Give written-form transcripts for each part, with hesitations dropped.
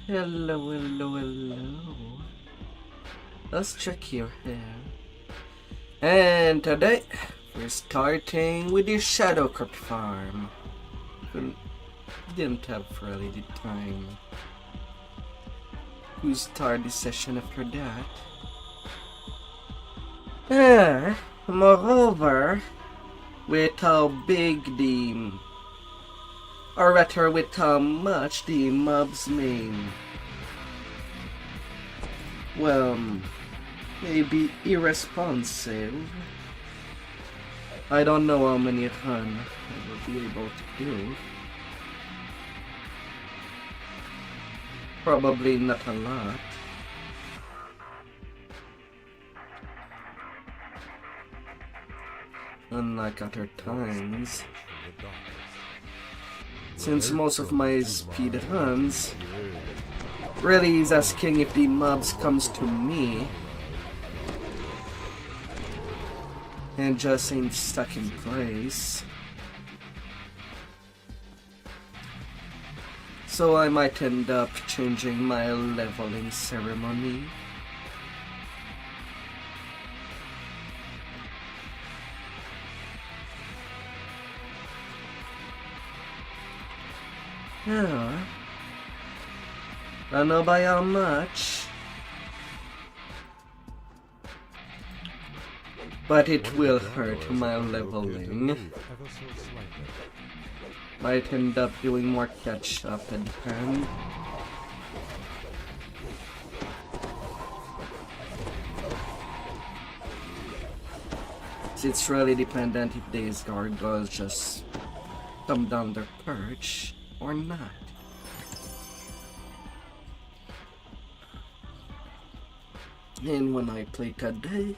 Hello. Let's check your hair. And today, we're starting with the Shadow Crypt farm. Didn't have really the time to start the session after that. Moreover, with how big or rather with how much the mobs mean. Well, maybe irresponsive. I don't know how many run I will be able to do. Probably not a lot. Unlike other times. Since most of my speed runs really is asking if the mobs comes to me and just ain't stuck in place. So I might end up changing my leveling ceremony. Yeah. Don't know by how much, but it will hurt my leveling. Might end up doing more catch up at the end. It's really dependent if these gargoyles just come down their perch or not. And when I played today,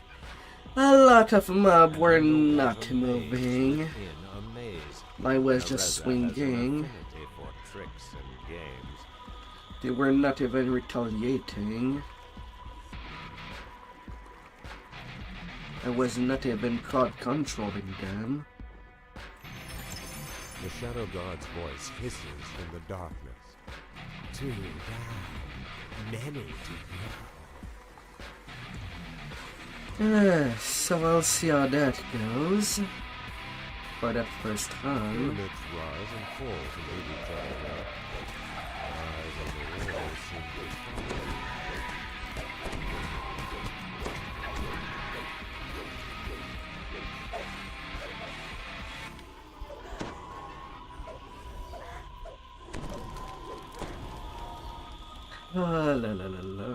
a lot of mob were not moving. I was just swinging. They were not even retaliating. I was not even caught controlling them. The Shadow God's voice hisses in the darkness. Too down, many to go. So we'll see how that goes. For that first time. Units rise and fall to meet each other. Eyes on the wall seem to follow. La la la la.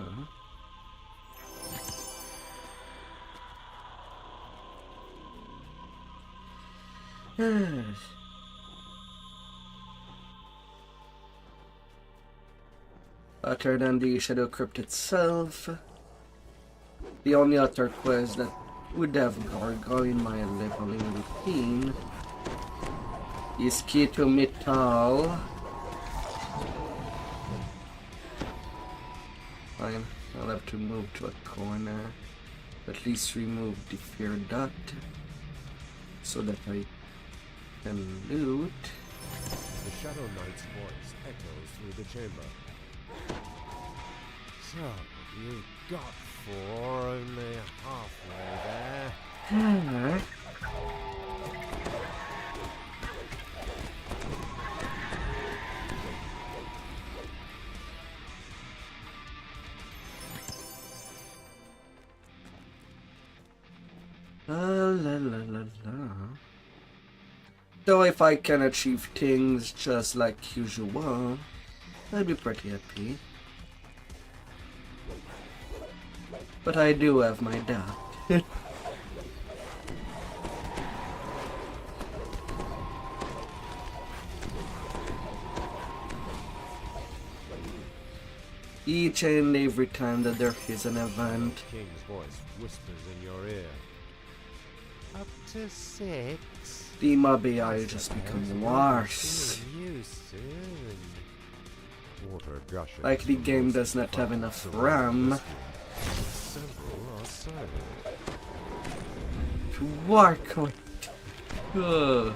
Yes. Other than the Shadow Crypt itself, the only other quest that would have gargoyle in my leveling routine is Key to Metal. Fine, I'll have to move to a corner, at least remove the fear dot so that I can loot. The Shadow Knight's voice echoes through the chamber. So, you got 4, only halfway there. La la la la. Though if I can achieve things just like usual, I'd be pretty happy. But I do have my doubt. Each and every time that there is an event, The King's voice whispers in your ear. Up to 6. the mob AI just becomes worse. See you soon. Water gushes Like the from game most does not have enough files RAM Several are silent. to work with. Ugh.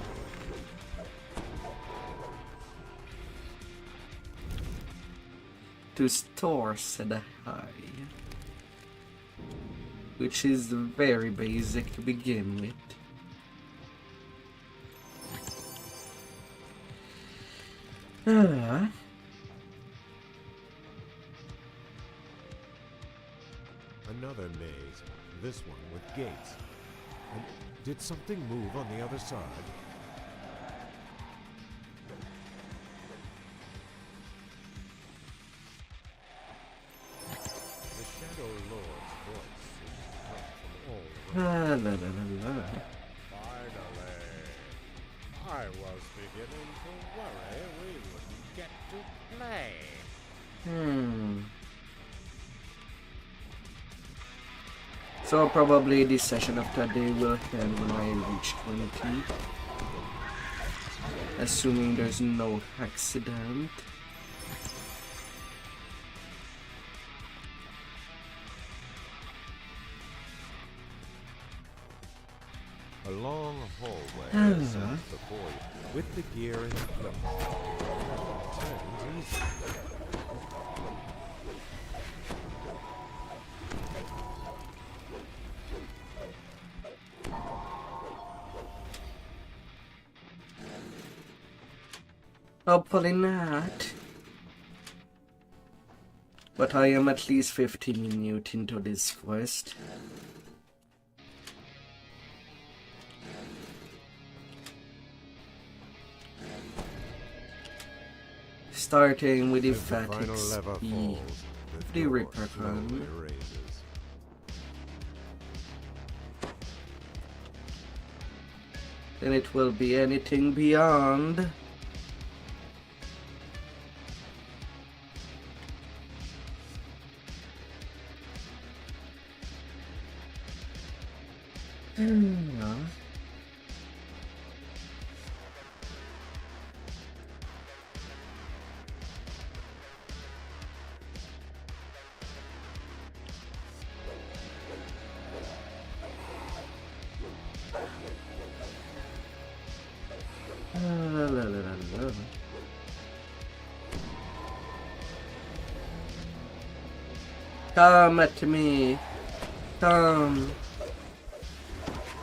to store said high, which is very basic to begin with. Another maze, this one with gates. And did something move on the other side? The Shadow Lord's voice seems to come from all around. Finally! I was beginning to worry we wouldn't get to play. So probably this session of today will end when I reach 20. Assuming there's no accident. A long hallway ascends before you, with the gear in place. Turns easy. Hopefully not. But I am at least 15 minutes into this quest. Starting with the As the final fatigue lever speed, falls, the door Ripper slowly gun. raises. Then it will be anything beyond. Come at me. Come.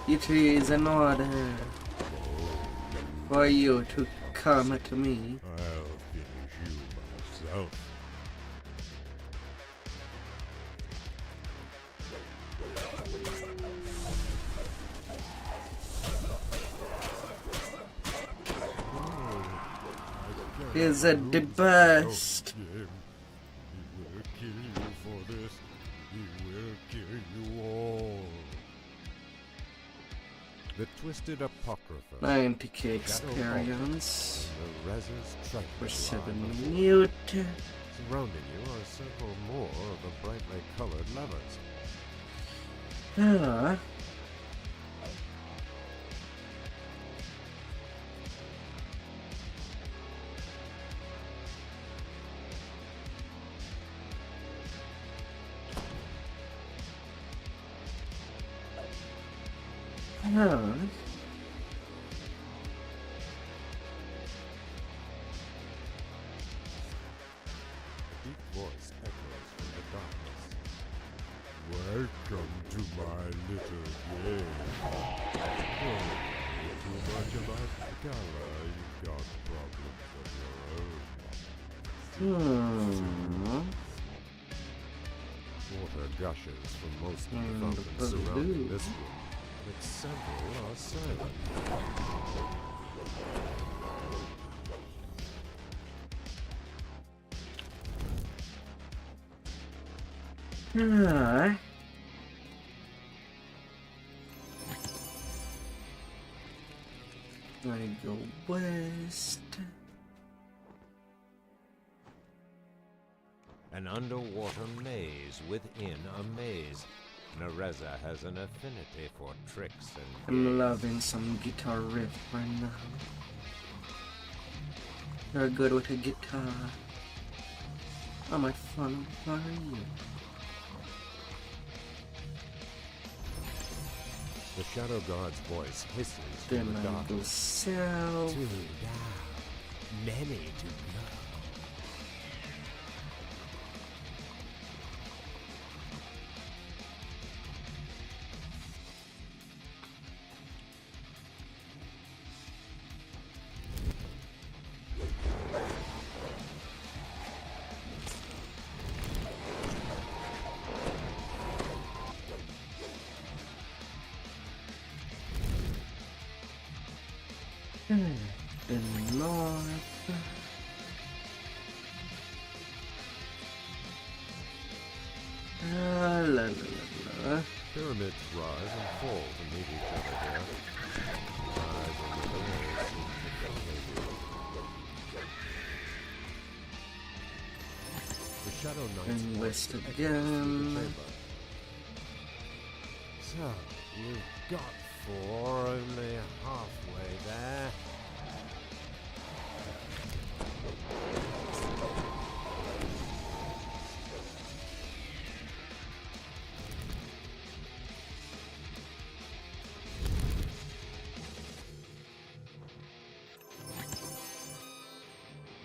It is an order for you to come at me. I'll finish you myself. Is it the best? He will kill you for this. He will kill you all. The Twisted Apocrypha. 90k experience The Reza's for treasure 7 lie before. minutes. Surrounding you are several more of the brightly colored levers. Ah. Ah. A deep voice echoes from the darkness. Welcome to my little game. Oh, too much about Gala. You've got problems of your own. Water gushes from most of the fountains surrounding this room, but several are silent. Ah. I go west. An underwater maze within a maze. Nereza has an affinity for tricks and I'm games. loving some guitar riff right now. You're good with a guitar. How much fun are you? The Shadow God's voice hisses Then from the I go darkness. south. Two down, many to go. The north. La la la la. Pyramids rise and fall to meet each other here. Rise and fall seem to dominate. The Shadow Knight's And voice west echoes again. through the chamber. So, you've got 4, only halfway there.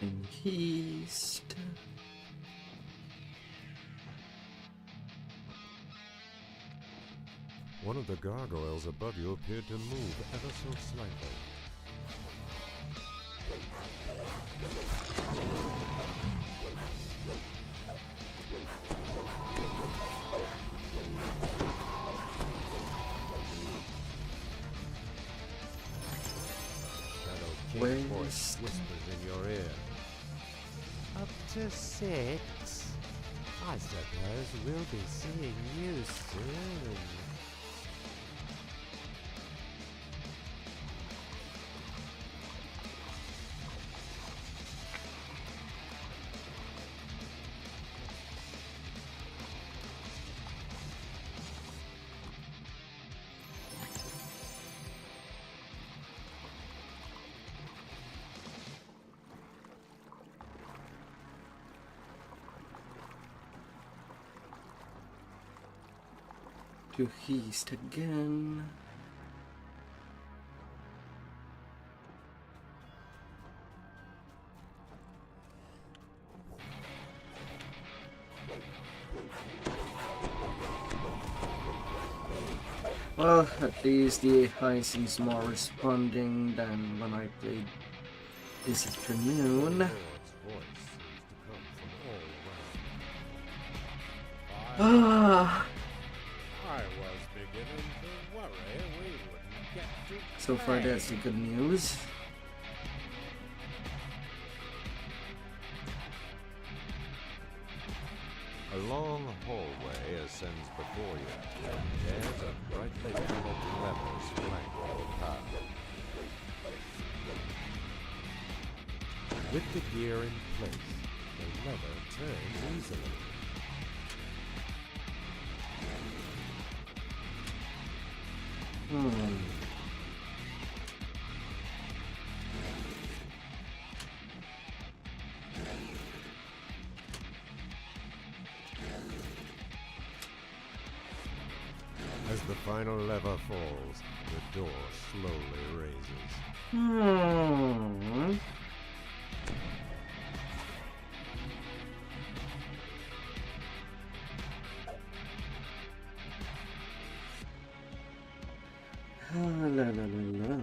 And east. One of the gargoyles above you appeared to move ever so slightly. Shadow King's voice West. whispers in your ear. Up to 6. I suppose we'll be seeing you soon. To east again. Well, at least the AI seems more responding than when I played this afternoon. Lord's voice seems to come from all around. Ah, I was beginning to worry we wouldn't get to so far play. that's the good news. A long hallway ascends before you. There's a brightly colored levers flank your path. With the gear in place, the lever turns easily. As the final lever falls, the door slowly raises. La la la la.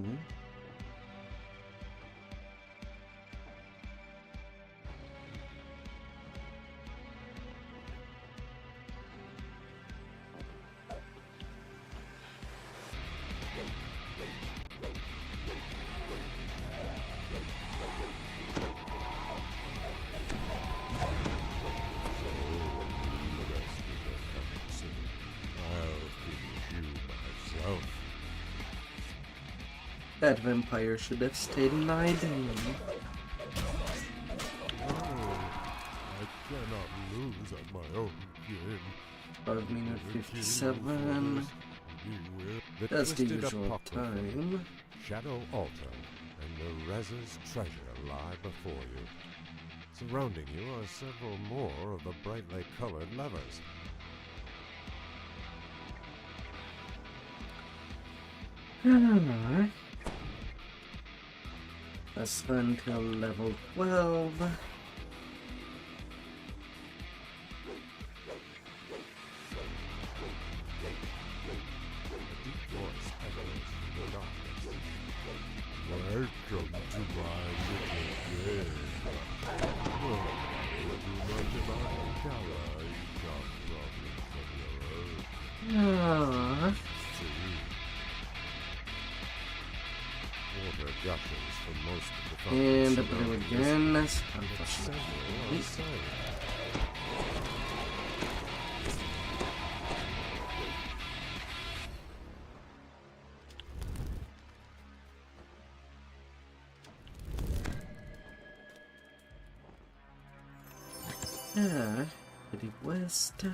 I'll finish you myself. That vampire should have stayed in hiding. I cannot lose at my own game. 5 minutes 57. That's the usual time. Shadow altar and the Rez's treasure lie before you. Surrounding you are several more of the brightly colored levers. Alright. That's until level 12. A deep voice echoes from the darkness. Welcome to my little game. Oh, too much about the color you got problems of your own. Ah. See? Water gushes blue again. Assemble Unfortunately. on sight. Yeah, pretty west.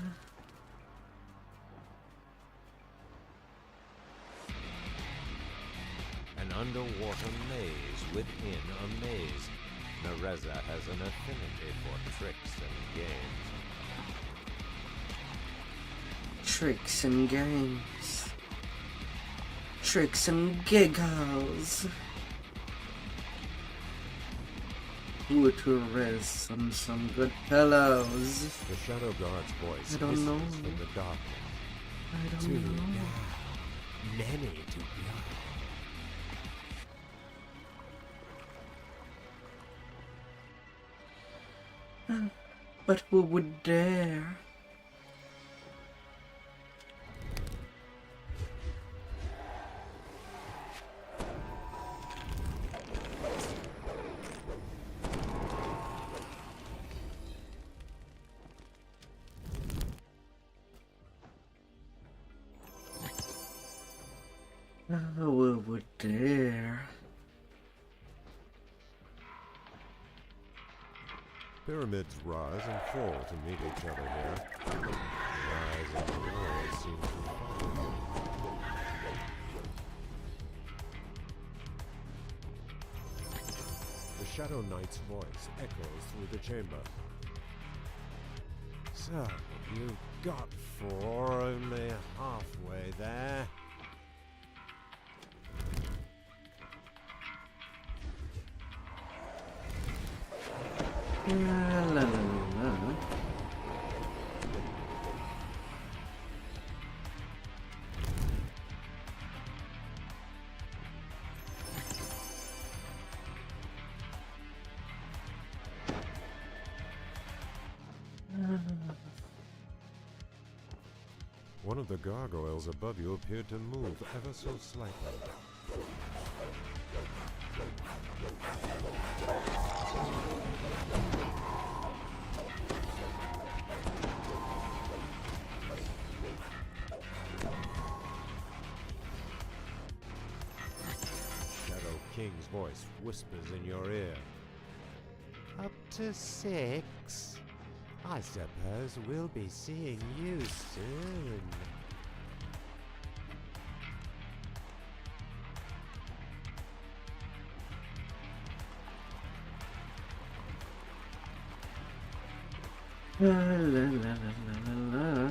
An underwater maze within a maze. Nereza has an affinity for tricks and games. Tricks and games. Tricks and giggles. Who to rest on some good pillows. The Shadow Guard's voice I don't whistles know. from the darkness. I don't Too know. many to blind. But who would dare? Who would dare? Pyramids rise and fall to meet each other here. Rise and fall seem to follow. The Shadow Knight's voice echoes through the chamber. So, you got 4, only halfway there. La la la la. One of the gargoyles above you appeared to move ever so slightly. Shadow King's voice whispers in your ear. Up to 6? I suppose we'll be seeing you soon. La la la la la la.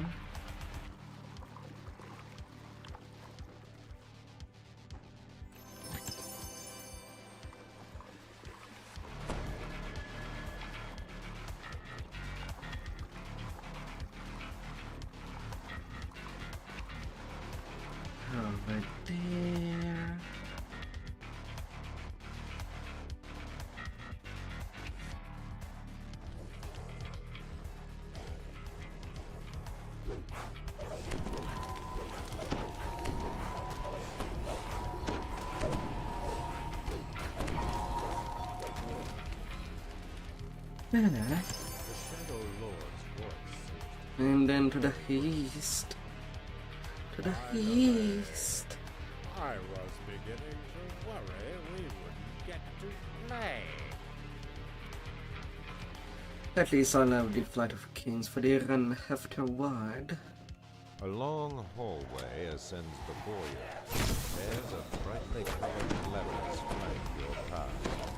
Over there. The Shadow Lord's voice. And then to the east. To the east. I was beginning to worry we wouldn't get to play. At least I'll have the Flight of Kings for the run afterward. A long hallway ascends before you. There's a brightly colored letters flank your path.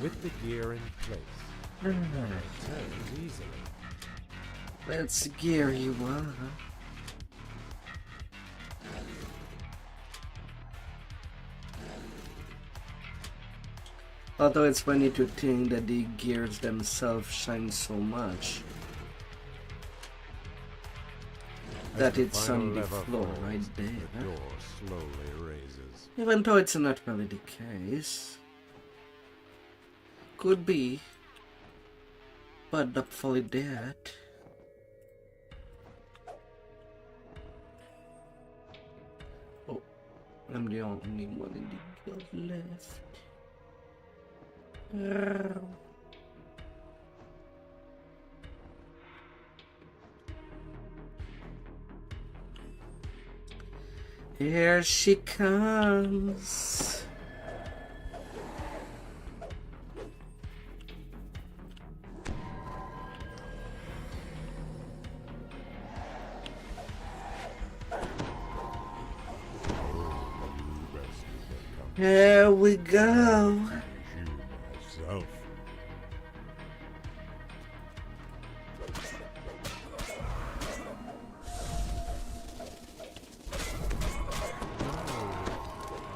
With the gear in place, it turns easily. Let's gear you up. Although it's funny to think that the gears themselves shine so much that the it's final on the lever floor falls, right The there. door slowly raises. Even though it's not really the case. Could be. But not fully dead. Oh. I'm the only one in the guild left. Here she comes. Here we go. You myself.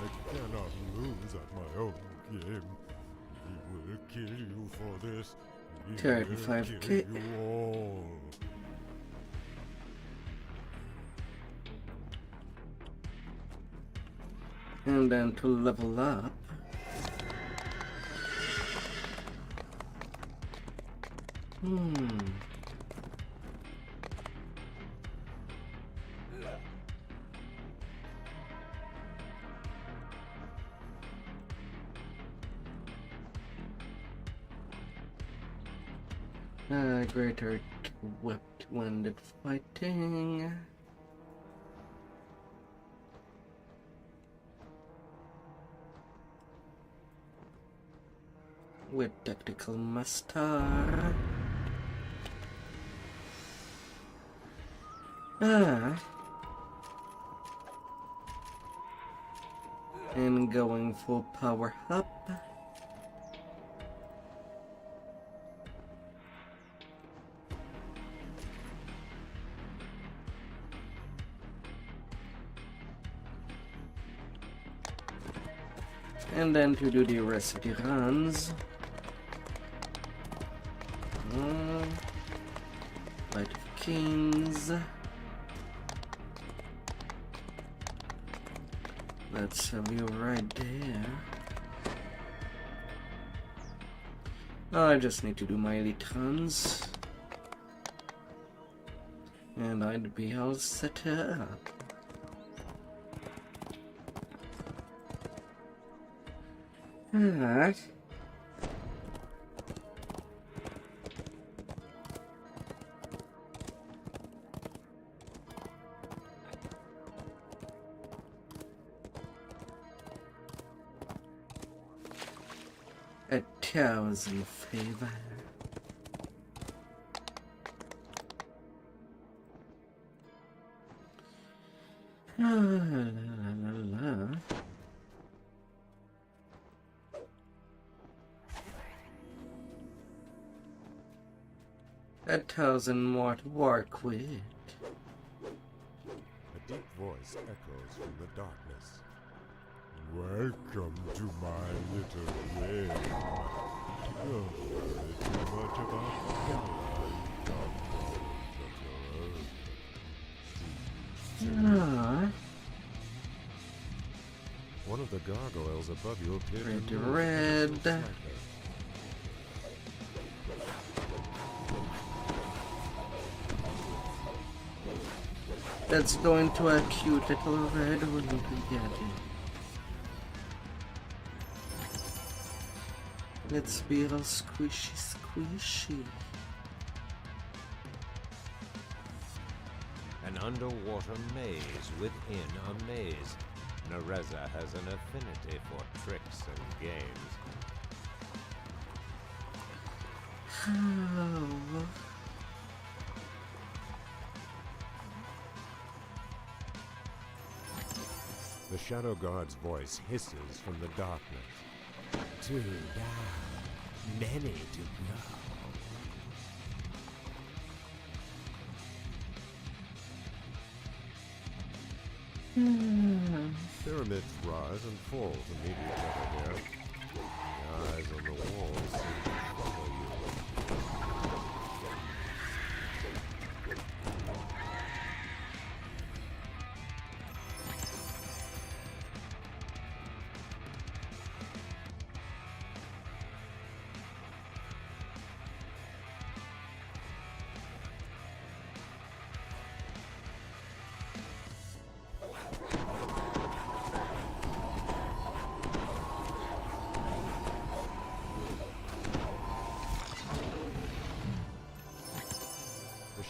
I cannot lose at my own game. He will kill you for this. He 35K. will kill you all. And then to level up. Greater wept when fighting. With tactical master. And going for power up. And then to do the rest of the runs. Fight of Kings. Let's have you right there. I just need to do my elite runs. And I'd be all set up. Alright. A 1,000 favor. La la la. 1,000 more to work with. A deep voice echoes from the darkness. Welcome to my little game. Don't worry too much about Gala. One of the gargoyles above you appeared to Red. Let's go into a cute little red room together. Let's be all squishy. An underwater maze within a maze. Nereza has an affinity for tricks and games. Oh. The Shadow God's voice hisses from the darkness. Two down, many to go. Pyramids rise and fall to meet each other here. The eyes on the walls seem to follow you.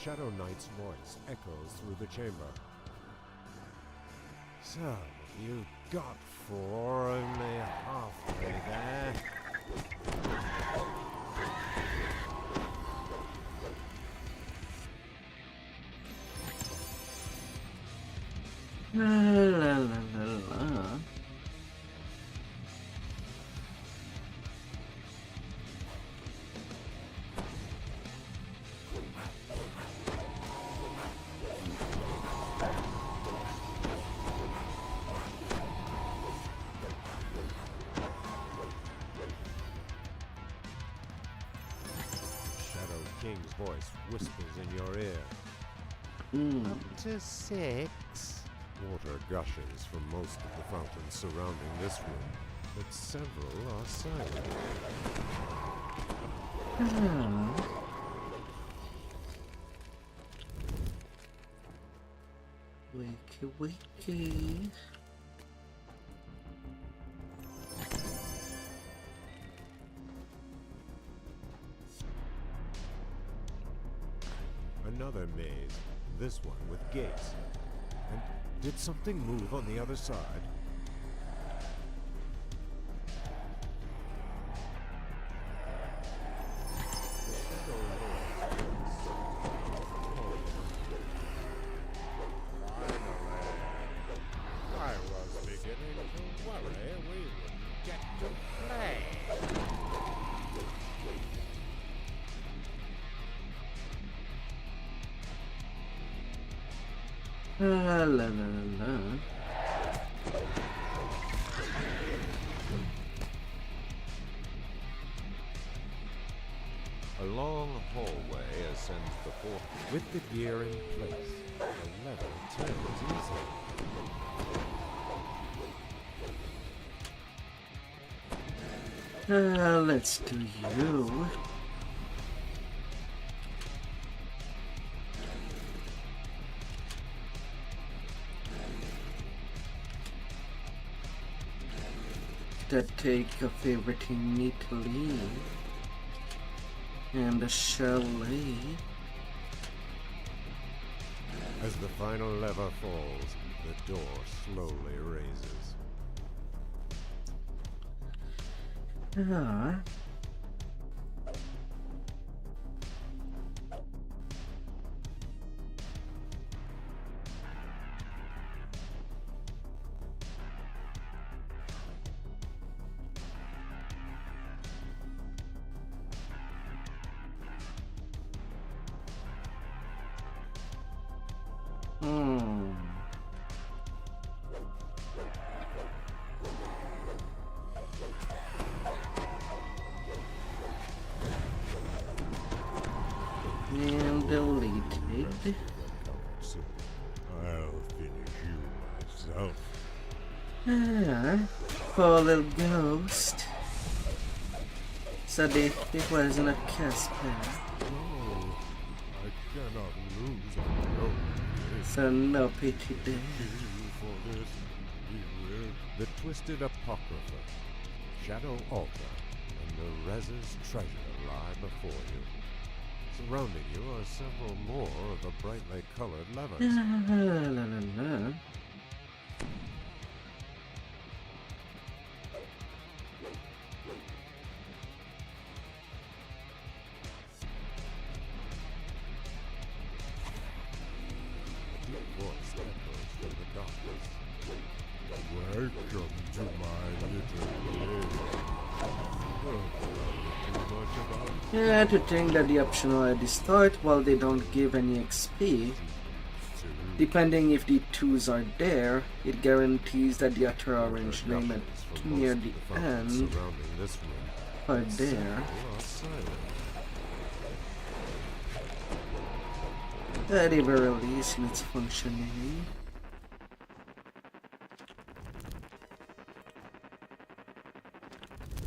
Shadow Knight's voice echoes through the chamber. So, you got 4, only halfway there. La la la la la. Shadow King's voice whispers in your ear. Up to 6. Water gushes from most of the fountains surrounding this room, but several are silent. Wakey, wakey. Another maze, this one with gates. And did something move on the other side? I was beginning to worry we wouldn't get to play. La la la la. A long hallway ascends before With the gear in place, the lever turns easily. Let's do you. That take of everything neatly. And the chalet. As the final lever falls, the door slowly raises. Ah. And deleted. Soon, I'll finish you myself. Ah, poor little ghost. So it wasn't a Casper. Oh, I cannot lose on no this. So no pity there. For this, beware the twisted apocrypha, shadow altar, and the Rez's treasure lie before you. Surrounding you are several more of the brightly colored levers. La la la la. A deep voice echoes from the darkness. Welcome to my little cave. Too much about Yeah, to think that the optional distort while they don't give any XP. Depending if the 2s are there, it guarantees that the other orange name at near the end surrounding this room. are there. Are silent. At the very least in its functioning.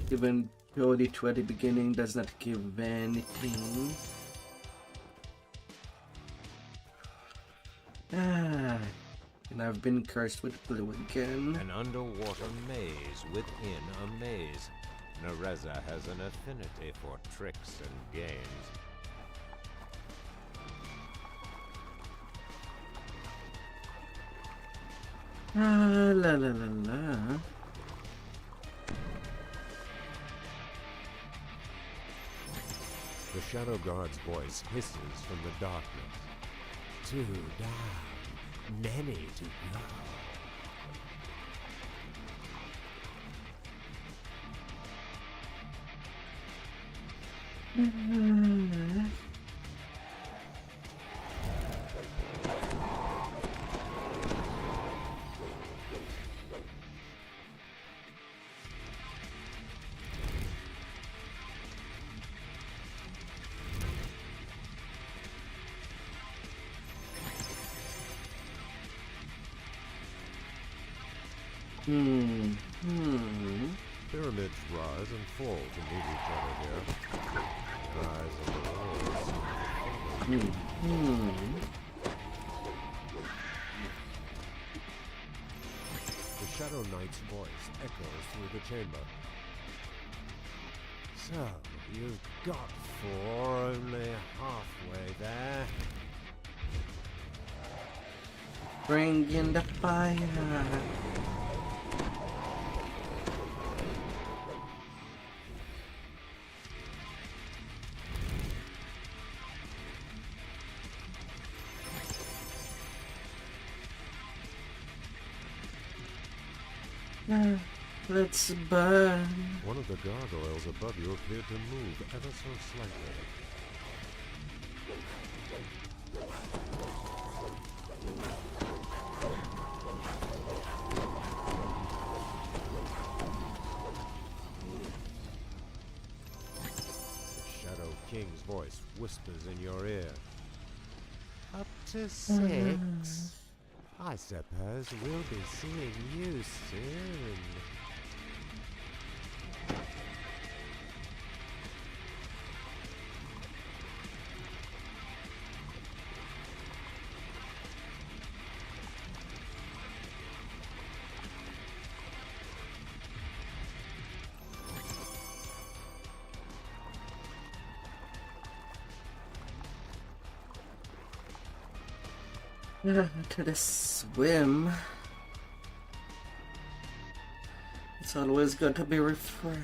Even though the 2 at the beginning does not give anything. Ah, and I've been cursed with blue again. An underwater maze within a maze. Nereza has an affinity for tricks and games. La la la la. The Shadow Guard's voice hisses from the darkness. Two down, many to go. Pyramids rise and fall to meet each other here. Rise and fall. The Shadow Knight's voice echoes through the chamber. So, you've got four, only halfway there. Bring in the fire. Let's burn. One of the gargoyles above you appeared to move ever so slightly. The Shadow King's voice whispers in your ear. Up to 6? I suppose we'll be seeing you soon. To the swim. It's always good to be refreshed.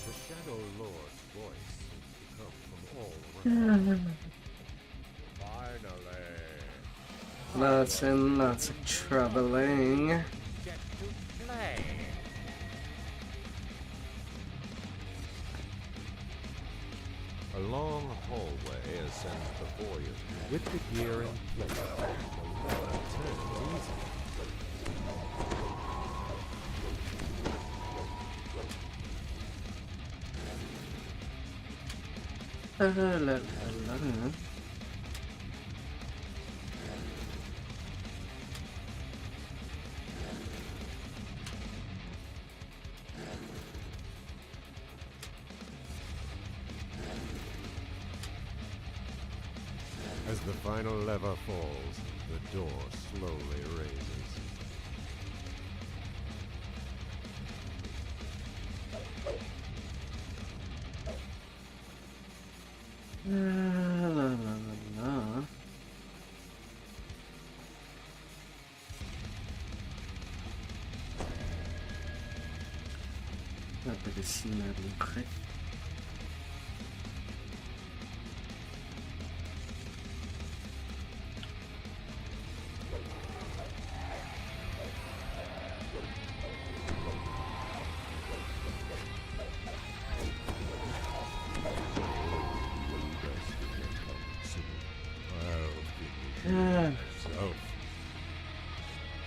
The Shadow Lord's voice seems to come from all around. Finally! Lots and lots of traveling. Get to play! A long hallway ascends before you. With the gear in place, the lever turns easily. La la la la. As the final lever falls, the door slowly raises. La la la la. I better see that real quick.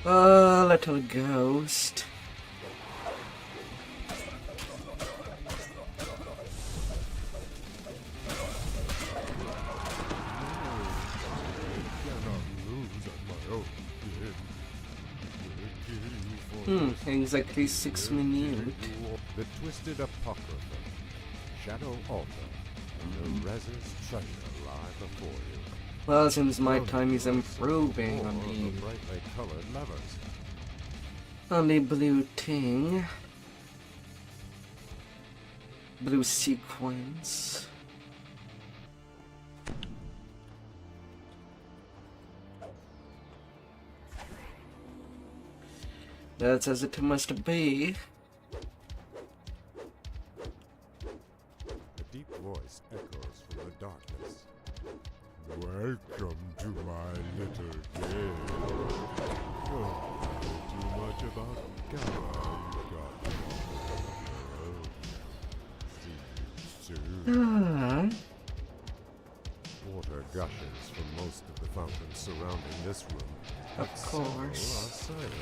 Oh, little ghost. Exactly 6 minutes. The Twisted Apocrypha, Shadow Altar, and the Rez's treasure lie before you. Well, since my Don't time is lose improving more on of the brightly colored levers. the blue thing. Blue sequence. That's as it must be. A deep voice echoes from the darkness. Welcome to my little game. Don't worry too much about Gala. See you soon. Water gushes from most of the fountains surrounding this room. Of but several course. are silent.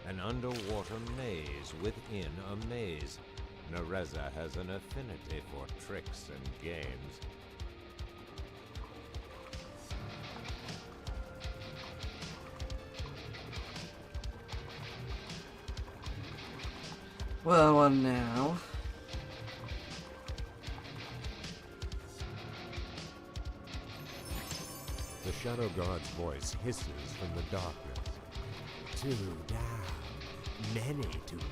An underwater maze within a maze. Nereza has an affinity for tricks and games. Well, now. The Shadow God's voice hisses from the darkness. 2 down, many to go.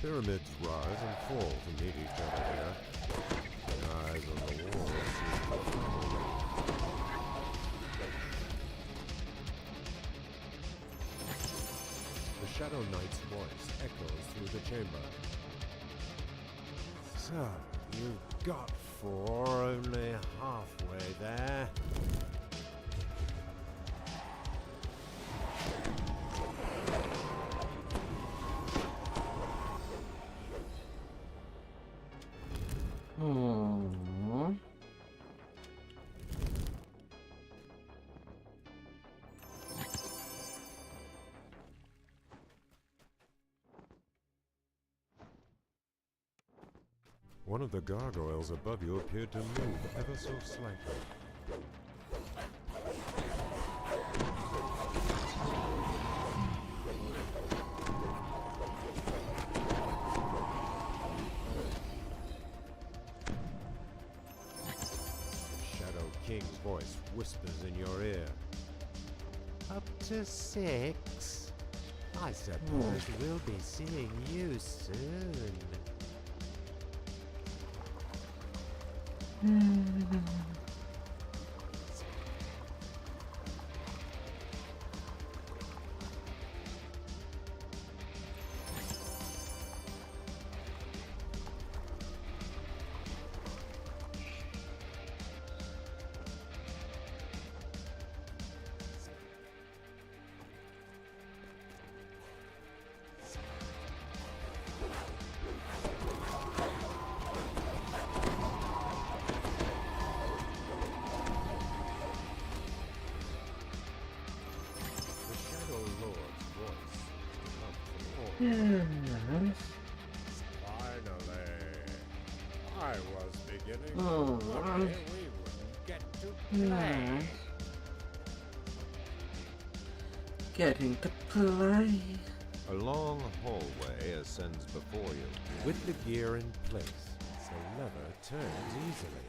Pyramids rise and fall to meet each other here. The eyes on the wall seem to follow. The Shadow Knight's voice echoes through the chamber. So, you've got 4, only halfway there. One of the gargoyles above you appeared to move ever so slightly. Shadow King's voice whispers in your ear. Up to 6? I suppose we'll be seeing you soon. Finally, I was beginning to worry we wouldn't get to play. Getting to play. A long hallway ascends before you. With the gear in place, the lever turns easily.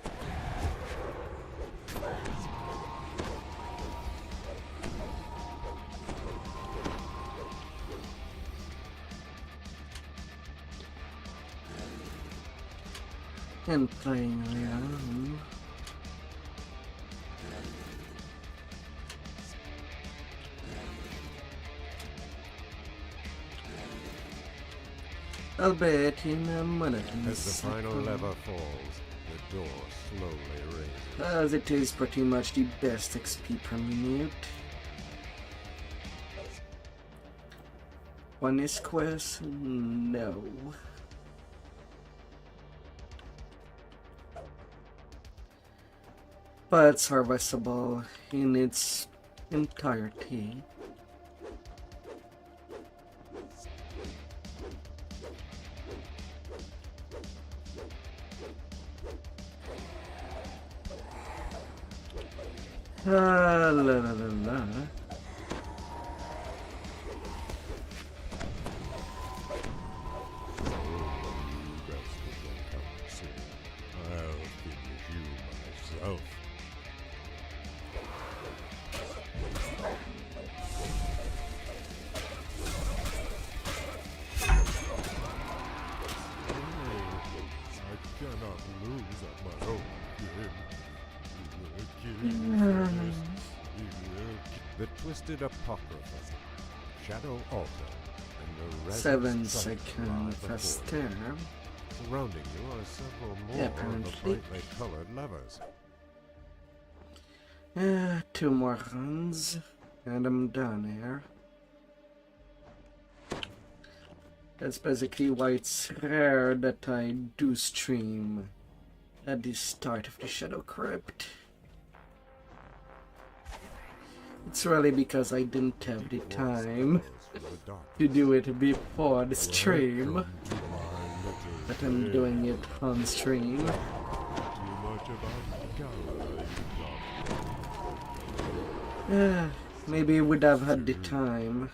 And playing around. albeit in a As monotonous the final cycle, lever falls, the door slowly raises. as it is pretty much the best XP per minute. Honest quest? No. But serviceable in its entirety. La la la la. I'll finish you myself. I cannot lose at my own game. The Twisted Apocrypha, Shadow Altar, and the Seven Resonance Trunk second lie before faster. you. Surrounding you are several more Yeah, of the apparently. brightly colored levers. 2 more runs, and I'm done here. That's basically why it's rare that I do stream at the start of the Shadow Crypt. It's really because I didn't have the time to do it before the stream, Welcome to my little but I'm den. doing it on stream. Too much about Gala, Maybe I would have had the time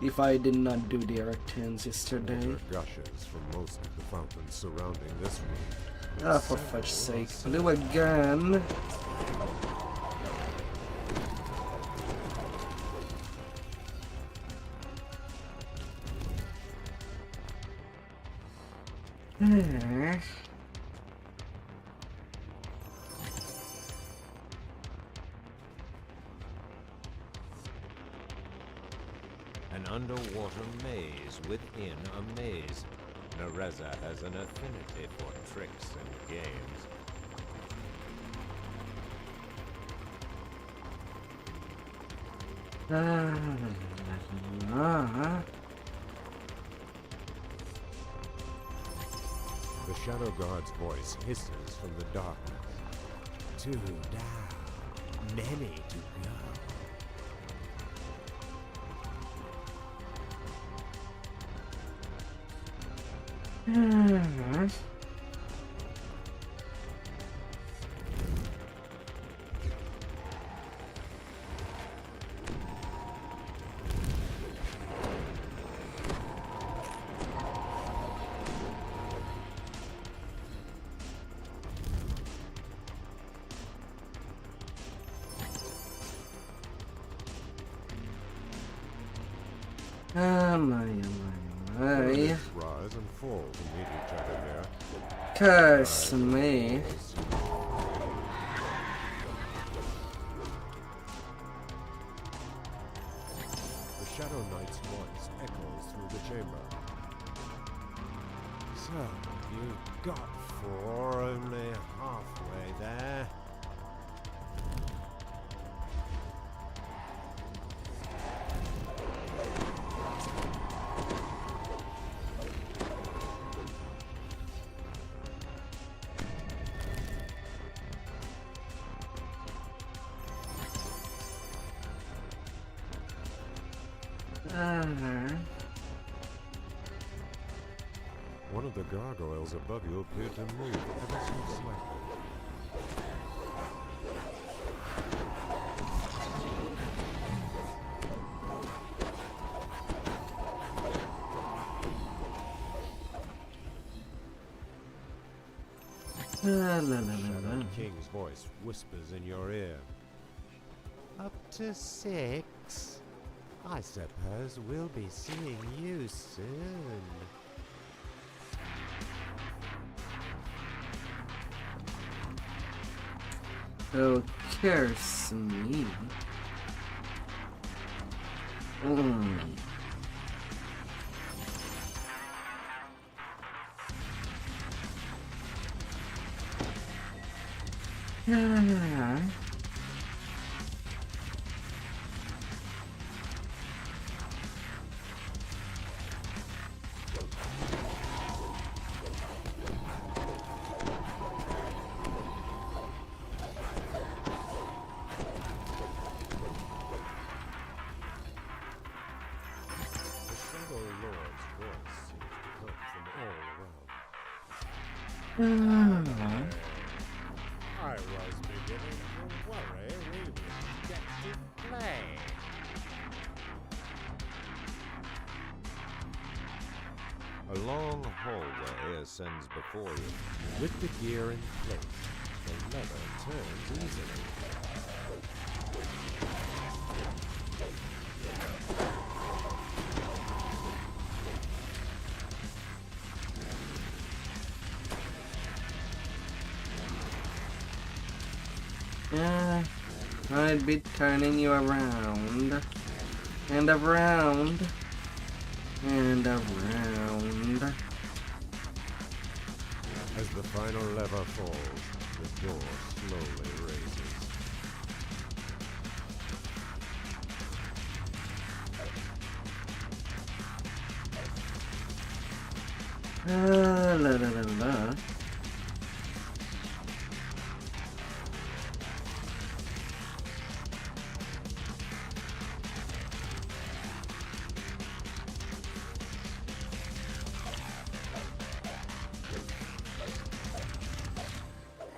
if I did not do the Arctans yesterday. Water gushes from most of the fountains surrounding this room. Ah, for fudge's sake. Blue again. An underwater maze within a maze. Nereza has an affinity for tricks and games. The Shadow Guard's voice hisses from the darkness. 2 down, many to go. My. Rise and fall to meet each other here. Curse me. The Shadow Knight's voice echoes through the chamber. So, you got 4, only halfway there. One of the gargoyles above you appeared to move ever so slightly. Shadow King's voice whispers in your ear. Up to 6? I suppose we'll be seeing you soon. Oh, curse me. Ah. The Shadow Lord's voice seems to come from all around. Ah. I was beginning to worry we would get to play. A long hallway ascends before you. With the gear in place, the lever turns easily. Yeah, I'd be turning you around and around and around. As the final lever falls, the door slowly raises. La la la la.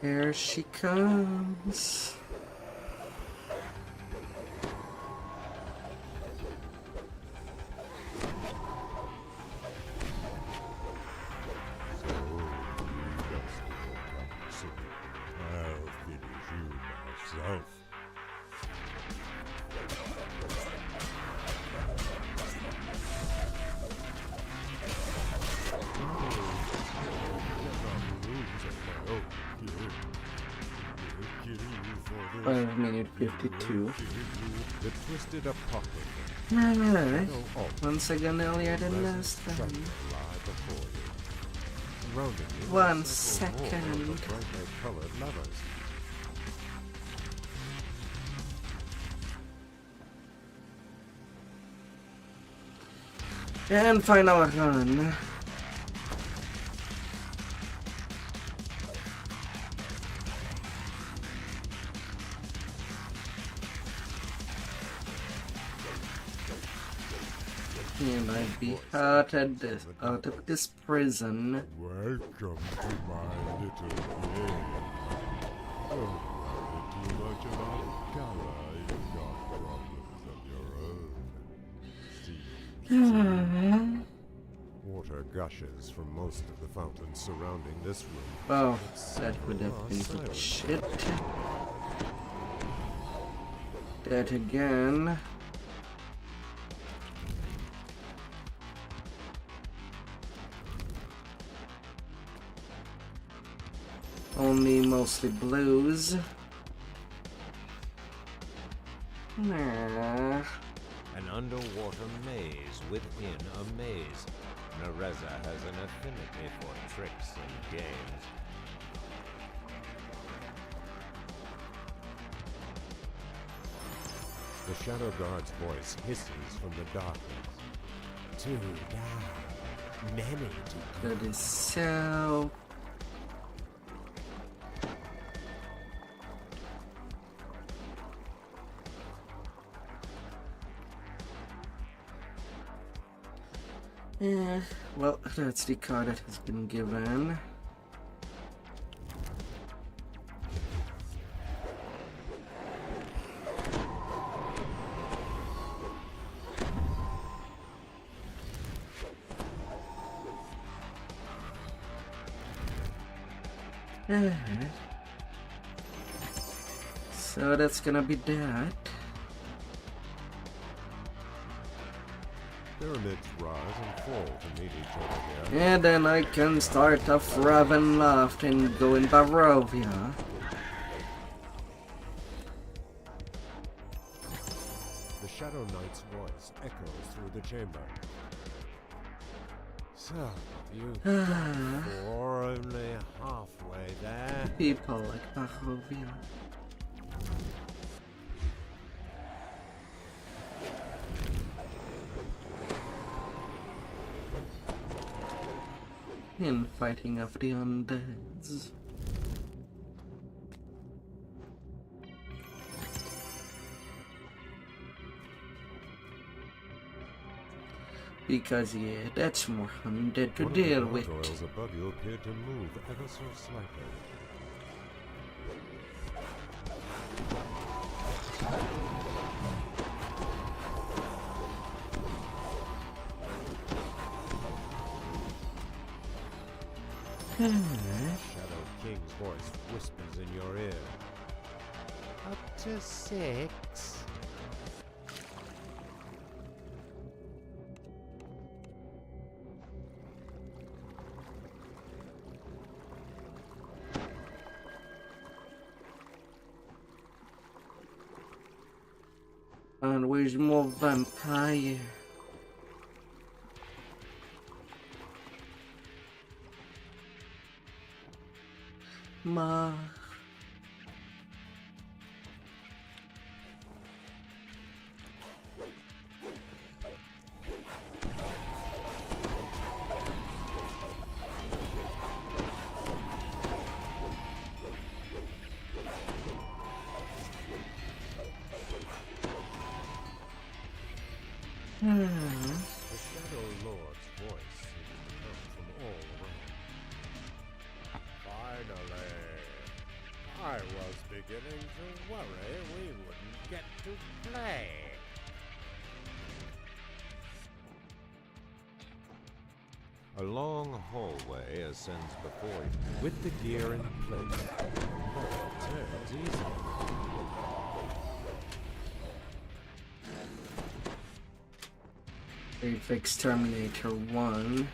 Here she comes. I'll finish you myself. Oh, 5:52. The twisted apocrypha. Alright. Oh, Once again earlier than last Treasure time. lie before you. Surrounding you are 1 several more second. of the brightly colored levers. And final run. And I'd be out of this prison. welcome to my little game. Don't worry too much about Kara. You've got problems of your own. See, Water gushes from most of the fountains surrounding this room. Oh, that would have been good shit. That again. Only mostly blues. Nah. An underwater maze within a maze. Nereza has an affinity for tricks and games. The Shadow Guard's voice hisses from the darkness. Too dark. Many to That is so. Yeah, well, that's the card that has been given. So that's gonna be that. Pyramids rise and fall to meet each other here. And then I can start off Ravenloft and go in Barovia. The Shadow Knight's voice echoes through the chamber. So, you Ah. four only halfway there. people like Barovia. In fighting of the undeads. Because yeah, that's more undead to One of the deal with. gargoyles above you appeared to move ever so slightly. Shadow King's voice whispers in your ear. Up to 6. And where's more vampire? Ma. The Shadow Lord's voice seems to come from all around. Finally! I was beginning to worry we wouldn't get to play. A long hallway ascends before you, with the gear in place. Oh, turns easily. Apex Terminator 1.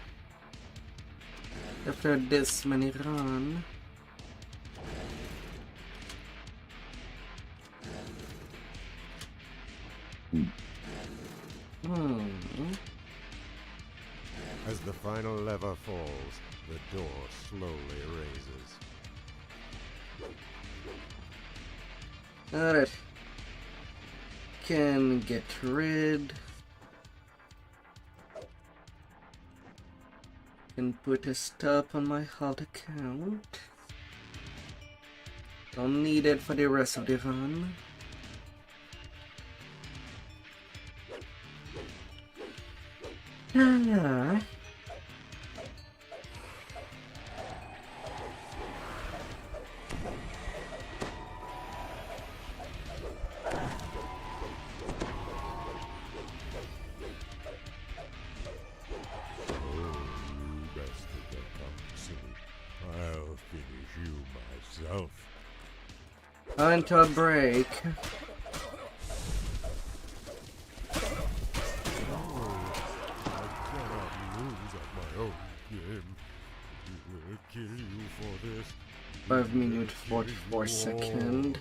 After this many run. As the final lever falls, the door slowly raises. Alright. Can get rid. Can put a stop on my halt account. Don't need it for the rest of the run. Ah. I'll finish you myself. Onto a break. I cannot lose at my own game. Will it kill you for this? 5 minutes 44 seconds.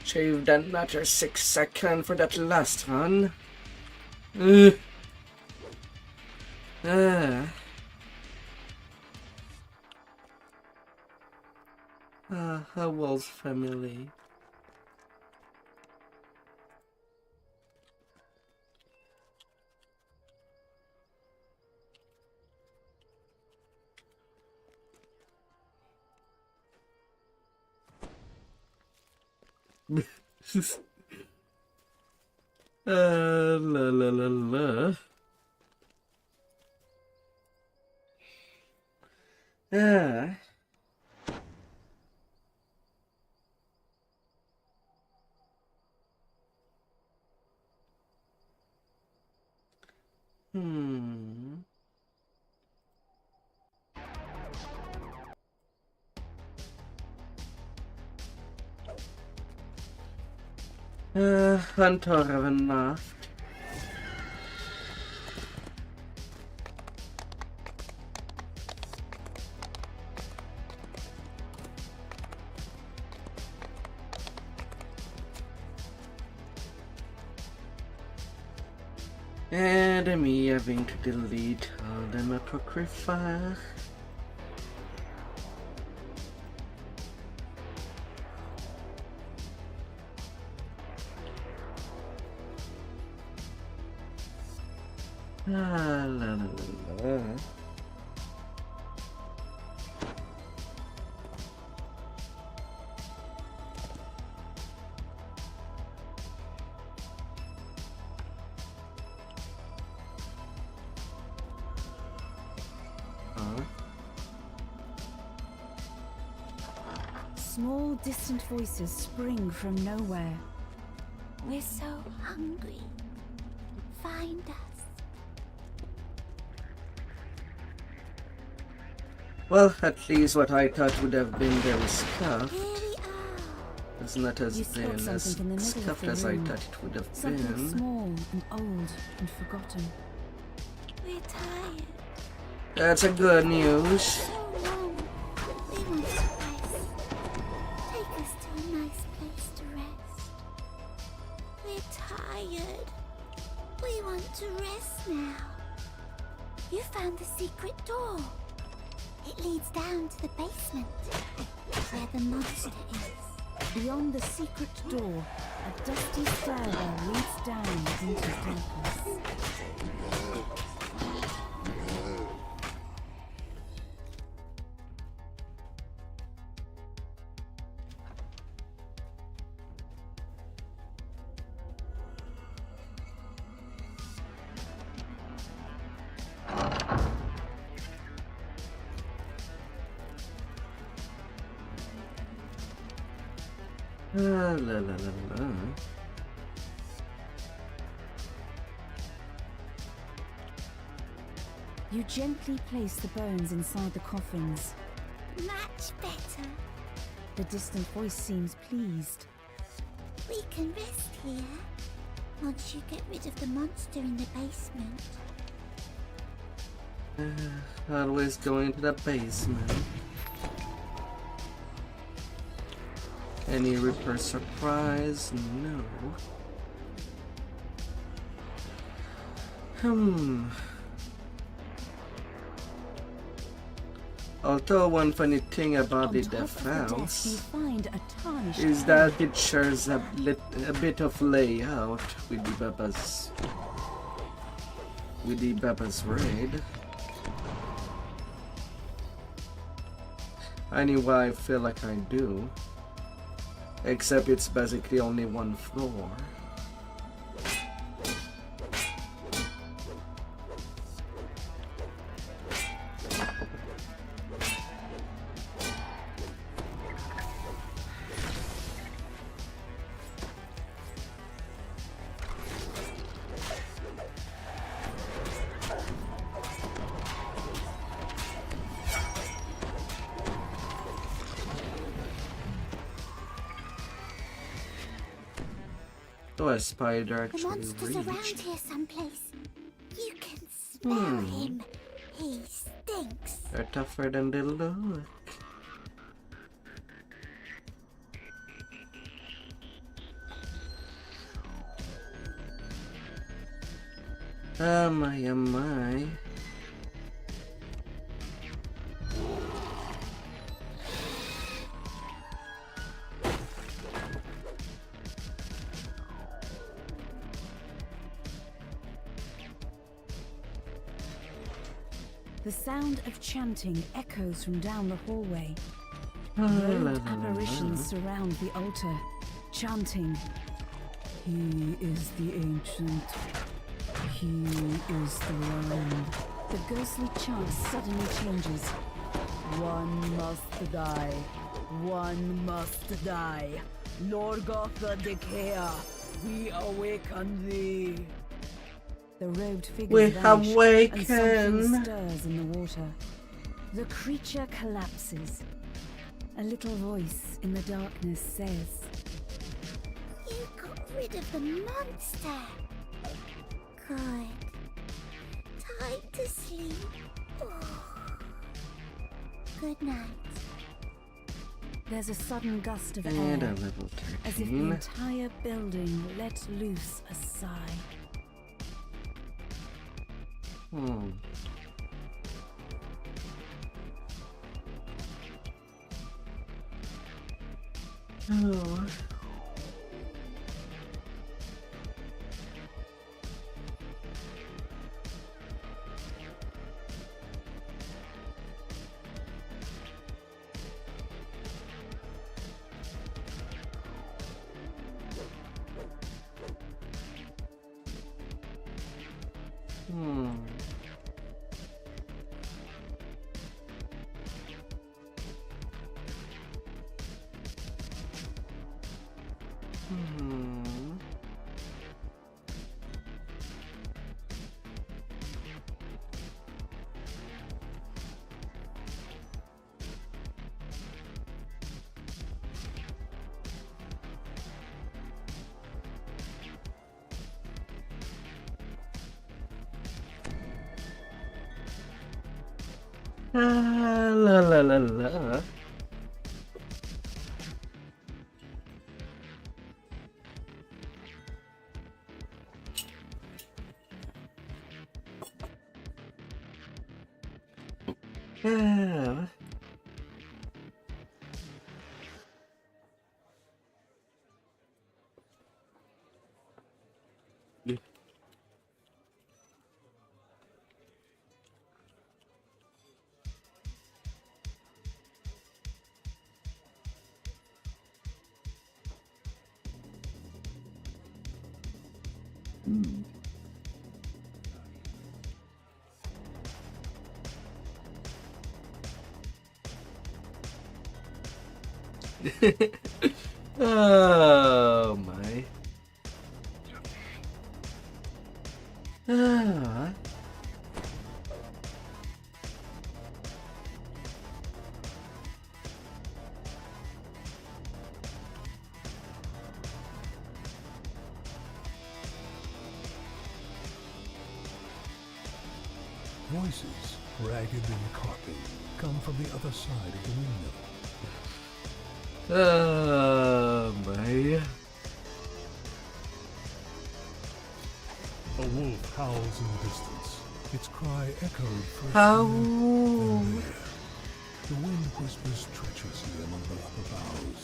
Shaved another 6 seconds for that last one. How was family? La la la la. Ah. Hunter have enough. And me having to delete all them apocrypha. La, la, la, la. Small, distant voices spring from nowhere. We're so hungry. Find us. Well, at least what I thought would have been very scuffed Here we are. is not as You spot been as something in the middle of scuffed the as I room. thought it would have Something been. small and old and forgotten. We're tired. That's a good news. So long. We want to rest. Take us to a nice place to rest. We're tired. We want to rest now. You found the secret door. It leads down to the basement, where the monster is. Beyond the secret door, a dusty stairwell leads down into darkness. La la la la. You gently place the bones inside the coffins. Much better. The distant voice seems pleased. We can rest here. Once you get rid of the monster in the basement. Always going to the basement. Any Reaper surprise? No. Although one funny thing about the On top of the desk, you defense find a tarnished is pen. that it shares a bit of layout with the Baba's raid. Anyway, I feel like I do. Except it's basically only one floor. Oh, a spider The actually monster's around reached. here someplace. You can smell him. He stinks. They're tougher than they look. Oh my, oh my. The sound of chanting echoes from down the hallway. La, la, Robed la, la, apparitions surround the altar, chanting, "He is the ancient. He is the land." The ghostly chant suddenly changes. "One must die. One must die. Lorgoth the Decayer, we awaken thee." The robed figures We vanish, and awaken. something stirs in the water. The creature collapses. A little voice in the darkness says, You got rid of the monster. Good. Time to sleep. Oh. Good night. There's a sudden gust of And a air, level as if the 13. entire building let loose a sigh. Oh. Hmm. Hmm. La la la la. Yeah. Oh my. Ah. Voices, ragged and carping, come from the other side of the window. Oh my. A wolf howls in the distance. Its cry echoed first How? here, then there. The wind whispers treacherously among the upper boughs.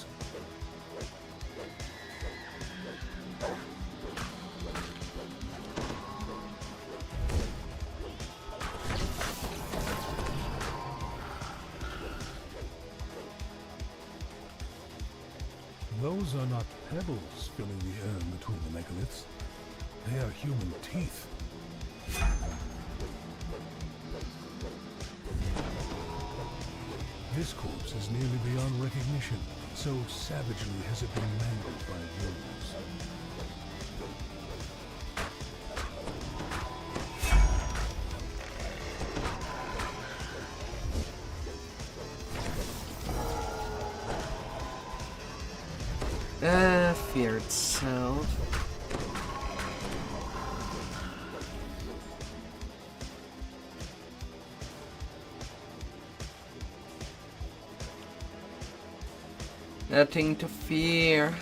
Those are not pebbles filling the urn between the megaliths. They are human teeth. This corpse is nearly beyond recognition, so savagely has it been mangled by wolves. Fear itself. Nothing to fear.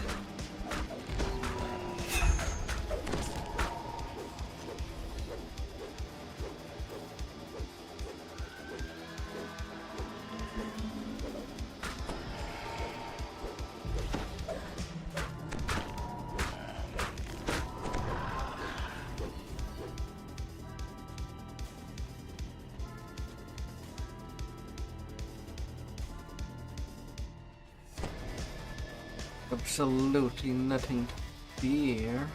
Absolutely nothing to fear.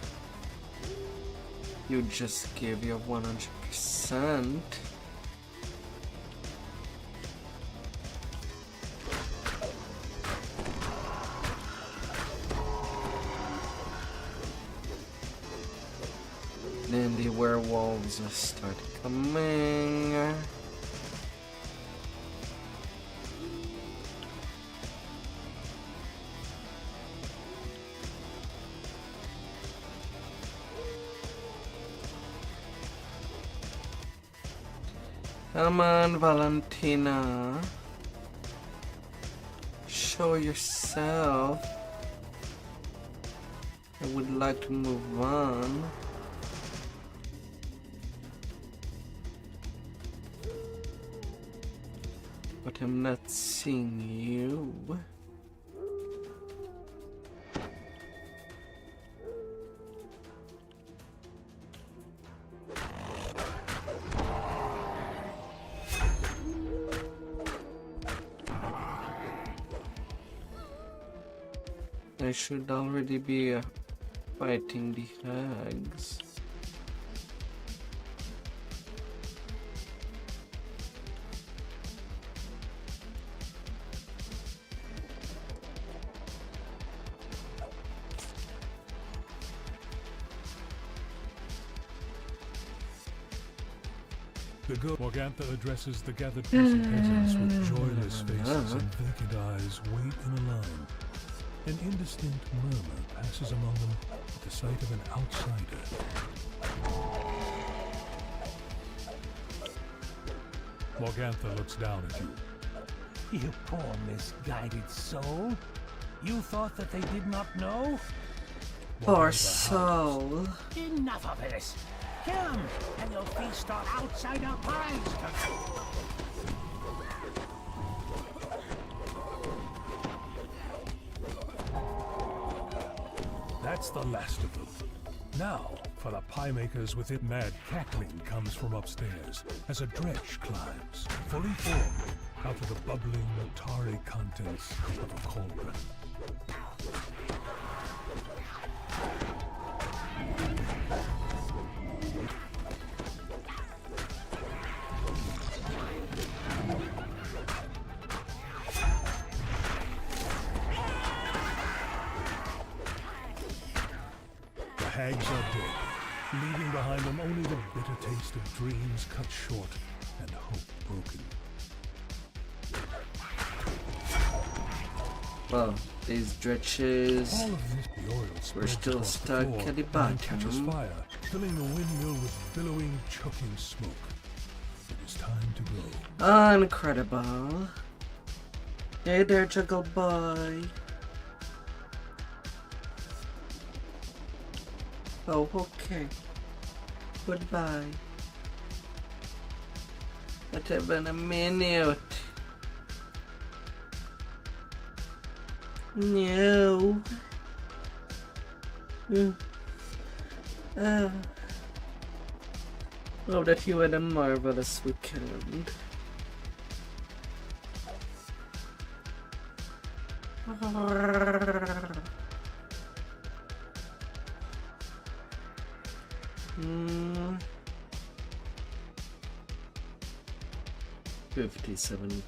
You just give your 100%. Then the werewolves start coming. Come on, Valentina. Show yourself. I would like to move on. But I'm not seeing you. I should already be fighting the hags. The Morgantha addresses the gathered peasants with joyless faces and vacant eyes wait in a line. An indistinct murmur passes among them at the sight of an outsider. Morgantha looks down at you. You poor misguided soul. You thought that they did not know? Poor soul. Enough of this. Kill him, and you'll feast on outsider pies. That's the last of them. Now, for the pie makers with it, mad cackling comes from upstairs as a dredge climbs, fully formed, out of the bubbling Atari contents of a cauldron. The hags are dead, leaving behind them only the bitter taste of dreams cut short and hope broken. Well, these dredges All of this, the oil were spreads still across the stuck floor at the and catches bottom. fire, filling the windmill with billowing, choking smoke. It is time to go. Incredible. Hey there, Juggle Boy. Oh, okay. Goodbye. It have been a minute. No. Oh, that you had a marvelous weekend. Hmm. 57k.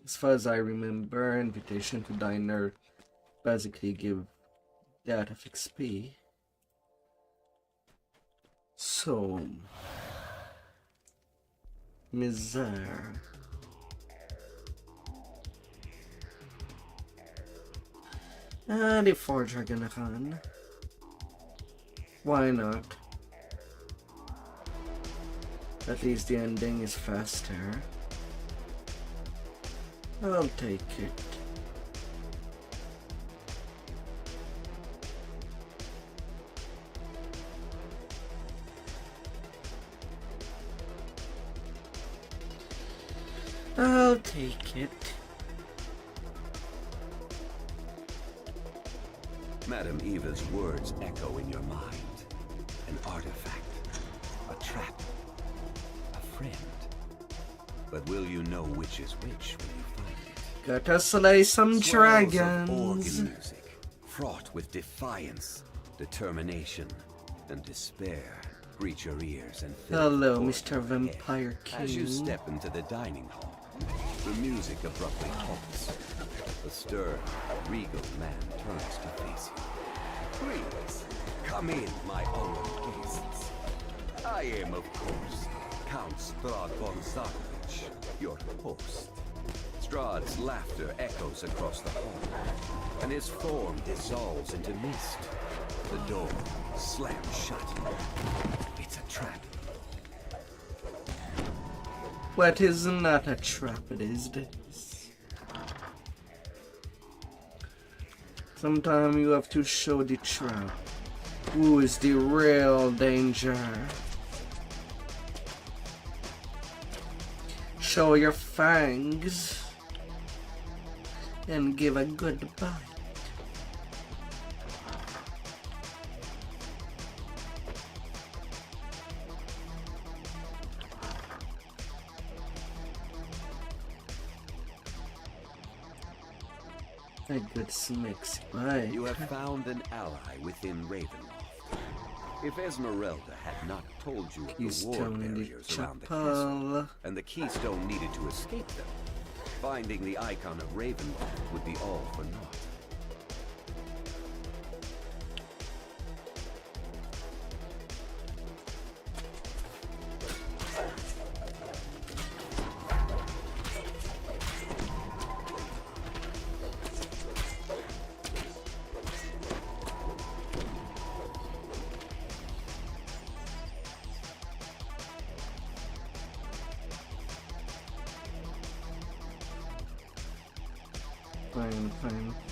As far as I remember, Invitation to Diner basically give that of XP. So, Misère. The Forge are gonna run. Why not? At least the ending is faster. I'll take it. I'll take it. Madam Eva's words echo in your mind. An artifact, a trap, a friend. But will you know which is which when you find it? Gotta slay some Swells of dragons. organ music, fraught with defiance, determination, and despair, reach your ears and fill Hello, the Mr. void in your Vampire head. As you King. step into the dining hall, the music abruptly halts. The stern, regal man turns to face you. Please, come in, my honored guests. I am, of course, Count Strahd von Zarovich, your host. Strahd's laughter echoes across the hall, and his form dissolves into mist. The door slams shut. It's a trap. What is not a trap, it is this. Sometimes you have to show the trap. Who is the real danger? Show your fangs and give a good bite. A good smexy bite. You have found an ally within Ravenloft. If Esmeralda had not told you of the war Keystone in the barriers around the castle, chapel. and the keystone needed to escape them, finding the icon of Ravenloft would be all for naught.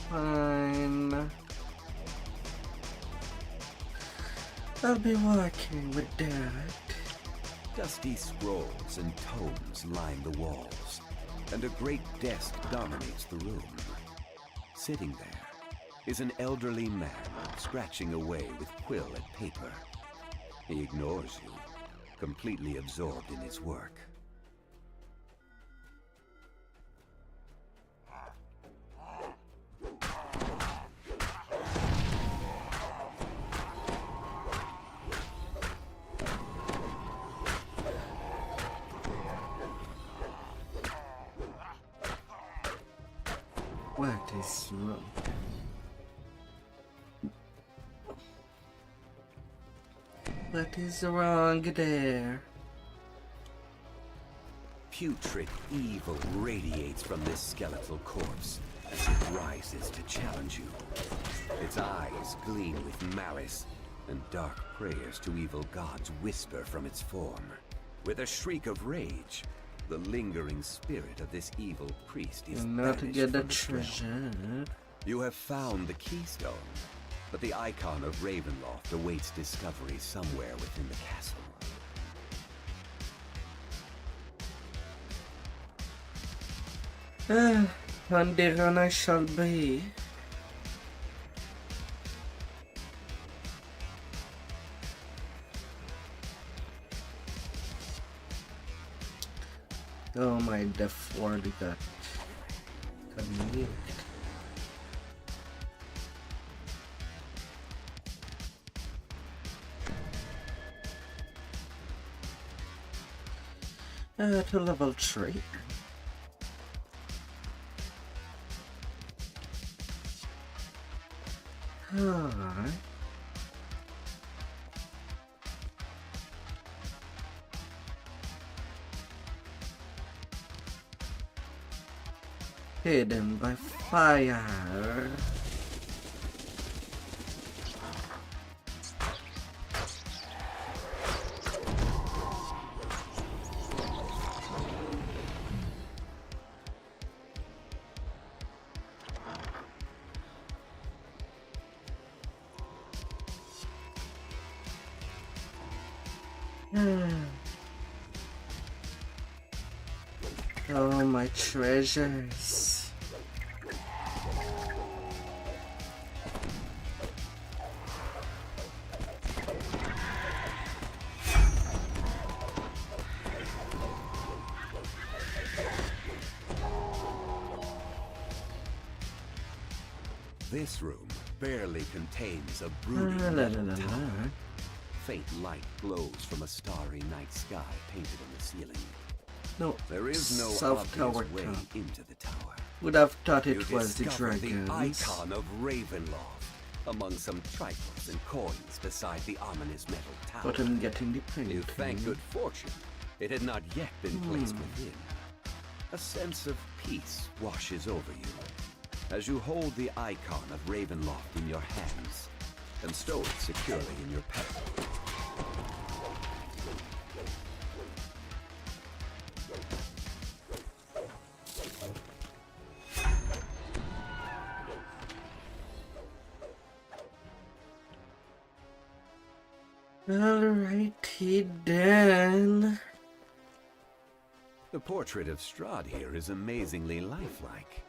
Fine. I'll be working with that. Dusty scrolls and tomes line the walls, and a great desk dominates the room. Sitting there is an elderly man scratching away with quill and paper. He ignores you, completely absorbed in his work. What is wrong? What is wrong there? Putrid evil radiates from this skeletal corpse as it rises to challenge you. Its eyes gleam with malice, and dark prayers to evil gods whisper from its form. With a shriek of rage, the lingering spirit of this evil priest is Not to banished get the from its realm. treasure. You have found the keystone, but the icon of Ravenloft awaits discovery somewhere within the castle. On the run I shall be. Oh my, Def Ward got convenient. To level 3. Alright. Hidden by fire. Oh, my treasures. This room barely contains a brooding La, la, metal la, la, tower. la. Faint light glows from a starry night sky painted on the ceiling. No, There is no South obvious Tower way top. into the tower. Would have thought You it was the discover dragons. the icon of Ravenloft among some trifles and coins beside the ominous metal tower. But I'm getting the painting. You thank good fortune it had not yet been placed within. A sense of peace washes over you as you hold the icon of Ravenloft in your hands and stow it securely in your pet. Alrighty then. The portrait of Strahd here is amazingly lifelike.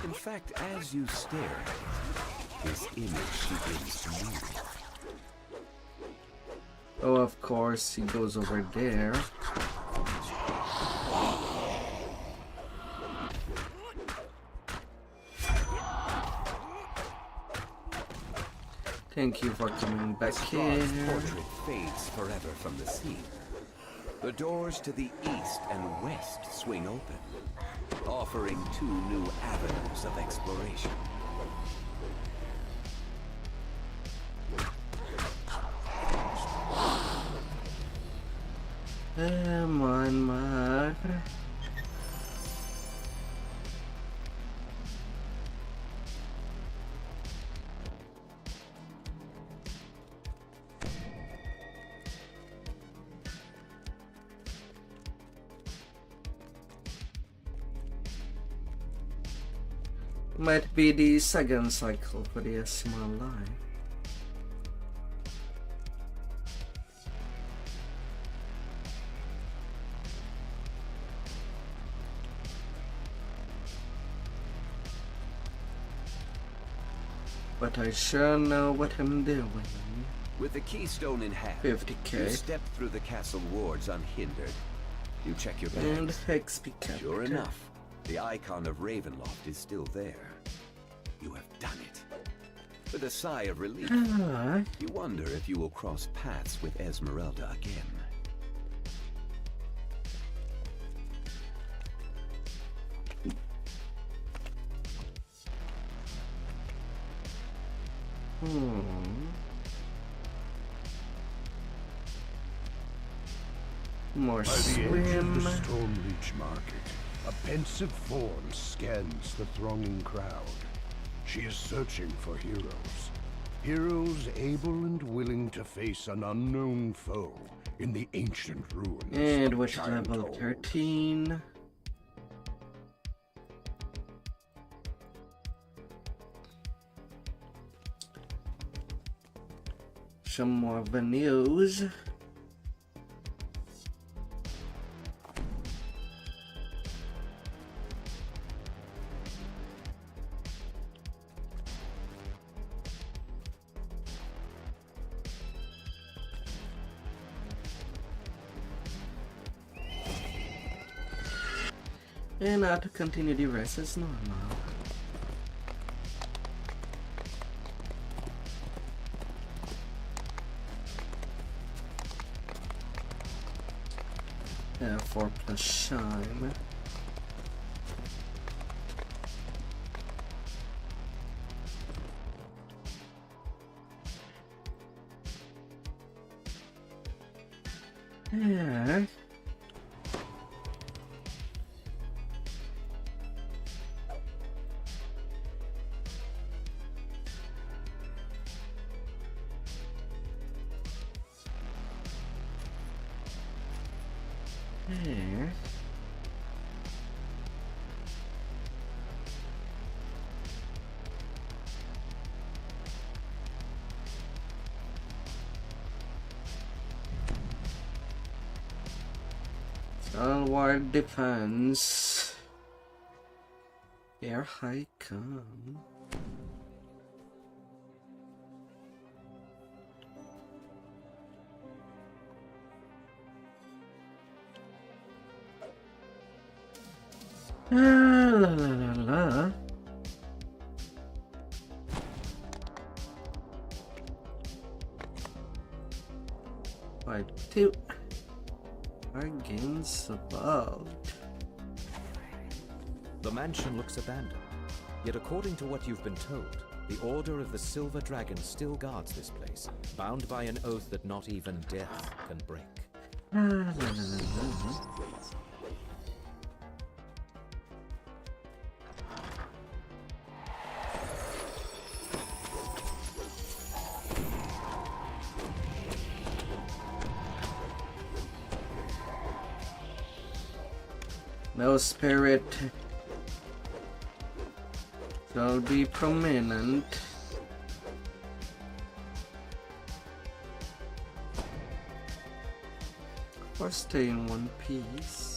In fact, as you stare at it, his image begins to move. Oh, of course, he goes over there. Thank you for coming back here. Scar's portrait fades forever from the scene. The doors to the east and west swing open, offering 2 new avenues of exploration. Come on, Mar. Might be the second cycle for the Aasimar line. But I sure know what I'm doing. With the keystone in hand, 50K. you step through the castle wards unhindered. You check your And bags. XP capture. Sure enough, the icon of Ravenloft is still there. You have done it. With a sigh of relief, Ah, you wonder if you will cross paths with Esmeralda again. More By the edge of swim. the Stormleech Market, a pensive form scans the thronging crowd. She is searching for heroes. Heroes able and willing to face an unknown foe in the ancient ruins. And of which level Gianthold. 13? Some more venues. And now to continue the rest as normal. Yeah, 4 plus shine. Yeah. There. Stalwart defense. Here I come. La la la la. Part 2. Our gains above. The mansion looks abandoned. Yet according to what you've been told, the Order of the Silver Dragon still guards this place, bound by an oath that not even death can break. La la la la la. No spirit shall be prominent. Or stay in one piece.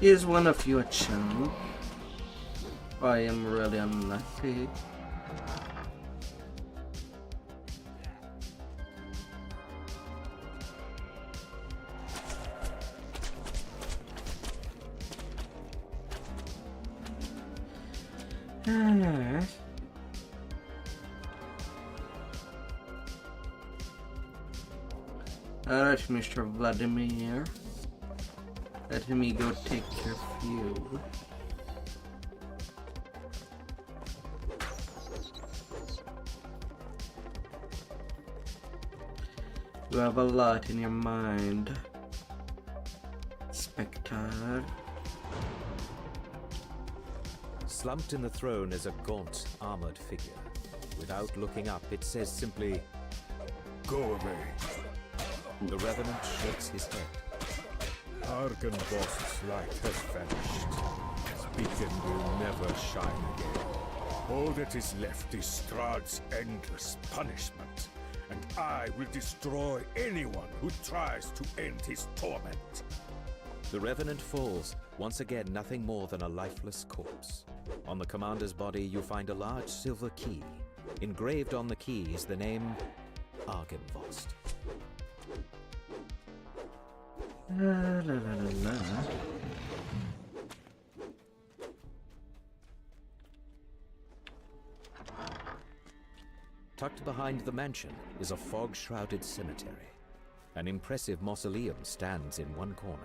Is one of you a chump? I am really unlucky. Alright, Mr. Vladimir. Let me go take care of you. You have a lot in your mind, Spectre. Slumped in the throne is a gaunt, armored figure. Without looking up, it says simply, Go away. The Revenant shakes his head. Argenbost's light has vanished. Its beacon will never shine again. All that is left is Strahd's endless punishment, and I will destroy anyone who tries to end his torment. The Revenant falls, once again nothing more than a lifeless corpse. On the commander's body you find a large silver key. Engraved on the key is the name Argenvost. La la la la la. Tucked behind the mansion is a fog-shrouded cemetery. An impressive mausoleum stands in one corner.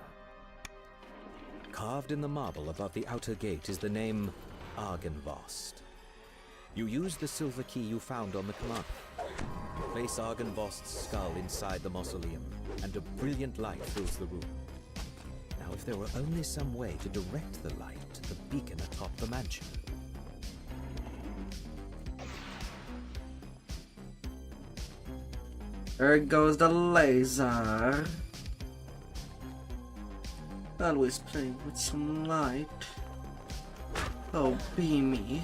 Carved in the marble above the outer gate is the name Argenvost. You use the silver key you found on the commander. You place Argenvost's skull inside the mausoleum, and a brilliant light fills the room. Now, if there were only some way to direct the light to the beacon atop the mansion. There goes the laser. Always playing with some light. Oh, beamy.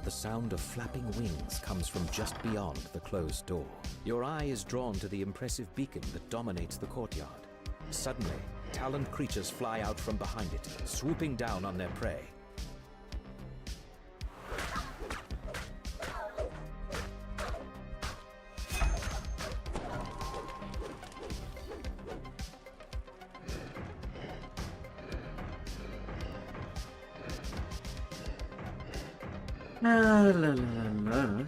The sound of flapping wings comes from just beyond the closed door. Your eye is drawn to the impressive beacon that dominates the courtyard. Suddenly, taloned creatures fly out from behind it, swooping down on their prey. La la la la.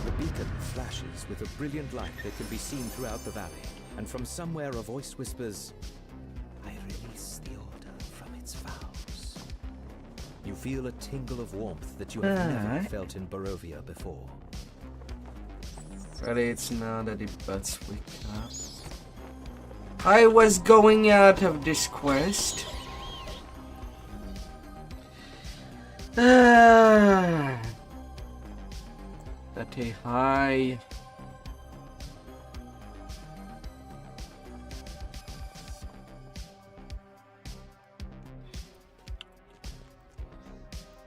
The beacon flashes with a brilliant light that can be seen throughout the valley, and from somewhere a voice whispers, I release the order from its vows. You feel a tingle of warmth that you have never felt in Barovia before. But it's now that the butts wake up. I was going out of this quest. That a high.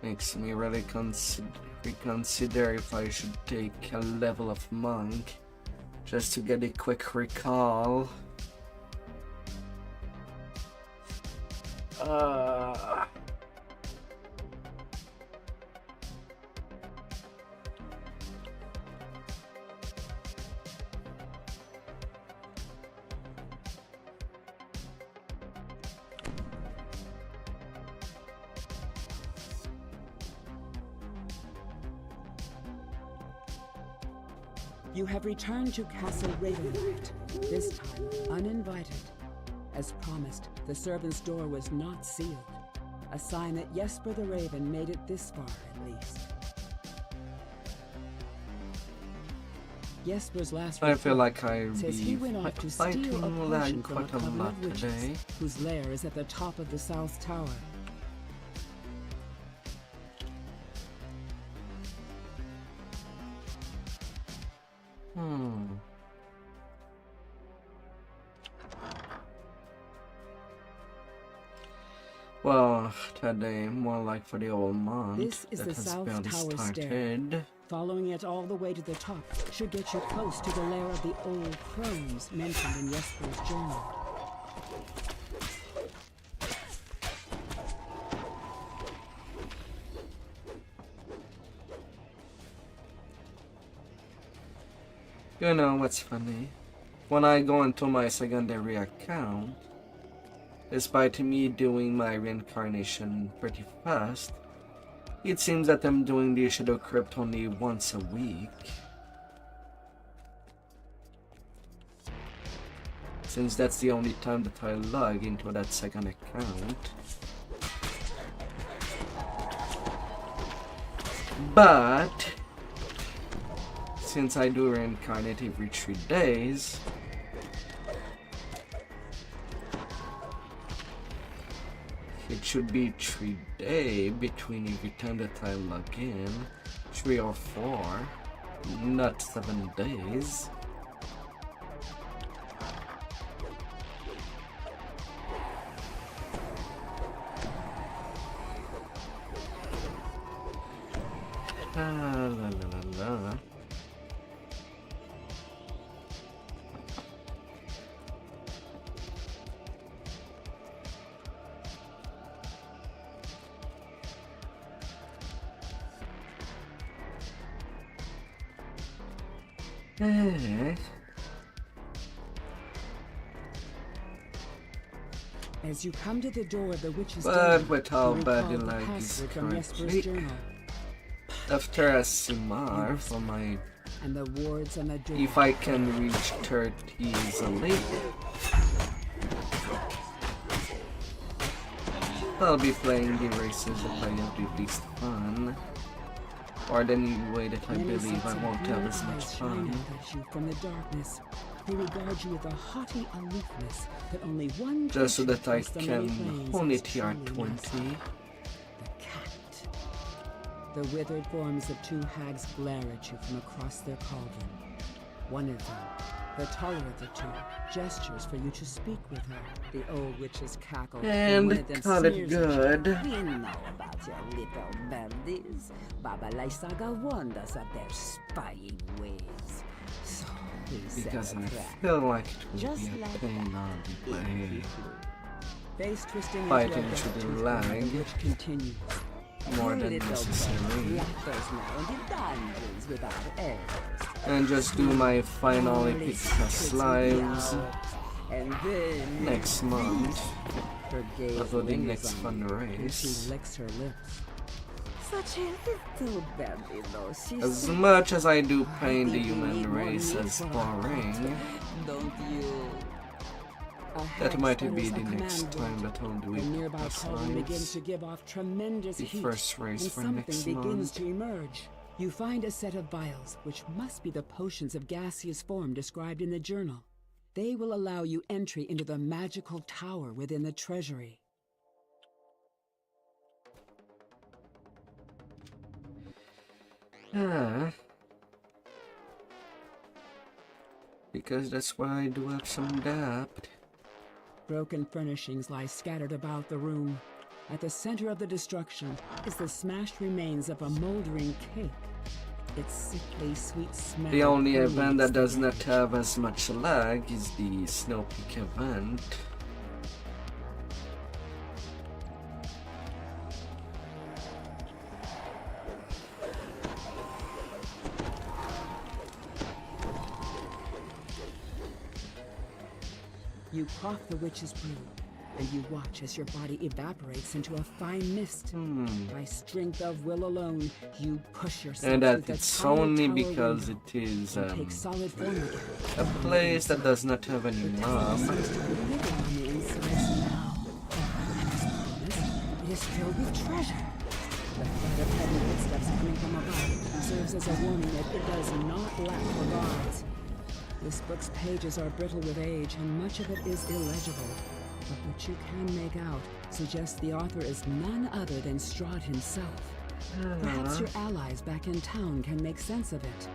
Makes me really reconsider if I should take a level of monk just to get a quick recall. You have returned to Castle Ravenloft, this time uninvited. As promised, the servant's door was not sealed, a sign that Jesper the Raven made it this far at least. Jesper's last I feel like I says he went off to steal a potion from a quite a coven lot of witches, today. whose lair is at the top of the South Tower. Well, today more like for the old month This is that the has South barely Tower stair. started. Following it all the way to the top should get you close to the lair of the old crones mentioned in Jesper's journal. You know what's funny? When I go into my secondary account, despite me doing my reincarnation pretty fast, it seems that I'm doing the Shadow Crypt only once a week. Since that's the only time that I log into that second account. But since I do reincarnate every 3 days, it should be 3 days between every time that I log in. 3 or 4, not 7 days. La la la la. As you come to the door of the witch's But den, with how you bad recall the the lag is password from Jesper's currently, journal, after Aasimar for my, and the wards on the door. if I can reach 30 easily, I'll be playing the races that I have the least fun, or the way that I Many believe sets I of won't blue have as much eyes shine fun. out at you from the darkness. They regard you with a haughty aloofness that only one Just so creature that I across the many can planes only has TR truly 20. mastered. The cat. The withered forms of two hags glare at you from across their cauldron. One of them, the taller of the two, gestures for you to speak with her. The old witches cackle. And one of them call it sneers at you. good. We know about your little birdies. Baba Lysaga warned us of their spying ways. So we set Because a I trap. feel like it will Just be a like pain that. on the way. Face twisting Fighting into a through the tooth lag. which continues. More You than little necessary. blackers now in the dungeons with our heirs. And just do my final epic cast lives And then next month, her gaze uploading lingers next on fun you. And she race. licks her lips. Such a little baby though. She As said, much as I do find the think we human need more race meat as for our boring, don't you? A that hag might stutters be a the next command time word. that I'll do The it nearby cast cauldron begins lives. to give off tremendous The heat, first race and for something next begins month. to emerge. You find a set of vials, which must be the potions of gaseous form described in the journal. They will allow you entry into the magical tower within the treasury. Ah. Because that's why I do have some debt. Broken furnishings lie scattered about the room. At the center of the destruction is the smashed remains of a moldering cake. Its sickly sweet smell. The only event permeates that the does not village. have as much lag is the Snow Peak event. You quaff the witch's brew, and you watch as your body evaporates into a fine mist. By strength of will alone, you push yourself And through that the it's tiny only tower because window it is and take solid form again. a place that does not have any The tower mom. seems to be living on the inside somehow. And as promised, it is filled with treasure. The thud of heavy footsteps coming from above serves as a warning that it does not lack for guards. This book's pages are brittle with age, and much of it is illegible. But what you can make out suggests the author is none other than Strahd himself. Perhaps your allies back in town can make sense of it.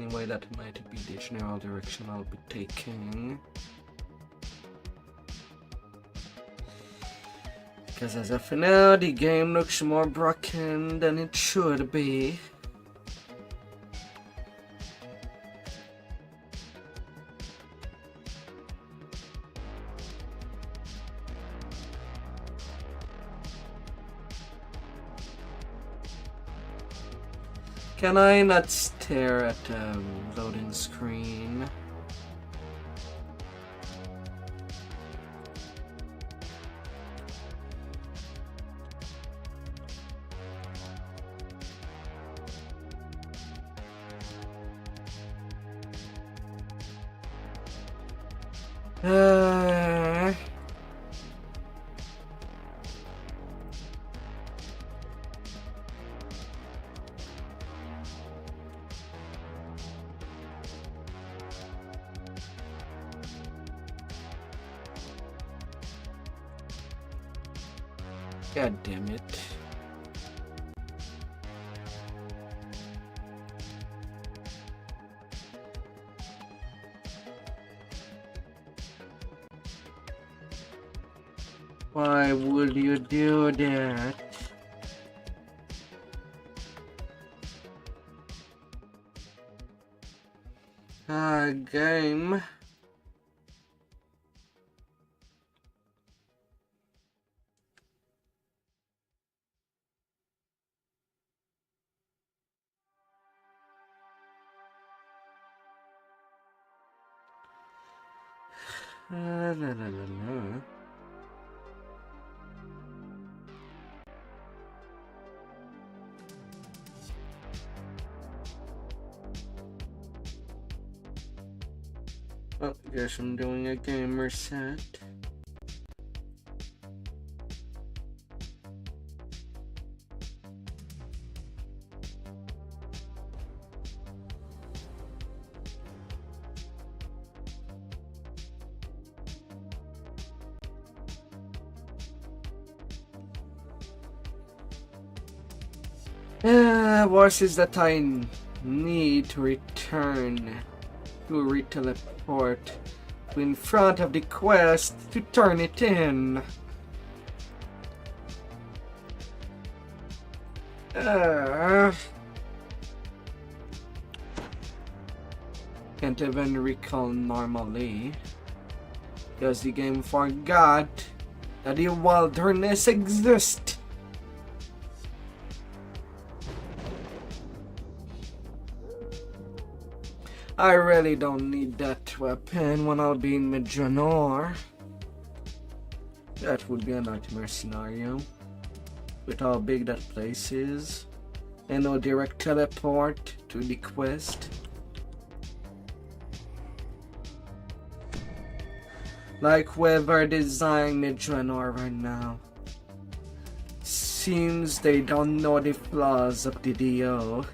Anyway, that might be the general direction I'll be taking. Because as of now, the game looks more broken than it should be. Can I not stare at the loading screen? God damn it. Why would you do that? Game. La la la la. Oh, guess I'm doing a game reset. What is that I need to return to re-teleport to in front of the quest to turn it in? Can't even recall normally because the game forgot that the wilderness exists. I really don't need that weapon when I'll be in Midranor. That would be a nightmare scenario. With how big that place is. And no direct teleport to the quest. Like whoever designed Midranor right now. Seems they don't know the flaws of the DO.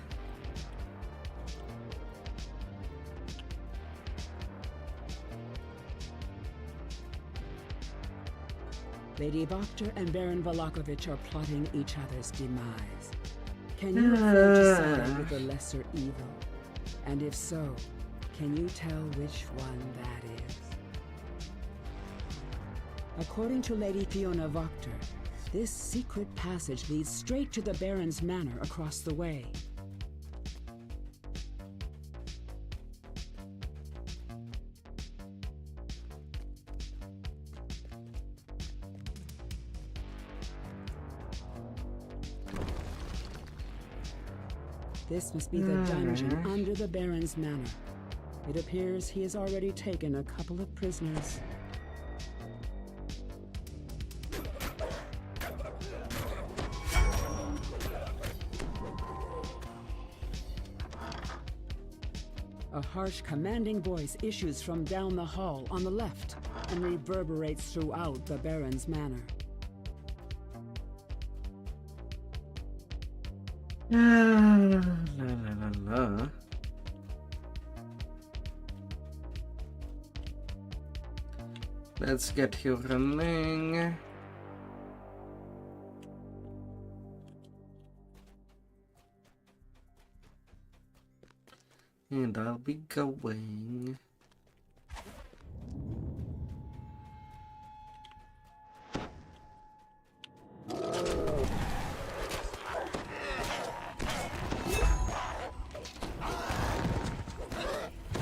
Lady Vtuber and Baron Valakovich are plotting each other's demise. Can you afford to side with the lesser evil? And if so, can you tell which one that is? According to Lady Fiona Vtuber, this secret passage leads straight to the Baron's manor across the way. This must be the dungeon under the Baron's manor. It appears he has already taken a couple of prisoners. A harsh, commanding voice issues from down the hall on the left and reverberates throughout the Baron's manor. La la la la. Let's get you running. And I'll be going.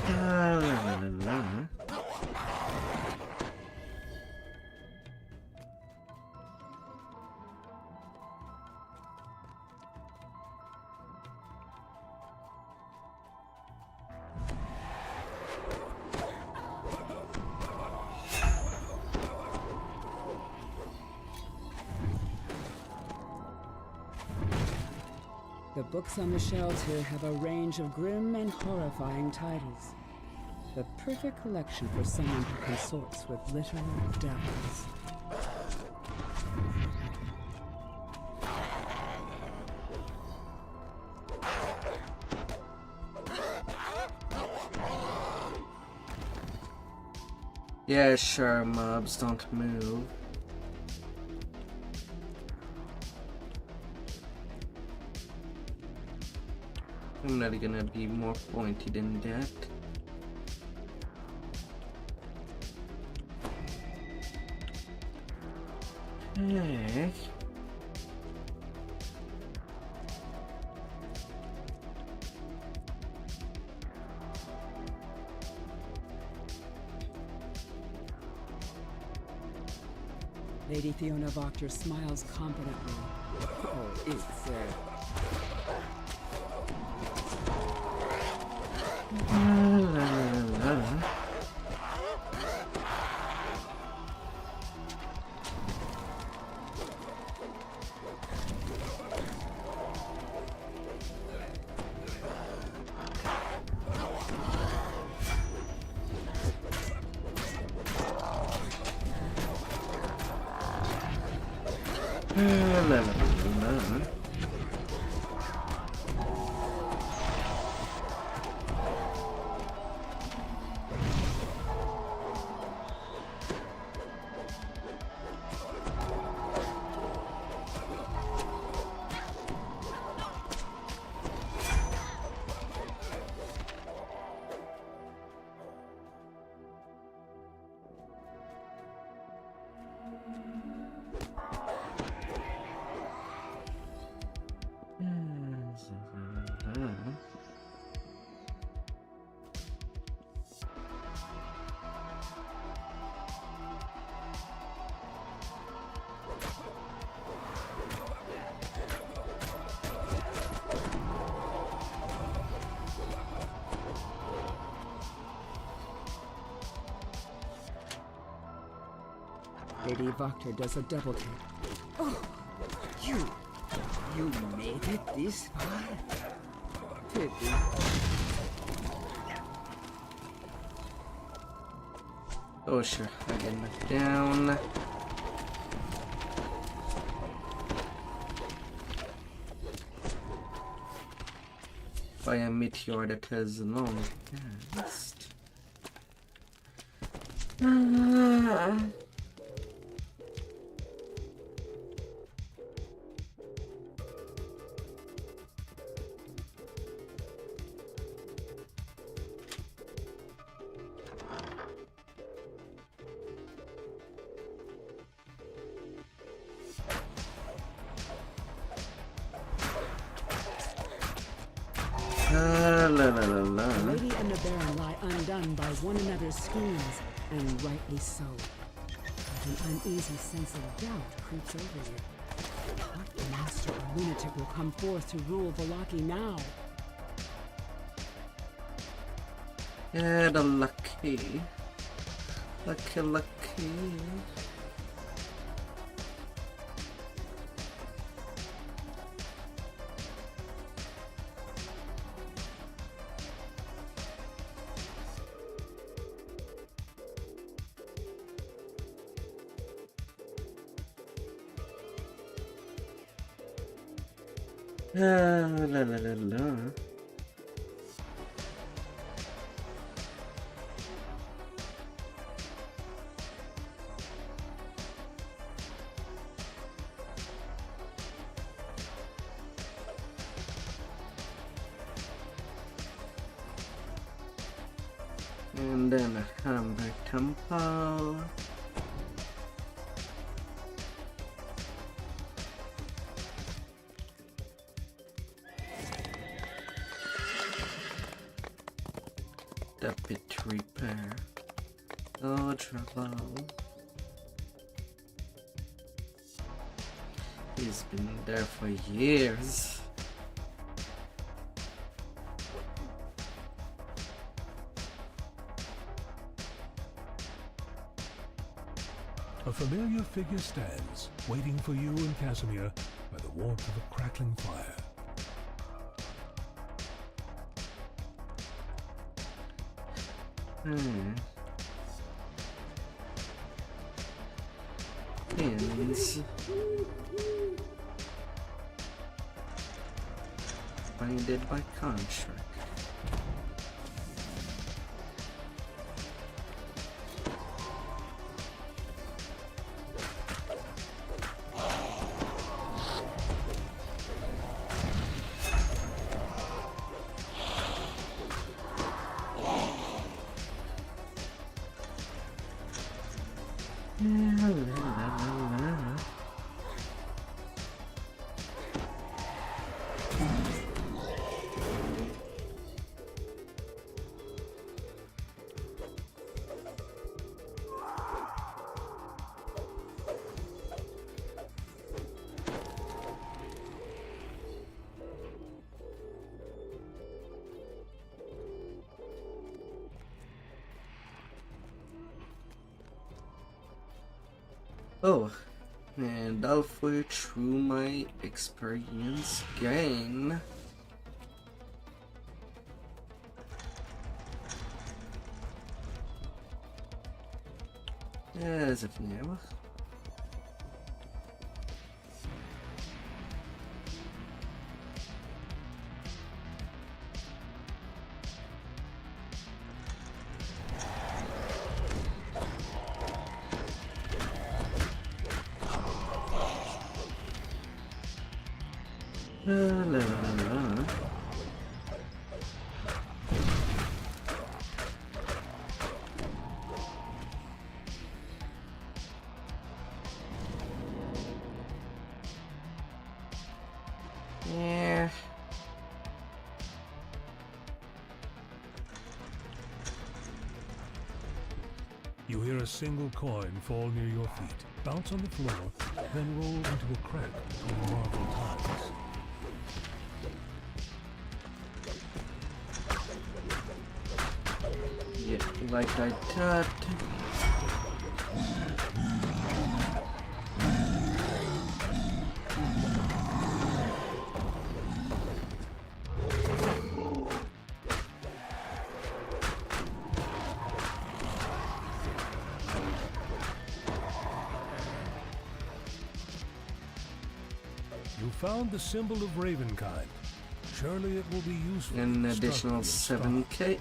La, la, la, la. The books on the shelves here have a range of grim and horrifying titles. The perfect collection for someone who consorts with literal devils. Yeah, sure, mobs, don't move. I'm not gonna be more pointy than that. Okay. Lady Fiona Vaughter smiles confidently. Oh, it's La, la, la, la. La, la, la. Lady Vaughter does a double take. Oh, you made it this far? Pity. Oh, sure, I get knocked down. By a meteor that has long passed. La la la la. The lady and the baron lie undone by one another's schemes, and rightly so. But an uneasy sense of doubt creeps over you. What monster or lunatic will come forth to rule Vallaki now? Yeah, the lucky. Lucky. La la la la. And then a Hamburg Temple. The pit repair. Oh, trouble. He's been there for years. A familiar figure stands, waiting for you and Casimir by the warmth of a crackling fire. Pins. Binded by contract. Oh, and halfway through my experience gain. As of now. La la la la. Yeah. You hear a single coin fall near your feet, bounce on the floor, then roll into a crack between marble tiles. Yeah, like I thought. You found the symbol of Ravenkind. Surely it will be useful. An to additional struggle your 7k.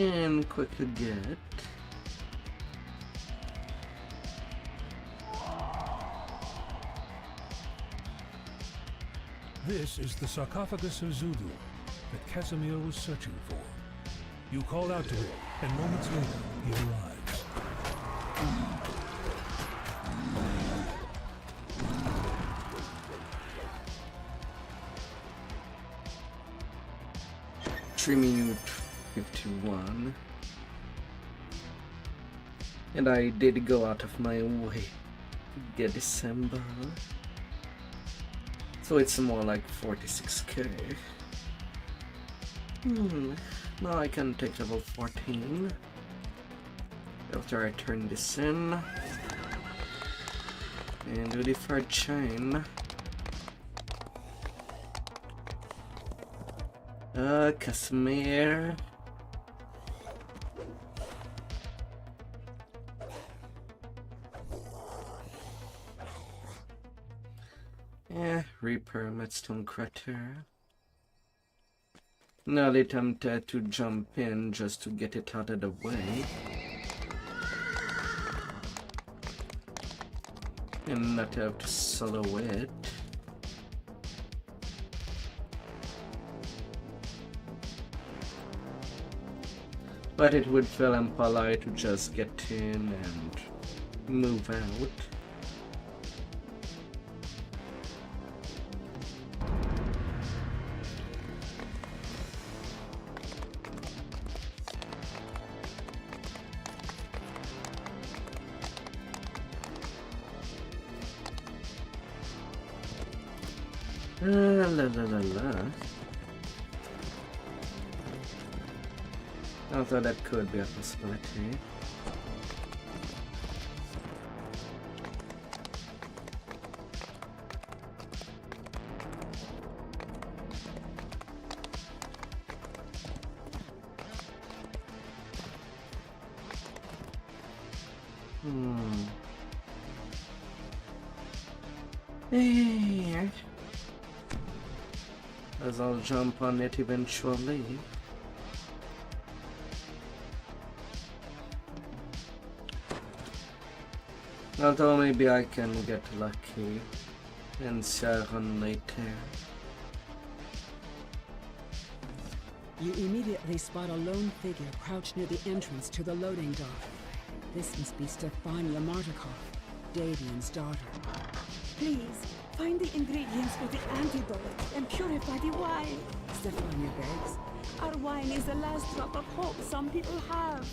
And quickly get This is the sarcophagus of Zudu that Casimir was searching for. You call out to him, and moments later, he arrives. 3:51, and I did go out of my way to get December, so it's more like 46k. Now I can take level 14 after I turn this in and do the third chain. Casimir. Reaper Medstone Crater. Nearly tempted to jump in just to get it out of the way. And not have to solo it. But it would feel impolite to just get in and move out. La la la la. Although that could be a possibility. Yeah. As I'll jump on it eventually. Although maybe I can get lucky and share on later. You immediately spot a lone figure crouched near the entrance to the loading dock. This must be Stefania Martikov, Davian's daughter. Please, find the ingredients for the antidote and purify the wine. Stefania begs. Our wine is the last drop of hope some people have.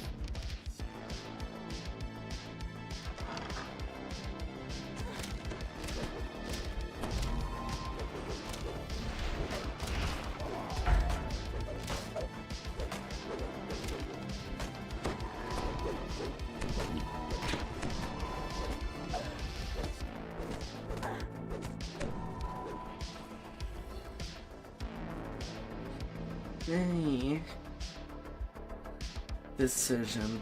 Hey. Decision.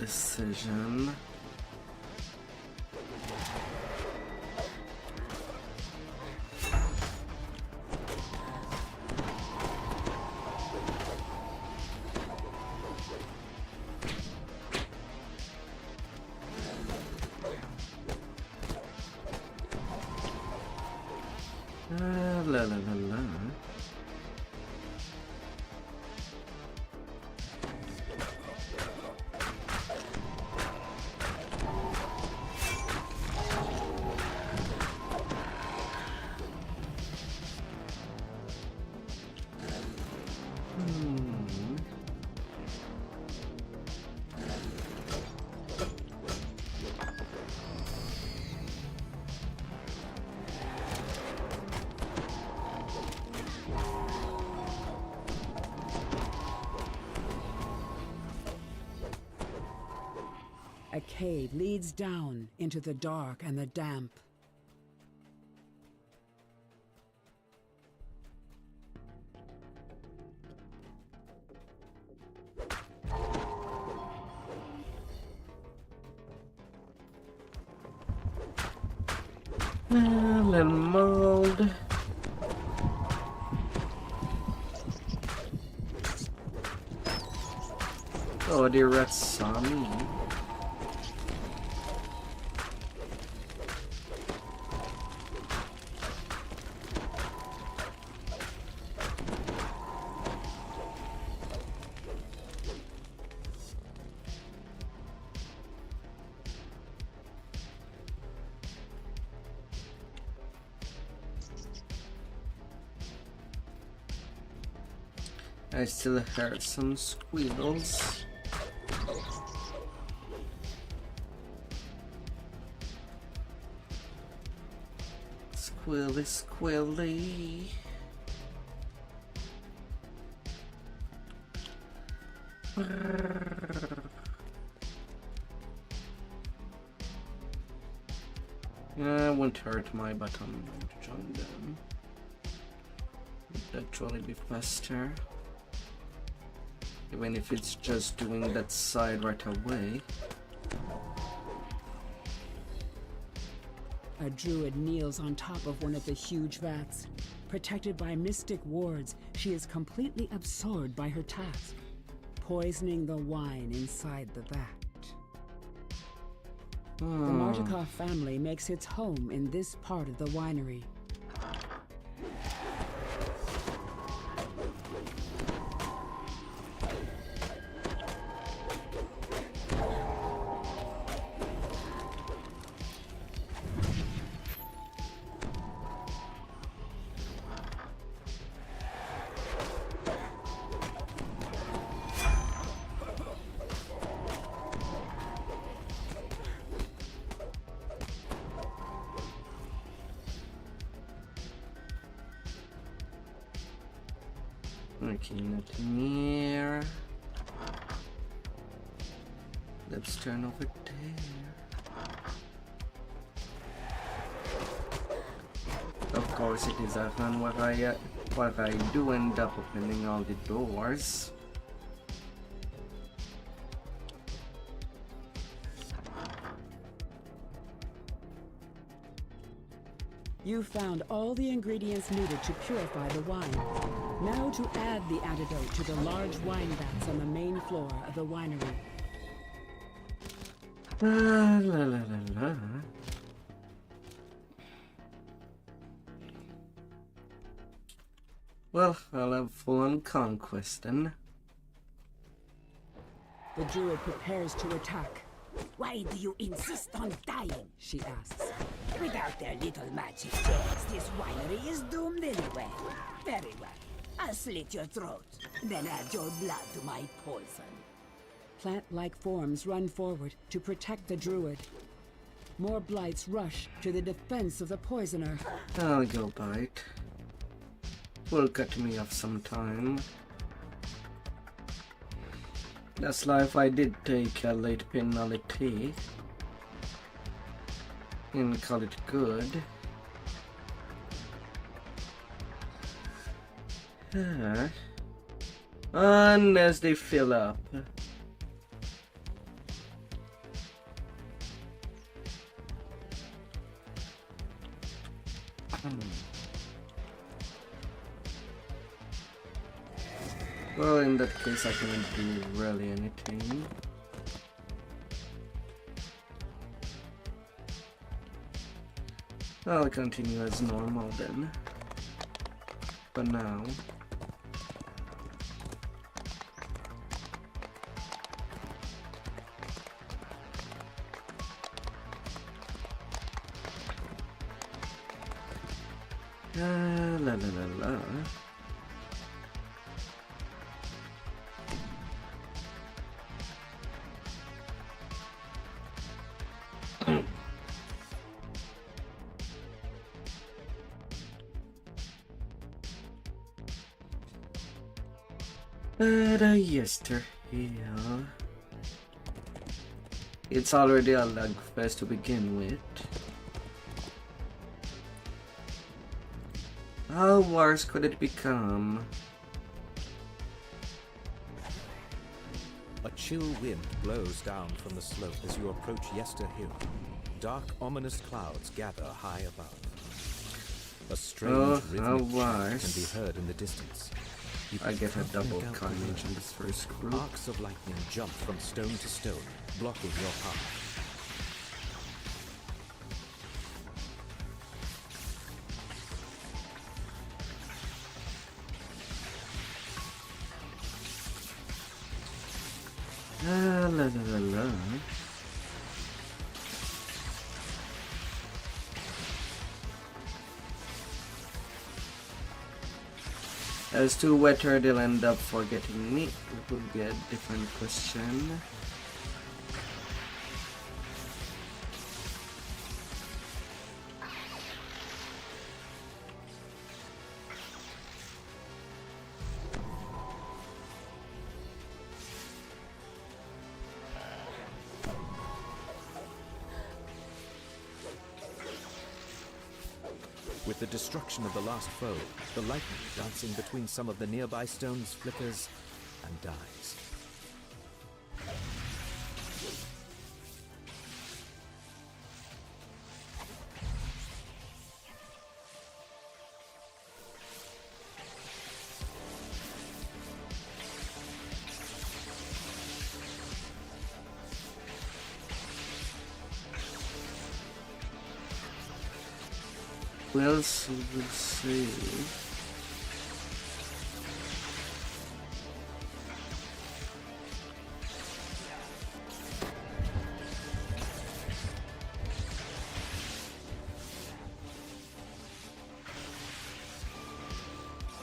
La la la la. A cave leads down into the dark and the damp. Little mold. Oh, the rats saw me. I still heard some squeals. Squilly. Yeah, it won't hurt my button to join them. Would actually be faster. Even if it's just doing that side right away. A druid kneels on top of one of the huge vats. Protected by mystic wards, she is completely absorbed by her task, poisoning the wine inside the vat. The Martikov family makes its home in this part of the winery. Okay, nothing here. Let's turn over there. Of course, it is often what I do end up opening all the doors. You found all the ingredients needed to purify the wine. Now to add the antidote to the large wine vats on the main floor of the winery. La la la la. Well, I'll have full-on conquest then. The druid prepares to attack. Why do you insist on dying? She asks. Without their little magic tricks, this winery is doomed anyway. Very well. I'll slit your throat, then add your blood to my poison. Plant-like forms run forward to protect the druid. More blights rush to the defense of the poisoner. I'll go bite. Will cut me off some time. That's life. I did take a late penalty and call it good. Unless they fill up. Well, in that case, I can't do really anything. I'll continue as normal then. For now. La la la la. Yester here. It's already a lag fest to begin with. How worse could it become? A chill wind blows down from the slope as you approach Yester Hill. Dark, ominous clouds gather high above. A strange rhythmic chant can be heard in the distance. I get a double carnage in this first group. Arcs of lightning jump from stone to stone, blocking your path. La la la la. As to whether they'll end up forgetting me, it would be a different question. With the destruction of the last foe, the lightning dancing between some of the nearby stones flickers and dies. We'll see, we'll see.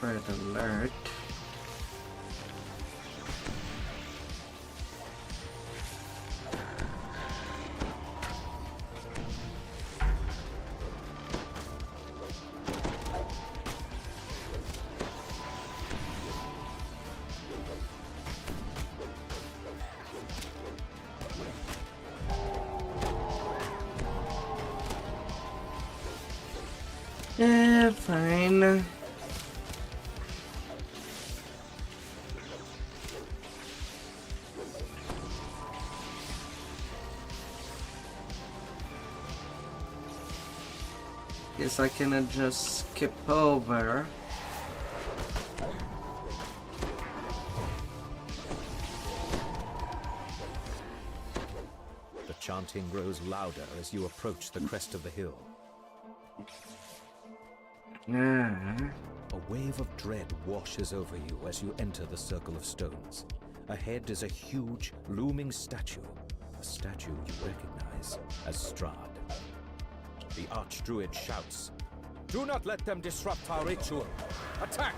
Red alert. Yeah, fine. Guess I can just skip over. The chanting grows louder as you approach the crest of the hill. A wave of dread washes over you as you enter the circle of stones. Ahead is a huge, looming statue, a statue you recognize as Strahd. The Archdruid shouts, "Do not let them disrupt our ritual! Attack!"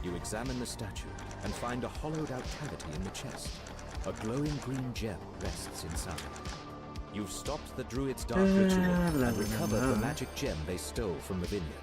You examine the statue and find a hollowed-out cavity in the chest. A glowing green gem rests inside. You've stopped the druid's dark ritual and recovered the magic gem they stole from the vineyard.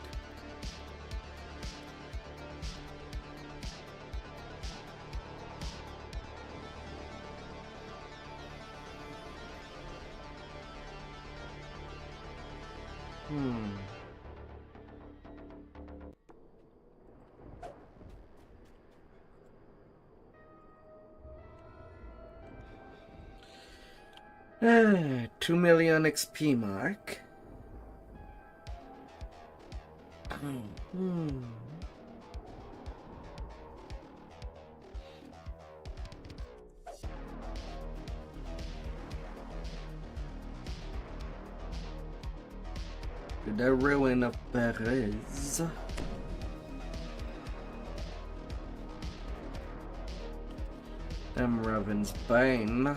Ah, 2 million XP mark. The ruin of Perez. Raven's Bane.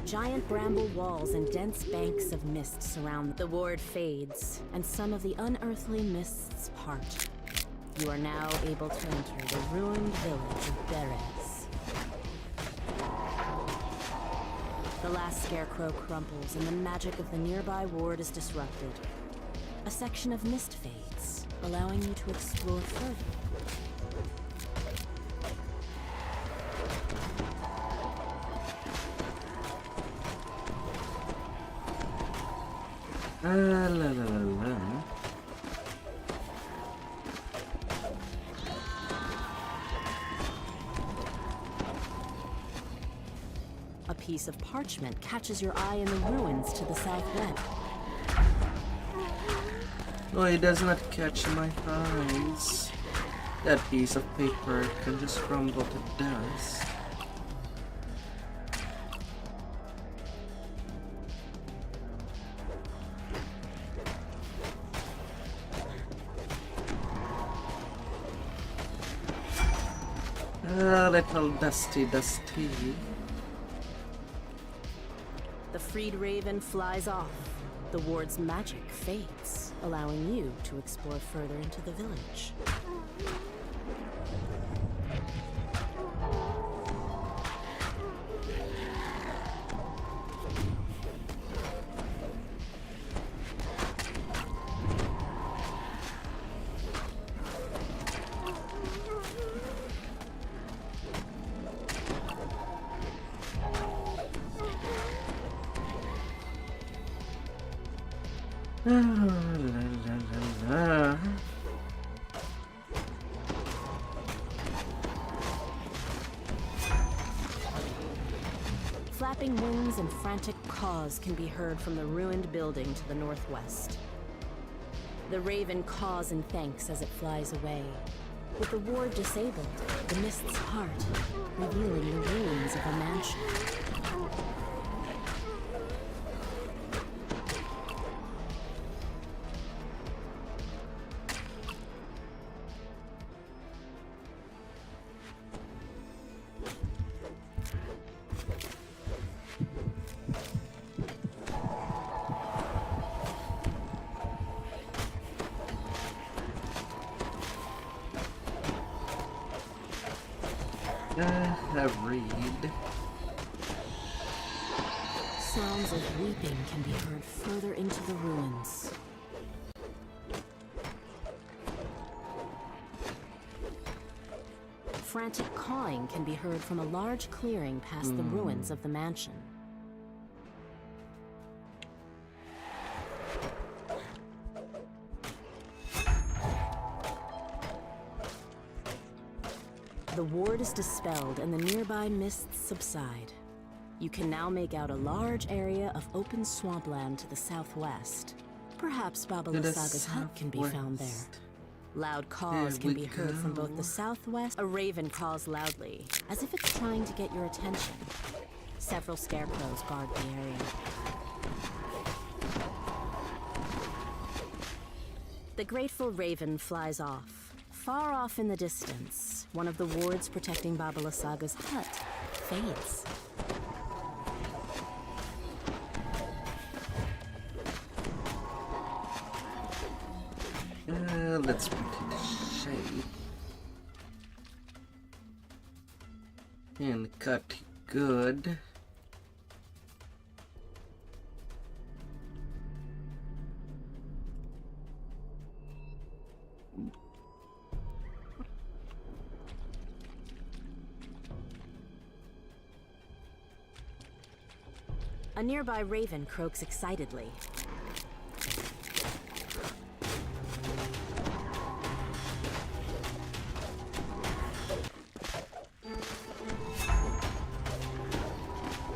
Giant bramble walls and dense banks of mist surround. The ward fades, and some of the unearthly mists part. You are now able to enter the ruined village of Perez. The last scarecrow crumples, and the magic of the nearby ward is disrupted. A section of mist fades, allowing you to explore further. A piece of parchment catches your eye in the ruins to the southwest. No, it does not catch my eyes. That piece of paper can just crumble to dust. Little dusty. The freed raven flies off. The ward's magic fades, allowing you to explore further into the village. La. Flapping wings and frantic caws can be heard from the ruined building to the northwest. The raven caws in thanks as it flies away. With the ward disabled, the mist's part, revealing the ruins of a mansion. Read. Sounds of weeping can be heard further into the ruins. Frantic cawing can be heard from a large clearing past the ruins of the mansion. The ward is dispelled and the nearby mists subside. You can now make out a large area of open swampland to the southwest. Perhaps Baba Lysaga's hut can be found there. Loud caws can be heard from both the southwest. A raven caws loudly, as if it's trying to get your attention. Several scarecrows guard the area. The grateful raven flies off. Far off in the distance, one of the wards protecting Baba Lysaga's hut fades. Let's put it in shape. And cut good. A nearby raven croaks excitedly.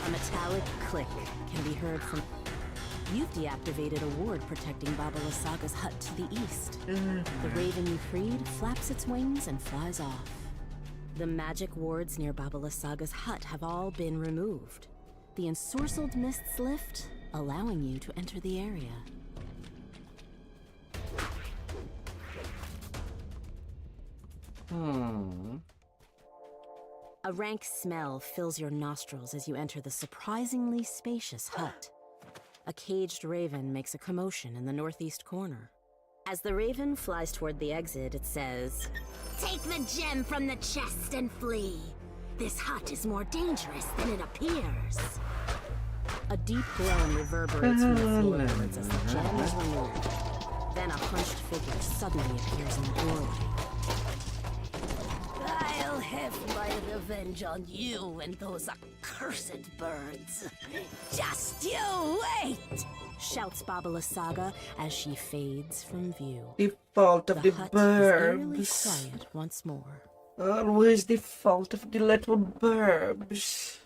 A metallic click can be heard from... You've deactivated a ward protecting Baba Lysaga's hut to the east. The raven you freed flaps its wings and flies off. The magic wards near Baba Lysaga's hut have all been removed. The ensorcelled mists lift, allowing you to enter the area. A rank smell fills your nostrils as you enter the surprisingly spacious hut. A caged raven makes a commotion in the northeast corner. As the raven flies toward the exit, it says, Take the gem from the chest and flee. This hut is more dangerous than it appears. A deep groan reverberates from the floorboards as the gem is removed. Then a hunched figure suddenly appears in the doorway. I'll have my revenge on you and those accursed birds. Just you wait! Shouts Baba Lysaga as she fades from view. The fault of the hut is eerily burbs. quiet once more. Always the fault of the little burbs.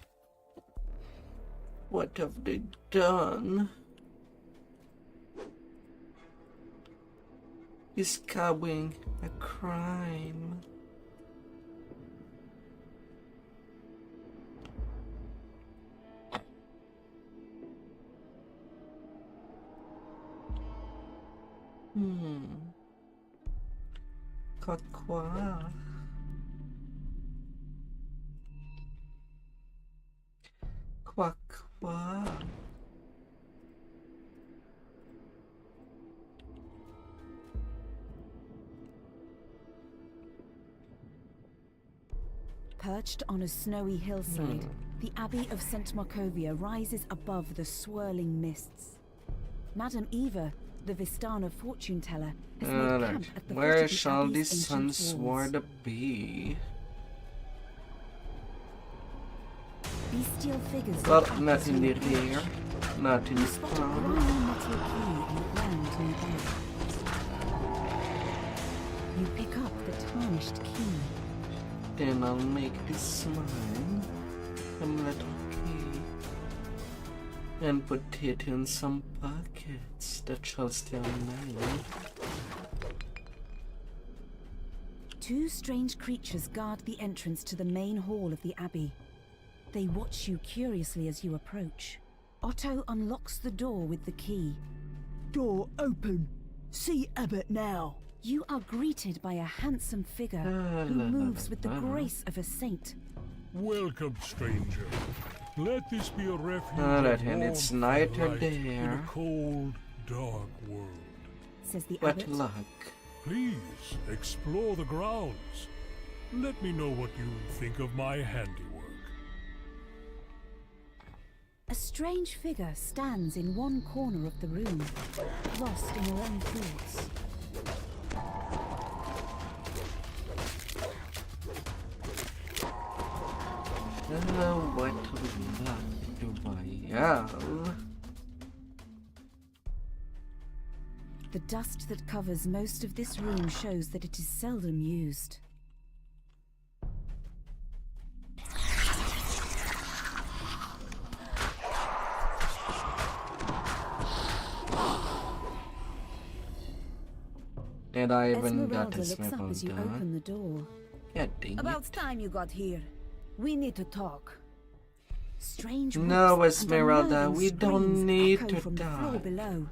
What have they done? Is cowing a crime? Quoi? Quoi? Perched on a snowy hillside, the Abbey of St. Markovia rises above the swirling mists. Madame Eva, the Vistana fortune teller, has made camp at the foot Where of the shall Abbey's this ancient Sunsword be? Bestial figures Well, look up not as in you the rear. approach. Nothing You spot a grimy metal key on the ground nearby. You pick up the tarnished key. Then I'll make this mine. A little key. And put it in some pockets that shall still mine. Two strange creatures guard the entrance to the main hall of the Abbey. They watch you curiously as you approach. Otto unlocks the door with the key. Door open. See Abbot now. You are greeted by a handsome figure who moves with the grace of a saint. Welcome, stranger. Let this be a refuge Alright, of and it's warmth night and or light day in here. a cold, dark world. Says the What abbot. luck. Please explore the grounds. Let me know what you think of my handiwork. A strange figure stands in one corner of the room, lost in her own thoughts. What luck do I have? The dust that covers most of this room shows that it is seldom used. And I even got Esmeralda this looks map up on as you that. open the door. God dang About it. time you got here. We need to talk. Strange No, whoops and Esmeralda, unnerving we don't screams need echo to from the floor die. below.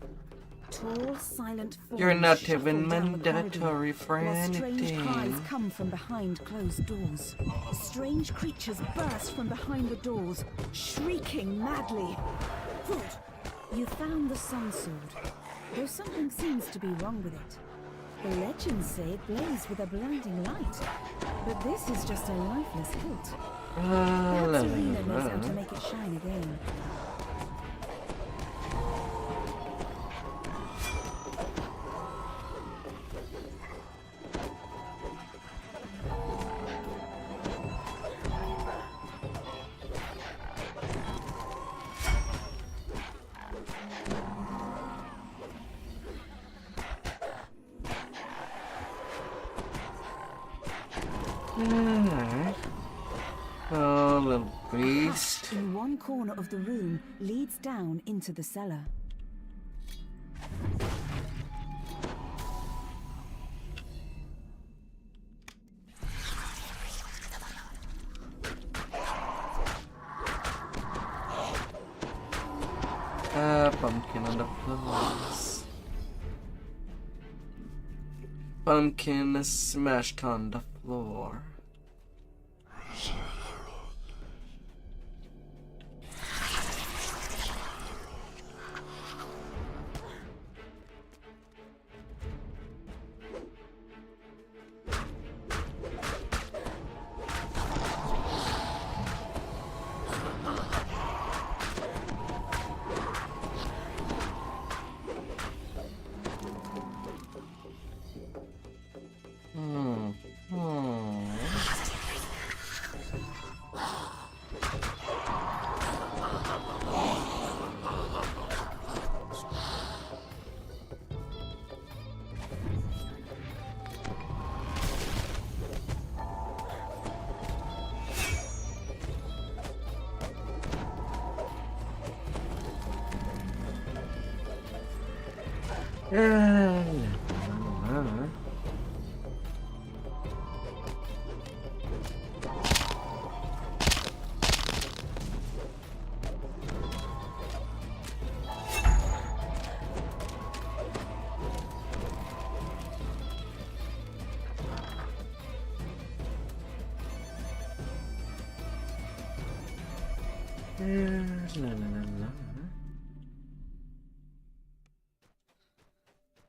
Tall, silent forms You're not shuffle even down the corridor, mandatory for while strange anything. cries come from behind closed doors. Strange creatures burst from behind the doors, shrieking madly. Good. You found the sun sword, though something seems to be wrong with it. The legends say it blazed with a blinding light, but this is just a lifeless hilt. Perhaps Irina knows how to make it shine again. Oh, little beast. In one corner of the room leads down into the cellar. Pumpkin on the floors. Pumpkin is smashed on the floor.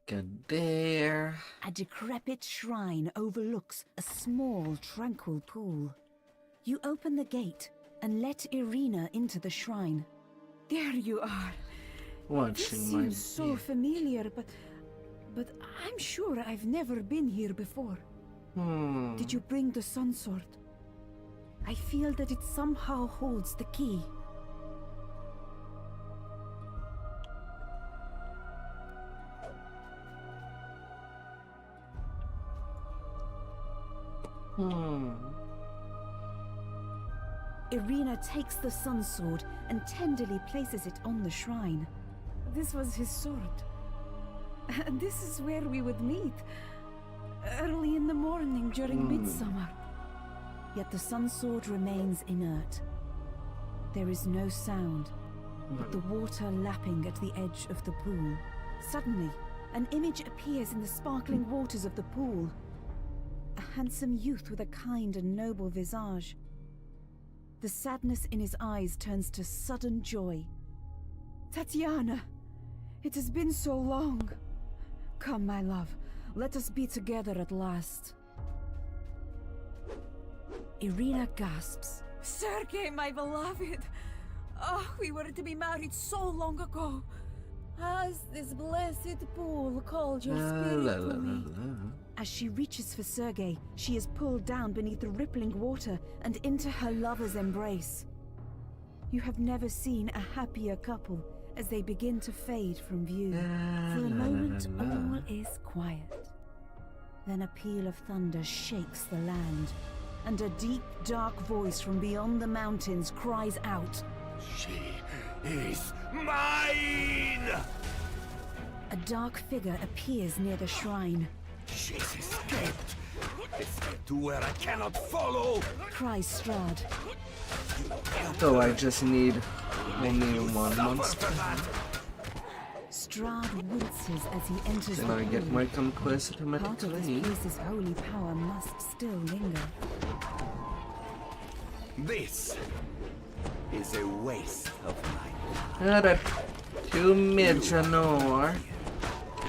Good there. A decrepit shrine overlooks a small, tranquil pool. You open the gate and let Irina into the shrine. There you are. This Watching my seems so familiar, but I'm sure I've never been here before. Did you bring the sun sword? I feel that it somehow holds the key. Irina takes the sun sword and tenderly places it on the shrine. This was his sword. And this is where we would meet. Early in the morning during midsummer. Yet the sun sword remains inert. There is no sound, but the water lapping at the edge of the pool. Suddenly, an image appears in the sparkling waters of the pool. A handsome youth with a kind and noble visage. The sadness in his eyes turns to sudden joy. Tatiana! It has been so long. Come, my love, let us be together at last. Irina gasps. Sergei, my beloved! Oh, we were to be married so long ago. Has this blessed pool called your spirit to me? As she reaches for Sergei, she is pulled down beneath the rippling water and into her lover's embrace. You have never seen a happier couple as they begin to fade from view. For a moment, all is quiet. Then a peal of thunder shakes the land, and a deep, dark voice from beyond the mountains cries out, She is mine! A dark figure appears near the shrine. She's escaped! Escaped to where I cannot follow! Cries Strahd. So I just need only one monster. Strahd winces as he enters Then the I get pool. my conquest Part of automatically. this place's holy power must still linger. This is a waste of my Alright, to Midjanor.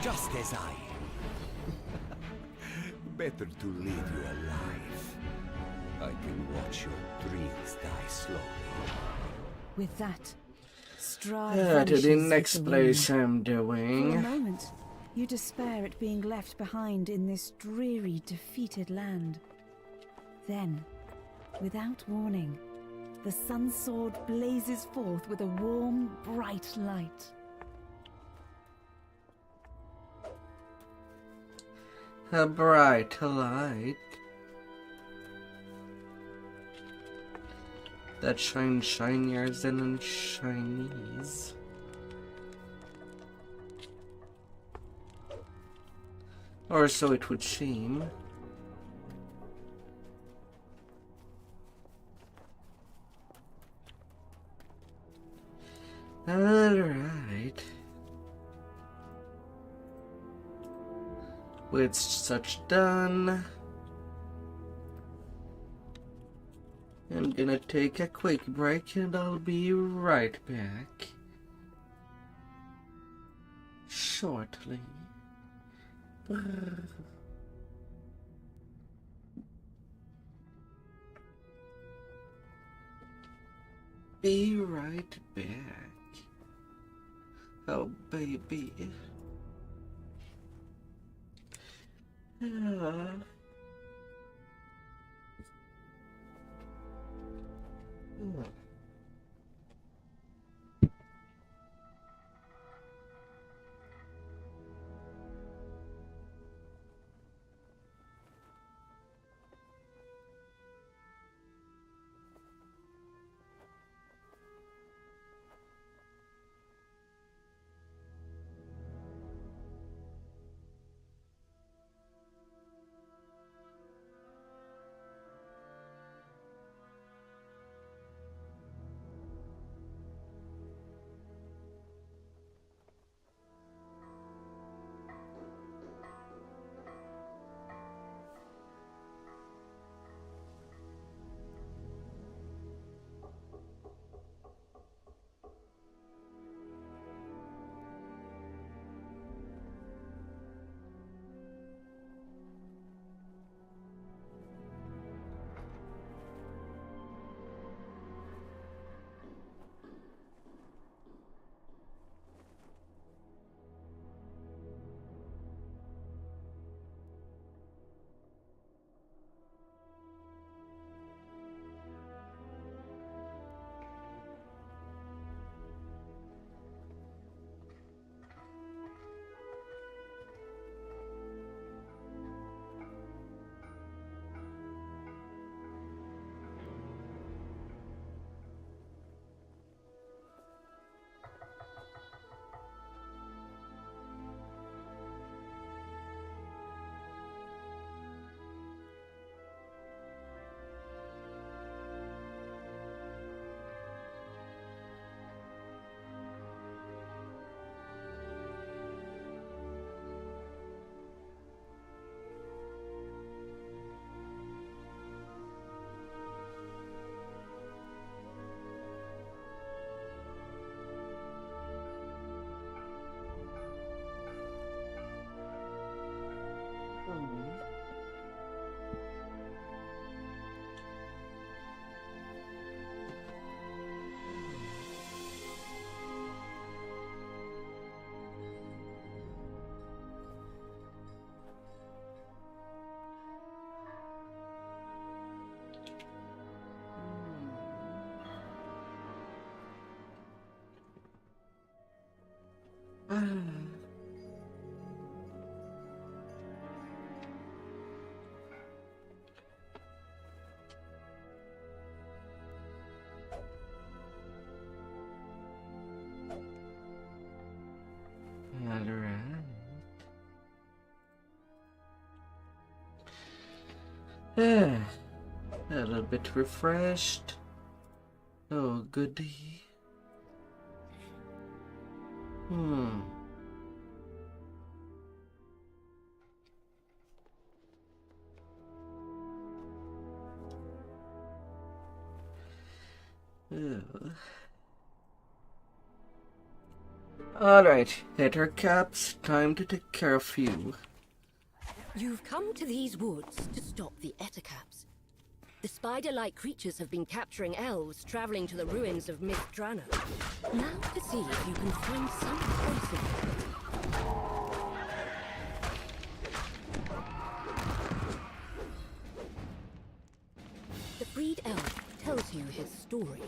just as I am. Better to leave you alive. I can watch your dreams die slowly. With that, Strahd To vanishes the with next the place wind. I'm For a doing. moment, you despair at being left behind in this dreary, defeated land. Then, without warning, the sun sword blazes forth with a warm, bright light. A bright light that shines shinier than shinies. Or so it would seem. Alright. With such done, I'm gonna take a quick break and I'll be right back shortly. Be right back. Oh, baby. A little bit refreshed. Oh, goody. Alright, hitter caps, time to take care of you. You've come to these woods to stop the Etacaps. The spider-like creatures have been capturing elves traveling to the ruins of Myth Drana. Now to see if you can find some trace of them. The freed elf tells you his story.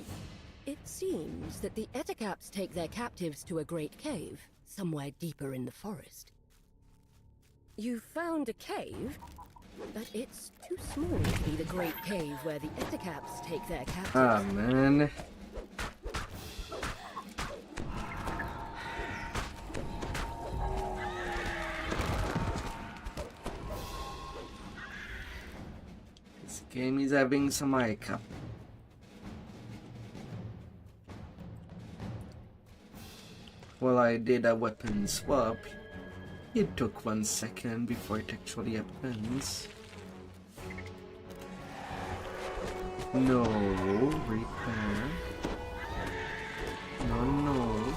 It seems that the Etacaps take their captives to a great cave, somewhere deeper in the forest. You found a cave, but it's too small to be the great cave where the Etacaps take their captives. Ah, man. This game is having some hiccup. Well, I did a weapon swap. It took 1 second before it actually happens. No, repair. No.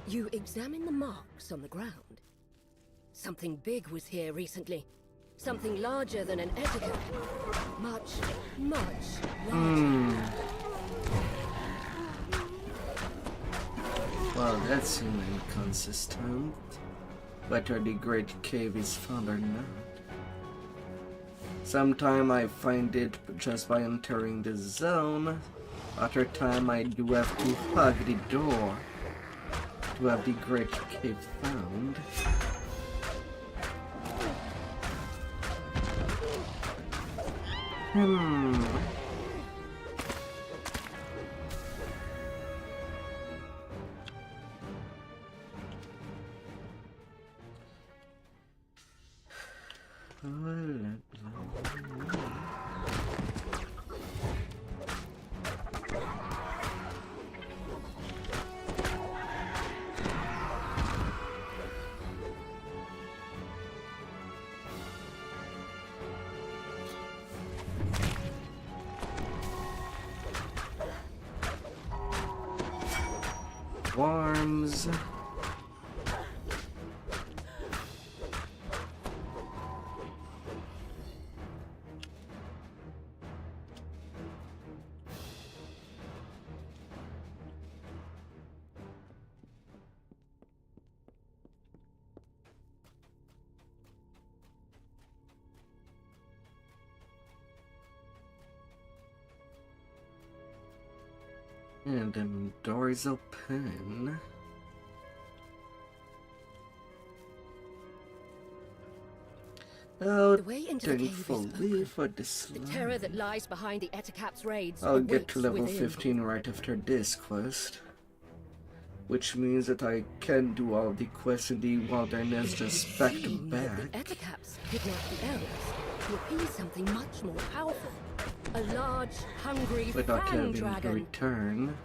You examine the marks on the ground. Something big was here recently. Something larger than an Etacap. Much larger. Well, that seems inconsistent. Whether the Great Cave is found or not. Sometime I find it just by entering the zone. Other time I do have to hug the door to have the Great Cave found. Worms. And the door is open. Oh, The way into the cave is thankfully open. for this The life. terror that lies behind the Etacap's raids I'll get to awaits level within. 15 right after this quest. Which means that I can do all the quests in the wilderness just back to Seem that back. The Etacaps kidnapped the elves to appease something much more powerful. A large, hungry Without fan having to dragon. return.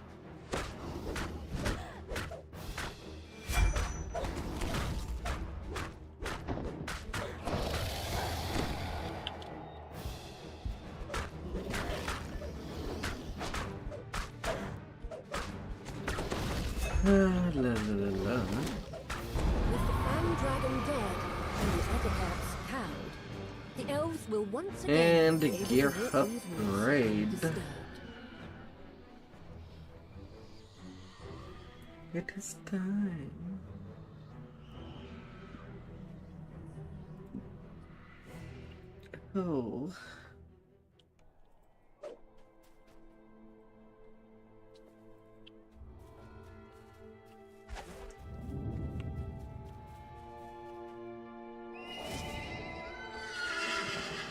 La la la la. With the fan dragon dead and the Etacaps cowed, the elves will once again And be able to gear walk up these woods raid. undisturbed. It is time. Oh.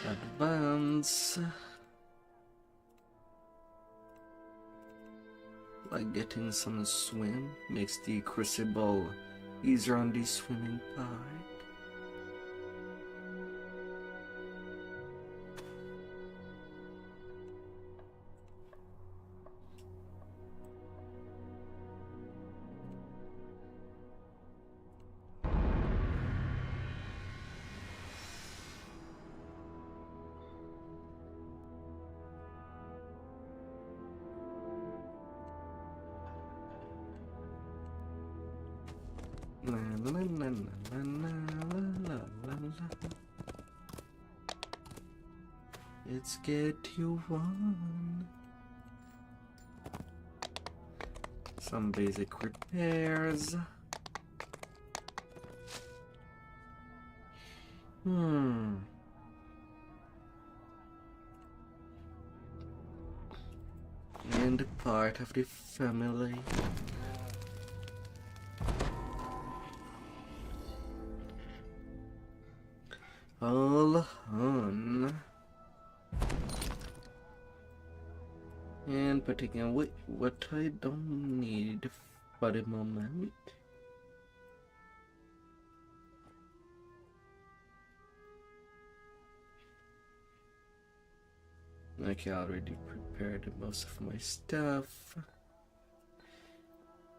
Advance. Like getting some swim makes the crucible easier on the swimming part. Let's get you one. Some basic repairs. And part of the family. All on. And putting away what I don't need for the moment. Okay, I already prepared most of my stuff.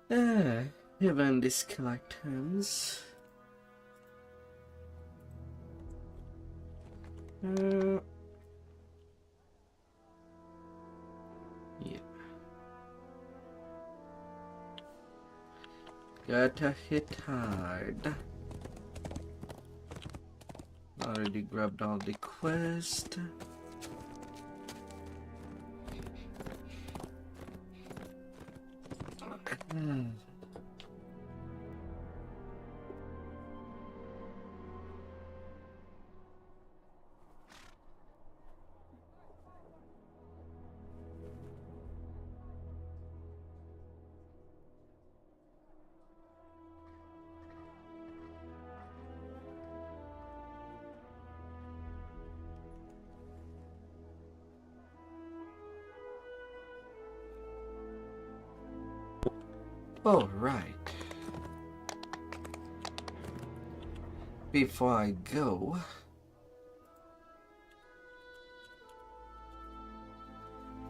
Even the skeletons. Yeah. Gotta hit hard. Already grabbed all the quest. All right. Before I go,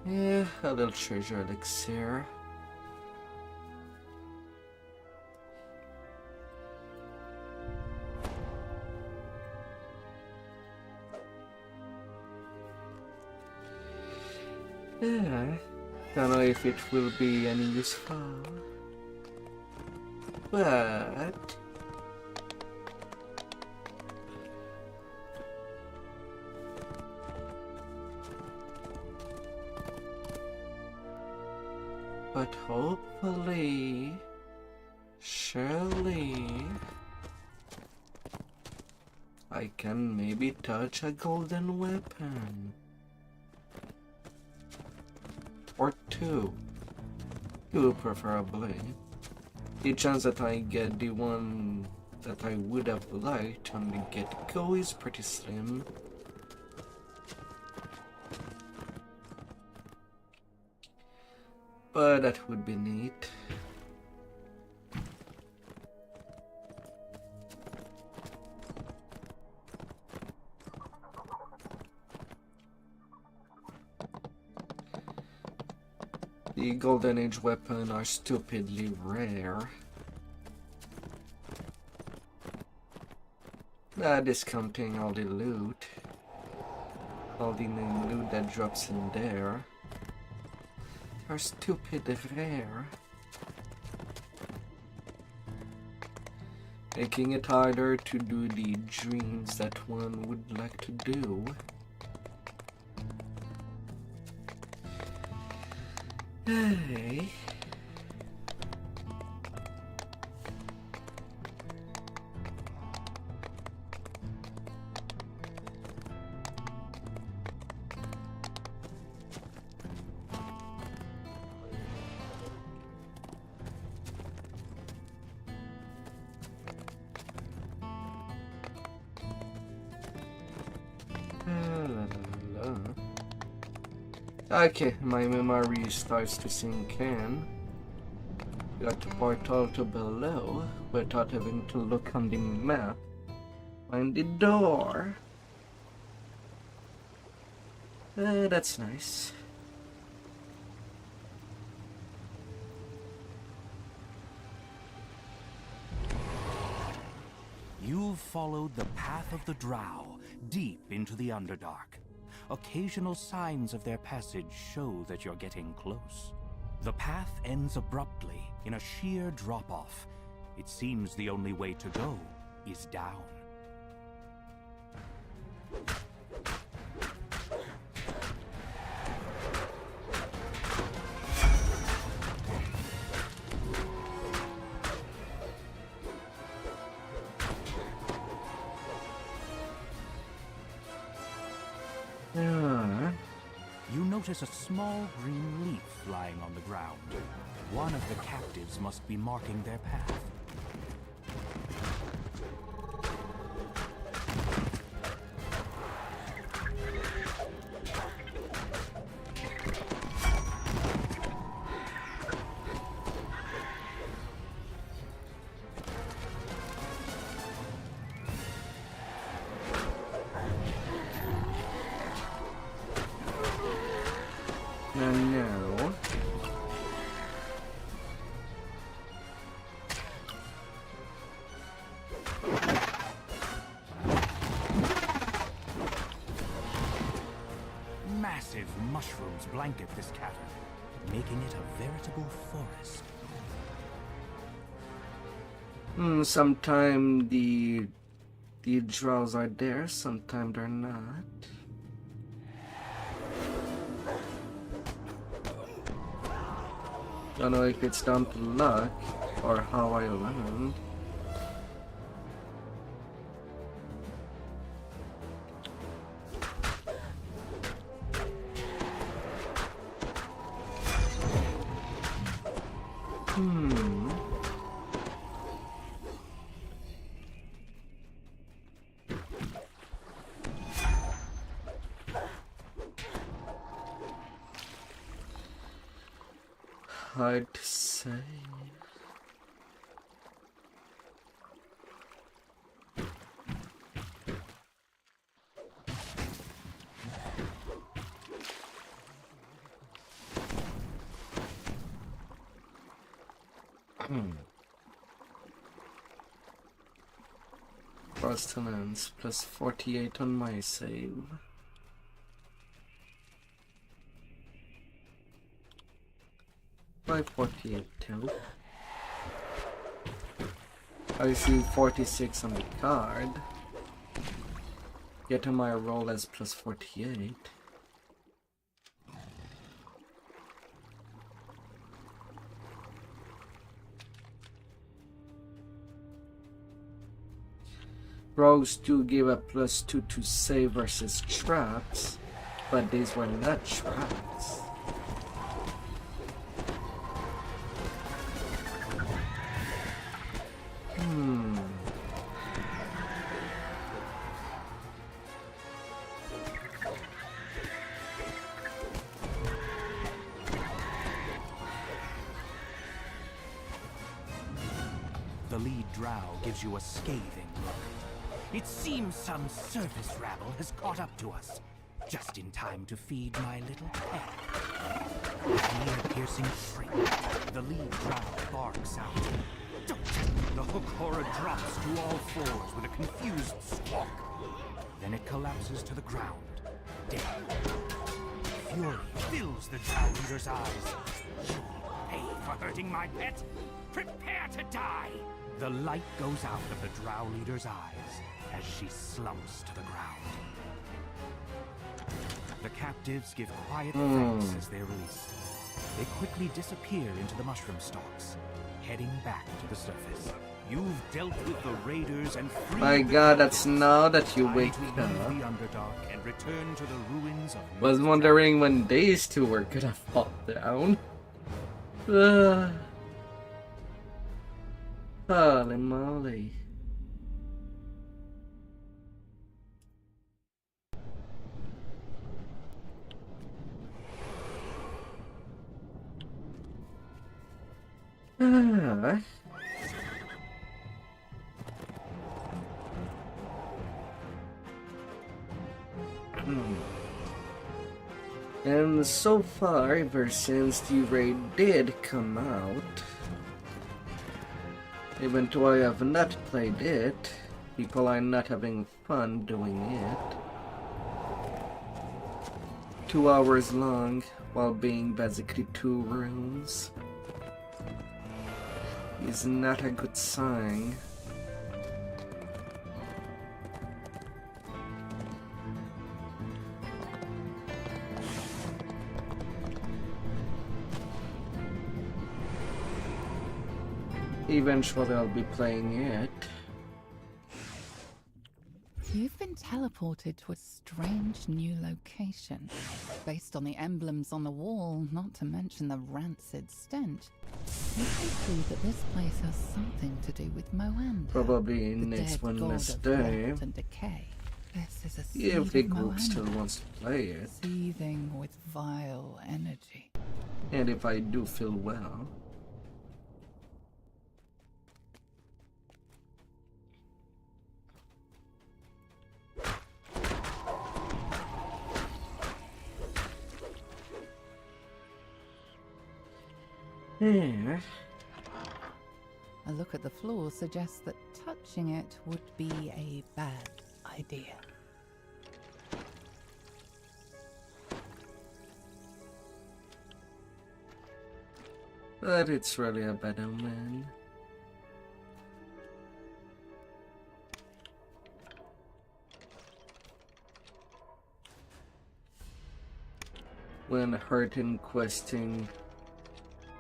a little treasure elixir. Don't know if it will be any useful. But hopefully, surely, I can maybe touch a golden weapon. Or two preferably. The chance that I get the one that I would have liked on the get-go is pretty slim. But that would be neat. The Golden Age weapons are stupidly rare. Discounting all the loot. All the new loot that drops in there are stupid rare. Making it harder to do the dreams that one would like to do. Hey. Okay, my memory starts to sink in. Got the portal to below without having to look on the map. Find the door. That's nice. You've followed the path of the Drow deep into the Underdark. Occasional signs of their passage show that you're getting close. The path ends abruptly in a sheer drop-off. It seems the only way to go is down. You notice a small green leaf lying on the ground. One of the captives must be marking their path. No. Massive mushrooms blanket this cavern, making it a veritable forest. Sometime the drows are there, sometime they're not. Don't know if it's down to luck or how I learned. Hard to say. Sustenance plus 48 on my save. By 48 too. I see 46 on the card. Get to my roll as plus 48. Rogues do give a plus 2 to save versus traps, but these were not traps. The lead drow gives you a scathing look. It seems some surface rabble has caught up to us, just in time to feed my little pet. With ear-piercing shriek, the lead drow barks out. The hookora drops to all fours with a confused squawk. Then it collapses to the ground, dead. Fury fills the drow leader's eyes. You'll pay for hurting my pet. Prepare to die! The light goes out of the drow leader's eyes as she slumps to the ground. The captives give quiet thanks as they're released. They quickly disappear into the mushroom stalks, heading back to the surface. You've dealt with the raiders and freed My God, that's now that you wake the up. Underdark and return to the ruins of Was wondering when these two were gonna fall down. Holy moly. Ah. And so far, ever since the raid did come out, even though I have not played it, people are not having fun doing it. 2 hours long while being basically 2 rooms is not a good sign. Eventually I'll be playing it. You've been teleported to a strange new location. Based on the emblems on the wall, not to mention the rancid stench, you conclude that this place has something to do with Moanda. Probably the next dead one god next of day. rot and decay. This is a seed If the of group Moanda, still wants to play it. seething with vile energy. And if I do feel well. Yeah. A look at the floor suggests that touching it would be a bad idea. But it's really a bad omen. When hurting questing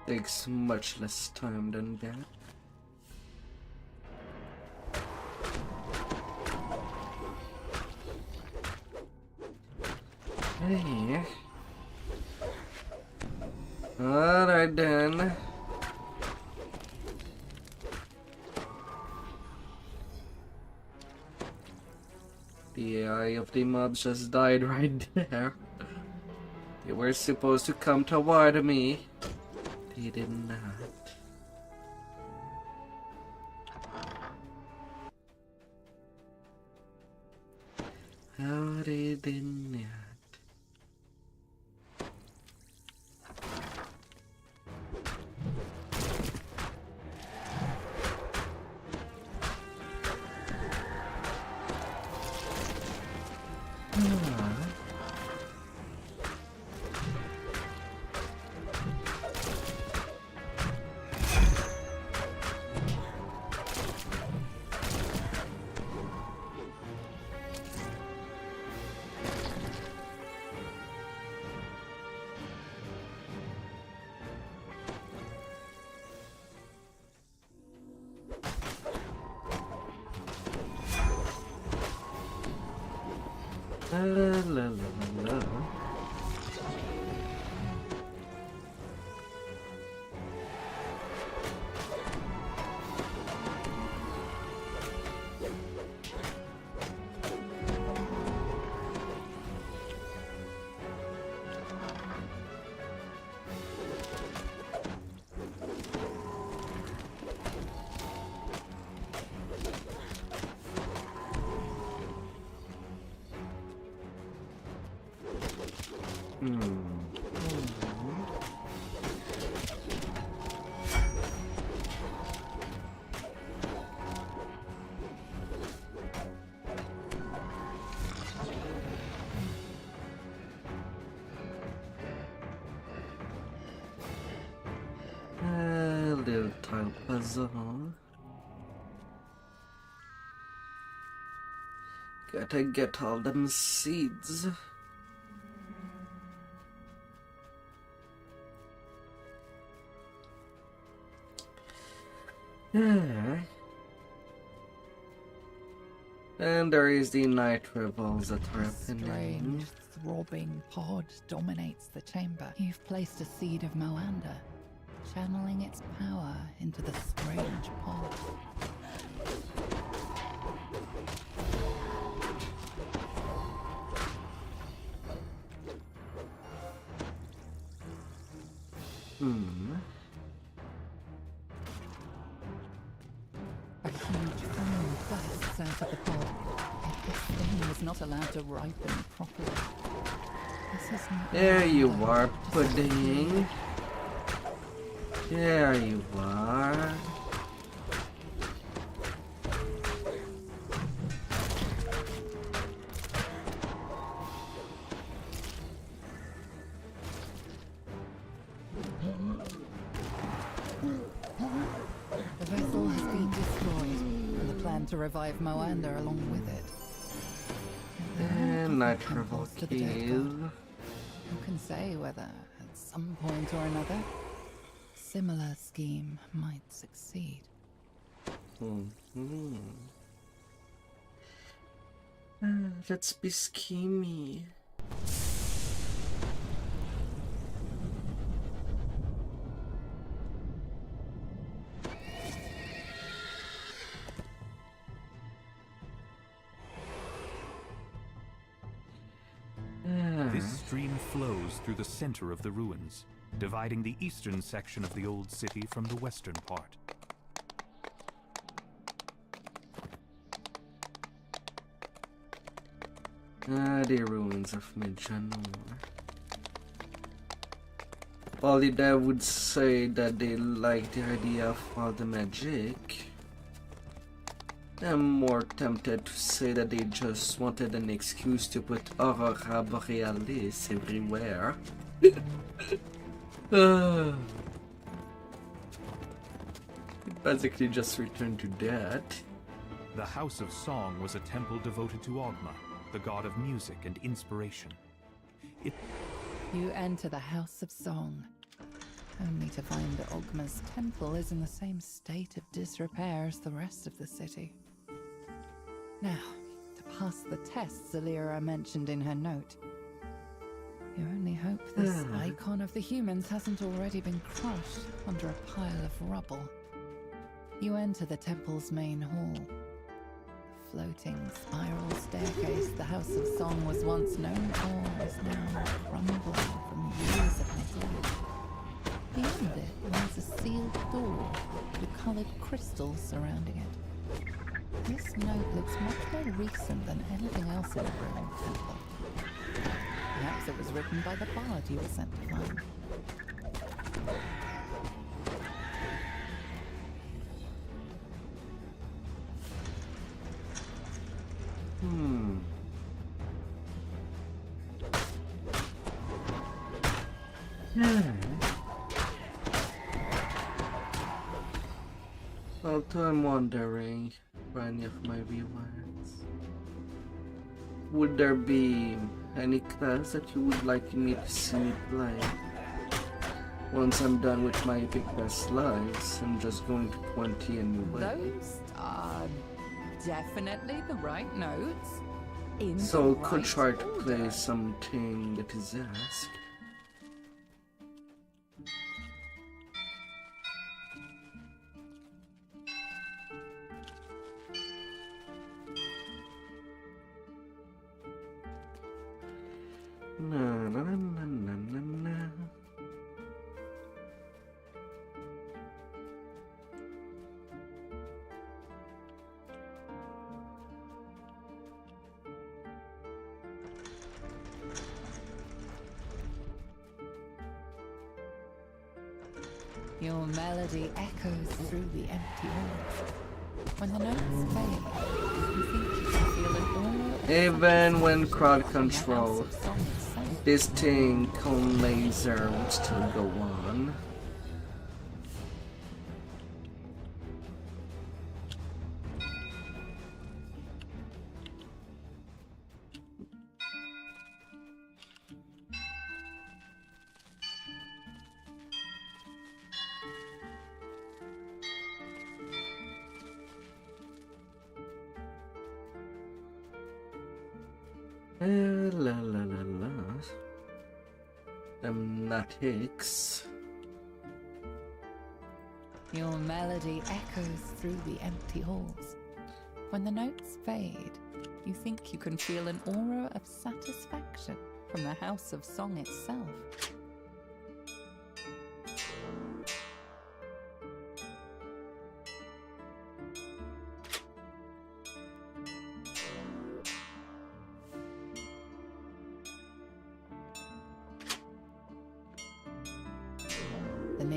takes much less time than that. Hey. Alright then. The AI of the mobs just died right there. They were supposed to come toward me. They did not. How they did not. La la la la. Little tile puzzle. Gotta get all them seeds. Yeah. And there is the night revels that are happening. Strange, throbbing pod dominates the chamber. You've placed a seed of Moanda, channeling its power into the strange pod. juice out of the pod. Yet this thing was not allowed to ripen properly. This is not There you though, are, just pudding. There you are. The vessel has been destroyed, and the plan to revive Moander along with it. And nitro To the dead kill. god. Who can say whether, at some point or another, similar scheme might succeed? Let's be schemy. This stream flows through the center of the ruins, dividing the eastern section of the old city from the western part. The ruins of Midjanor. Only they would say that they like the idea of all the magic. I'm more tempted to say that they just wanted an excuse to put Aurora Borealis everywhere. Basically just returned to that. The House of Song was a temple devoted to Ogma, the god of music and inspiration. You enter the House of Song, only to find that Ogma's temple is in the same state of disrepair as the rest of the city. Now, to pass the tests Alira mentioned in her note, you only hope this icon of the humans hasn't already been crushed under a pile of rubble. You enter the temple's main hall. The floating spiral staircase the House of Song was once known for is now crumbling from years of neglect. Beyond it lies a sealed door with coloured crystals surrounding it. This note looks much more recent than anything else in the ruined temple. Perhaps it was written by the bard you were sent to find. Although I'm wondering for any of my rewards, would there be any class that you would like me to see me play? Once I'm done with my epic best lives, I'm just going to 20 anyway. Those are definitely the right notes. In So the could right try to order. play something that is asked. Na na na na na na na. Your melody echoes through the empty halls. When the notes fade, you think you can feel an aura of Even when crowd from the House control, of Song itself. this thing cone laser would still go on. La la la la. Not Hicks. Your melody echoes through the empty halls. When the notes fade, you think you can feel an aura of satisfaction from the House of Song itself.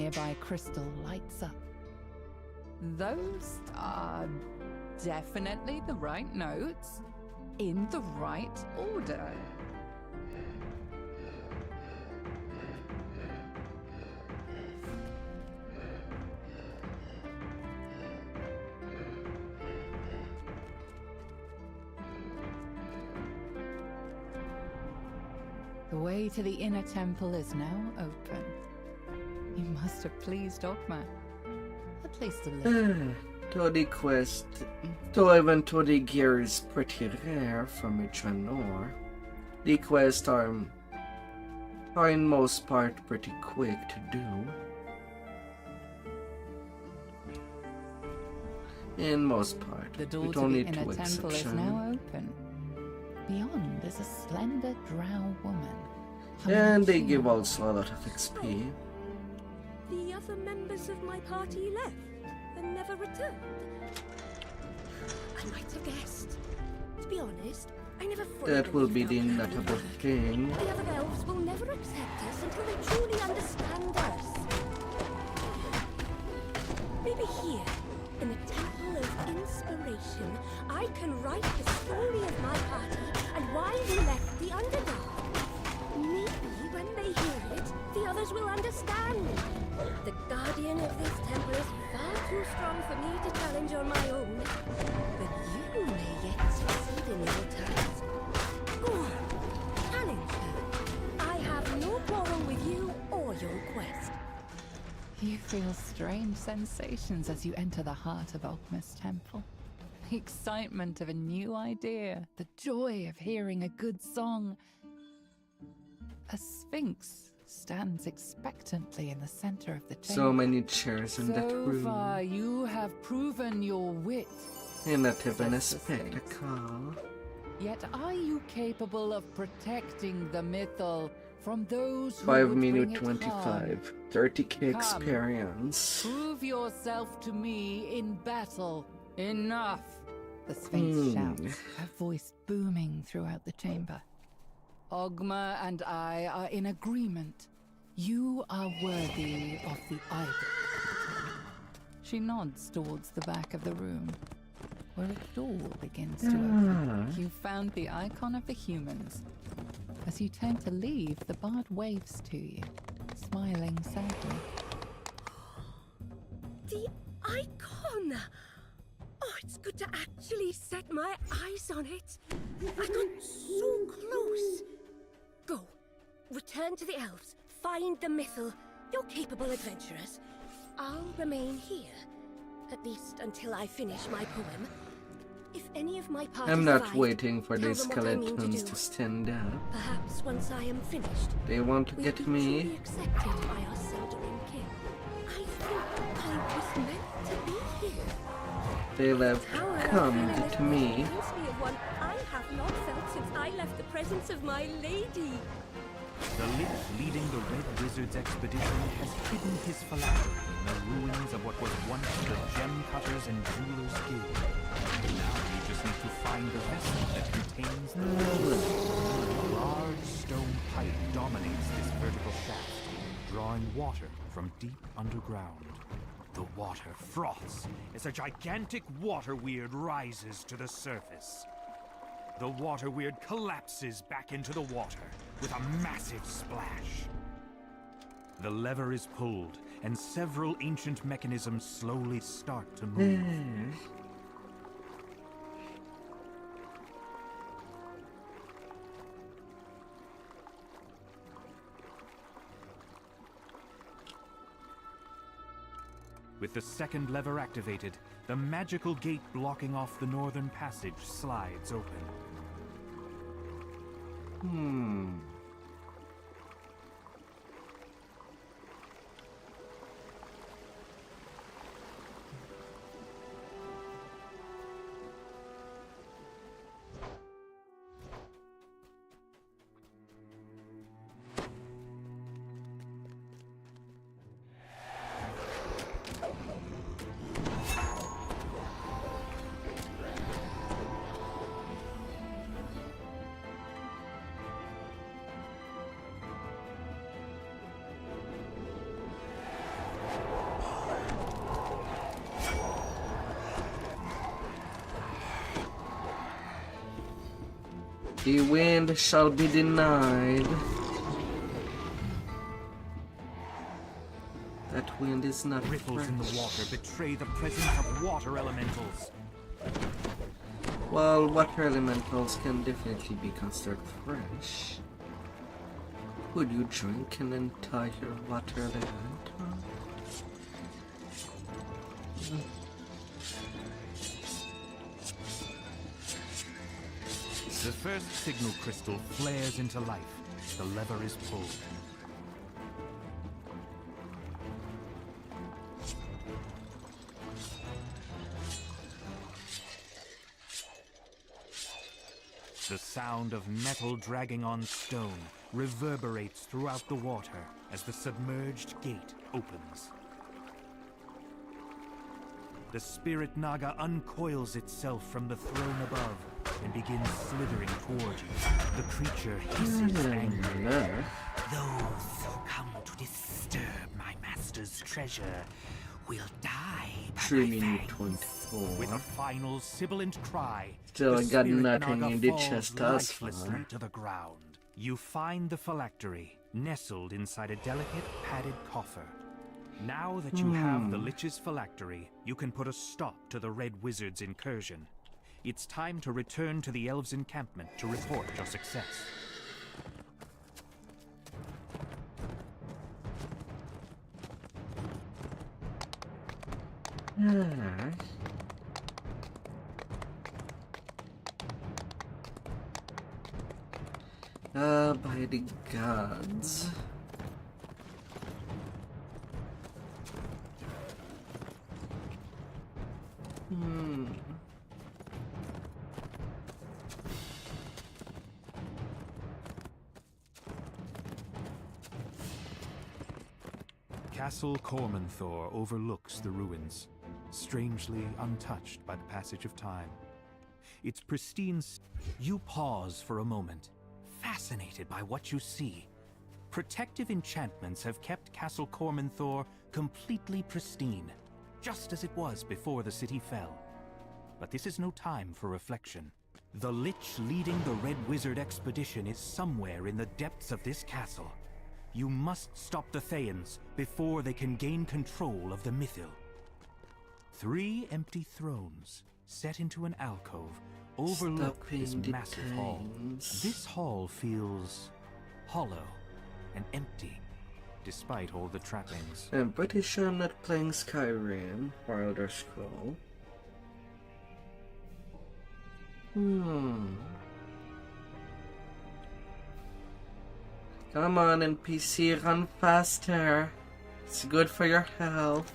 nearby crystal lights up. Those are definitely the right notes, in the right order. The way to the inner temple is now open. You must have pleased Ogma. At least a little. Though the quest, though even though the gear is pretty rare from Echanor, the quests are in most part pretty quick to do. In most part, The door with to the only inner two temple is exceptions. now open. Beyond is a slender drow woman. And they give also a lot of XP. The other members of my party left and never returned. I might have guessed. To be honest, I never fully That will be believed the our notable plan. thing. The other elves will never accept us until they truly understand us. Maybe here, in the Temple of Inspiration, I can write the story of my party and why we left the underdog. Maybe when they hear it, the others will understand. The guardian of this temple is far too strong for me to challenge on my own. But you may yet succeed in your task. Go on, challenge her. I have no quarrel with you or your quest. You feel strange sensations as you enter the heart of Ogma's temple. The excitement of a new idea, the joy of hearing a good song. A sphinx stands expectantly in the center of the chamber. So many chairs in that So room. far, you have proven your wit. And not even a says the sphinx. spectacle. Yet are you capable of protecting the mythal from those who 5 would minute bring it harm? 25. 30k Come. experience. Prove yourself to me in battle. Enough! The Sphinx Hmm. shouts, her voice booming throughout the chamber. Ogma and I are in agreement. You are worthy of the idol. She nods towards the back of the room, where a door begins to open. You found the icon of the humans. As you turn to leave, the bard waves to you, smiling sadly. The icon! Oh, it's good to actually set my eyes on it. I got so close. Go. Return to the elves. Find the mythal. You're capable adventurers. I'll remain here. At least until I finish my poem. If any of my party I'm not survived, waiting for tell the them what I mean skeletons do. to stand up. Perhaps once I am finished, They want to we'll get be me. truly accepted by our Sildering king. I think I was meant to be here. They have How I come feel in this to me. reminds me of one I have not felt since I left the presence of my lady. The Lich leading the Red Wizard's expedition has hidden his phylactery in the ruins of what was once the Gem Cutters and Jewelers Guild. Now we just need to find the vessel that contains the treasure. A large stone pipe dominates this vertical shaft, drawing water from deep underground. The water froths as a gigantic water weird rises to the surface. The water weird collapses back into the water with a massive splash. The lever is pulled, and several ancient mechanisms slowly start to move. With the second lever activated, the magical gate blocking off the northern passage slides open. The wind shall be denied. That wind is not Ripples in the water betray the presence of water elementals. Well, water elementals can definitely be considered fresh. Would you drink an entire water elemental? The first signal crystal flares into life. The lever is pulled. The sound of metal dragging on stone reverberates throughout the water as the submerged gate opens. The spirit Naga uncoils itself from the throne above and begins slithering toward you. The creature hisses angrily. Those who come to disturb my master's treasure will die by my fangs. With a final sibilant cry, Still, the I got spirit nothing Naga in the falls chest thus lifelessly far. to the ground. You find the phylactery nestled inside a delicate padded coffer. Now that you have the Lich's phylactery, you can put a stop to the Red Wizard's incursion. It's time to return to the Elves' encampment to report your success. By the gods. Castle Cormanthor overlooks the ruins, strangely untouched by the passage of time. Its pristine... You pause for a moment, fascinated by what you see. Protective enchantments have kept Castle Cormanthor completely pristine, just as it was before the city fell. But this is no time for reflection. The Lich leading the Red Wizard expedition is somewhere in the depths of this castle. You must stop the Thaens before they can gain control of the Mythil. 3 empty thrones set into an alcove overlook this massive hall. This hall feels hollow and empty, despite all the trappings. I'm pretty sure I'm not playing Skyrim or Elder Scroll. Come on, NPC, run faster. It's good for your health.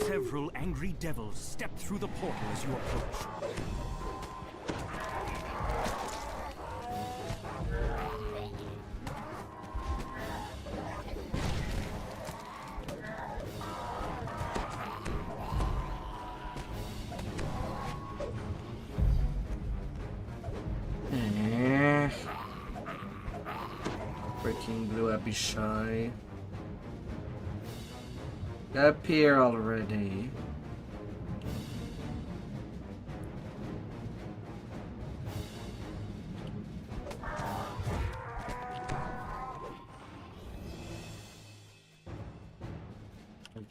Several angry devils step through the portal as you approach. Freaking blue Abishai. Up here already.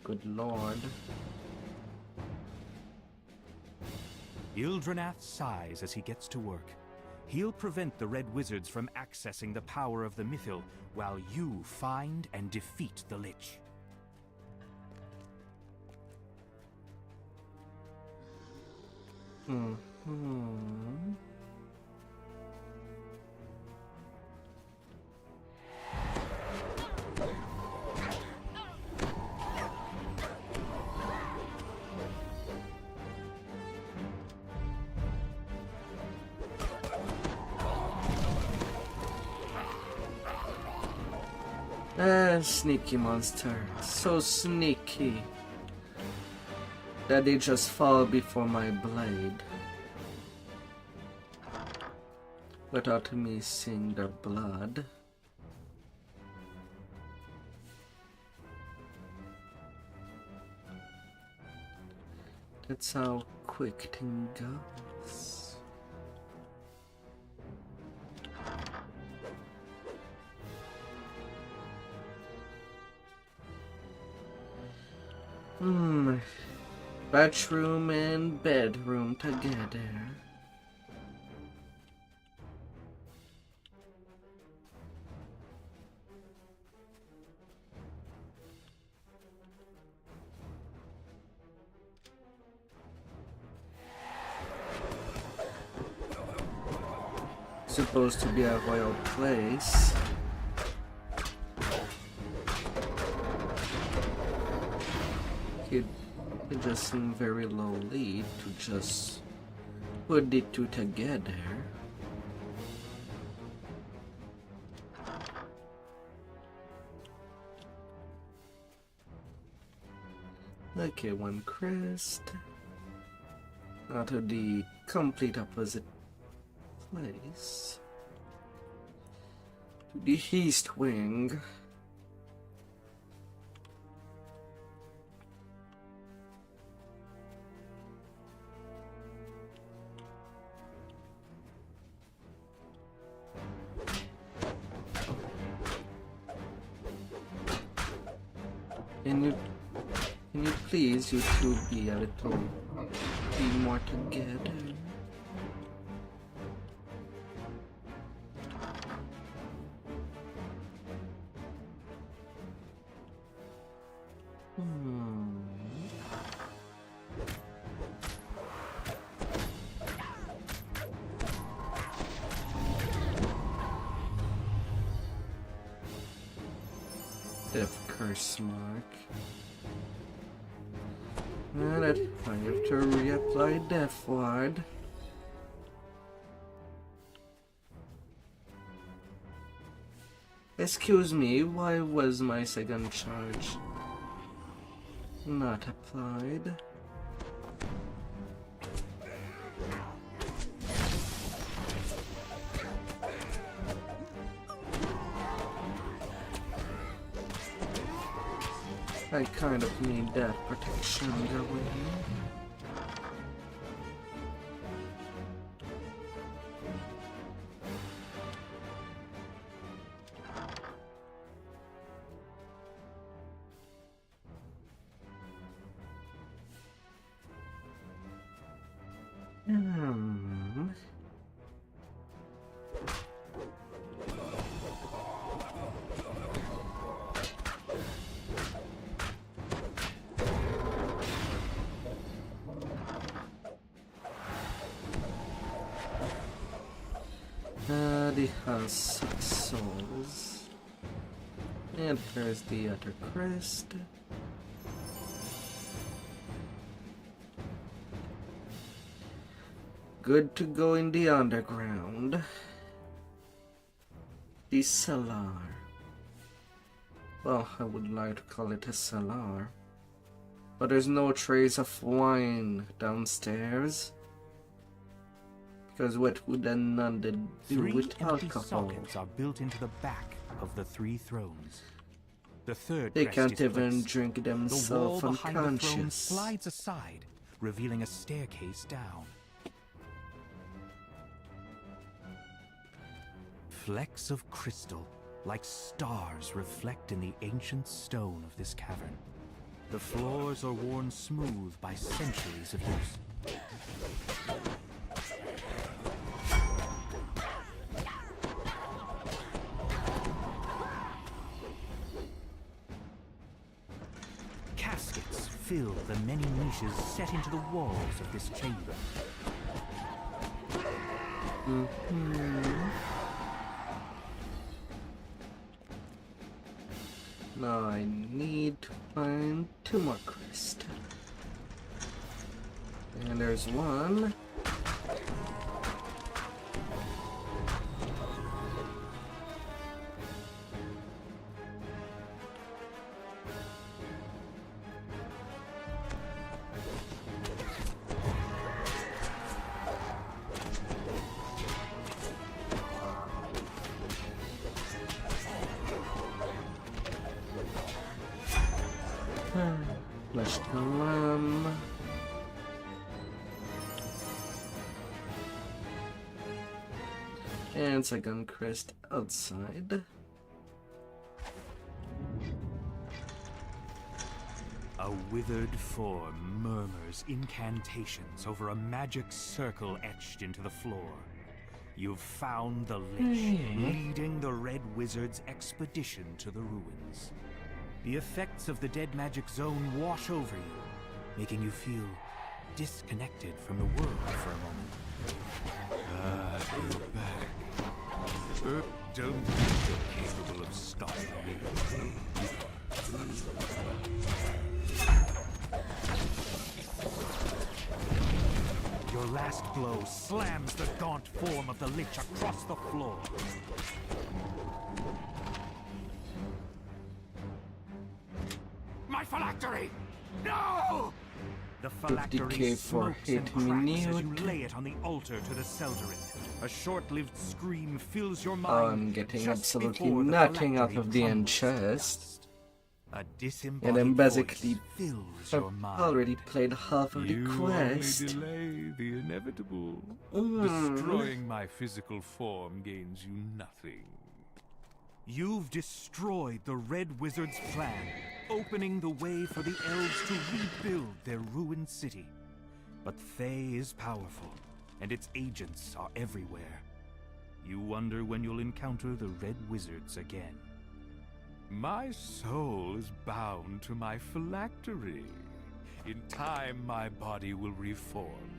Good lord. Ildranath sighs as he gets to work. He'll prevent the Red Wizards from accessing the power of the Mythil while you find and defeat the Lich. Sneaky monster. So sneaky that they just fall before my blade without me seeing their blood. That's how quick thing goes. Bathroom and bedroom together. Supposed to be a royal place. It just seemed very lowly to just put the two together. Okay, one crest. Now to the complete opposite place. To the east wing. Can you please, you two, be a little more together? Death curse mark. And I have to reapply Death Ward. Excuse me, why was my second charge not applied? I kind of need that protection going. The house 6 souls. And there's the other crest. Good to go in the underground. The cellar. Well, I would like to call it a cellar. But there's no trace of wine downstairs. Because what would a nun do with alcohol? Sockets are built into the back of the 3 thrones. The third They crest can't is even placed. drink The wall themselves behind the throne unconscious. slides aside, revealing a staircase down. Flecks of crystal, like stars, reflect in the ancient stone of this cavern. The floors are worn smooth by centuries of use. Caskets fill the many niches set into the walls of this chamber. Now I need to find 2 more crests. And there's one. Flesh the lamb. And second quest outside. A withered form murmurs incantations over a magic circle etched into the floor. You've found the Lich, leading the Red Wizard's expedition to the ruins. The effects of the dead magic zone wash over you, making you feel disconnected from the world for a moment. You're back. Don't think you're capable of stopping me. Your last blow slams the gaunt form of the Lich across the floor. My phylactery! No! The phylactery 50K for smokes and hitting cracks me as you out. lay it on the altar to the Seldarin. A short-lived scream fills your mind. I'm getting just absolutely before the nothing out phylactery of the end crumbles. chest. A And disembodied I'm basically voice fills I've your mind. already played half of the You quest. only delay the inevitable. Mm. Destroying my physical form gains you nothing. You've destroyed the Red Wizard's plan, opening the way for the elves to rebuild their ruined city. But Thay is powerful, and its agents are everywhere. You wonder when you'll encounter the Red Wizards again. My soul is bound to my phylactery. In time, my body will reform.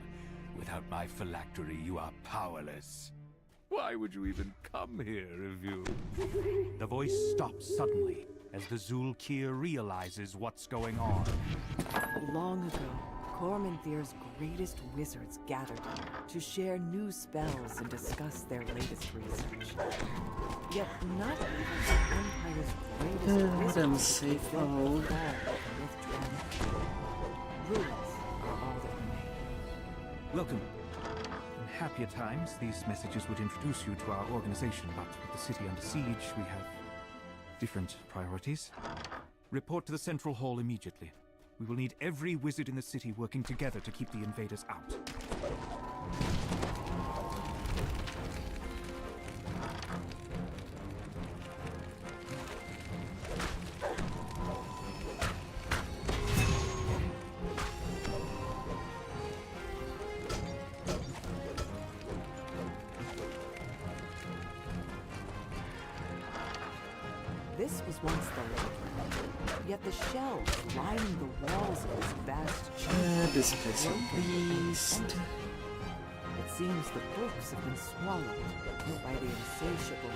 Without my phylactery, you are powerless. Why would you even come here if you... The voice stops suddenly as the Zulkir realizes what's going on. Long ago, Corminthir's greatest wizards gathered here to share new spells and discuss their latest research. Yet not even the Empire's greatest Them wizards safe could hold. fall with Dren. Ruins are all that remain. Welcome. In happier times, these messages would introduce you to our organization, but with the city under siege, we have different priorities. Report to the Central Hall immediately. We will need every wizard in the city working together to keep the invaders out. This was once the lake, yet the shelves lining the walls of this vast chamber This place were is broken from beast. empty. It seems the books have been swallowed by the insatiable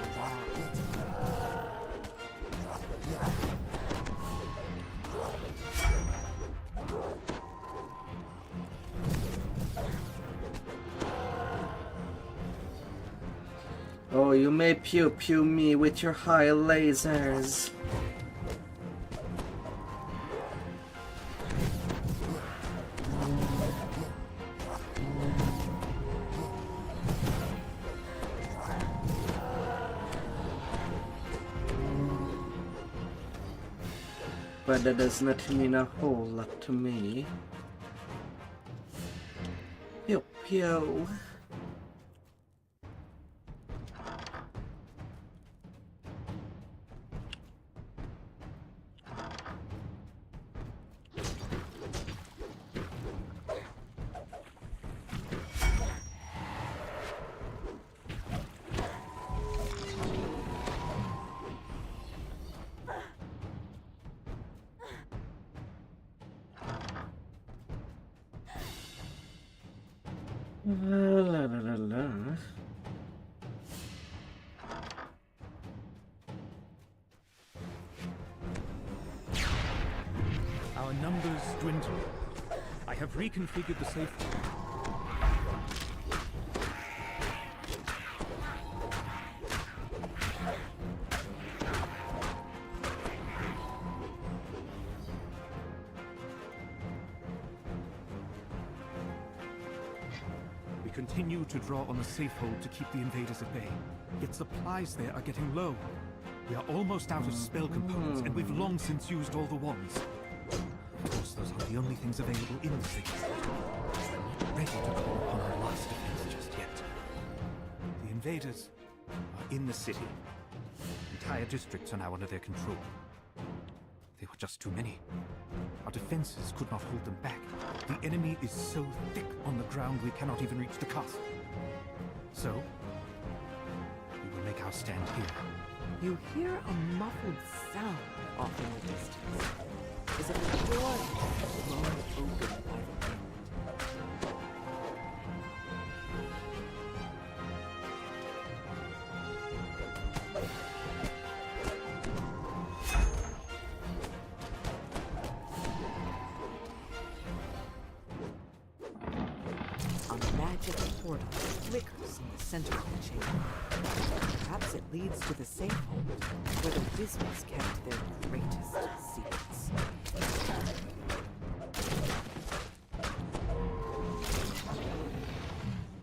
Oh, you may pew pew me with your high lasers. But that does not mean a whole lot to me. Pew pew. La la la la. Our numbers dwindle. I have reconfigured the safe. We continue to draw on the safe hold to keep the invaders at bay. Yet supplies there are getting low. We are almost out of spell components, and we've long since used all the wands. Of course, those are the only things available in the city. We're not ready to call upon our last defense just yet. The invaders are in the city. Entire districts are now under their control. They were just too many. Our defenses could not hold them back. The enemy is so thick on the ground we cannot even reach the castle. So, we will make our stand here. You hear a muffled sound off in the distance, as if a door is blown open by the wind. A magic portal flickers in the center of the chamber. Perhaps it leads to the safe hold, where the wizards kept their greatest secrets.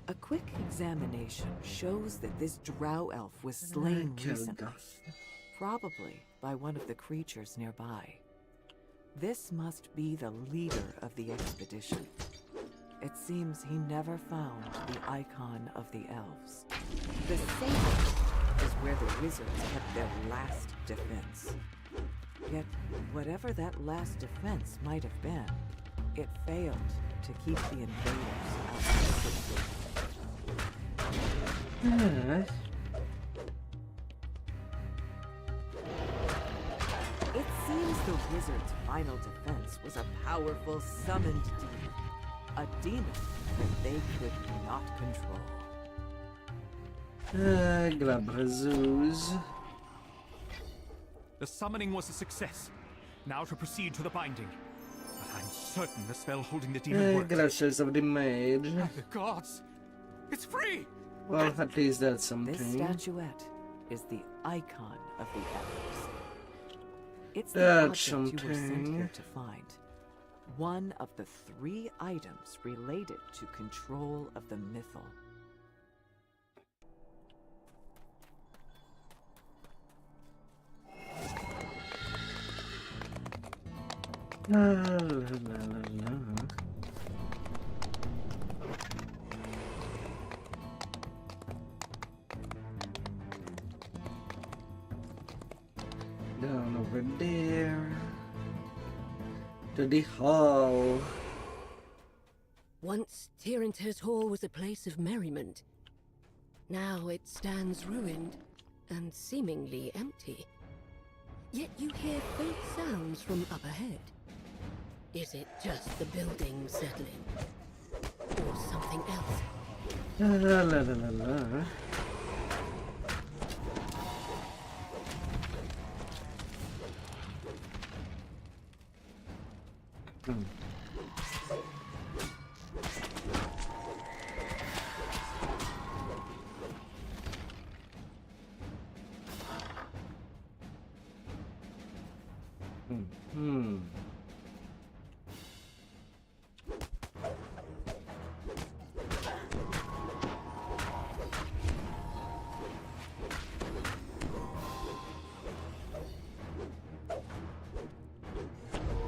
A quick examination shows that this drow elf was slain recently, probably by one of the creatures nearby. This must be the leader of the expedition. It seems he never found the icon of the elves. The safe is where the wizards kept their last defense. Yet, whatever that last defense might have been, it failed to keep the invaders out of the city. It seems the wizard's final defense was a powerful summoned demon. A demon that they could not control. Glabrezouz. The summoning was a success. Now to proceed to the binding. But I'm certain the spell holding the demon works. Glaciers of the Mage. By the gods! It's free! Well, at least that's something. This statuette is the icon of the elves. It's the That's object you were sent something. here to find. One of the 3 items related to control of the mythal. La, la, la, la. Down over there. To the hall. Once Tyranter's Hall was a place of merriment. Now it stands ruined and seemingly empty. Yet you hear faint sounds from up ahead. Is it just the building settling? Or something else? La la la la la.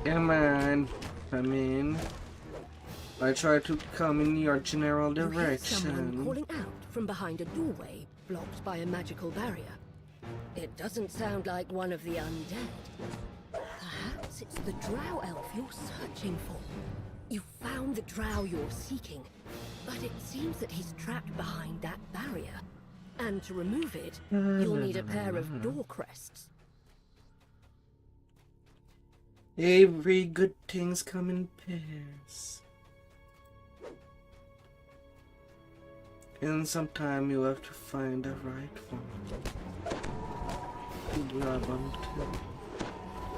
Come on, come in. I try to come in your general You hear someone direction. calling out from behind a doorway blocked by a magical barrier. It doesn't sound like one of the undead. Perhaps it's the drow elf you're searching for. You found the drow you're seeking, but it seems that he's trapped behind that barrier. And to remove it, you'll need a pair of door crests. Every good things come in pairs. And sometime you have to find the right one. To grab onto.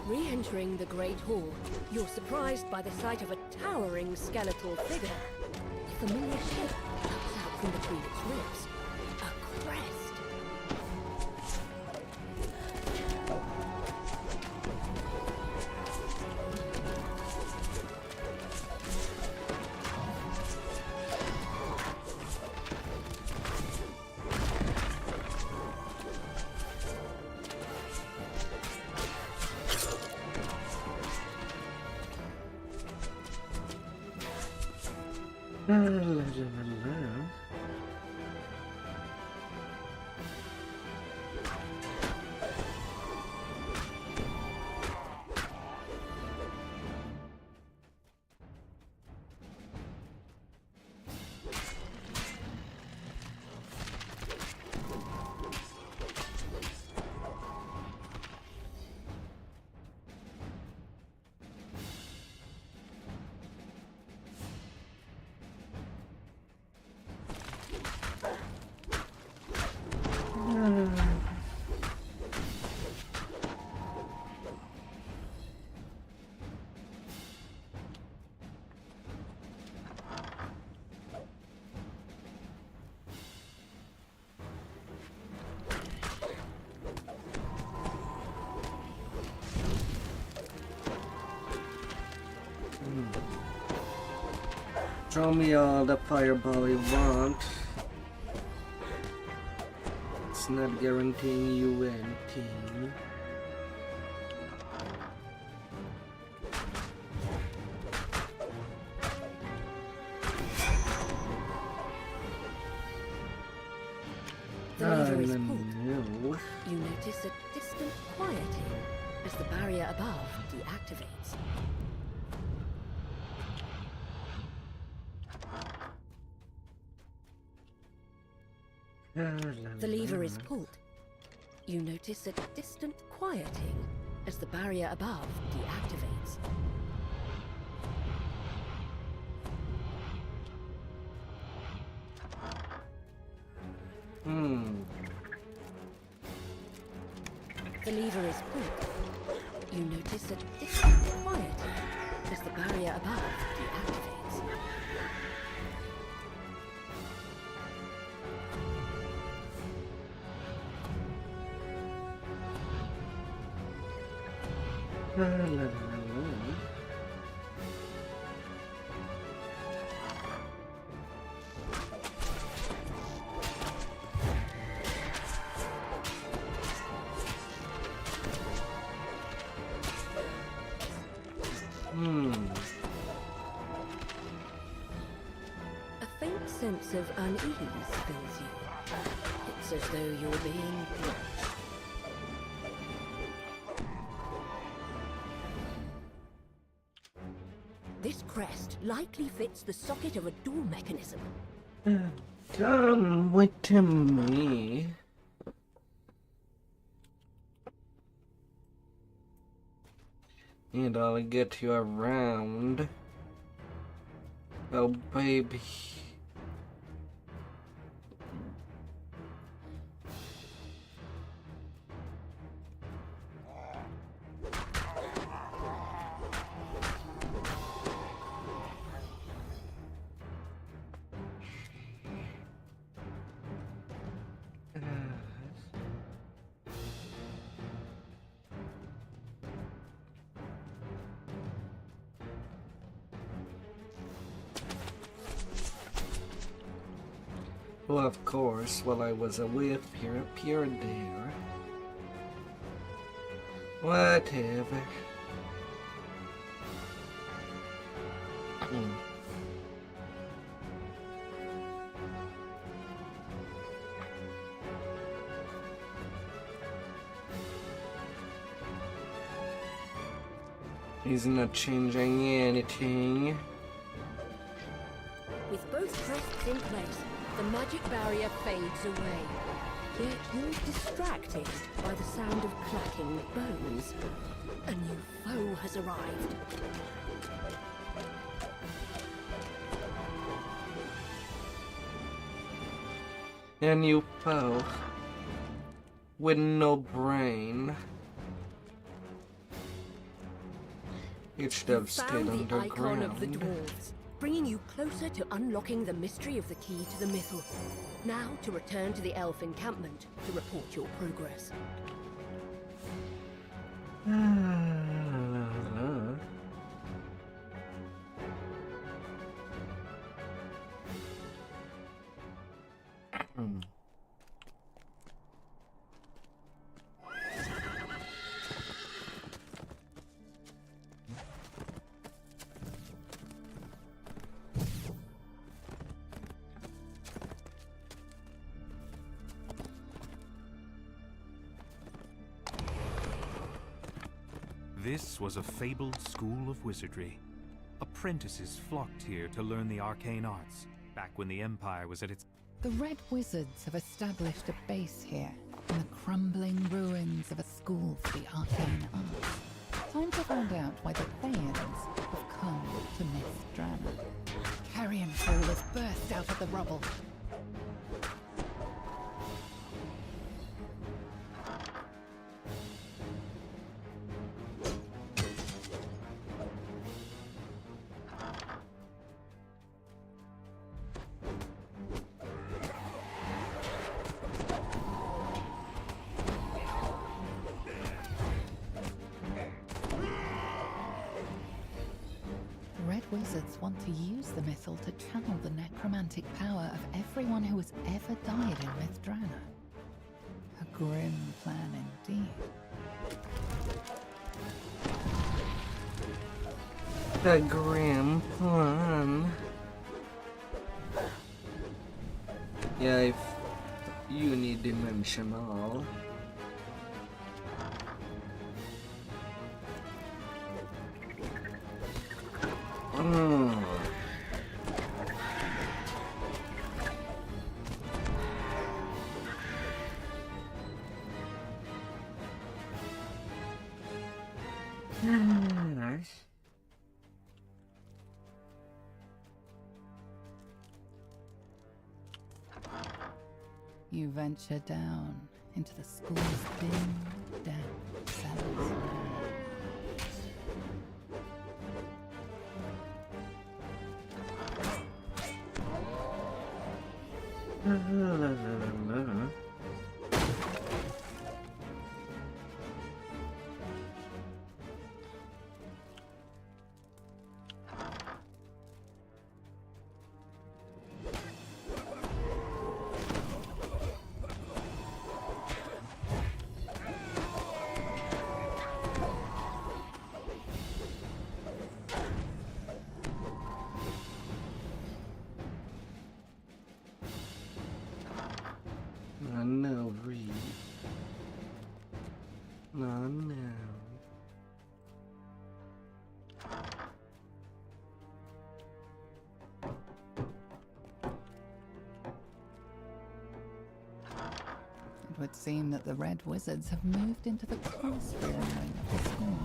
Re-entering the Great Hall, you're surprised by the sight of a towering skeletal figure. A familiar shape pops out from between its ribs. A crest. Throw me all the fireball you want. It's not guaranteeing you anything. The lever is pulled. You notice a distant quieting as the barrier above deactivates. The lever is pulled. You notice a distant quieting as the barrier above deactivates. The lever is pulled. You notice a distant quieting as the barrier above deactivates. A faint sense of unease fills you. It's as though you're being watched. This crest likely fits the socket of a door mechanism. Come with me. And I'll get you around. Oh, baby. Well, of course, while I was away, appeared there. Whatever. He's not changing anything. With both crests in place, the magic barrier fades away. Yet you're distracted by the sound of clacking bones. A new foe has arrived. A new foe with no brain. It should have stayed Found the icon underground. of the dwarves, bringing you closer to unlocking the mystery of the key to the mythal. Now to return to the elf encampment to report your progress. This was a fabled school of wizardry. Apprentices flocked here to learn the arcane arts, back when the Empire was at its... The Red Wizards have established a base here, in the crumbling ruins of a school for the arcane arts. Time to find out why the Thayans have come to Myth Drama. Carrion Fall has burst out of the rubble. wizards want to use the mythal to channel the necromantic power of everyone who has ever died in Mythdrana. A grim plan indeed. A grim plan. Yeah, if unidimensional. Nice. You venture down into the school's dim, damp cellars. No, read. No, no. It would seem that the Red Wizards have moved into the classroom wing of the school.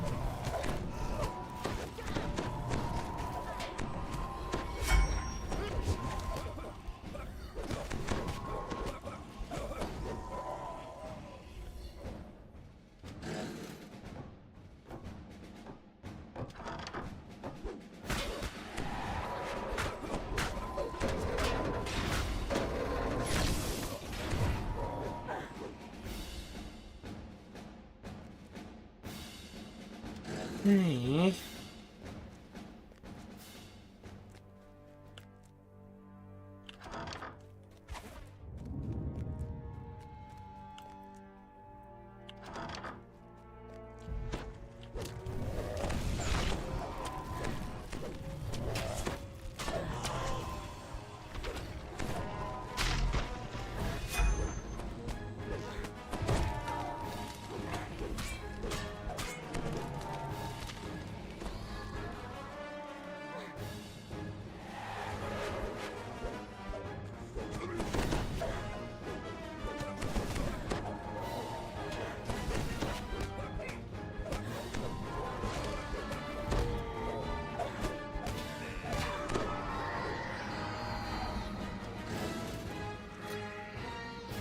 Hey.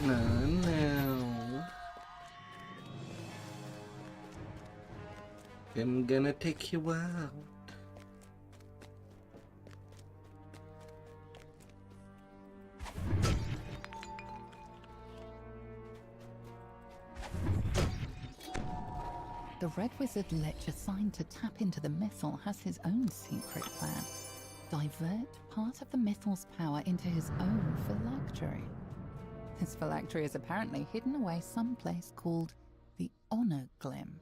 No. I'm gonna take you out. The Red Wizard Lich assigned to tap into the mythal has his own secret plan. Divert part of the mythal's power into his own phylactery. This phylactery is apparently hidden away someplace called the Honor Glim.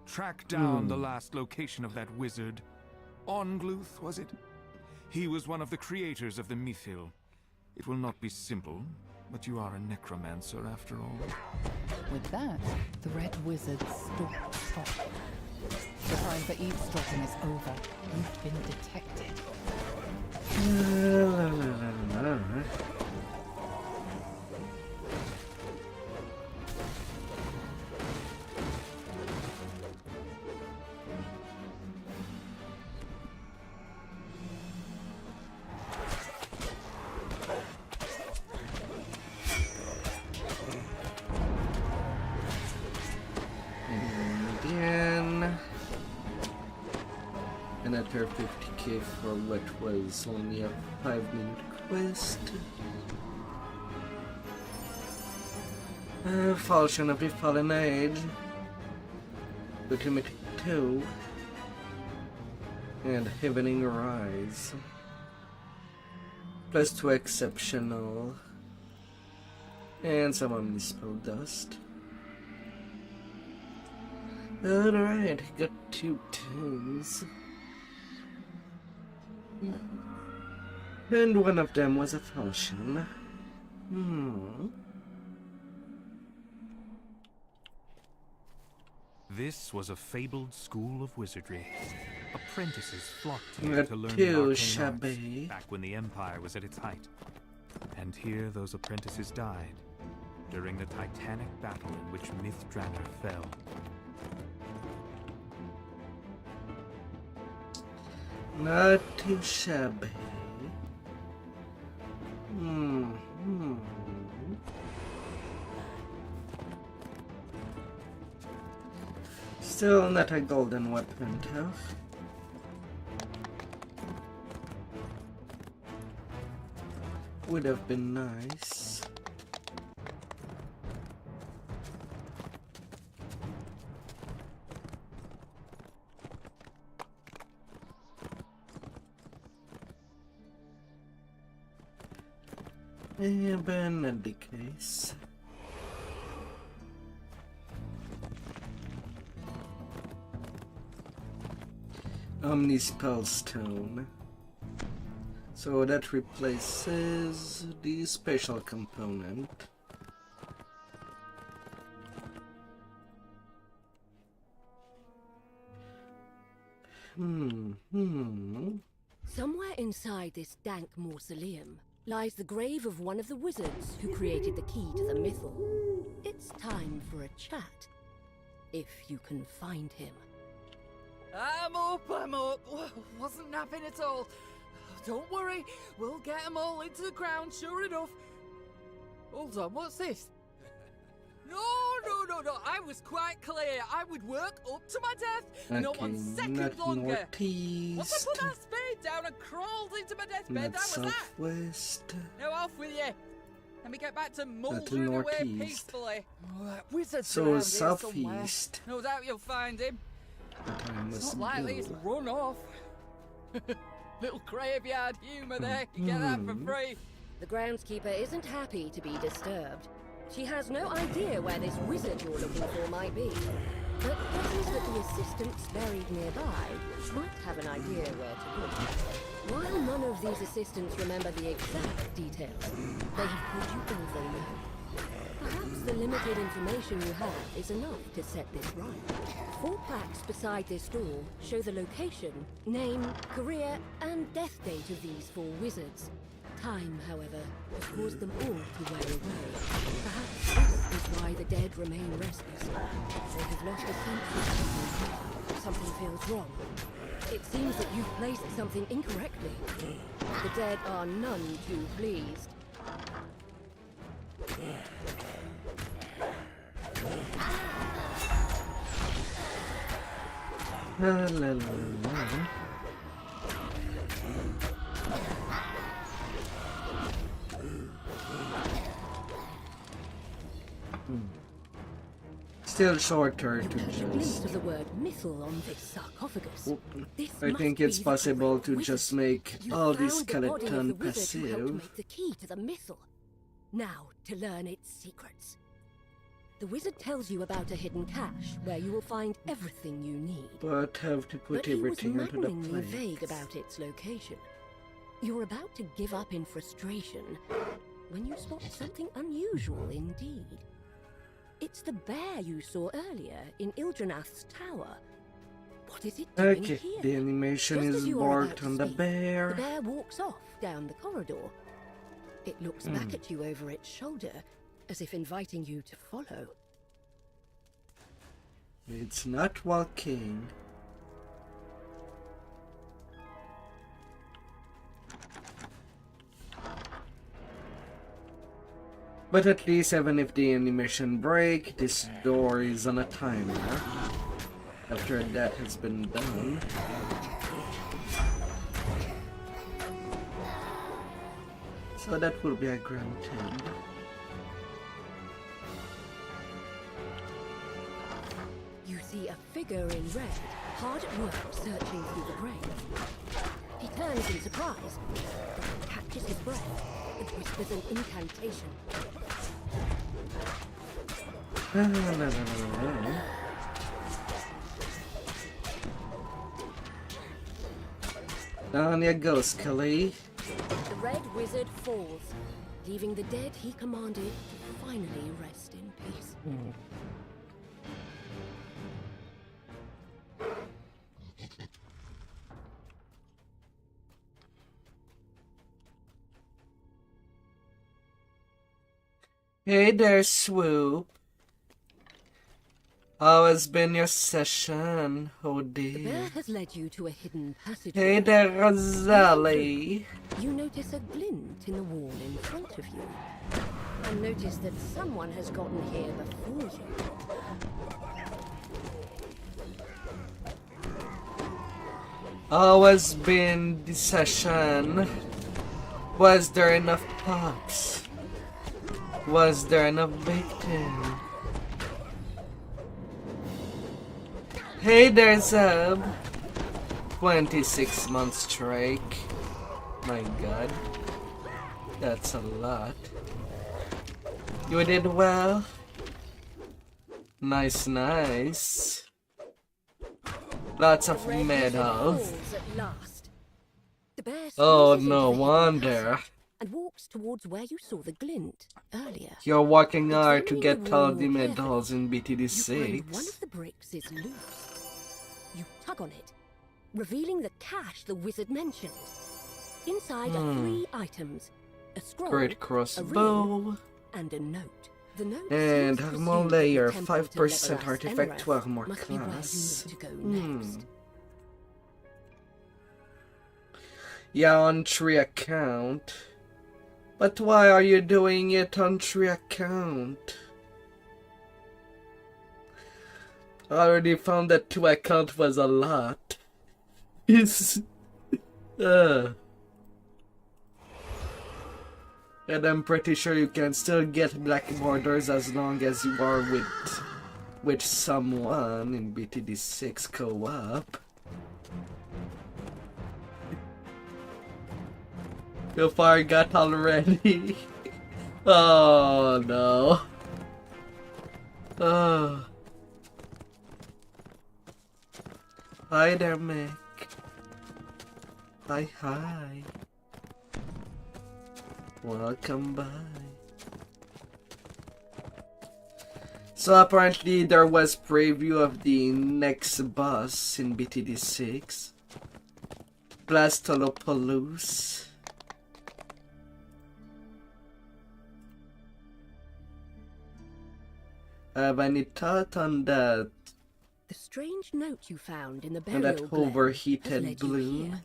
Track down the last location of that wizard. Ongluth, was it? He was one of the creators of the Mythil. It will not be simple, but you are a necromancer after all. With that, the Red Wizard stop. The time for eavesdropping is over. You've been detected. Again. Another 50k for what was only a 5-minute quest. Falchion of the Fallen Age. Ultimate 2. And Evening Rise. +2 exceptional. And some Omnispell Dust. Alright, got 2 tunes. And one of them was a potion. This was a fabled school of wizardry. Apprentices flocked here Not to learn too the arcane shabby. arts back when the Empire was at its height. And here those apprentices died during the titanic battle in which Mythdraenor fell. Not too shabby. Still not a golden weapon, though. Would have been nice. But not the case. Omnispell Stone. So that replaces the special component. Somewhere inside this dank mausoleum lies the grave of one of the wizards who created the key to the mythal. It's time for a chat, if you can find him. I'm up. Wasn't napping at all. Don't worry, we'll get them all into the ground, sure enough. Hold on, what's this? No, I was quite clear. I would work up to my death, not 1 second not longer. northeast. Once I put that spade down and crawled into my deathbed, Not that was that. southwest. Now off with you. Let me get back to Not mouldering away northeast. peacefully. Oh, that wizard's So around here somewhere. southeast. No doubt you'll find him. That I It's must not likely he's go. run off. Little graveyard humour there. You get that for free. The groundskeeper isn't happy to be disturbed. She has no idea where this wizard you're looking for might be, but guesses that the assistants buried nearby might have an idea where to look. While none of these assistants remember the exact details, they have told you all they know. Perhaps the limited information you have is enough to set this right. 4 plaques beside this door show the location, name, career, and death date of these 4 wizards. Time, however, has caused them all to wear away. Perhaps this is why the dead remain restless. They have lost a sense of something feels wrong. It seems that you've placed something incorrectly. The dead are none too pleased. La, la, la, la. Still shorter to Glimpse just. of the word mythal on this sarcophagus. This I must think be it's the possible great to wizard. just make You all the found the body of skeleton the wizard who helped passive. make the key to the mythal. Now to learn its secrets. The wizard tells you about a hidden cache where you will find everything you need. But have to put But he was everything into the maddeningly plate. vague about its location. You're about to give up in frustration when you spot something unusual indeed. It's the bear you saw earlier in Ildranath's tower. What is it doing Okay, here? the animation Just is as you are about marked to on the speak, bear. The bear walks off down the corridor. It looks back at you over its shoulder, as if inviting you to follow. It's not walking. But at least even if the animation break, this door is on a timer. After that has been done. So that will be a granted. You see a figure in red, hard at work searching through the grave. He turns in surprise, but catches his breath and whispers an incantation. Down you go, Scully. The red wizard falls, leaving the dead he commanded to finally rest in peace. Hey there, Swoop. How has been your session, The Odie? bear has led you to a hidden passage. Hey there, Rosalie. You notice a glint in the wall in front of you. And notice that someone has gotten here before you. How has been the session? Was there enough pops? Was there enough victim? Hey there, Zeb. 26 month strike. My god. That's a lot. You did well. Nice, nice. Lots of medals. Falls at last. The bear Oh, squeezes no into the wonder. and walks towards where you saw the glint earlier. You're working hard to Examining get all wall the more medals in carefully, you find one BTD6. of the bricks is loose. You tug on it, revealing the cache the wizard mentioned. Inside are 3 items: a scroll, Great a crossbow. ring, and a note. The note And seems to armor assume layer, the temple to 5% Legolas artifact to Enrath armor must be where you class. need to go next. Yeah, on tree account. But why are you doing it on tree account? I already found that 2 account was a lot. And I'm pretty sure you can still get black borders as long as you are with someone in BTD6 co-op. You forgot already. Oh no. Oh. Hi there, Mick. Hi, hi. Welcome by. So apparently there was preview of the next boss in BTD6. Blastolopoulos. Have any thought on that? The strange note you found in the And burial that glen overheated has led you bloom? here,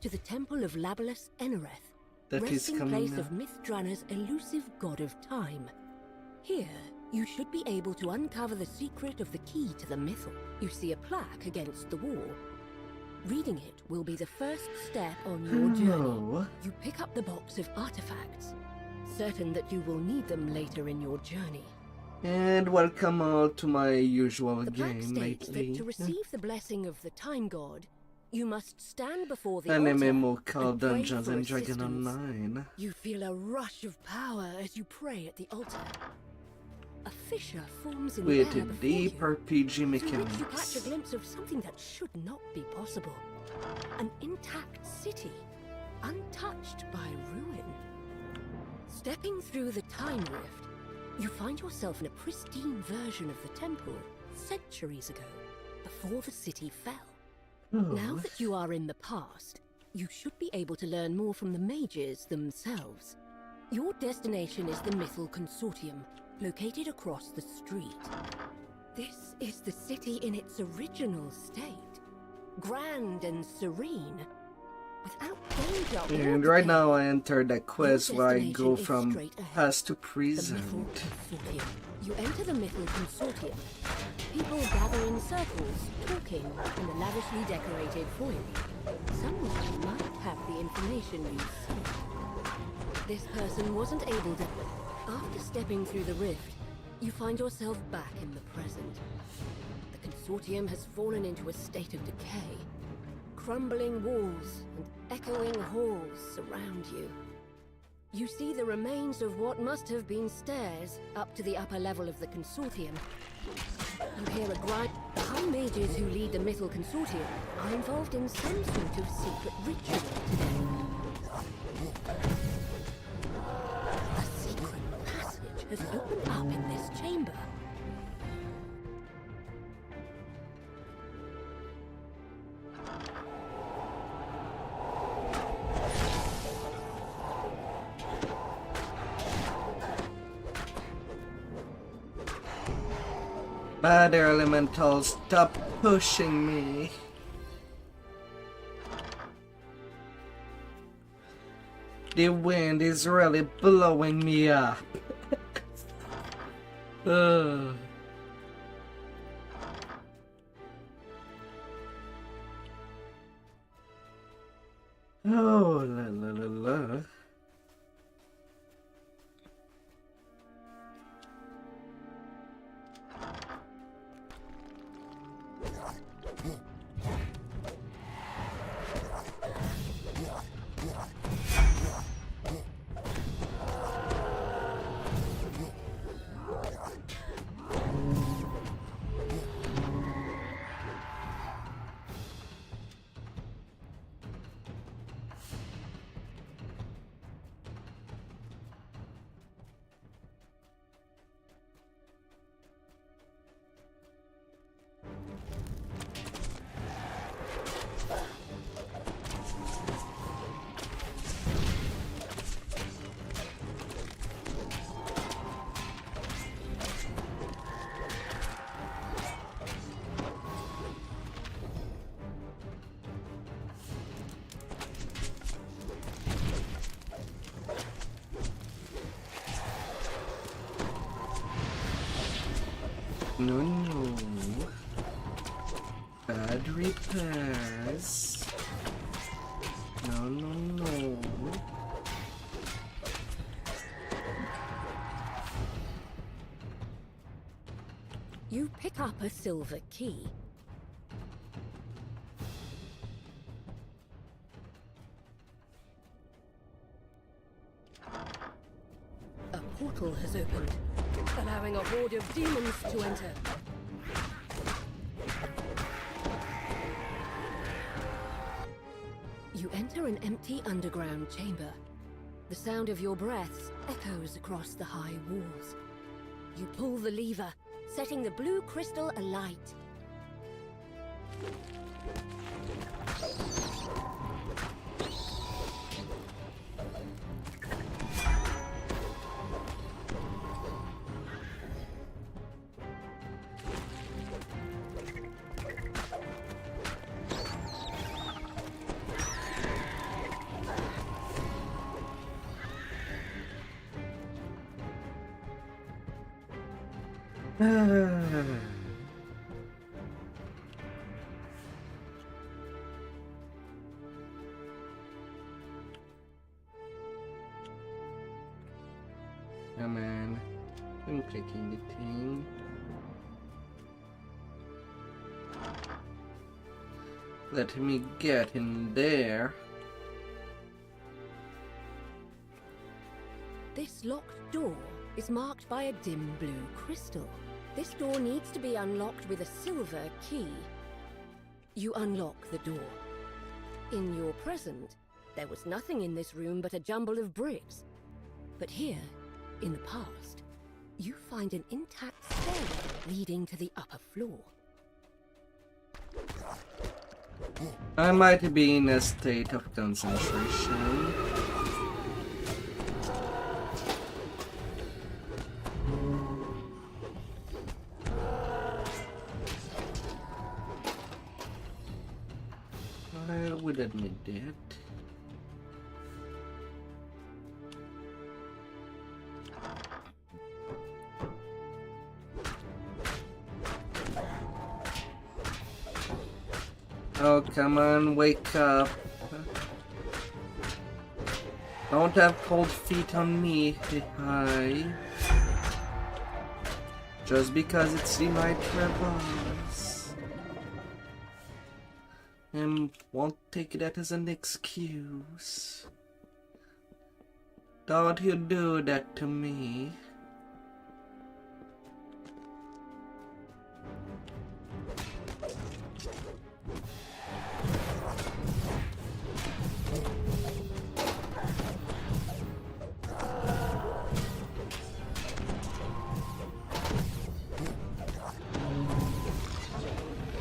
to the temple of Legolas Enrath, That is resting coming place up. of Mithranna's elusive god of time. Here, you should be able to uncover the secret of the key to the mythal. You see a plaque against the wall. Reading it will be the first step on your journey. You pick up the box of artifacts, certain that you will need them later in your journey. And welcome all to my usual The plaque game states lately. that to receive the blessing of the time god, you must stand before the An altar MMO called and pray Dungeons for and Dragons assistance. Online. You feel a rush of power as you pray at the altar. A fissure forms in the air With before deep you, RPG through which you catch a mechanics. glimpse of something that should not be possible. An intact city, untouched by ruin. Stepping through the time rift, you find yourself in a pristine version of the temple centuries ago, before the city fell. Now that you are in the past, you should be able to learn more from the mages themselves. Your destination is the Mythal Consortium, located across the street. This is the city in its original state, grand and serene, without danger. And right now I enter the quest where I go destination is from straight ahead. past to The Mythal present. Consortium. You enter the Mythal Consortium. People gather in circles, talking in the lavishly decorated foyer. Someone might have the information you seek. This person wasn't able to... After stepping through the rift, you find yourself back in the present. The consortium has fallen into a state of decay. Crumbling walls and echoing halls surround you. You see the remains of what must have been stairs up to the upper level of the consortium. You hear a grind. The high mages who lead the Mythal Consortium are involved in some sort of secret ritual today. A secret passage has opened up in this chamber. Bad elemental, stop pushing me. The wind is really blowing me up. Ugh. Oh, la la la la. No, no. Bad repairs. No, no, no. You pick up a silver key. A portal has opened, allowing a horde of demons to enter. You enter an empty underground chamber. The sound of your breaths echoes across the high walls. You pull the lever, setting the blue crystal alight. Come on. I'm clicking the thing. Let me get in there. This locked door is marked by a dim blue crystal. This door needs to be unlocked with a silver key. You unlock the door. In your present, there was nothing in this room but a jumble of bricks. But here, in the past, you find an intact stairway leading to the upper floor. I might be in a state of concentration. I would admit that. Oh, come on, wake up. Don't have cold feet on me, hi. Just because it's in my travels. And won't take that as an excuse. Don't you do that to me.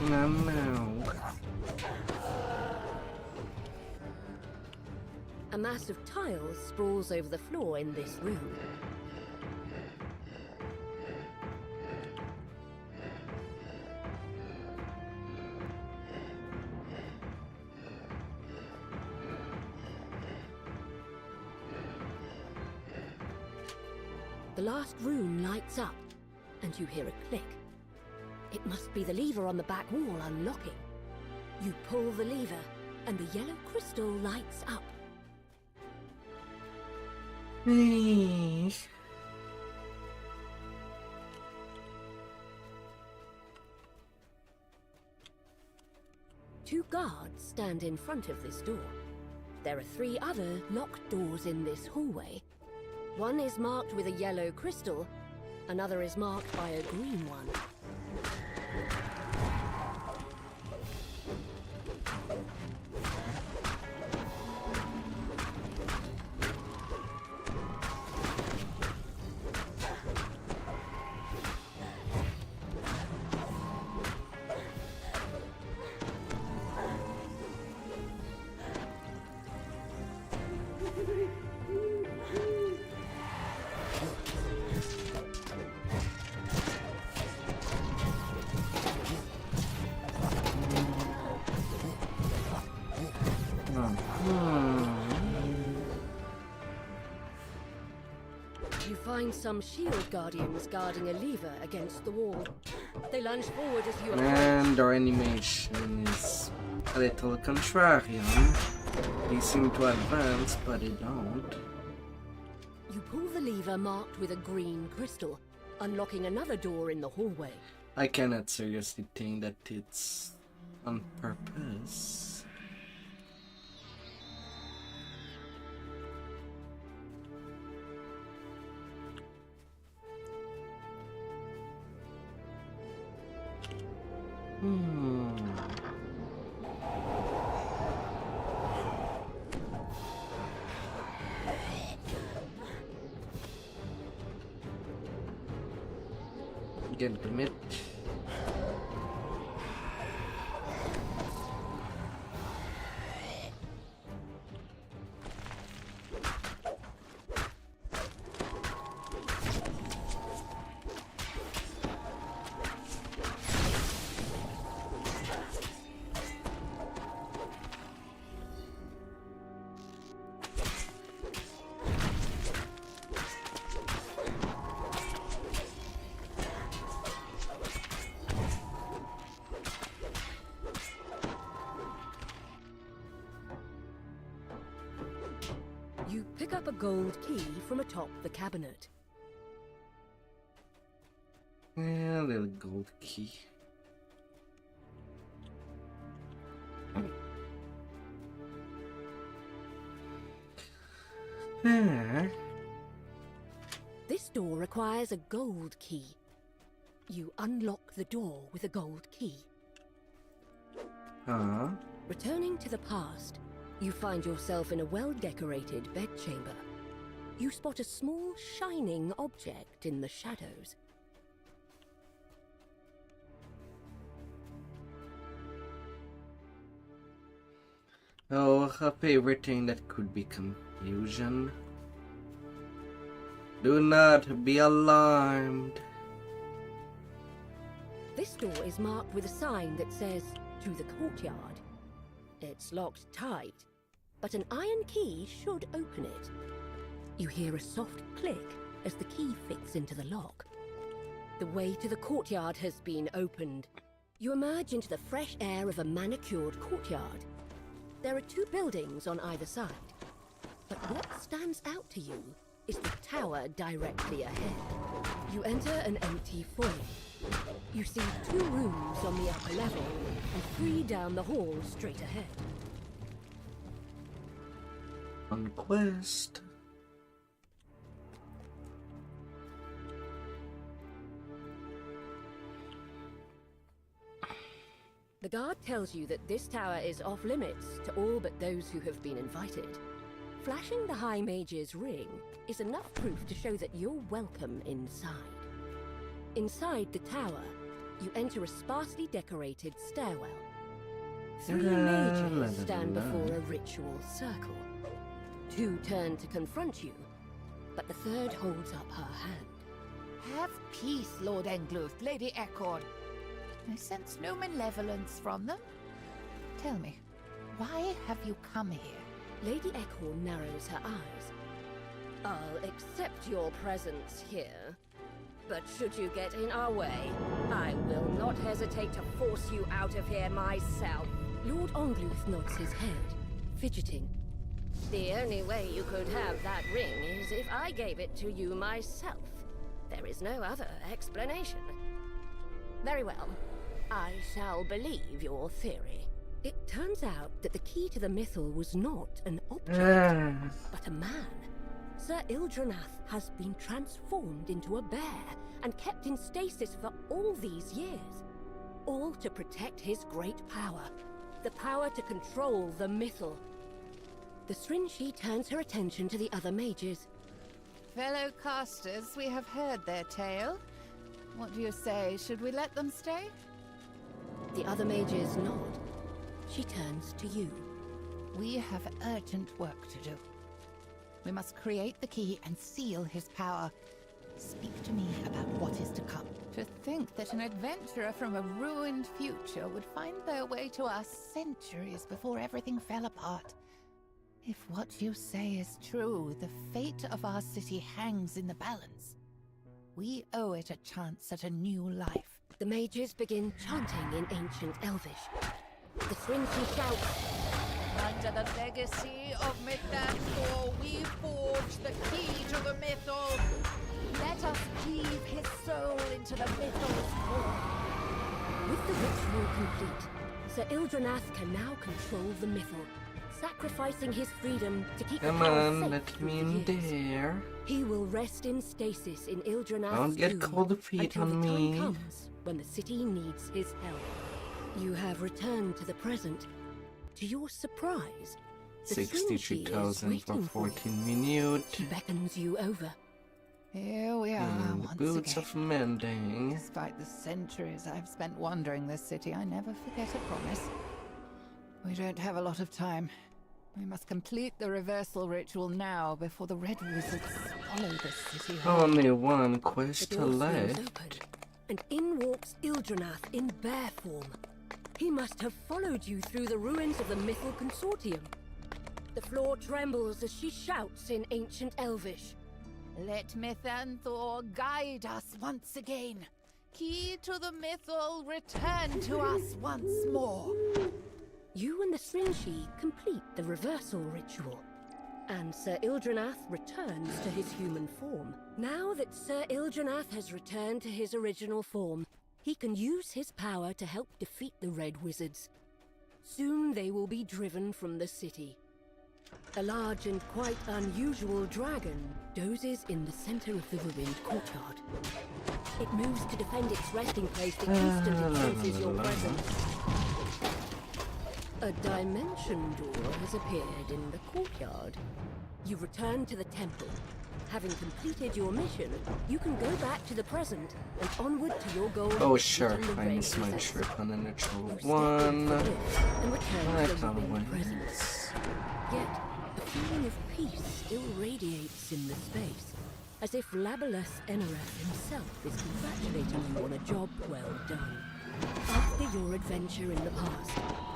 No. A mass of tiles sprawls over the floor in this room. The last room lights up, and you hear a click. It must be the lever on the back wall unlocking. You pull the lever, and the yellow crystal lights up. Two guards stand in front of this door. There are 3 other locked doors in this hallway. One is marked with a yellow crystal, another is marked by a green one. You find some shield guardians guarding a lever against the wall. They lunge forward as you approach. And our animation is a little contrarian. They seem to advance, but they don't. You pull the lever marked with a green crystal, unlocking another door in the hallway. I cannot seriously think that it's on purpose. Again, commit. You pick up a gold key from atop the cabinet. Yeah, a little gold key. This door requires a gold key. You unlock the door with a gold key. Returning to the past, you find yourself in a well-decorated bedchamber. You spot a small, shining object in the shadows. Oh, a favorite thing that could be confusion. Do not be alarmed. This door is marked with a sign that says, "To the courtyard." It's locked tight, but an iron key should open it. You hear a soft click as the key fits into the lock. The way to the courtyard has been opened. You emerge into the fresh air of a manicured courtyard. There are 2 buildings on either side, but what stands out to you is the tower directly ahead. You enter an empty foyer. You see 2 rooms on the upper level and 3 down the hall straight ahead. On quest. The guard tells you that this tower is off limits to all but those who have been invited. Flashing the High Mage's ring is enough proof to show that you're welcome inside. Inside the tower, you enter a sparsely decorated stairwell. 3 mages stand before a ritual circle. 2 turn to confront you, but the 3rd holds up her hand. Have peace, Lord Engluth, Lady Ecord. I sense no malevolence from them. Tell me, why have you come here? Lady Ecord narrows her eyes. I'll accept your presence here, but should you get in our way, I will not hesitate to force you out of here myself. Lord Engluth nods his head, fidgeting. The only way you could have that ring is if I gave it to you myself. There is no other explanation. Very well. I shall believe your theory. It turns out that the key to the Mythal was not an object, but a man. Sir Ildranath has been transformed into a bear and kept in stasis for all these years. All to protect his great power. The power to control the Mythal. The Srinshi turns her attention to the other mages. Fellow casters, we have heard their tale. What do you say? Should we let them stay? The other mages nod. She turns to you. We have urgent work to do. We must create the key and seal his power. Speak to me about what is to come. To think that an adventurer from a ruined future would find their way to us centuries before everything fell apart. If what you say is true, the fate of our city hangs in the balance. We owe it a chance at a new life. The mages begin chanting in ancient Elvish. The Srinshi shouts, Under the legacy of Mythantor, we forge the key to the Mythal. Let us cleave his soul into the Mythal's core. With the ritual complete, Sir Ildranath can now control the Mythal, sacrificing his freedom to keep the power safe let me in there. He will rest in stasis in Ildranath's Don't get tomb cold feet until on the time me. comes when the city needs his help. You have returned to the present. To your surprise, the Srinshi is 63,000 for waiting for you. 14 minutes. He beckons you over. Here we are And the once boots again. of mending. Despite the centuries I've spent wandering this city, I never forget a promise. We don't have a lot of time. We must complete the reversal ritual now before the Red Wizards swallow the city whole. Only one The quest door swings left. open, and in walks Ildranath in bear form. He must have followed you through the ruins of the Mythal Consortium. The floor trembles as she shouts in ancient Elvish. Let Mythantor guide us once again. Key to the Mythal, return to us once more. You and the Srinshi complete the reversal ritual, and Sir Ildranath returns to his human form. Now that Sir Ildranath has returned to his original form, he can use his power to help defeat the Red Wizards. Soon they will be driven from the city. A large and quite unusual dragon dozes in the center of the ruined courtyard. It moves to defend its resting place the instant it senses your presence. A dimension door has appeared in the courtyard. You return to the temple. Having completed your mission, you can go back to the present and onward to your goal. Oh of sure, defeating the I Red missed my Wizards. trip on the natural You step one. into the lift and return I to the can't ruined wait. presence. Yet, a feeling of peace still radiates in the space, as if Labalus Enareth himself is congratulating you on a job well done. After your adventure in the past,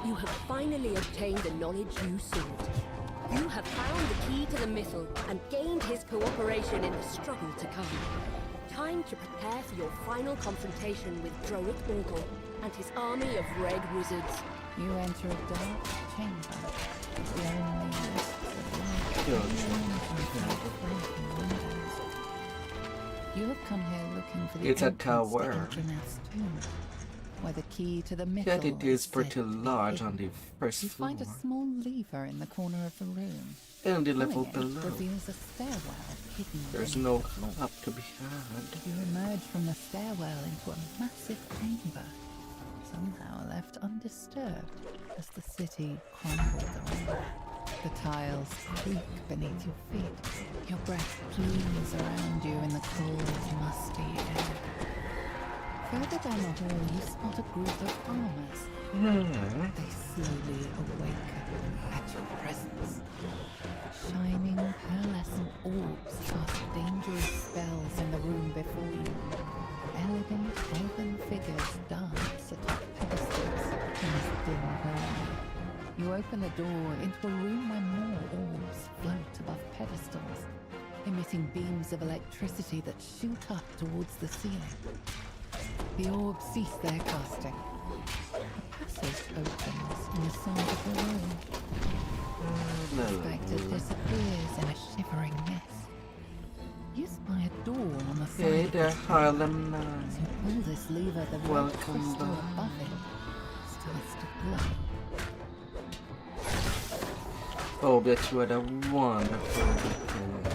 you have finally obtained the knowledge you sought. You have found the key to the Mythal and gained his cooperation in the struggle to come. Time to prepare for your final confrontation with Droic Orgel and his army of Red Wizards. You enter a dark chamber. The only wisps of light Sure, from broken windows. You have come here looking for the It's a entrance to tower. Internet's tomb, where the key to the myth Yet it is pretty large on the first You floor. find a small lever in the corner of the room. And the Pulling level it below. reveals a stairwell hidden There's beneath no the floor. up to be had. You emerge from the stairwell into a massive chamber, somehow left undisturbed as the city crumbled around. The tiles creak beneath your feet. Your breath plumes around you in the cold, musty air. Further down the hall, you spot a group of farmers. They slowly awaken at your presence. Shining, pearlescent orbs cast dangerous spells in the room before you. Elegant, elven figures dance atop pedestals in this dim hallway. You open the door into a room where more orbs float above pedestals, emitting beams of electricity that shoot up towards the ceiling. The orbs cease their casting. A passage opens in the side of the room. The spectre disappears in a shivering mist. You spy a door on the side. Hey there, Harlem. As you pull this lever, the red Welcome crystal back. above it starts to glow. Oh, bet you had a wonderful weekend.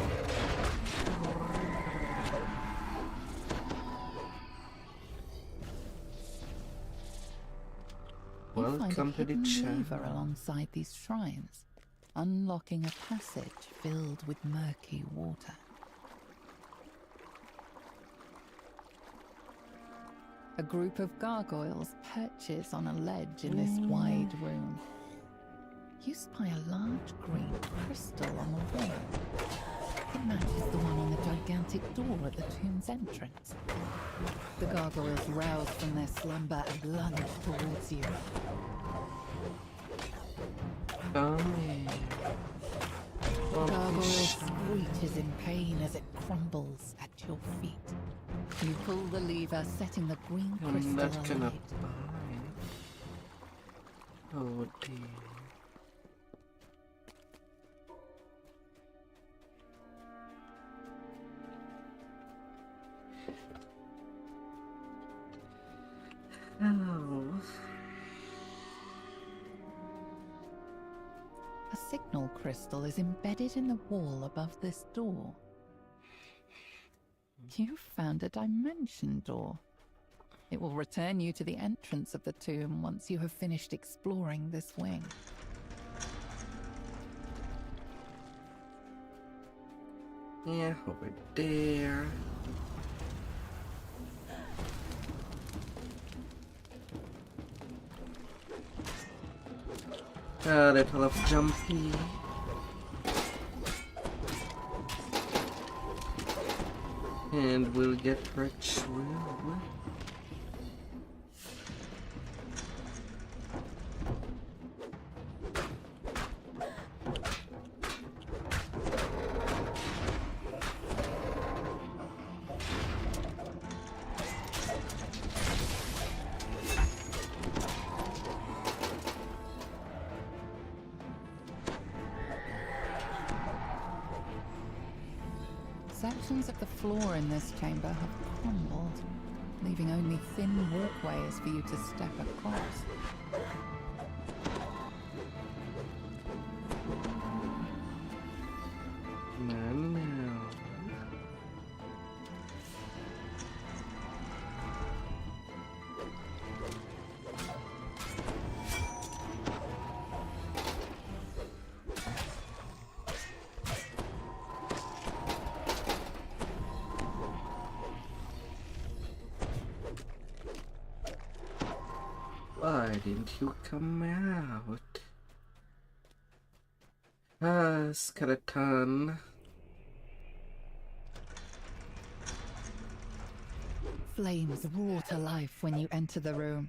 You find a Welcome to the hidden channel. lever alongside these shrines, unlocking a passage filled with murky water. A group of gargoyles perches on a ledge in this wide room. You spy a large green crystal on the wall. It matches the one on the gigantic door at the tomb's entrance. The gargoyles rouse from their slumber and lunge towards you. The gargoyle screeches in pain as it crumbles at your feet. You pull the lever, setting the green I'm crystal not gonna alight. buy. Oh dear. Oh. A signal crystal is embedded in the wall above this door. You found a dimension door. It will return you to the entrance of the tomb once you have finished exploring this wing. Yeah, over there. A little of jumpy. And we'll get rich real well. Sections of the floor in this chamber have crumbled, leaving only thin walkways for you to step across. Why didn't you come out? Ah, skeleton. Flames roar to life when you enter the room.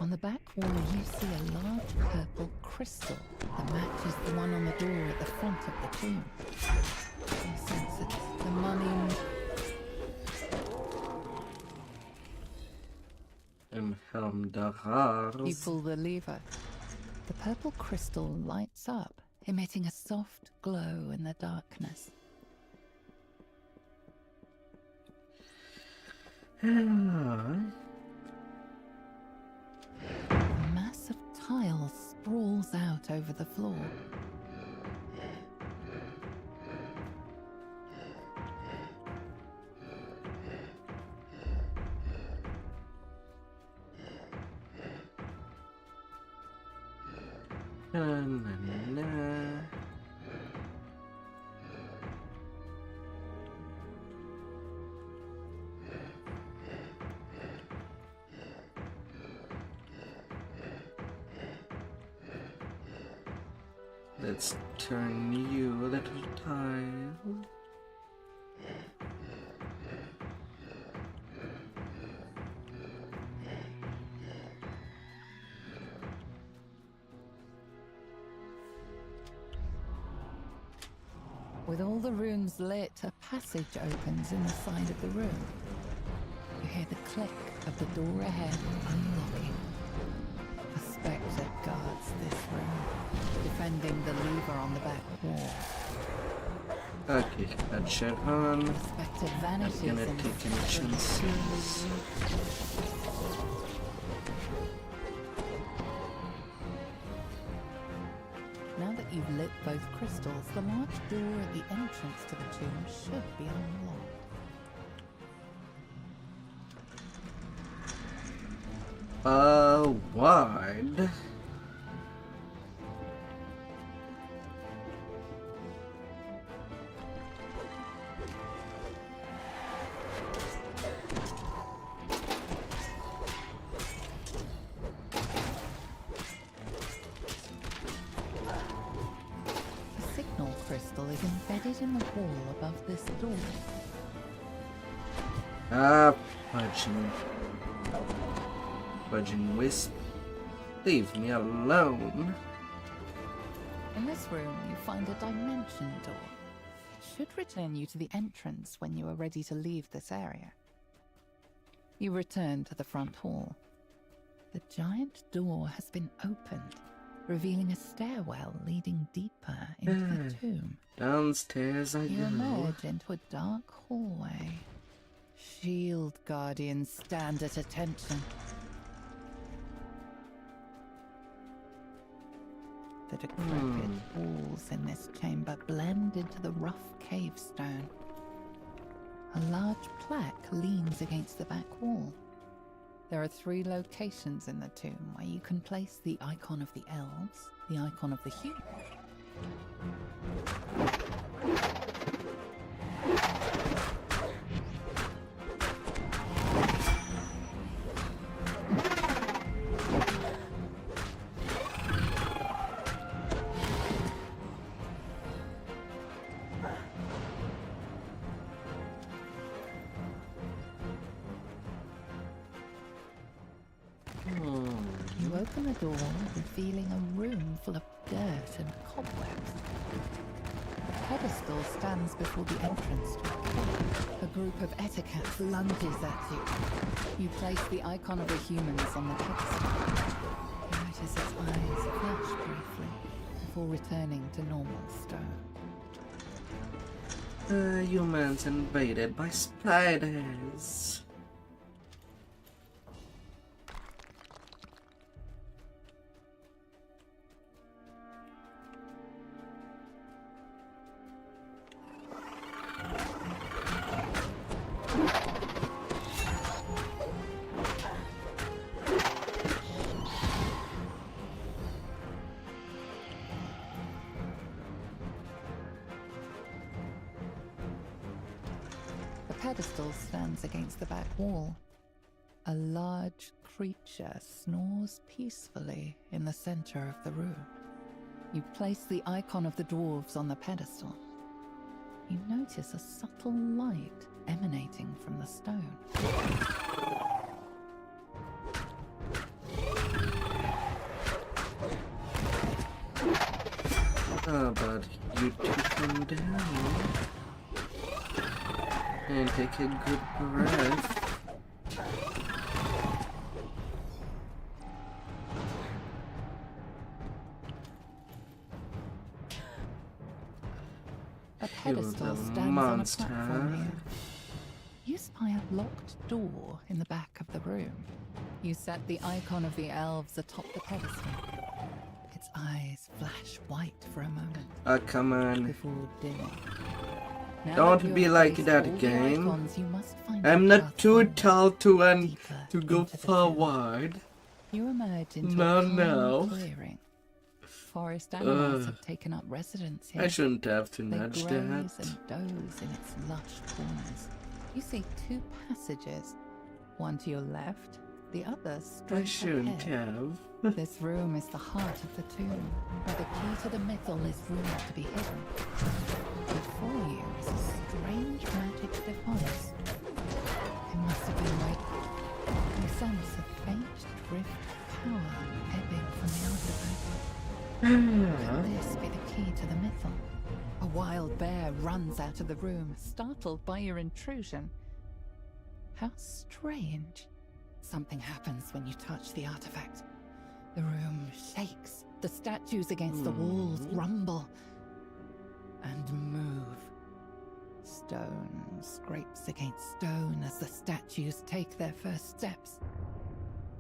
On the back wall, you see a large purple crystal that matches the one on the door at the front of the tomb. You sense it's the money. You pull the lever. The purple crystal lights up, emitting a soft glow in the darkness. A mass of tiles sprawls out over the floor. Let's turn you a little tile. With all the rooms lit, a passage opens in the side of the room. You hear the click of the door ahead unlocking. A spectre guards this room, defending the lever on the back wall. Okay, that shit on. Spectre vanishes I'm gonna in take any chances. Now that you've lit both crystals, the large door at the entrance to the tomb should be unlocked. Wide. The signal crystal is embedded in the wall above this door. Fudging wisp. Leave me alone. In this room, you find a dimension door. It should return you to the entrance when you are ready to leave this area. You return to the front hall. The giant door has been opened, revealing a stairwell leading deeper into the tomb. Downstairs I You go. emerge into a dark hallway. Shield guardians stand at attention. The decrepit walls in this chamber blend into the rough cave stone. A large plaque leans against the back wall. There are 3 locations in the tomb where you can place the icon of the elves, the icon of the humans. You open the door, revealing a room full of dirt and cobwebs. A pedestal stands before the entrance to a cave. A group of etiquettes lunges at you. You place the icon of the humans on the pedestal. You notice its eyes flash briefly before returning to normal stone. Humans invaded by spiders. The pedestal stands against the back wall. A large creature snores peacefully in the center of the room. You place the icon of the dwarves on the pedestal. You notice a subtle light emanating from the stone. How about you two come down and take a good breath? A pedestal the stands monster. on a platform here. You spot by a locked door in the back of the room. You set the icon of the elves atop the pedestal. Its eyes flash white for a moment. Come on. Before dimming. Now Don't that be you've like faced that all the game. icons, you must find I'm your not path too forward, tall to go into the forward. You emerge into No, a calm no. clearing. Forest animals have taken up residence here. I shouldn't have to They nudge graze that. and doze in its lush corners. You see two passages, one to your left, the other straight I shouldn't ahead. have. This room is the heart of the tomb, where the key to the mythal is rumored to be hidden. Before you is a strange magic device. It must have been waiting. You sense a faint drift of power ebbing from the artifact. Could this be the key to the mythal? A wild bear runs out of the room, startled by your intrusion. How strange. Something happens when you touch the artifact. The room shakes. The statues against the walls rumble and move. Stone scrapes against stone as the statues take their first steps.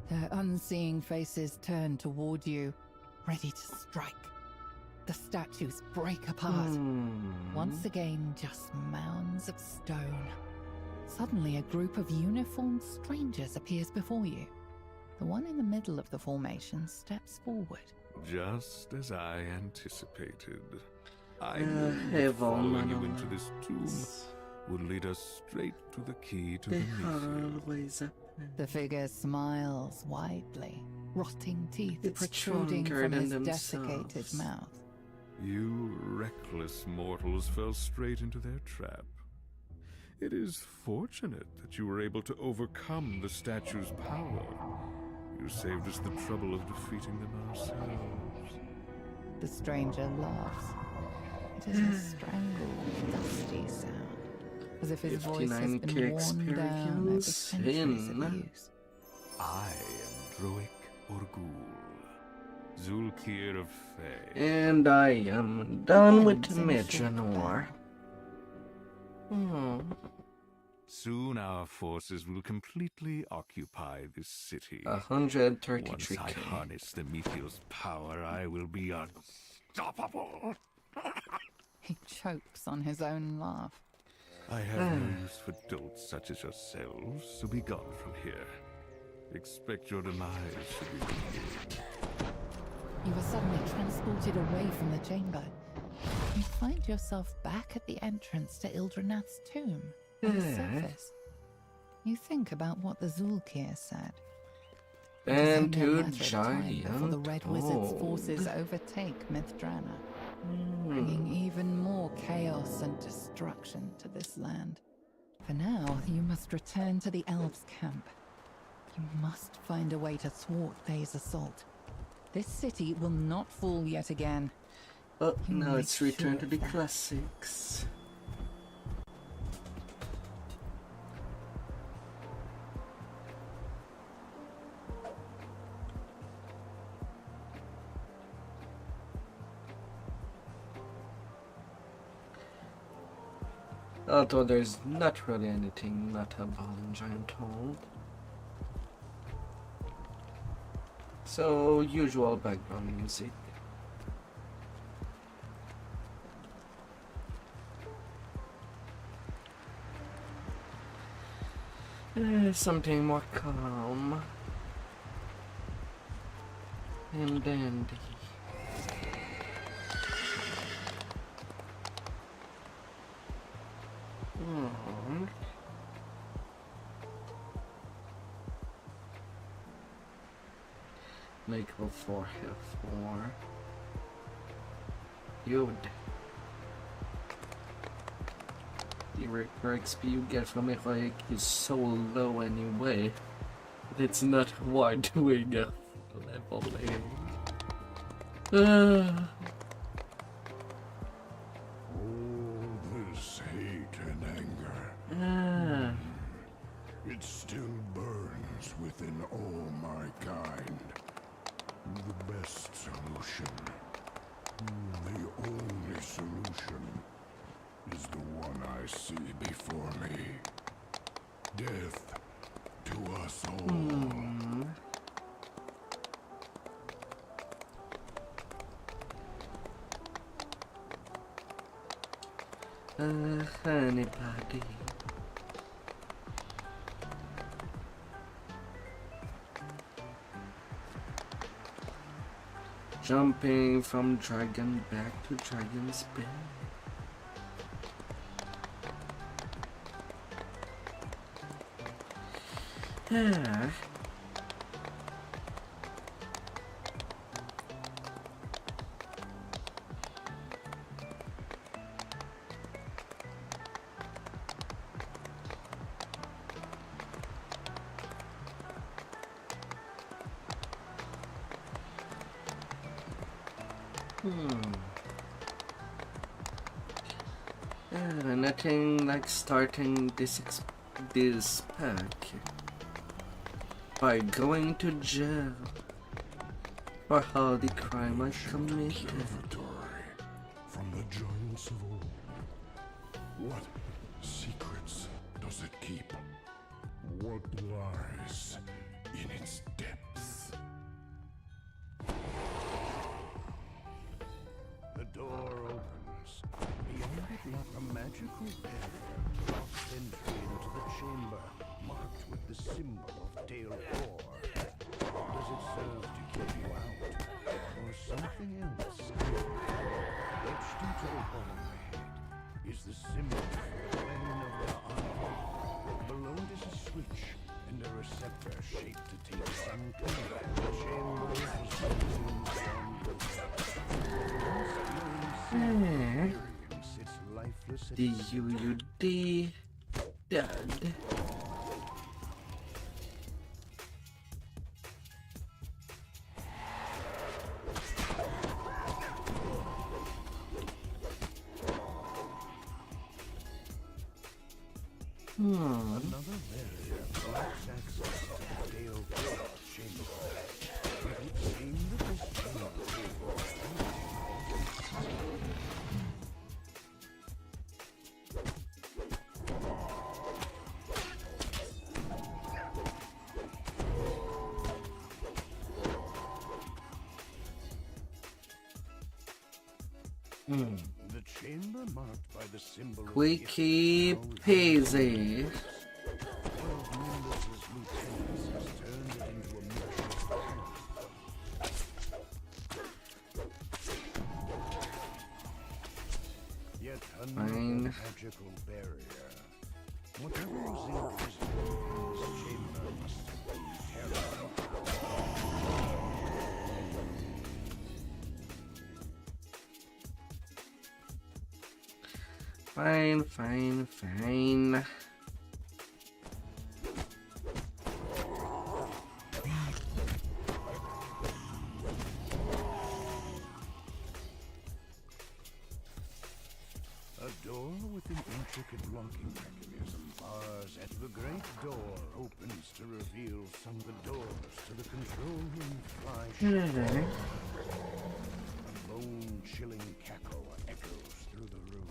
Their unseeing faces turn toward you, ready to strike. The statues break apart. Once again, just mounds of stone. Suddenly, a group of uniformed strangers appears before you. The one in the middle of the formation steps forward. Just as I anticipated. I Hey, knew that following you Volman. into this tomb would lead us straight to the key to the They myth. are always up. The figure smiles widely, rotting teeth It's protruding stronger from than his themselves. desiccated mouth. You reckless mortals fell straight into their trap. It is fortunate that you were able to overcome the statue's power. You saved us the trouble of defeating them ourselves. The stranger laughs. It is a strangled, dusty sound, as if his voice has 59k been worn down over experience centuries of in. use. I am Droic Orgul, Zulkir of Fae. And I am done with Ends in a short Midjanor. Soon our forces will completely occupy this city. 133k. Once I harness the Meteor's power, I will be unstoppable. He chokes on his own laugh. I have no use for dolts such as yourselves, so be gone from here. Expect your demise should be revealed. You are suddenly transported away from the chamber. You find yourself back at the entrance to Ildranath's tomb. On the surface, you think about what the Zulkir said. It is And only a two matter of time before the Red Wizard's giant forces overtake Mithdrana, bringing even more chaos and destruction to this land. For now, you must return to the Elves' camp. You must find a way to thwart Thay's assault. This city will not fall yet again. Oh, You now make it's return sure to of the that. classics. Although there's not really anything not about I'm told. So, usual background music. Something more calm and dandy. Makeable for F4. Good. The XP you get from it like is so low anyway. But it's not worth doing a leveling. All this hate and anger. It still burns within all my kind. The best solution, the only solution, is the one I see before me. Anybody? Jumping from dragon back to dragon spin. Yeah. Nothing like starting this pack by going to jail for all the crime I committed. From the giants of old. What secrets does it keep? What lies in its depths? The door opens. Beyond it lies a magical barrier blocks entry into the chamber, marked with the symbol of Dale 4. Does it serve to keep you out, or something else? Etched into the wall ahead is the symbol for the plane of the eye. Below it is a switch and a receptor shaped to take some kind. The chamber was consumed beyond the D-U-U-D dead. Another barrier blocks access to the Dale 4 chamber. It would seem that this chamber The chamber marked by the symbol Quickie Paisy. 12 members as lieutenants has turned it into a mission. Yet another magical barrier. Whatever is invisible in this chamber must have been terrible. Fine. A door with an intricate locking mechanism bars at the great door opens to reveal some of the doors to the control room fly. A bone-chilling cackle echoes through the room.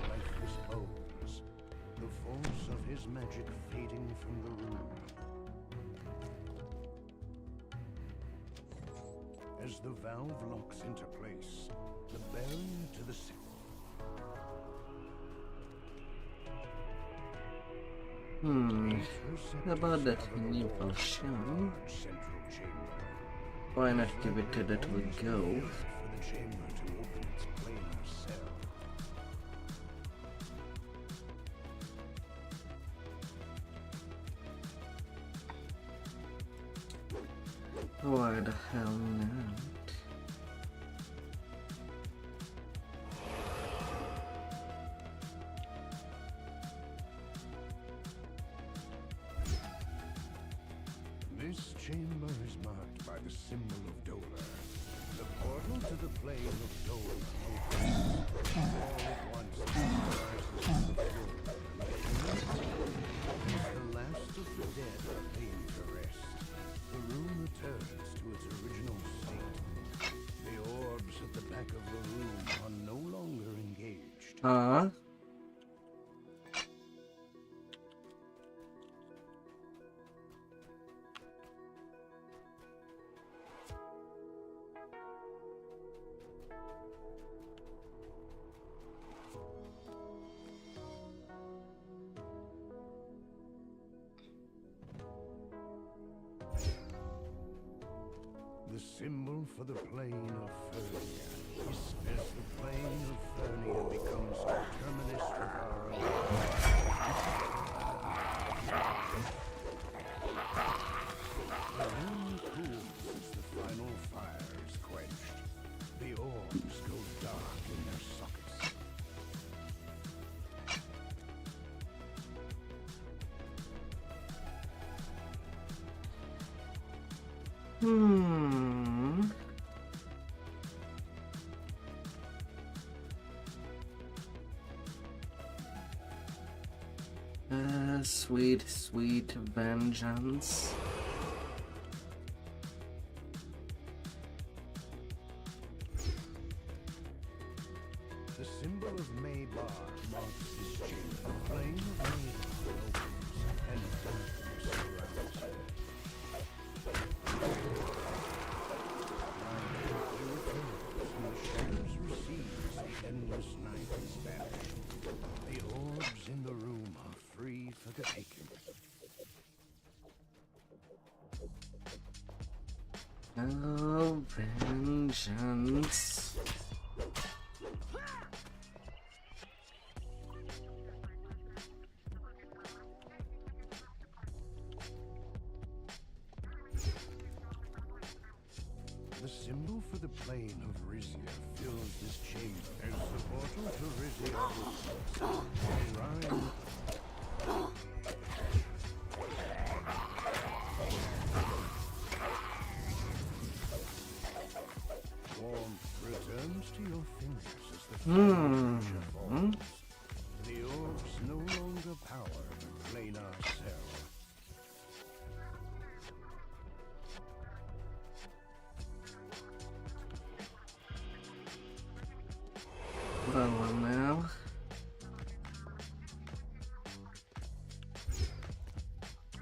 Lifeless bones, the force of his magic fading from the room. As the valve locks into place, the barrier to the About that new potion. Why not give it to that will go? Why the hell not? This chamber is marked by the symbol of Dola. The portal to the plane of Dola opens. All at once, rises to the floor. As the last of the dead are laid to rest, the room returns to its original state. The orbs at the back of the room are no longer engaged. The symbol for the plane of Fernia is as the plane of Fernia becomes the terminus of our the wind cools as the final fire is quenched. The orbs go dark in their sockets. Sweet, sweet vengeance. The symbol of Maybar marks this chamber. The plane of Maybar opens and darkness surrounds it. The shadows receives the endless night is banished. The orbs in the room are free for the taking. Oh, vengeance. The symbol for the plane of Rizia fills this chamber as the portal to Rizia opens. Orion. Warmth returns to your fingers as the pressure falls. The orbs no longer power the planar cell. Well, now.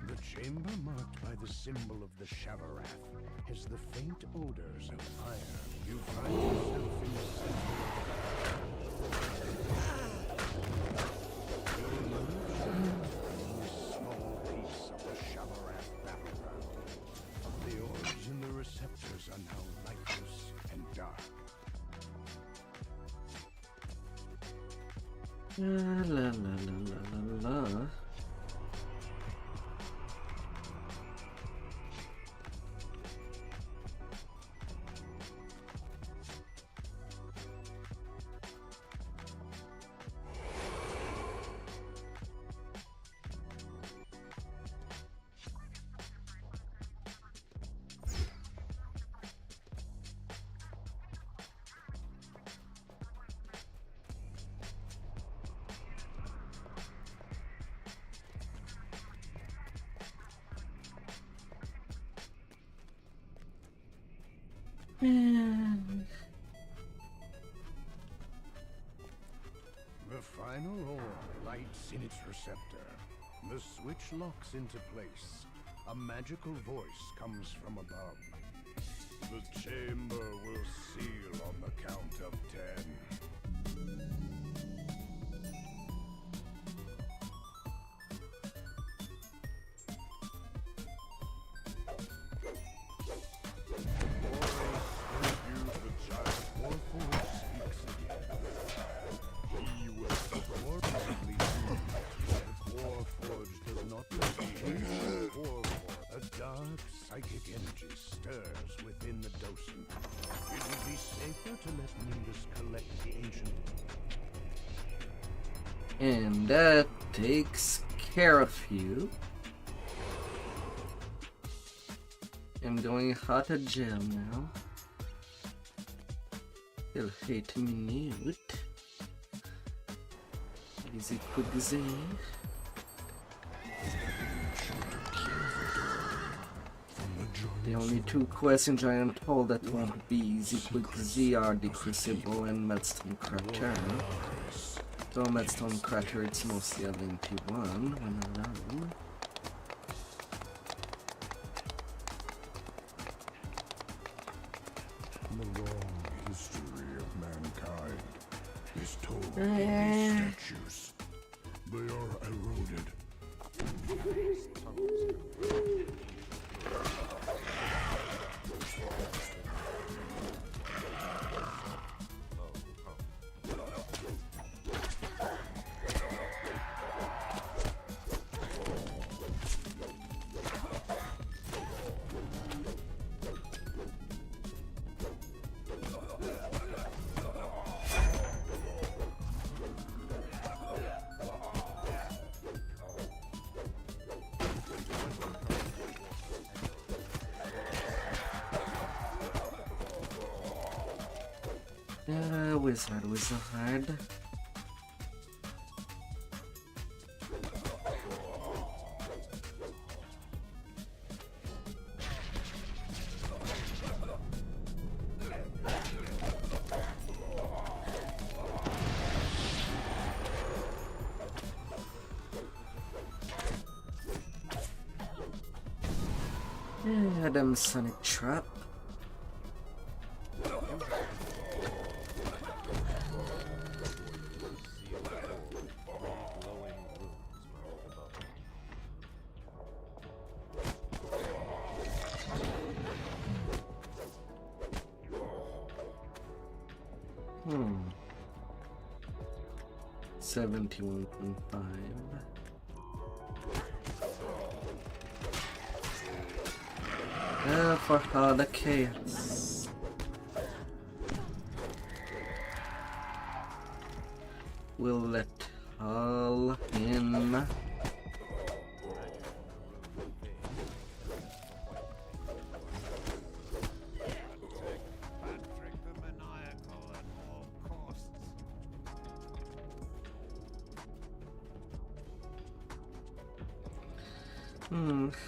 The chamber marked by the symbol of the Shavarath has the faint odors of fire. You find yourself in the center. A small piece of the Shavarath battleground. The orbs in the receptors are now lightless and dark. La la la la la la. The final orb lights in its receptor. The switch locks into place. A magical voice comes from above. The chamber will seal on the count of 10. Psychic energy stirs within the docent. It would be safer to let Nimbus collect the ancient. And that takes care of you. I'm going out of jail now. Till 8 minutes. Easy quick Z. The only two questions I am told that won't be easy quick Z are the Crucible and Medstone Crater. So Medstone Crater, it's mostly a lengthy one when alone. The long history of These statues, they are eroded. Wizard. Adam Sonic Trap. Hmm. 71.5. For all the chaos. We'll let all in.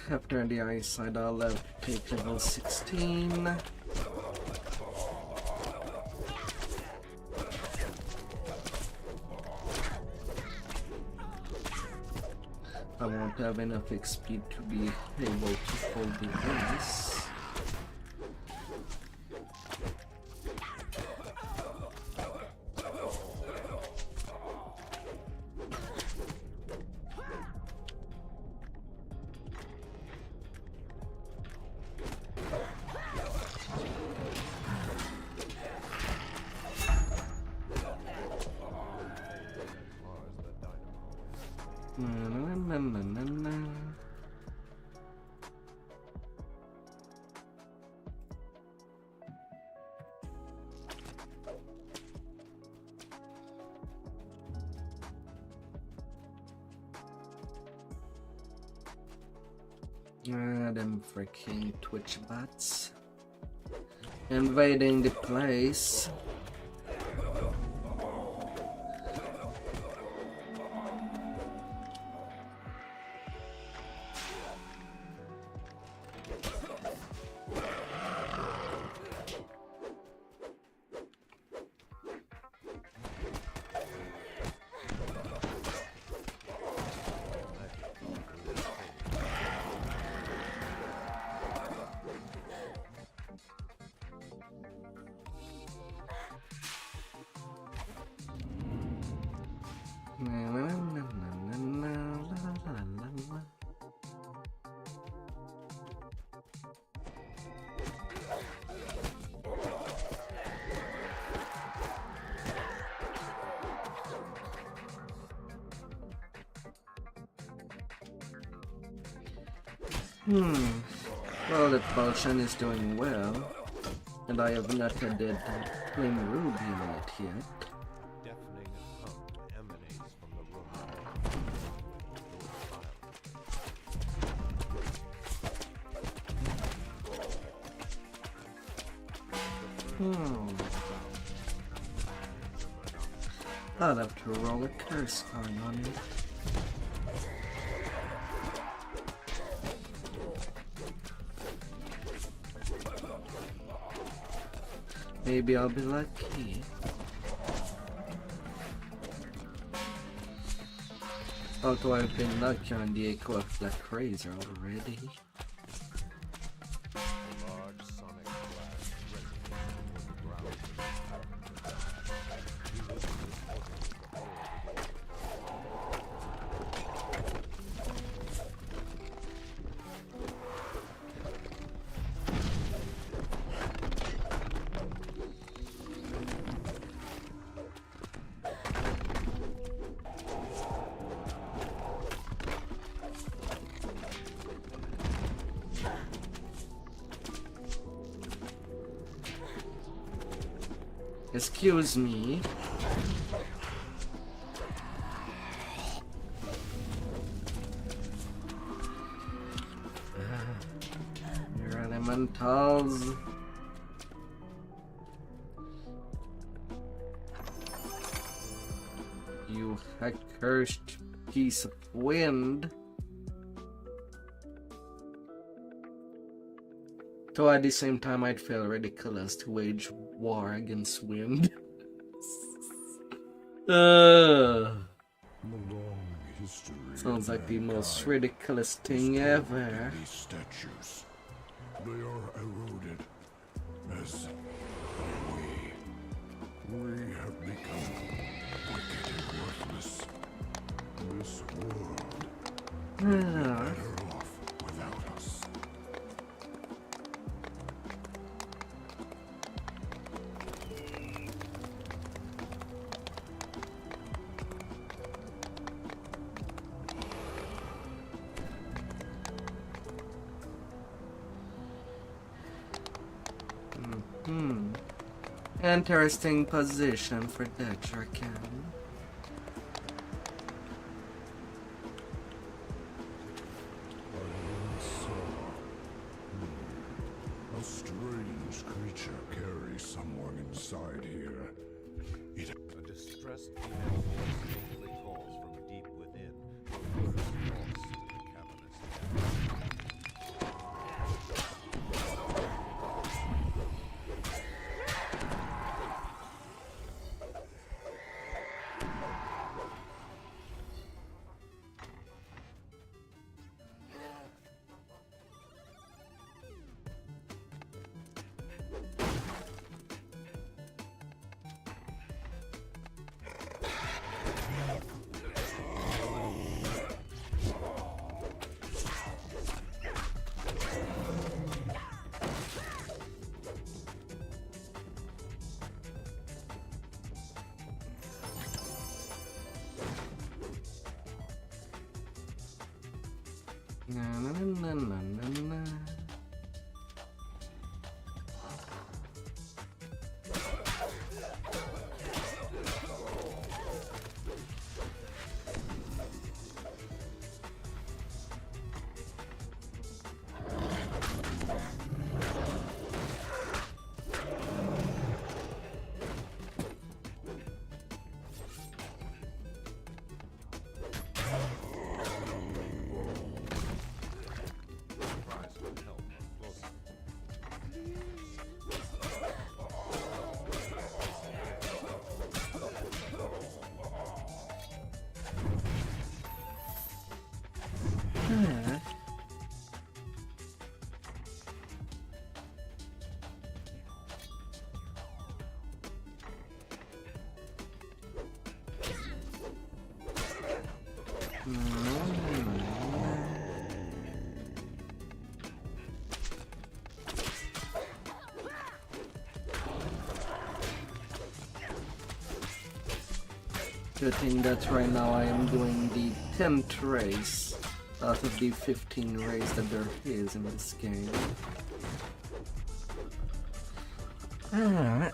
After the eyesight, I'll take level 16. I won't have enough XP to be able to hold the race. Them freaking Twitch bots invading the place. Well, the potion is doing well, and I have not added Flame Ruby in it yet. Deafening hum emanates from the room. I'll have to roll a curse card on it. Maybe I'll be lucky. Although I've been lucky on the Echo of Black Razor already. Excuse me. Your elementals. You accursed piece of wind. Though at the same time I'd feel ridiculous to wage war against wind. Sounds like the most ridiculous thing ever. These statues, they are eroded as we have become wicked and worthless. This world is better off without us. Interesting position for that dragon. A strange creature carries someone inside here. A distressed female voice faintly calls from deep within. Your words lost in the cavernous depths. Na, na, na, na, na, na. Good thing that right now I am doing the 10th race out of the 15 race that there is in this game. Alright.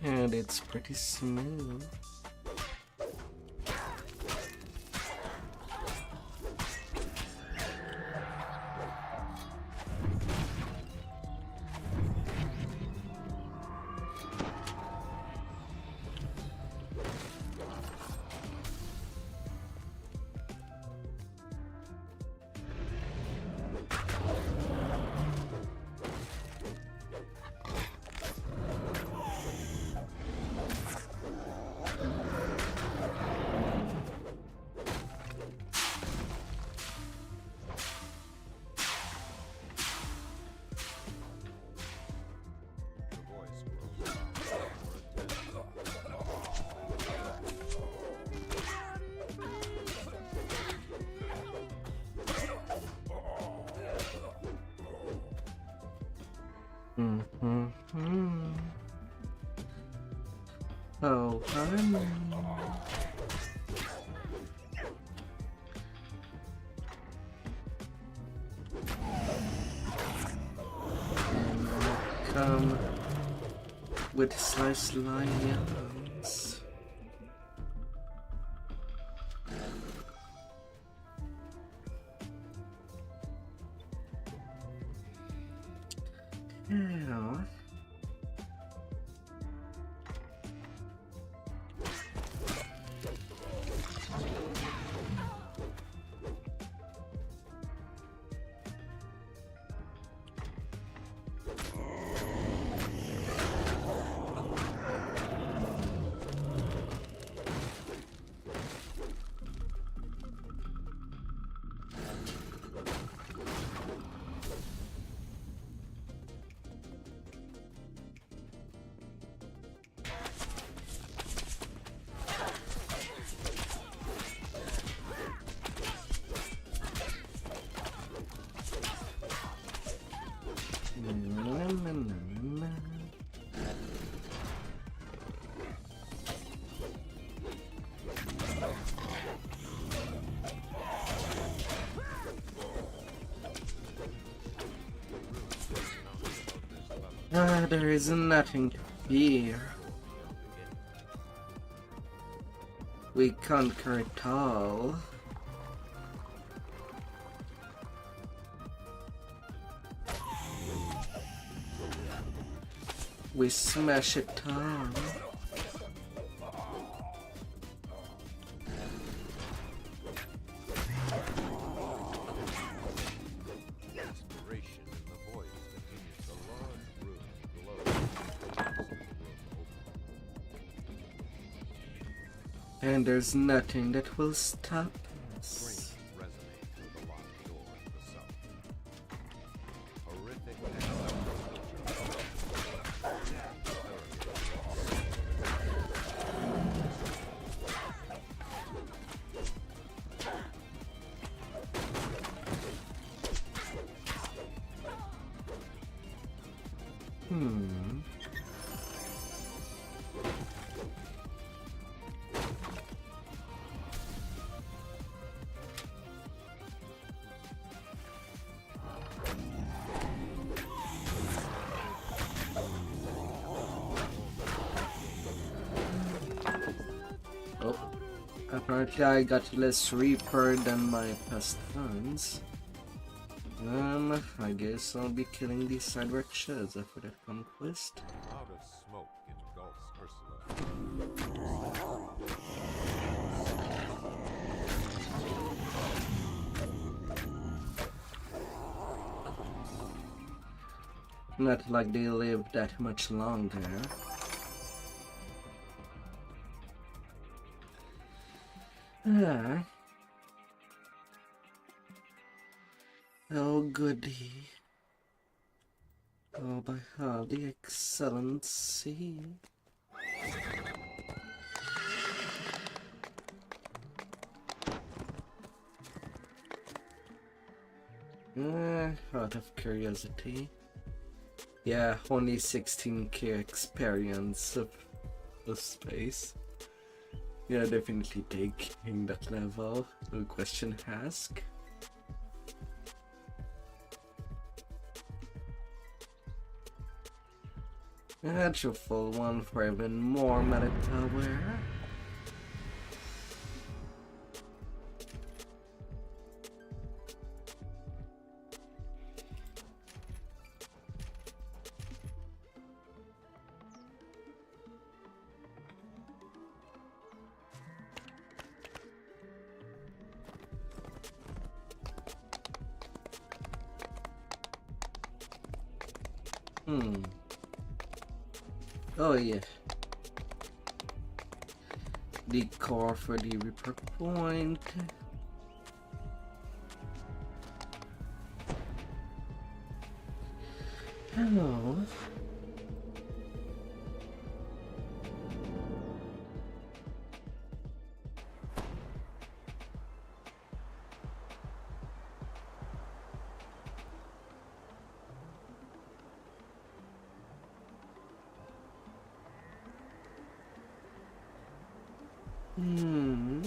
And it's pretty smooth. Oh, come with slice lions. Yeah. There is nothing to fear. We conquer it all. We smash it all. And there's nothing that will stop us. Apparently I got less Reaper than my past funds. I guess I'll be killing these side wretches after that conquest. Out of smoke engulfs Ursula. Not like they live that much longer. Oh goody. Oh by how the excellency. Out of curiosity. Yeah, only 16k experience of space. Yeah, definitely taking that level. No question asked. That's your full one for even more meta power. Oh yeah. The core for the Reaper point. Hello. Hmm.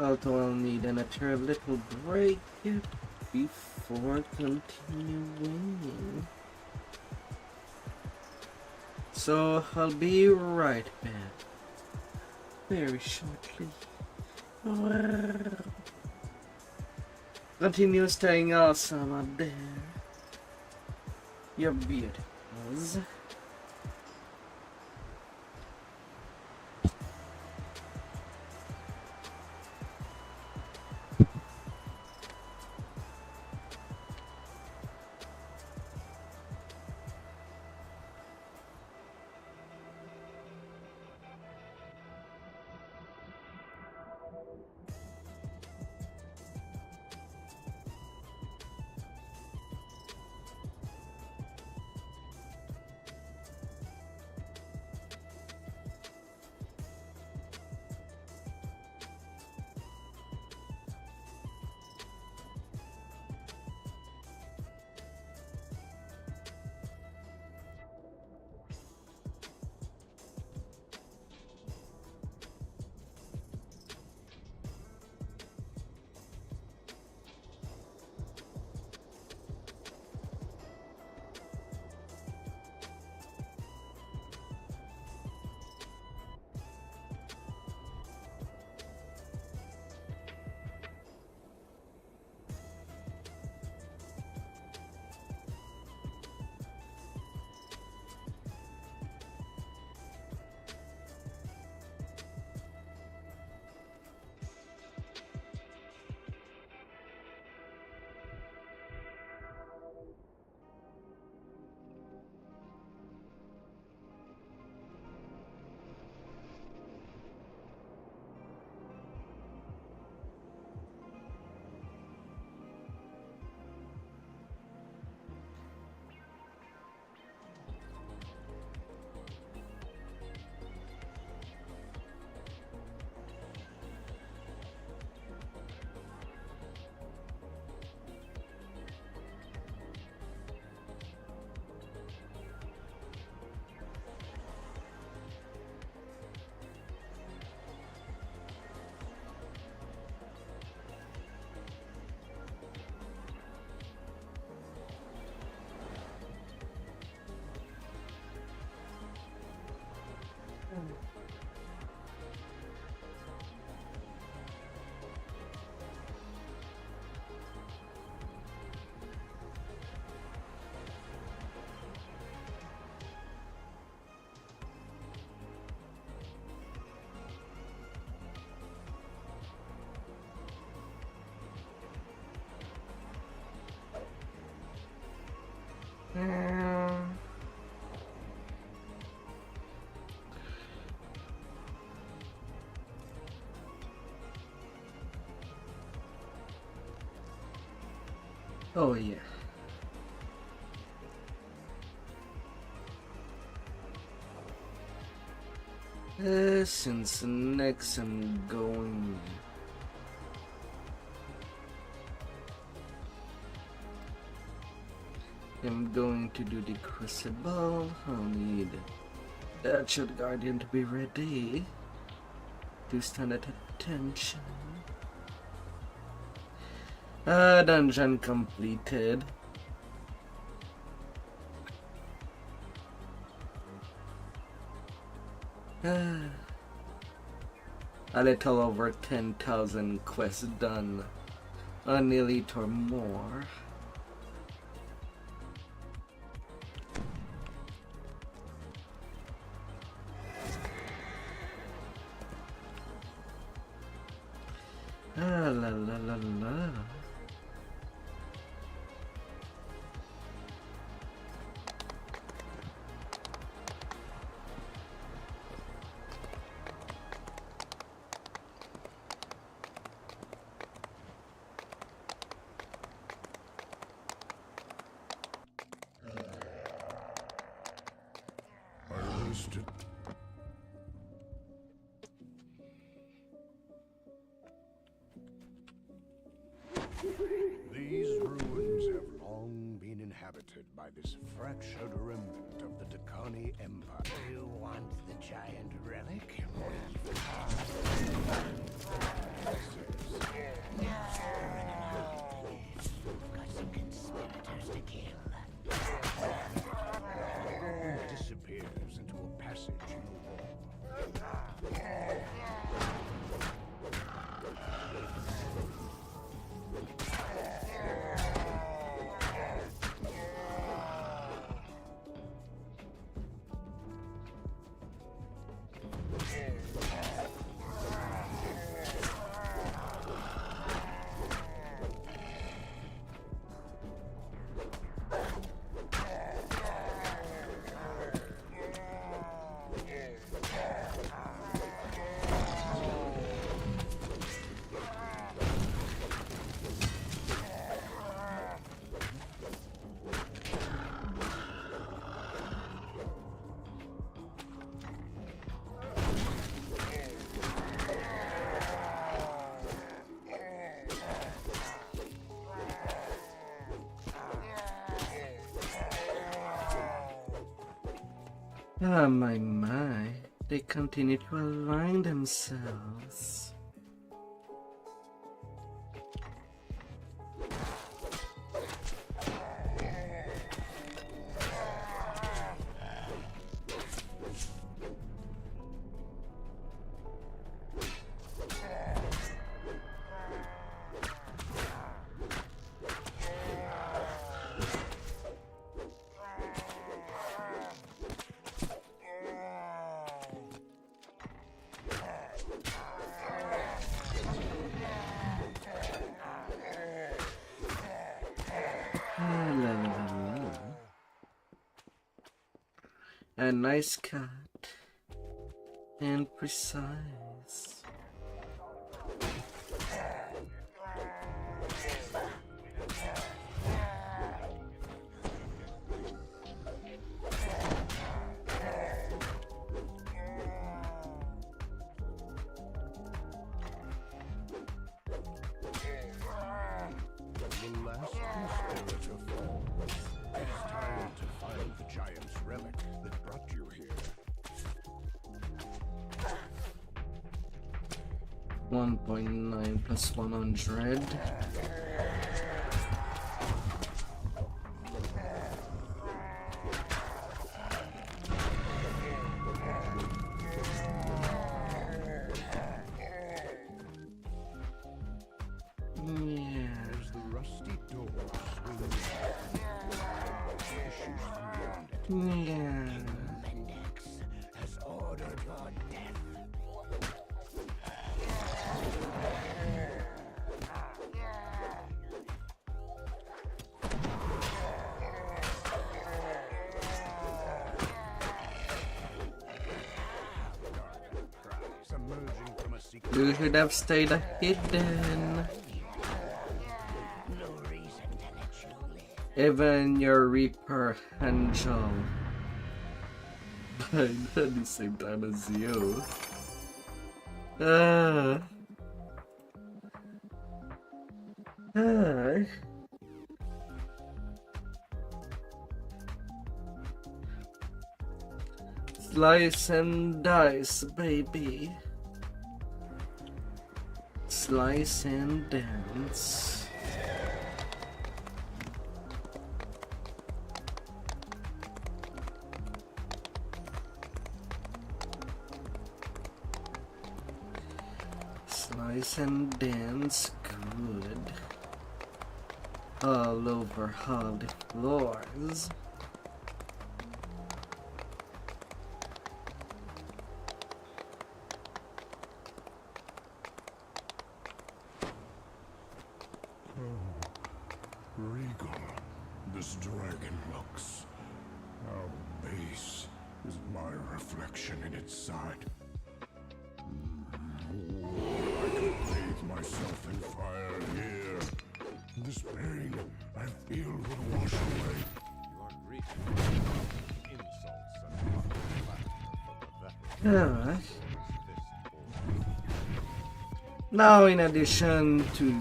Although I'll need another little break before continuing. So I'll be right back very shortly. Continue staying awesome out there. You're beautiful. Oh yeah. Since next I'm going to do the crucible. I'll need that Shield Guardian to be ready to stand at attention. Dungeon completed. A little over 10,000 quests done. An elite or more. La la la la. inhabited by this fractured remnant of the Dakani Empire. You want the giant relic? Got some conspirators to kill. The door disappears into a passage in the wall. Ah, my, they continue to align themselves. A nice cut and precise. The last conspirator falls. It is time to find the giant's relic that brought you here. 1.9 plus 100. There's the rusty door swinging issues from beyond it. Mendex has ordered your death. Emerging from a secret. You should have stayed hidden. Even your Reaper Angel died at the same time as you. Slice and dice, baby. Slice and dance. Slice and dance good. All over all the floors. Regal, this dragon looks. How base is my reflection in its side. I could bathe myself in fire here. This pain I feel would wash away. You aren't reaching insults and Alright. Now, in addition to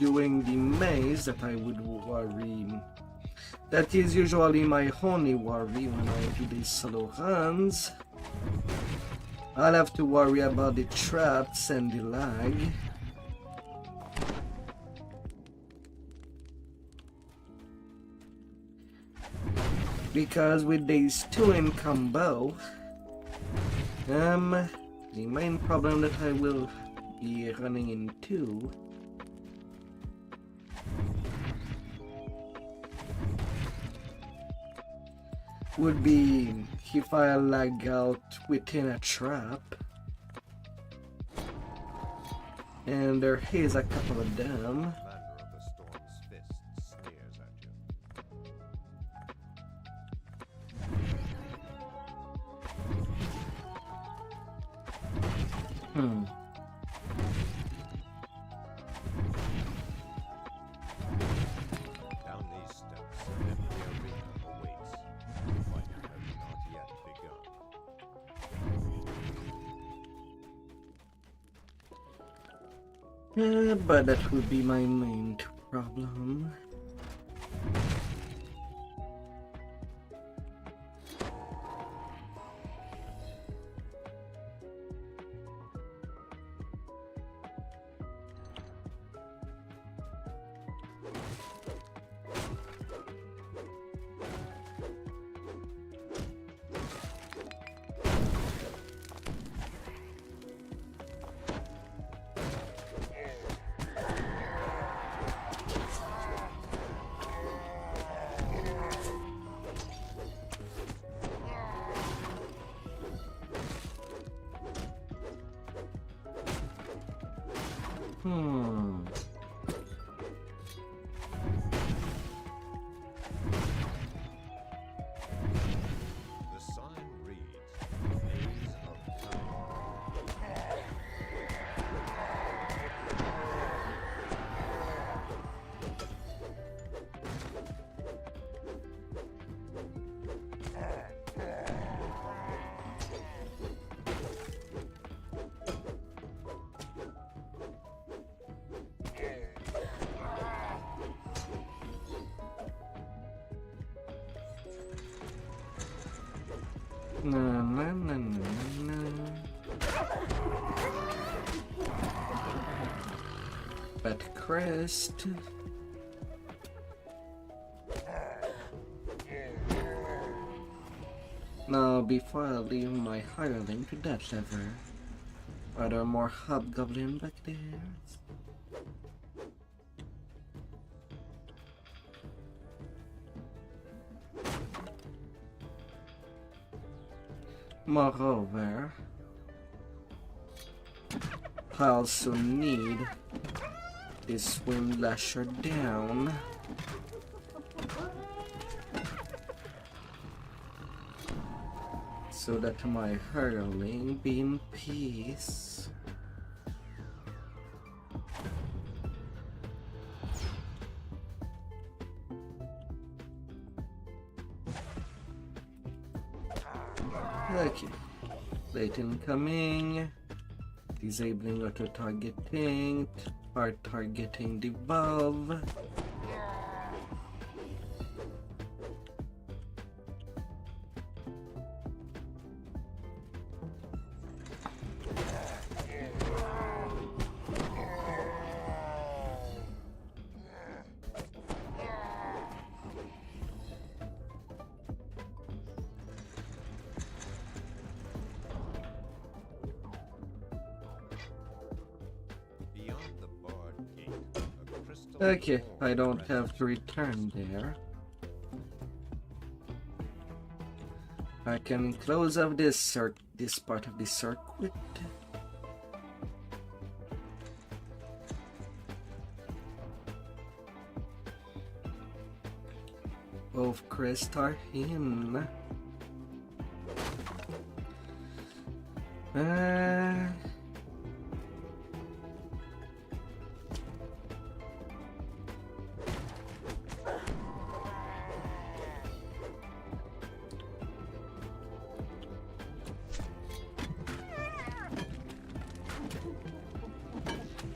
doing the maze that I would worry That is usually my only worry when I do these solo runs. I'll have to worry about the traps and the lag. Because with these two in combo, the main problem that I will be running into would be if I lag out within a trap, and there is a couple of them. Down these steps, an empty arena awaits. The fight has not yet begun. But that would be my main problem. The sign reads, Maze of Time. But crest. Now, before I leave my hireling to that level, are there more hobgoblin back there? Moreover, I also need this swim lasher down. So that my hurling be in peace. Okay. Late incoming. Disabling auto targeting. Start targeting the valve. Okay, I don't have to return there. I can close up this part of the circuit. Both crests are in.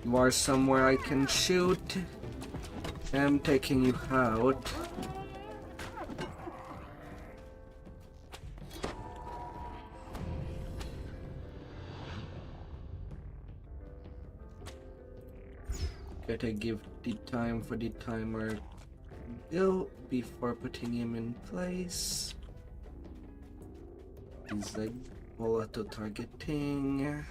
You are somewhere I can shoot. I'm taking you out. Better give the time for the timer build before putting him in place. He's like auto targeting.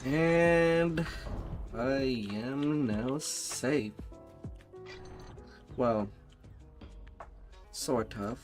And I am now safe. Well, sort of.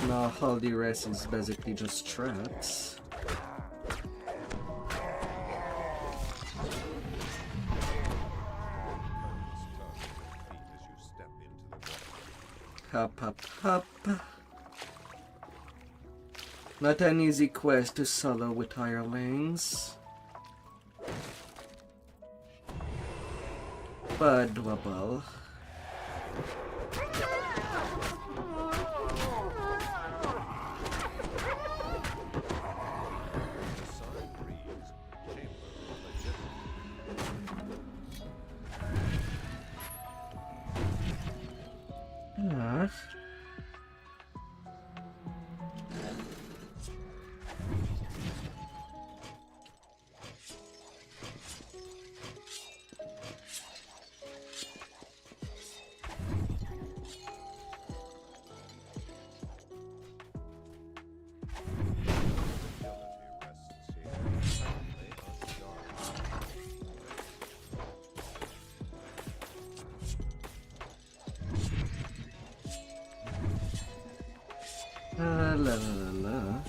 Now all the rest is basically just traps. Hop, hop, hop. Not an easy quest to solo with hirelings, but doable. La la la la.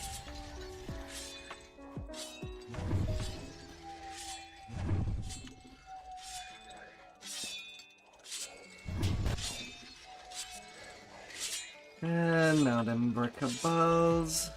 And now them breakables.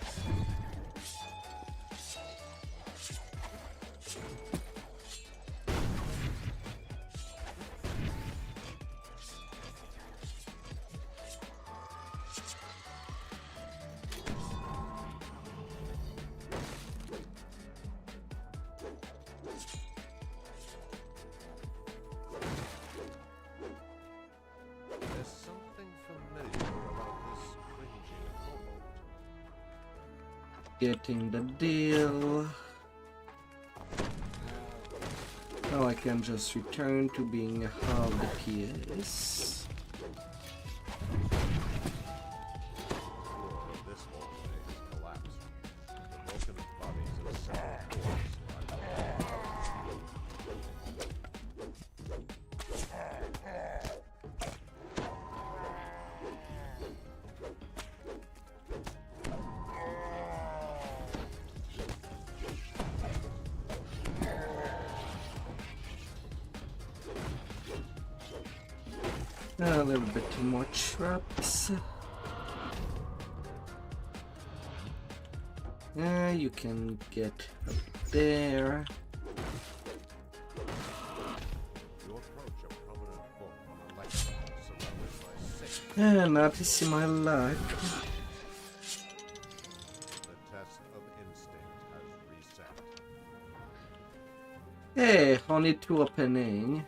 Getting the deal. Now I can just return to being how the PS. A little bit more traps. You can get up there. Now to see my luck. Hey, only 2 opening.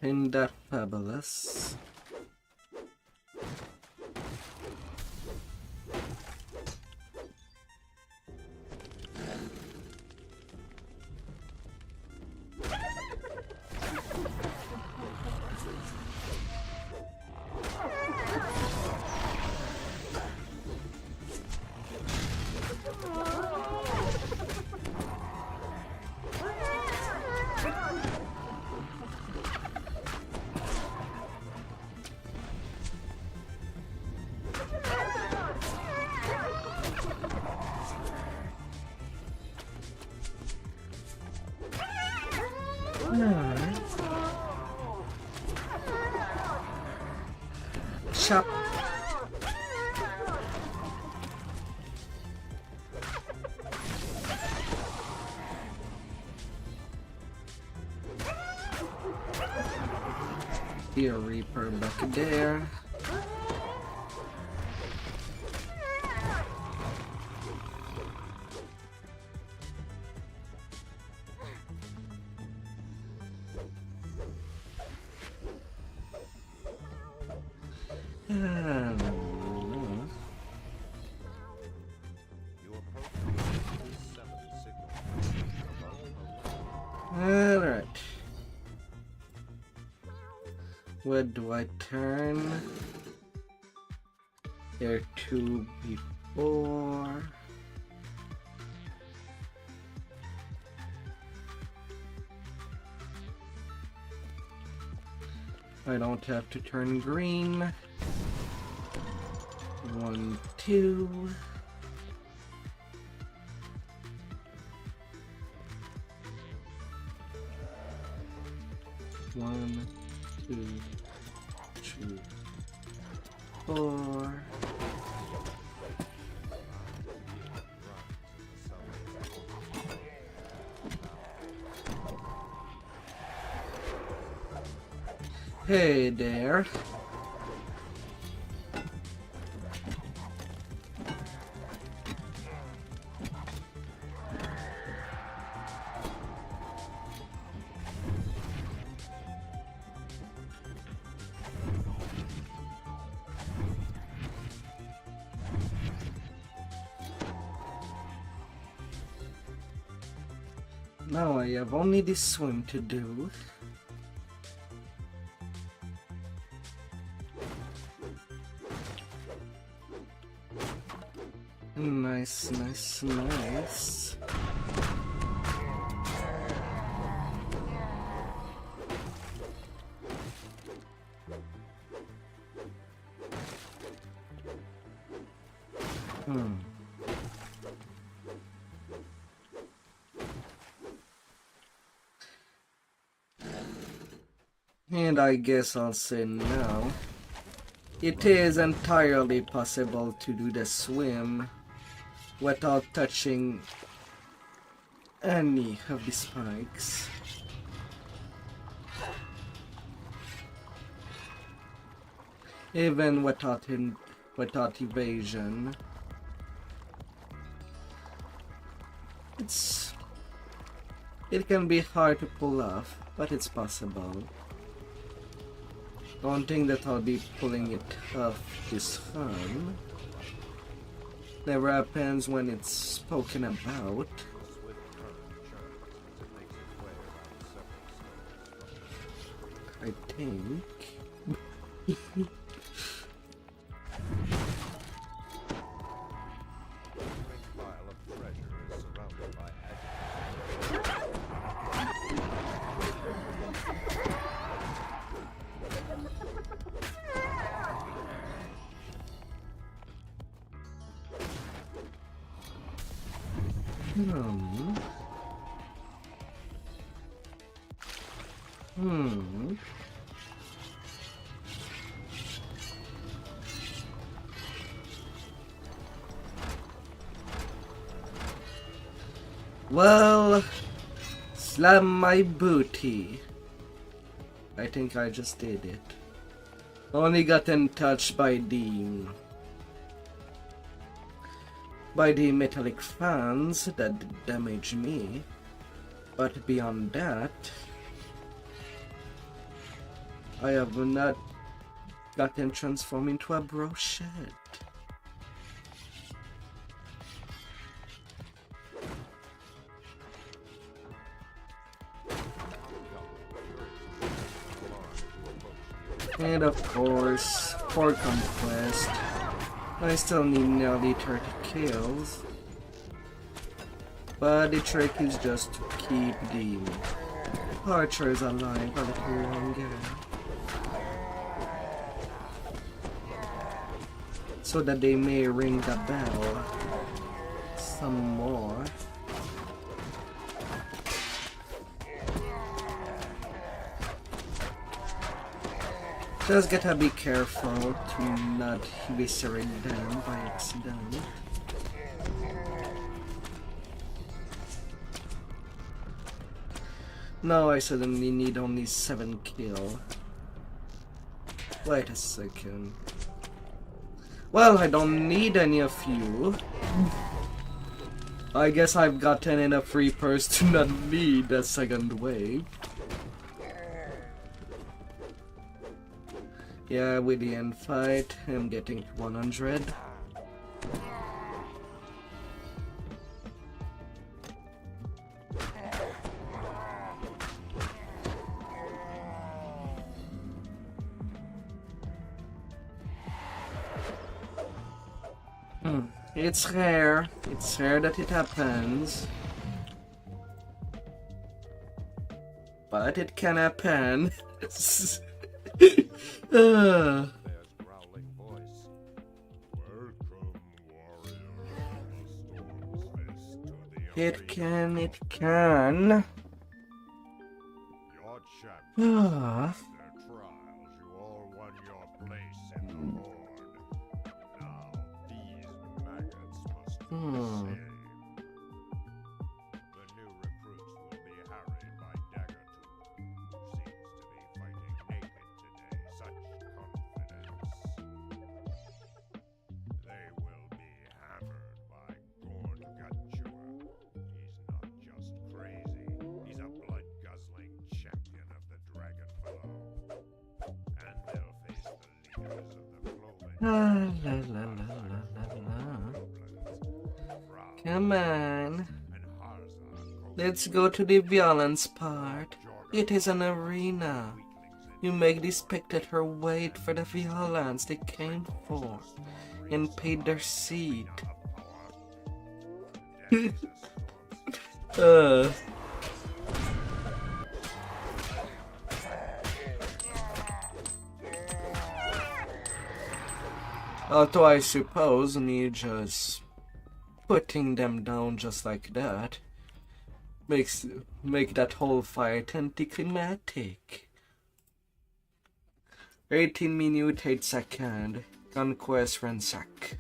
Ain't that fabulous? Alright. Chop. Here, Reaper back there. Alright. Where do I turn? There two before. I don't have to turn green. 1, 2. One, two, 3, 4. Hey there. Now I have only this swim to do. Nice, nice, nice. And I guess I'll say now, it is entirely possible to do the swim without touching any of the spikes. Even without evasion. It can be hard to pull off, but it's possible. Don't think that I'll be pulling it off this time. Never happens when it's spoken about. I think. Well, slam my booty. I think I just did it. Only gotten touched by the metallic fans that damage me, but beyond that, I have not gotten transformed into a brochet. And of course, for conquest, I still need nearly 30 kills. But the trick is just to keep the archers alive a little longer, so that they may ring the bell some more. Just gotta be careful to not eviscerate them by accident. Now I suddenly need only 7 kill. Wait a second. Well, I don't need any of you. I guess I've gotten enough Reapers to not need a second wave. Yeah, with the end fight, I'm getting 100. It's rare. It's rare that it happens. But it can happen. It can. Your champion, their trials, you all won your place in the horde. Now these maggots must do the same. The new recruits will be harried by Daggertooth, who seems to be fighting naked today. Such confidence. They will be hammered by Gorn Gutchewer. He's not just crazy, he's a blood-guzzling champion of the dragon below. And they'll face the leaders of the Cloven. Come on. Let's go to the violence part. It is an arena. You make the spectator wait for the violence they came for and paid their seat. Although I suppose me just putting them down just like that make that whole fight anticlimactic. 18 minutes 8 seconds. Conquest ransack.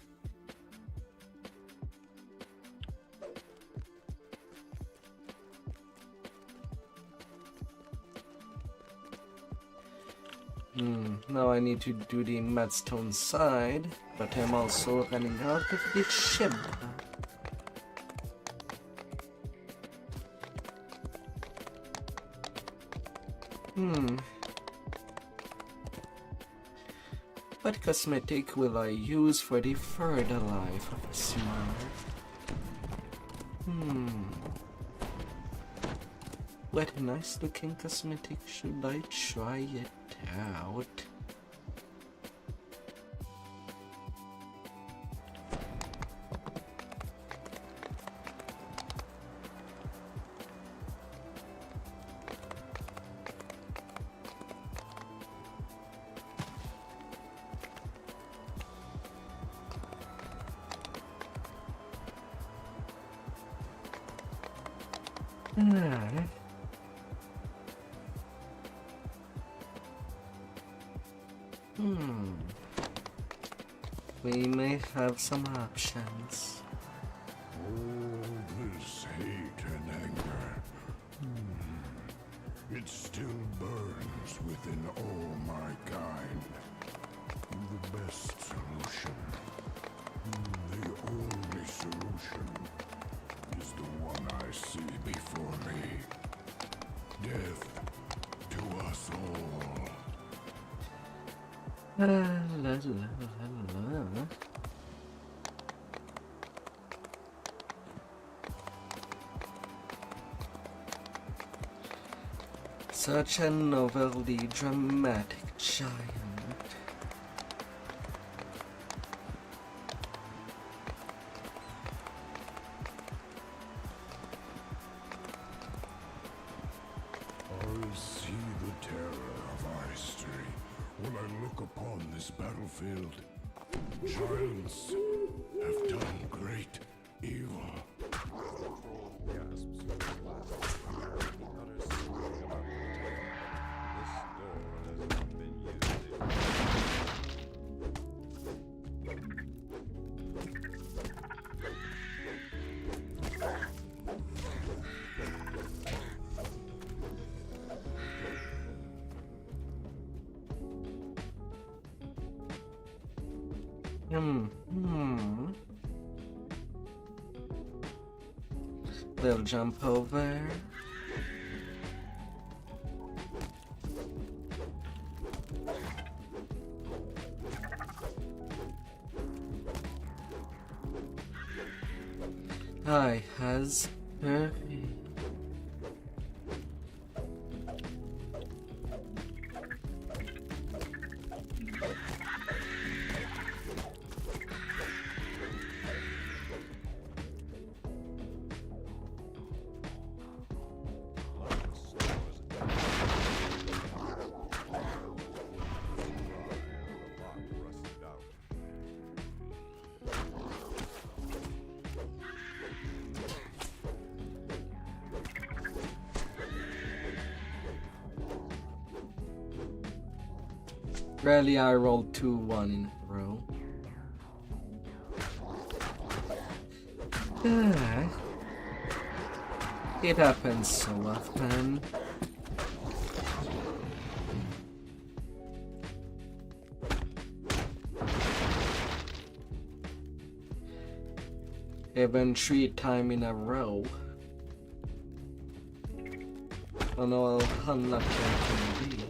Now I need to do the Madstone side, but I'm also running out of the ship. What cosmetic will I use for the further life of Aasimar? What a nice looking cosmetic, should I try it out? We may have some options. All this hate and anger. It still burns within all my kind. The best solution, the only solution, is the one I see before me. Death to us all. Such a novelty dramatic giant. I see the terror of history when I look upon this battlefield. Giants have done great evil. They'll jump over. I has Rarely I rolled 2-1 in a row. It happens so often. Even 3 times in a row. I know how unlucky I can be.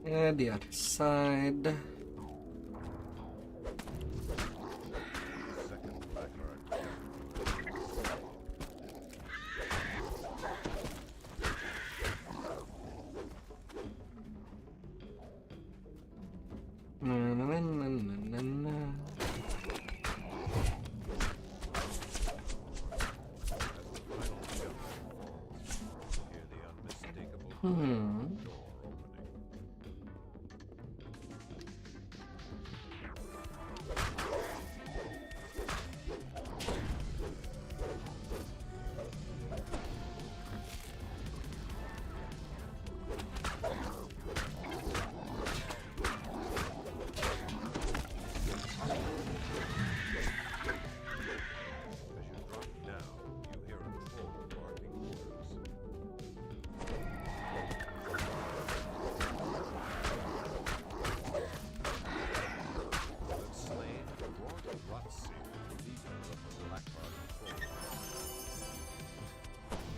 And the other side.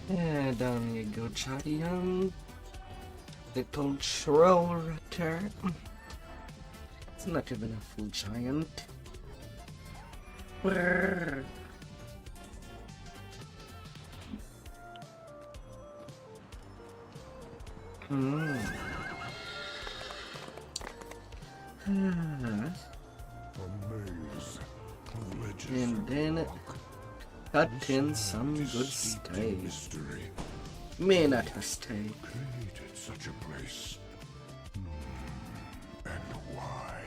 Yeah, down you go, giant. Little troll ratter. It's not even a full giant. Brrr. And then cut in some good steak. May not a steak. Created such a place. And why?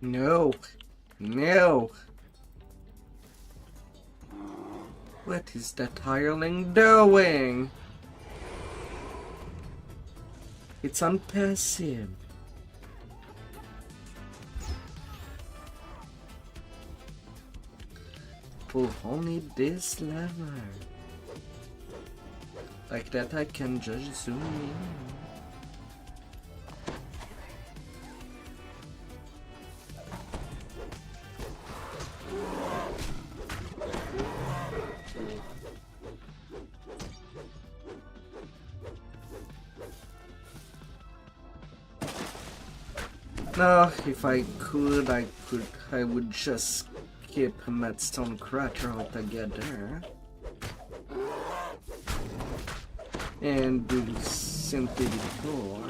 No. No. What is that hireling doing? It's unpassive. Pull only this lever. Like that I can just zoom in. No, if I would just skip Madstone Crater altogether. And do simply the door.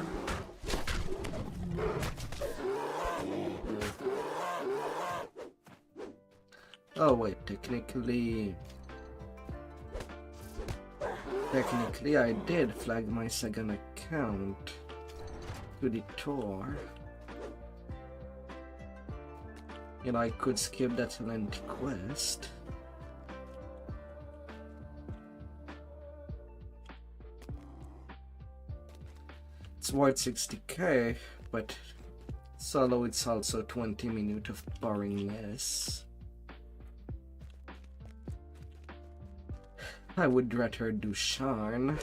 Oh wait, technically I did flag my second account to the tour. You know, I could skip that lengthy quest. It's worth 60k, but solo it's also 20 minutes of boringness. I would rather do Sharn.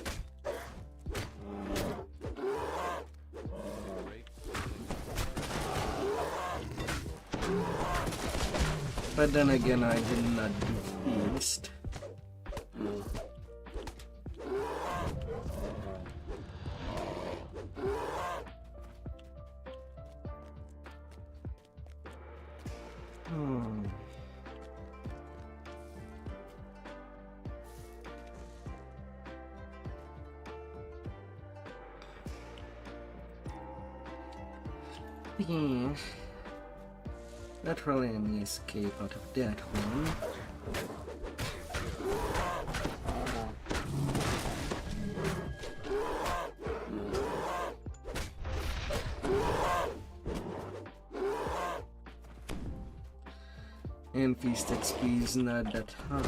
But then again, I did not do Feast. Yeah. Not really any escape out of that one. And Feast XP is not that high.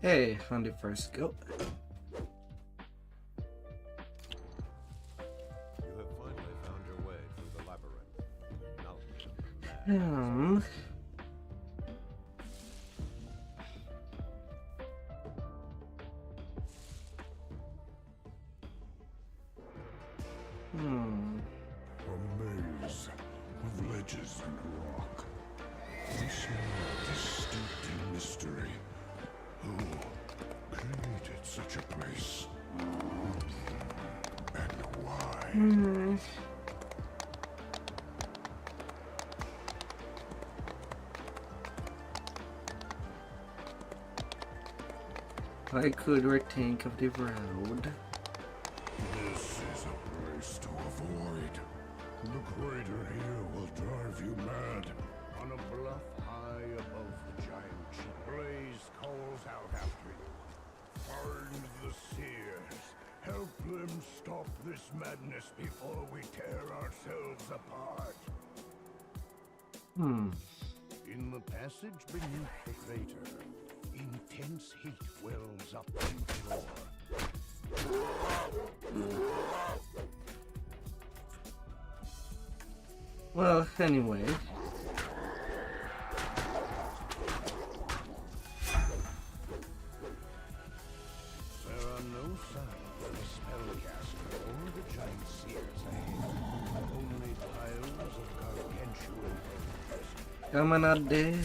Hey, on the first go. A maze of ledges and rock. We smell distinct in mystery. Who created such a place? And why? I could rethink of the road. This is a place to avoid. The crater here will drive you mad. On a bluff high above the giant tree, Blaze calls out after you. Find the seers. Help them stop this madness before we tear ourselves apart. In the passage beneath the crater, intense heat wells up from the floor. Well, anyway. There are no signs of a spellcaster or the giant seers ahead. Only piles of gargantuan bones. Coming out there.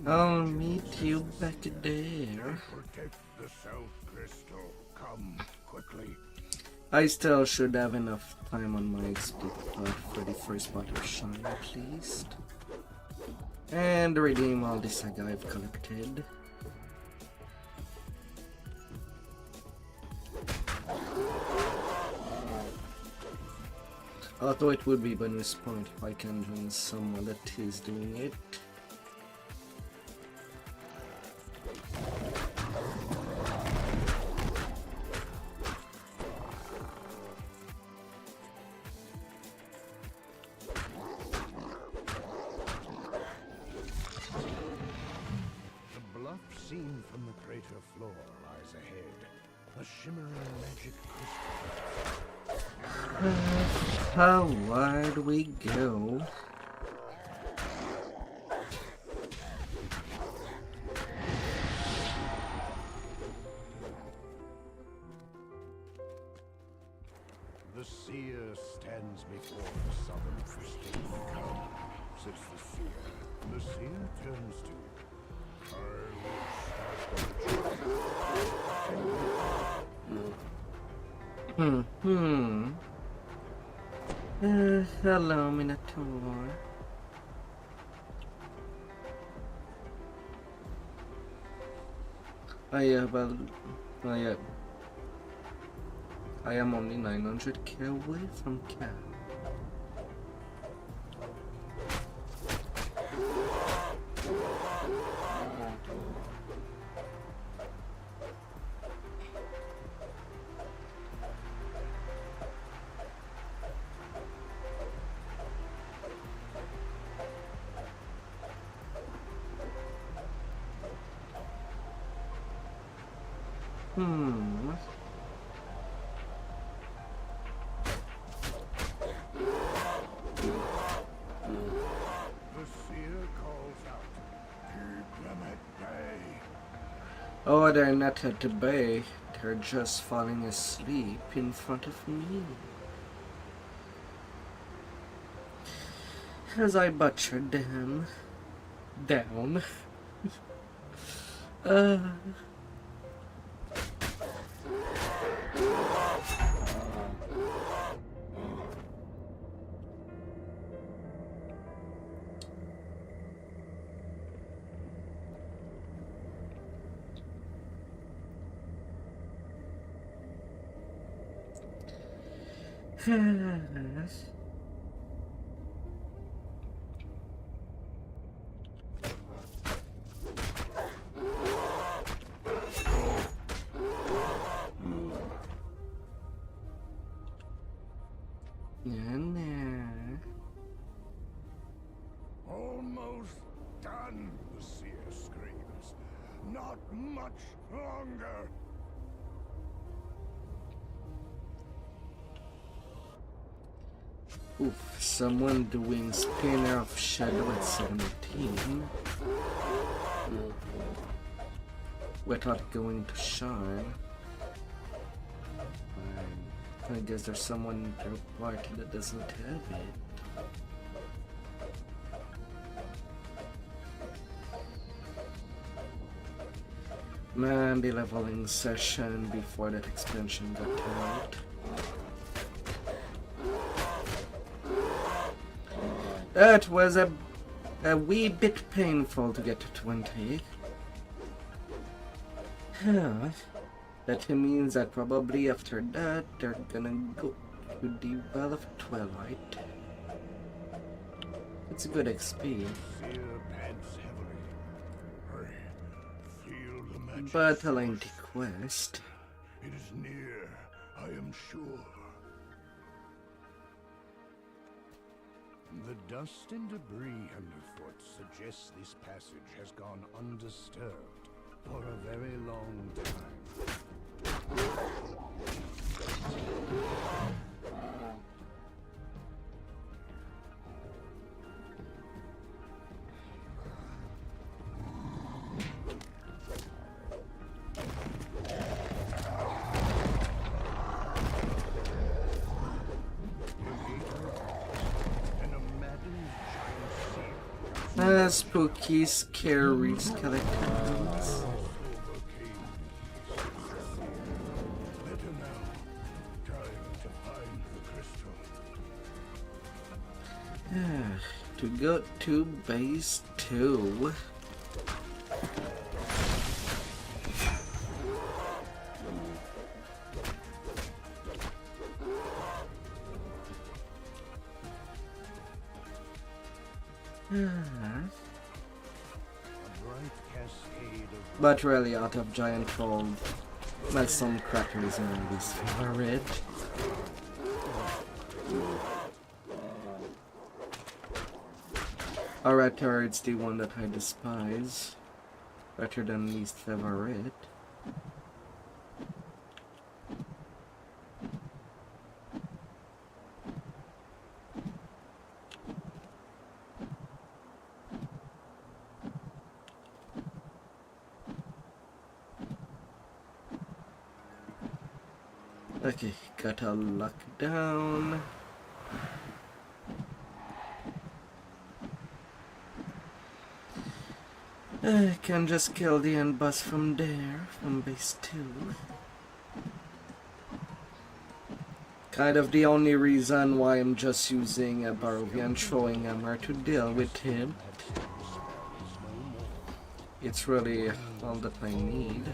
I'll meet you back there. Protect the South Crystal. Come quickly. I still should have enough time on my XP for the first part of Shine at least. And redeem all the saga I've collected. Although it would be a bonus point if I can join someone that is doing it. The bluff seen from the crater floor lies ahead. A shimmering magic crystal. How wide we go? The seer stands before the southern crystal. Come, says the seer. The seer turns to. Hello, Minotaur. well, I am only 900k away from camp. Oh, they're not at the bay. They're just falling asleep in front of me. As I butchered them down. Almost done, the seer screams. Not much longer. Oof, someone doing Spinner of Shadow at 17 without going to Shine. I guess there's someone in their party that doesn't have it. Man, the leveling session before that expansion got out. That was a wee bit painful to get to 20. That means that probably after that they're gonna go to the Well of Twilight. It's a good XP. But a lengthy quest. It is near, I am sure. The dust and debris underfoot suggests this passage has gone undisturbed for a very long time. Spooky, scary skeletons. To go to base 2. But really, out of giant troll, like some crackers and my least favorite. Or rather, it's the one that I despise, better than least favorite. Okay, got a lockdown. I can just kill the end boss from there, from base 2. Kind of the only reason why I'm just using a Barovian throwing hammer to deal with him. It's really all that I need.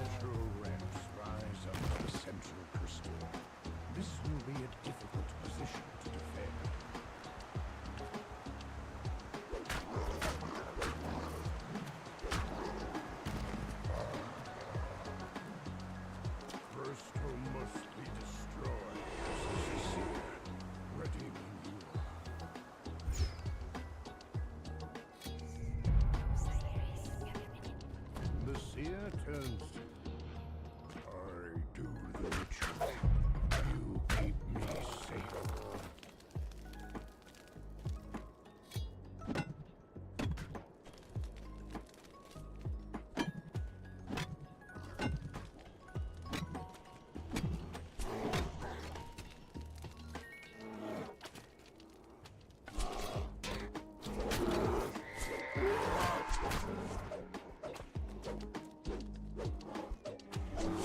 returns. I do the ritual. You keep me safe.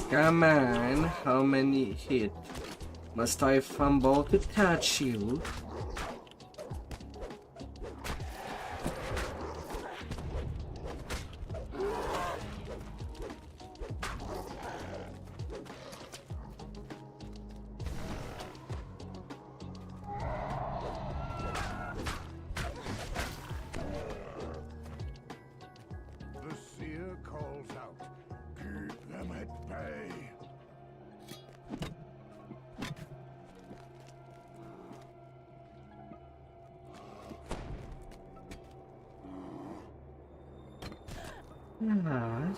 Come on, how many hit? Must I fumble to touch you? The seer calls out. Keep them at bay. Nice.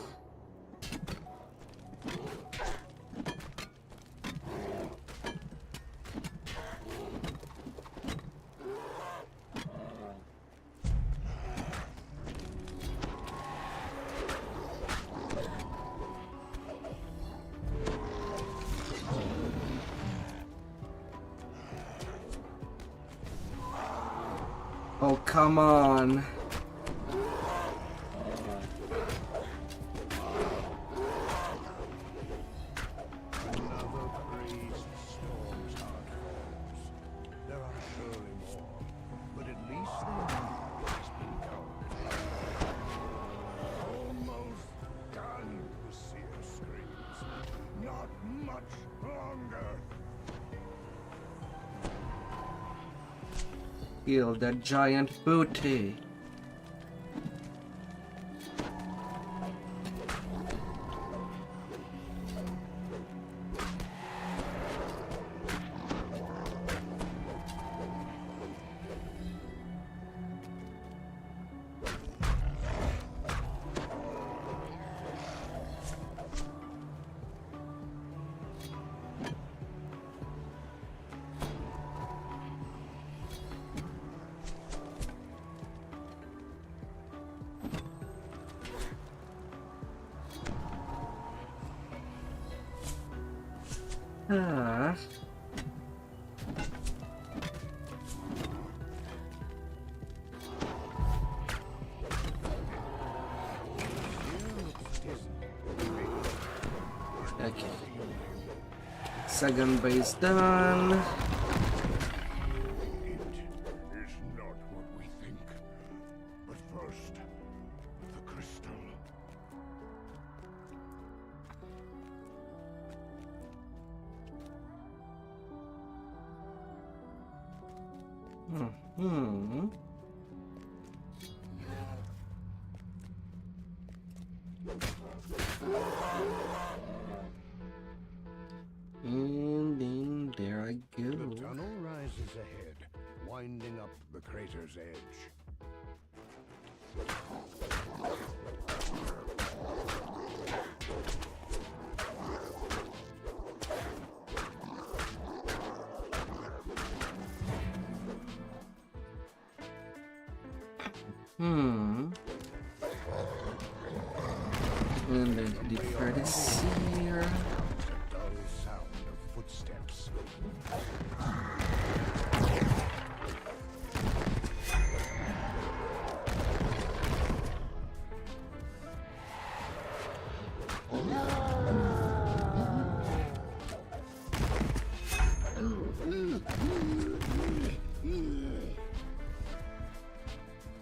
Oh, come on. Another priest storms hard forms. There are surely more, but at least they know what has been done. Almost done, the seer screams. Not much longer. Kill that giant booty. Ah. Okay. Second base done. It is not what we think. But first, the crystal. Hmm. And then there I go. The tunnel rises ahead, winding up the crater's edge. Hmm. And then the courtesy here. A dull sound of footsteps.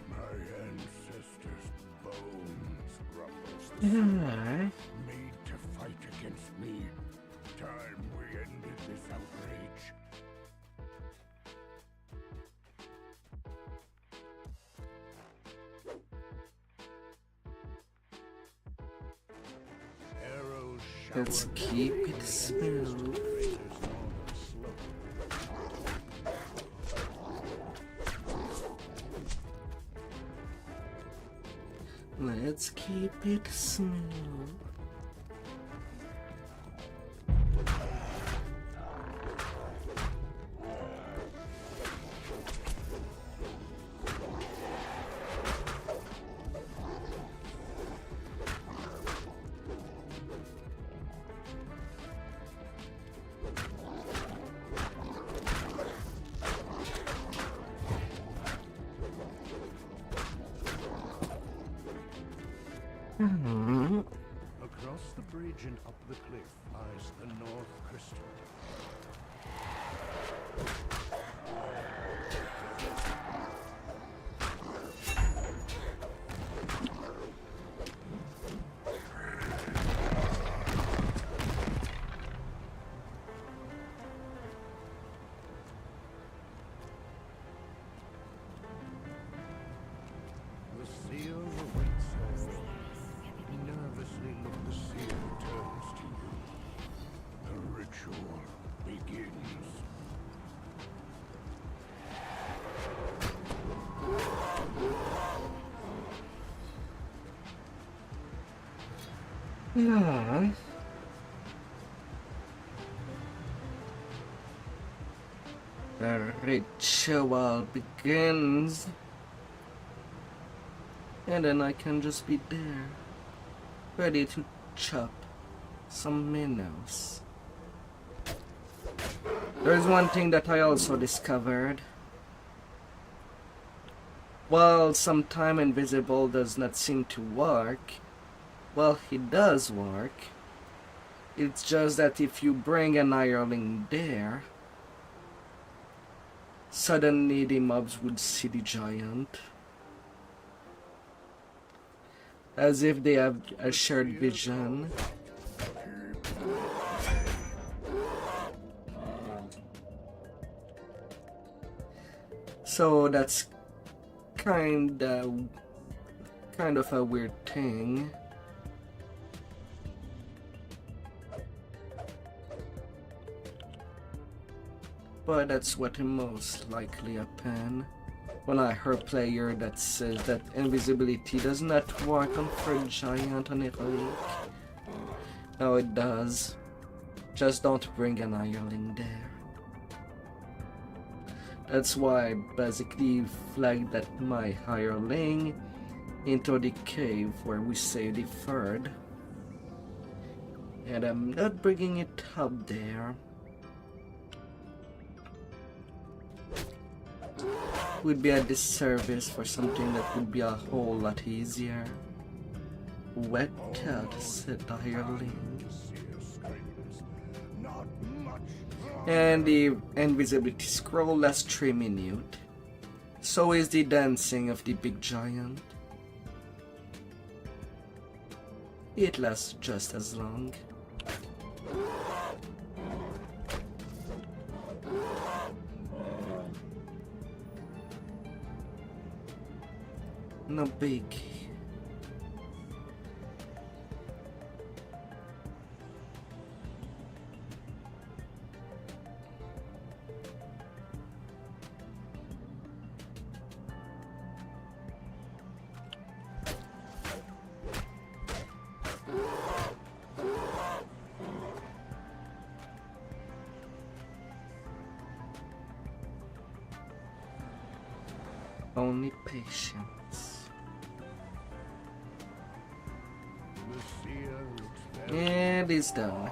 My ancestors' bones, grumbles the Alright. made to fight against me. Time we ended this outrage. Arrows Let's showered keep it smooth. crater's northern slope. Let's keep it smooth. Across the bridge and up the cliff lies the North Crystal. The seer awaits your orders. Nervously look, the seer turns to you. The ritual begins. Yeah. The ritual begins. And then I can just be there, ready to chop some minnows. There's one thing that I also discovered. While sometimes invisible does not seem to work, well, it does work. It's just that if you bring an hireling there, suddenly the mobs would see the giant. As if they have a shared vision. So that's kind of a weird thing. But that's what most likely happen. When I heard player that says that invisibility does not work on for giant on a lake. No, it does. Just don't bring an hireling there. That's why I basically flagged that my hireling into the cave where we say the third. And I'm not bringing it up there. Would be a disservice for something that would be a whole lot easier. Wet cat, said the hireling. And the invisibility scroll lasts 3 minutes. So is the dancing of the big giant. It lasts just as long. No big. Only patience. And it's done.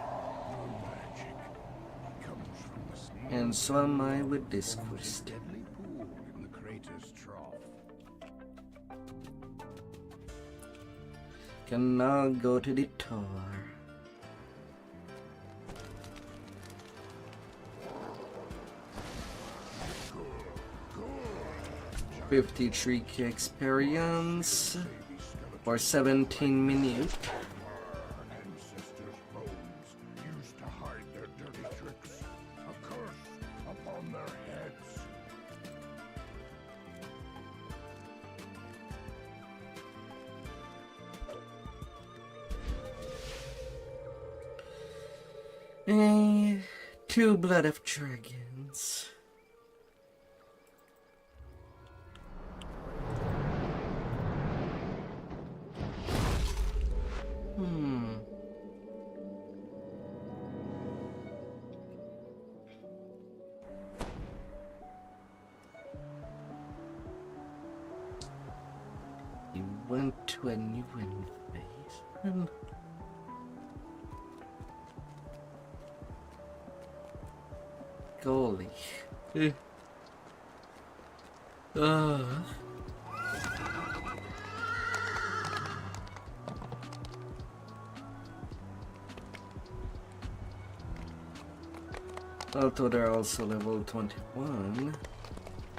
And so am I with this quest. Can now go to the tower. $53K experience for 17 minutes. Two blood of dragons. He went to a new invasion. Golly. Although they're also level 21,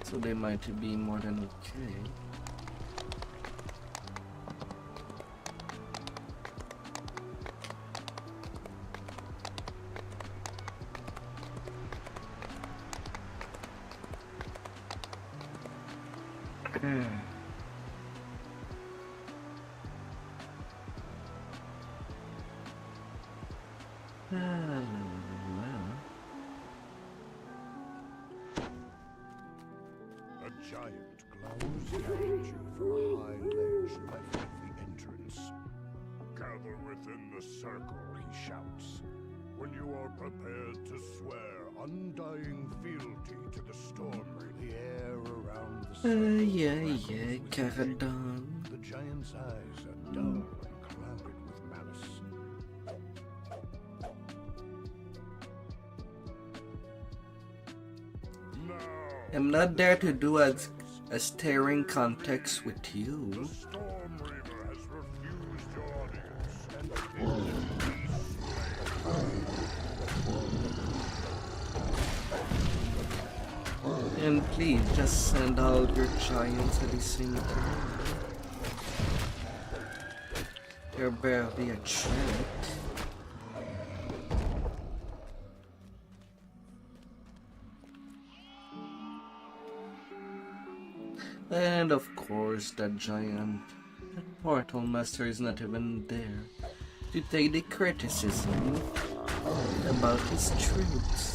so they might be more than okay. A giant glowers down at you from a high ledge left of the entrance. Gather within the circle, he shouts. When you are prepared to swear undying fealty to the storm, the air around the circle yeah, Caradon. The giant's eyes are dull and clouded with malice. I'm not there to do a staring context with you. The Storm Reaver has refused your audience And please just send out your giants at the same time. They're barely a threat. And of course, that giant, that portal master is not even there to take the criticism about his troops.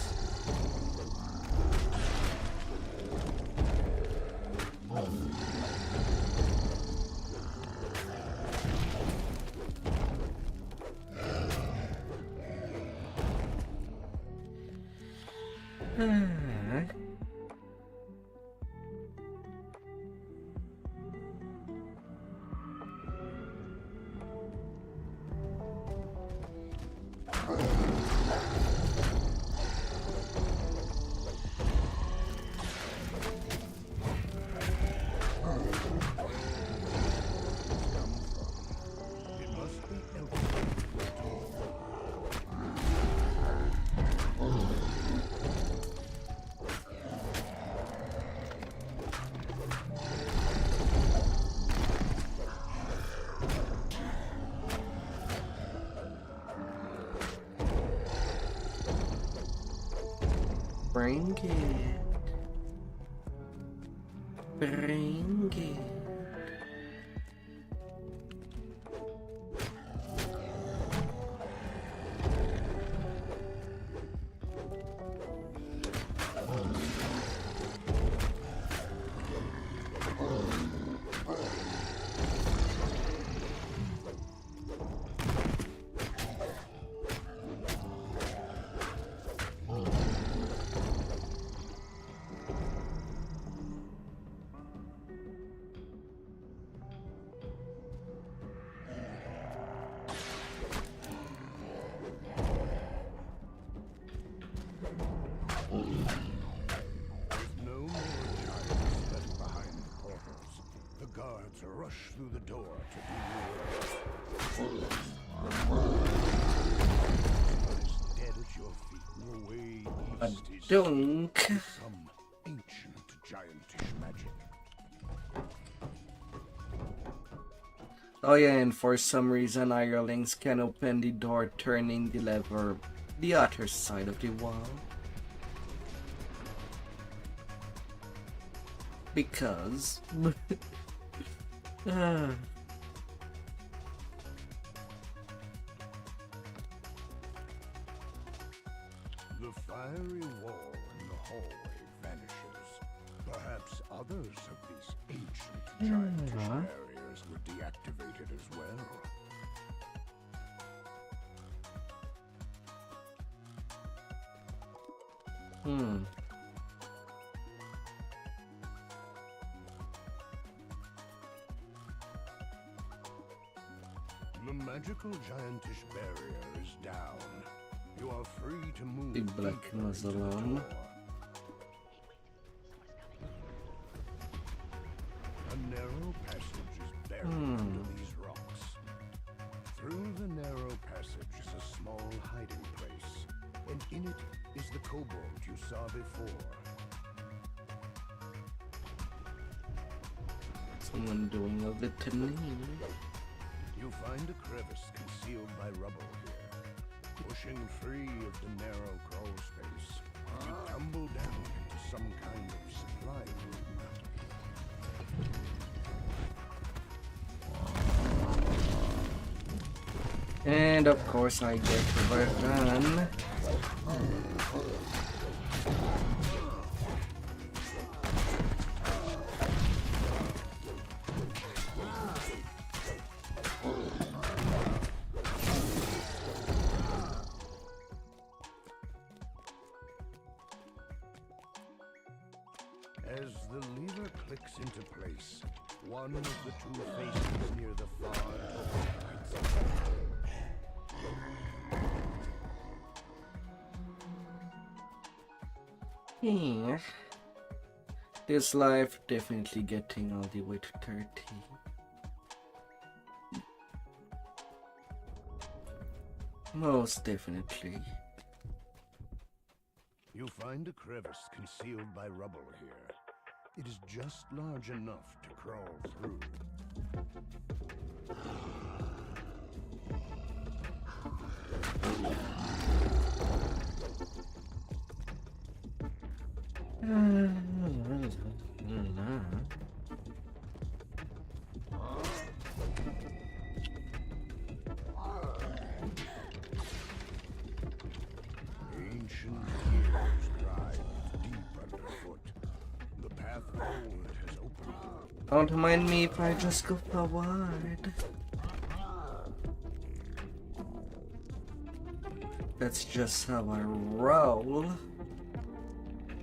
Bring it. Bring it. Rush through the door to dead at your feet. Your way east is some ancient giantish magic. Oh yeah, and for some reason hirelings can open the door turning the lever the other side of the wall. Because The fiery wall in the hallway vanishes. Perhaps others of these ancient giantish barriers were deactivated as well. The magical giantish barrier is down. You are free to move. The black mausoleum. A narrow passage is buried under these rocks. Through the narrow passage is a small hiding place, and in it is the kobold saw before. Someone doing a litany. You find a crevice concealed by rubble here. Pushing free of the narrow crawl space, you tumble down into some kind of supply room. And of course I get overrun. As the lever clicks into place, one of the two faces near the far Yeah. This life definitely getting all the way to 30. Most definitely. You find a crevice concealed by rubble here. It is just large enough to crawl through. Ancient years drive deep underfoot. The path forward has opened. Don't mind me if I just go forward. That's just how I roll.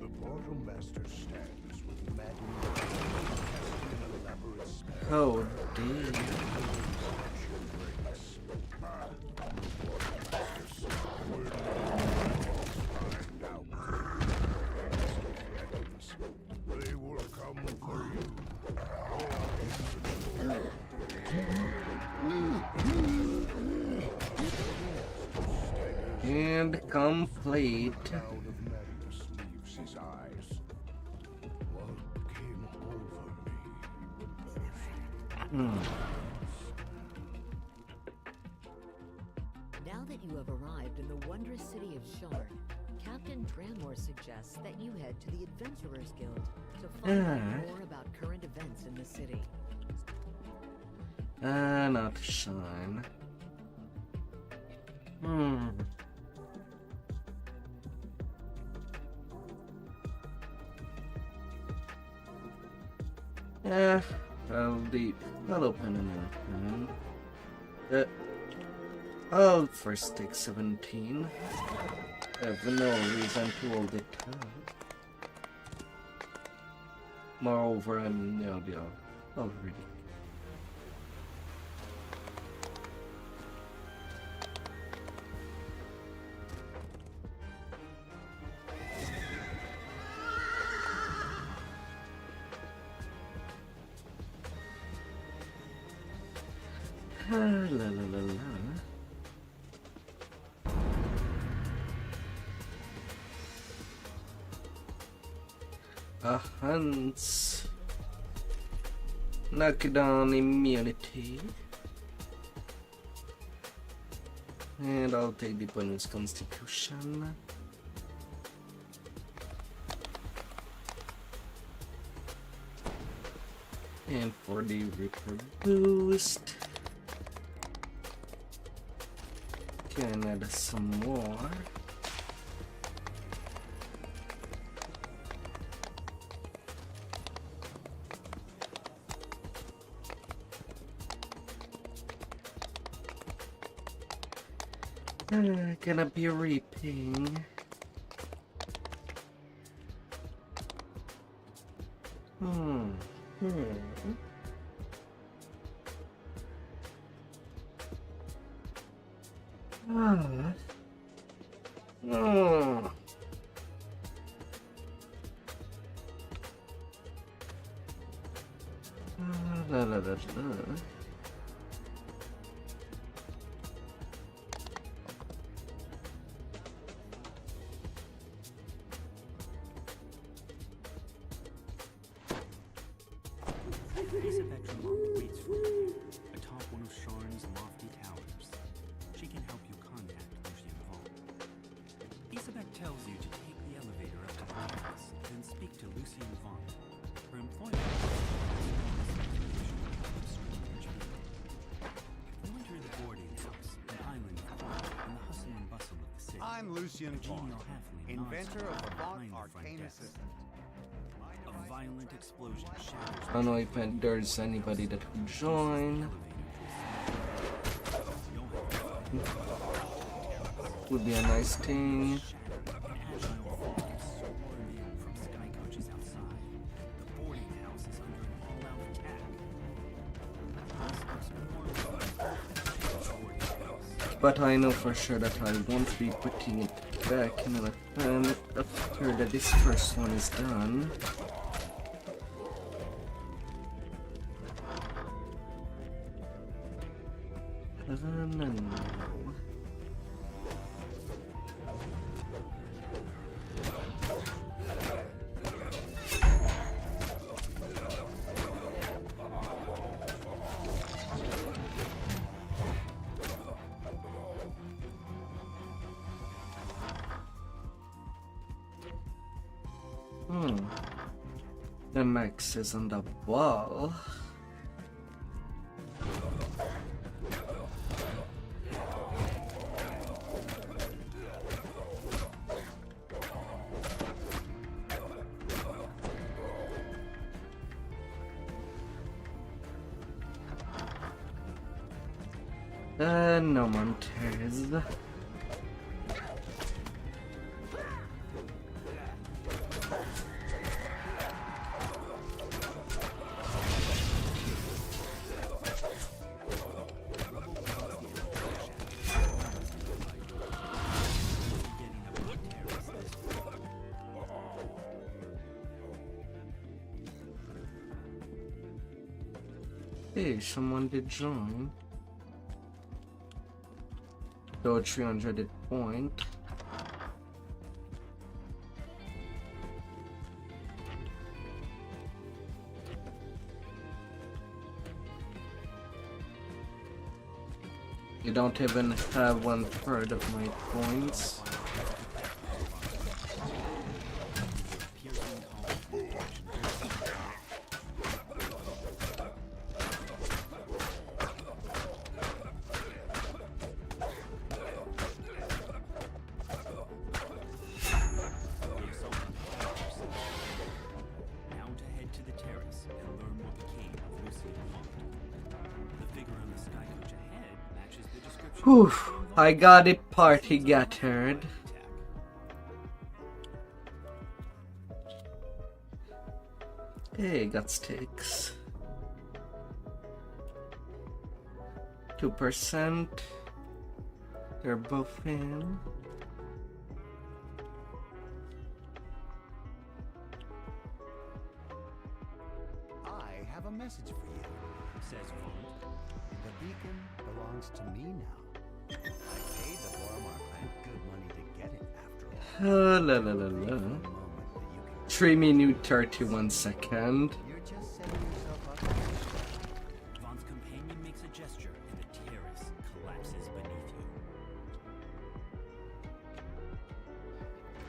The portal master stands with maddening casting an elaborate spell. Oh dear. They will come for you. And complete. A cloud of madness leaves his eyes. What came over me? Now that you have arrived in the wondrous city of Sharn, Captain Tranmore suggests that you head to the Adventurers Guild to find out more about current events in the city. Not shine. Yeah, I'll open an open. I'll first take 17. I have no reason to hold it up. Moreover, I'm nearly already. La la la la. A Hans. Knock down immunity. And I'll take the opponent's constitution. And for the Reaper boost, can add some more. Gonna be reaping. La la la la. Isabek Tremont waits for you atop one of Sharn's lofty towers. She can help you contact Lucian Vaughn. Isabek tells you to take the elevator up to the campus, then speak to Lucian Vaughn. Her employer you enter the boarding house, an island of quiet in the hustle and bustle of the city. I'm Lucian Vaughn, inventor of the Vaughn Arcane Assistant. A violent explosion shatters. I don't know if there's anybody that would join. Would be a nice thing. But I know for sure that I won't be putting it back in the time after that this first one is done. No. The max is on the wall. No Montez. Hey, someone did join. Though 300 point. You don't even have 1/3 of my points. Whew, I got it, party gathered. Hey, got sticks. 2%. They're both in. I have a message for you, says Vaughn. The beacon belongs to me now. I paid the Boromar clan good money to get it after all. La la la la. 3 minutes 31 seconds. You're just setting yourself up. Vaughn's companion makes a gesture and the terrace collapses beneath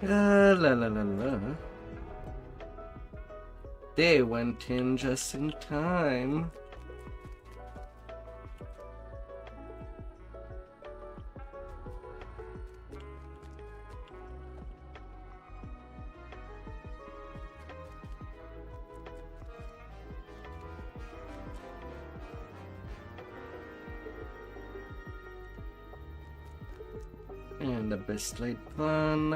you. La la la la. They went in just in time. And the best laid plan.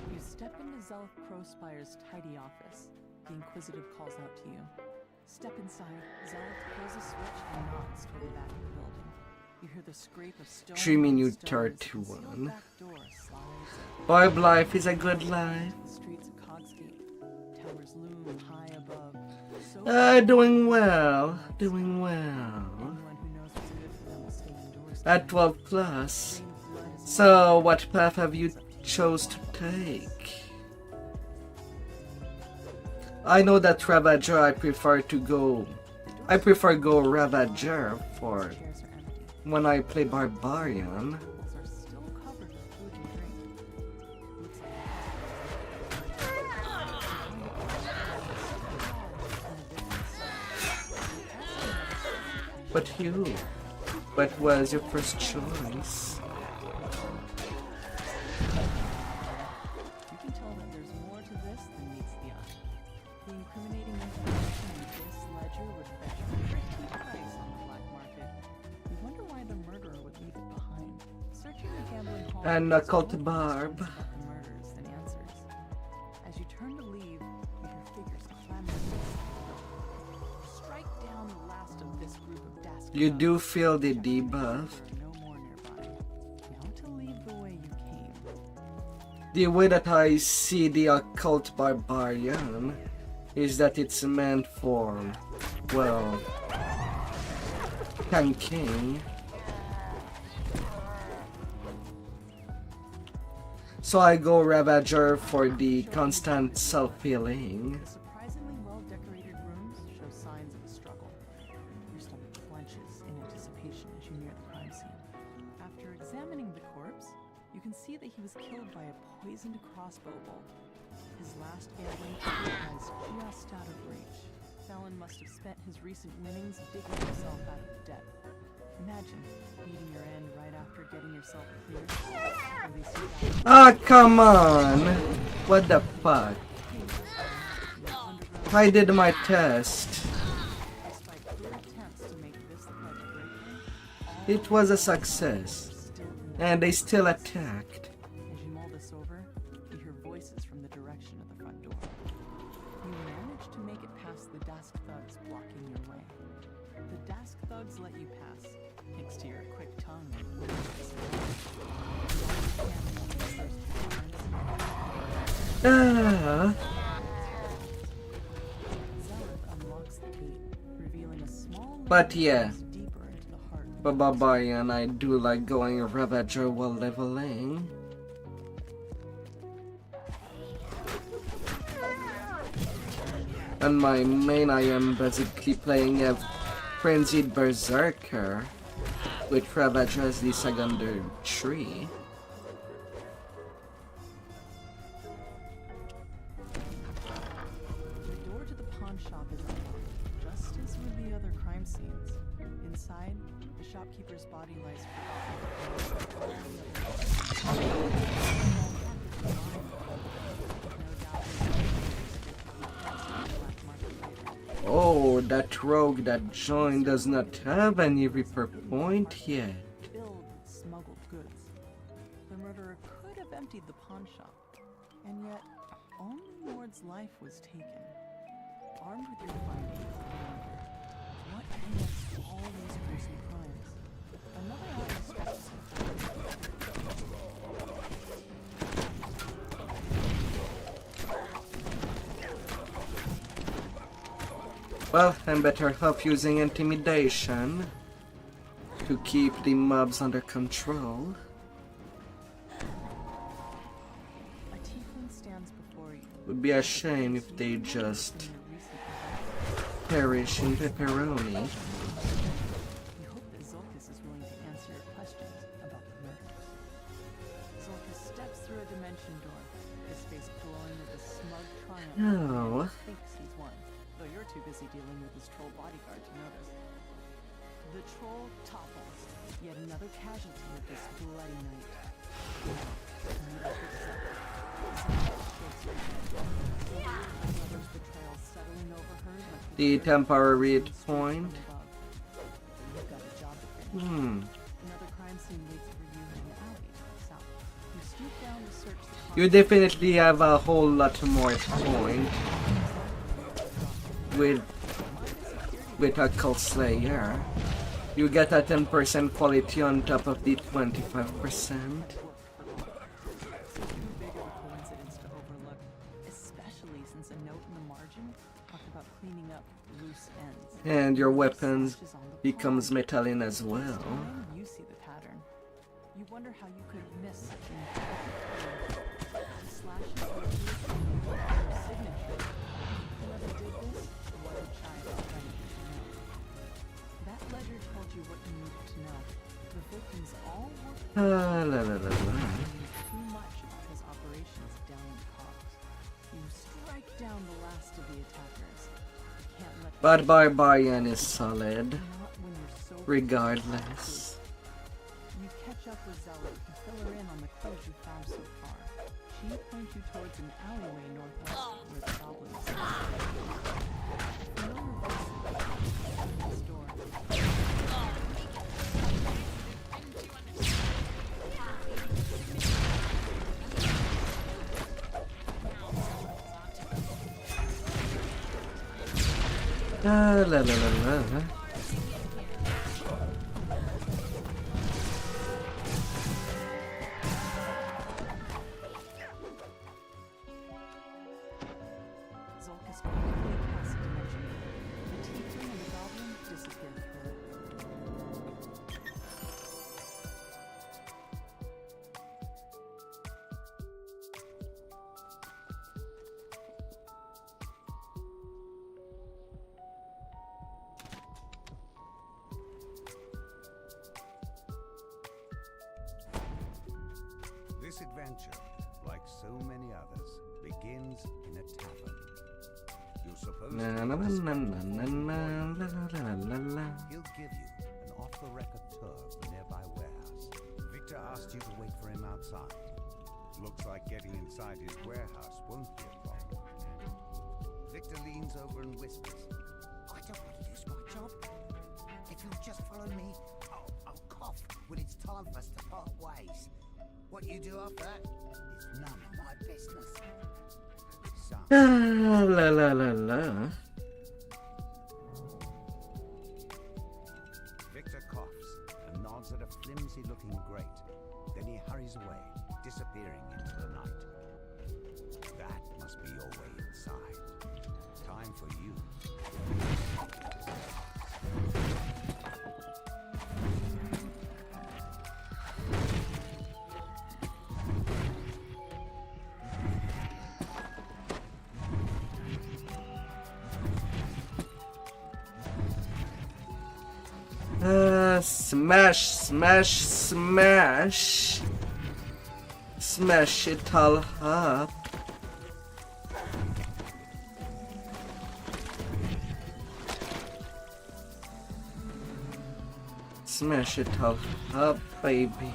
You step into Zelf Prospire's tidy office. The Inquisitive calls out to you. Step inside. Zelf pulls a switch and nods toward the back of the building. You hear the scrape of stone. 3 minutes 31. Boy, life is a good life. Streets of Cogsgate. Towers loom high above. Doing well. Doing well. At 12 plus. So, what path have you chose to take? I know that Ravager I prefer go Ravager for when I play Barbarian. But you, what was your first choice? You can tell that there's more to this than meets the eye. The incriminating information in this ledger would fetch a pretty price on the black market. You wonder why the murderer would leave it behind. Searching the gambling hall And Occult Barb. about the murders than answers. As you turn to leave, you hear figures clamoring. Strike down the last of this group of dastards. You do feel the debuff. The way that I see the Occult Barbarian is that it's meant for, well, tanking. So I go Ravager for the constant self-healing. The surprisingly well-decorated rooms show signs of a struggle. Your stomach clenches in anticipation as you near the crime scene. After examining the corpse, you can see that he was killed by a poisoned crossbow bolt. His last gambling ticket was just out of reach. Felon must have spent his recent winnings digging himself out of debt. Imagine meeting your end right after getting yourself cleared. Ah, come on! What the fuck? I did my test. It was a success. And they still attacked. As you mull this over, you hear voices from the direction of the front door. You manage to make it past the Dask thugs blocking your way. The Dask thugs let you pass, thanks to your quick tongue and But yeah, for Barbarian, I do like going Ravager while leveling. And my main, I am basically playing a Frenzied Berserker with Ravager as the secondary tree. The door to the pawn shop is unlocked, just as with the other crime scenes. Inside, the shopkeeper's body lies Oh, that rogue that joined does not have any Reaper point yet. filled with smuggled goods. The murderer could have emptied the pawn shop, and yet only Nord's life was taken. Armed with your findings, you wonder, what connects all these gruesome crimes? Another eye stretches Well, I'm better off using intimidation to keep the mobs under control. a tiefling stands before you. Would be a shame if they just perish in pepperoni. You hope that Zulkus is willing to answer your questions about the murders. Zulkus steps through a dimension door, his face glowing with a smug triumph. Oh. He thinks he's won, though you're too busy dealing with his troll bodyguard to notice. The troll topples, yet another casualty of this bloody night. The temporary hit point. Another crime scene waits for you in an alley to the south. You stoop down to search the You definitely have a whole lot more point with a Occult Slayer. You get a 10% quality on top of the 25%. coincidence to overlook, especially since a note in the margin talked about cleaning up loose ends. And your weapons becomes metalline as well. You see the pattern. You wonder how you could have missed such an important slashes signature. La la la la. Too much of his operations down in cogs. You strike down the last of the attackers. Can't let But Barbarian is solid. not when you're so Regardless. You catch up with Zealot and fill her in on the clues you found so far. She points you towards an alleyway northwest where the goblins are. This door. La la la la la. Zulka's quickly across the dimension. The tiefling and the goblin disappear through it. This adventure, like so many others, begins in a tavern. You're supposed Na to na be na na discovered na by na la la la la. He'll give you an off-the-record tour of the nearby warehouse. Victor asked you to wait for him outside. Looks like getting inside his warehouse won't be a problem. Victor leans over and whispers, "I don't want to lose my job. If you'll just follow me, I'll cough when it's time for us to part ways. What you do after that is none of my business." La la la la. Victor coughs and nods at a flimsy-looking grate. Then he hurries away, disappearing into the night. That must be your way inside. Time for you. Smash, smash, smash. Smash it all up. Smash it all up, baby.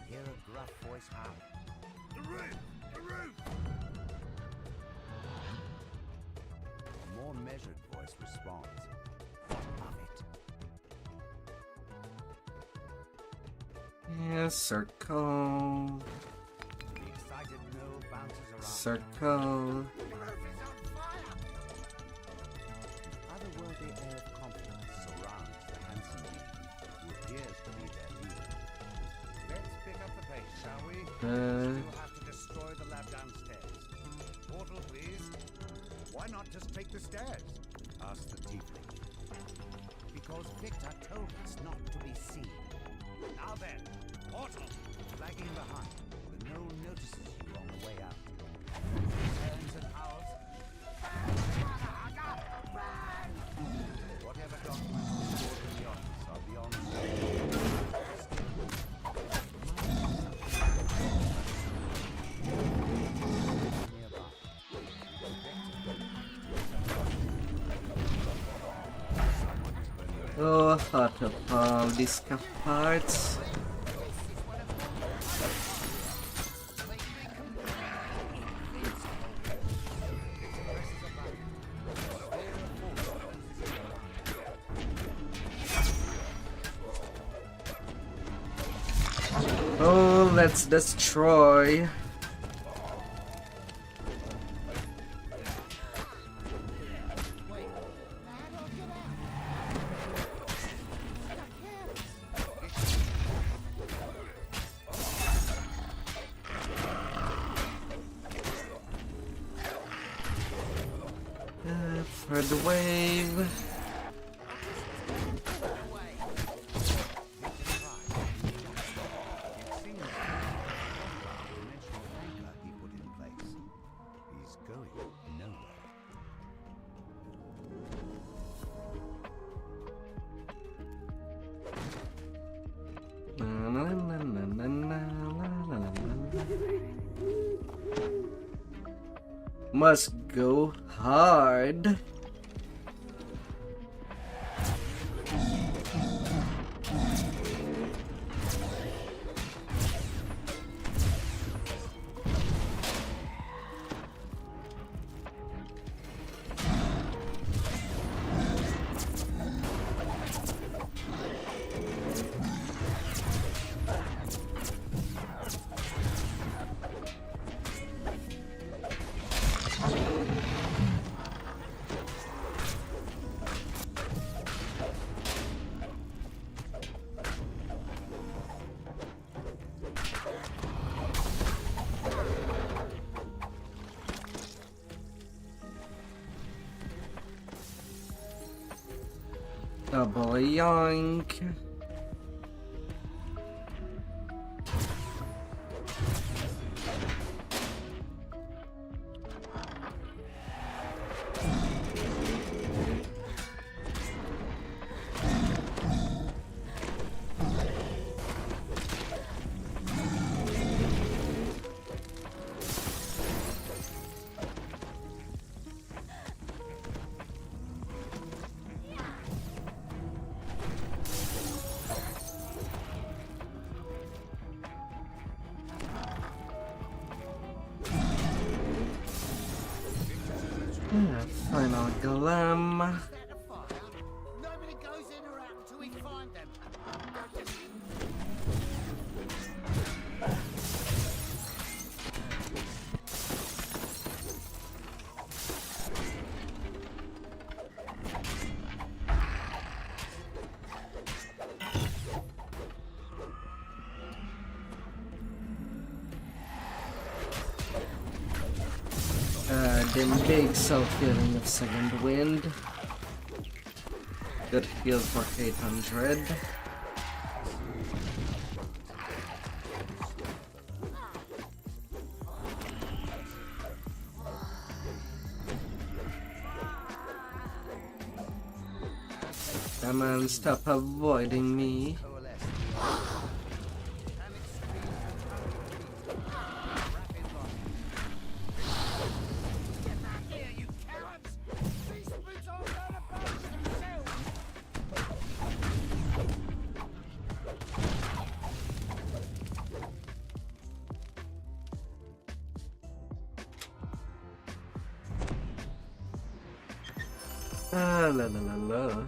Hear a gruff voice howl. "The roof! The roof!" A more measured voice responds. "Above it." Yeah, circle. The excited gnome bounces around. Circle. The roof is on fire! Otherworldly air of confidence surrounds the handsome being, who appears to be their leader. Let's pick up the pace, shall we? Still have to destroy the lab downstairs. Portal, please. Why not just take the stairs? Asked the tiefling. Because Victor told us not to be seen. Now then, portal! Lagging behind, the gnome notices you on the way out. Turns and howls. Whatever documents were stored in the office are beyond Oh, hot up all these parts. Oh, let's destroy. Third wave. Must go hard. Double yoink. Final glam. Nobody goes in or out until we find them. The big self-healing of second wind. Good heal for 800. Come on, stop avoiding me. Ah, la la la la.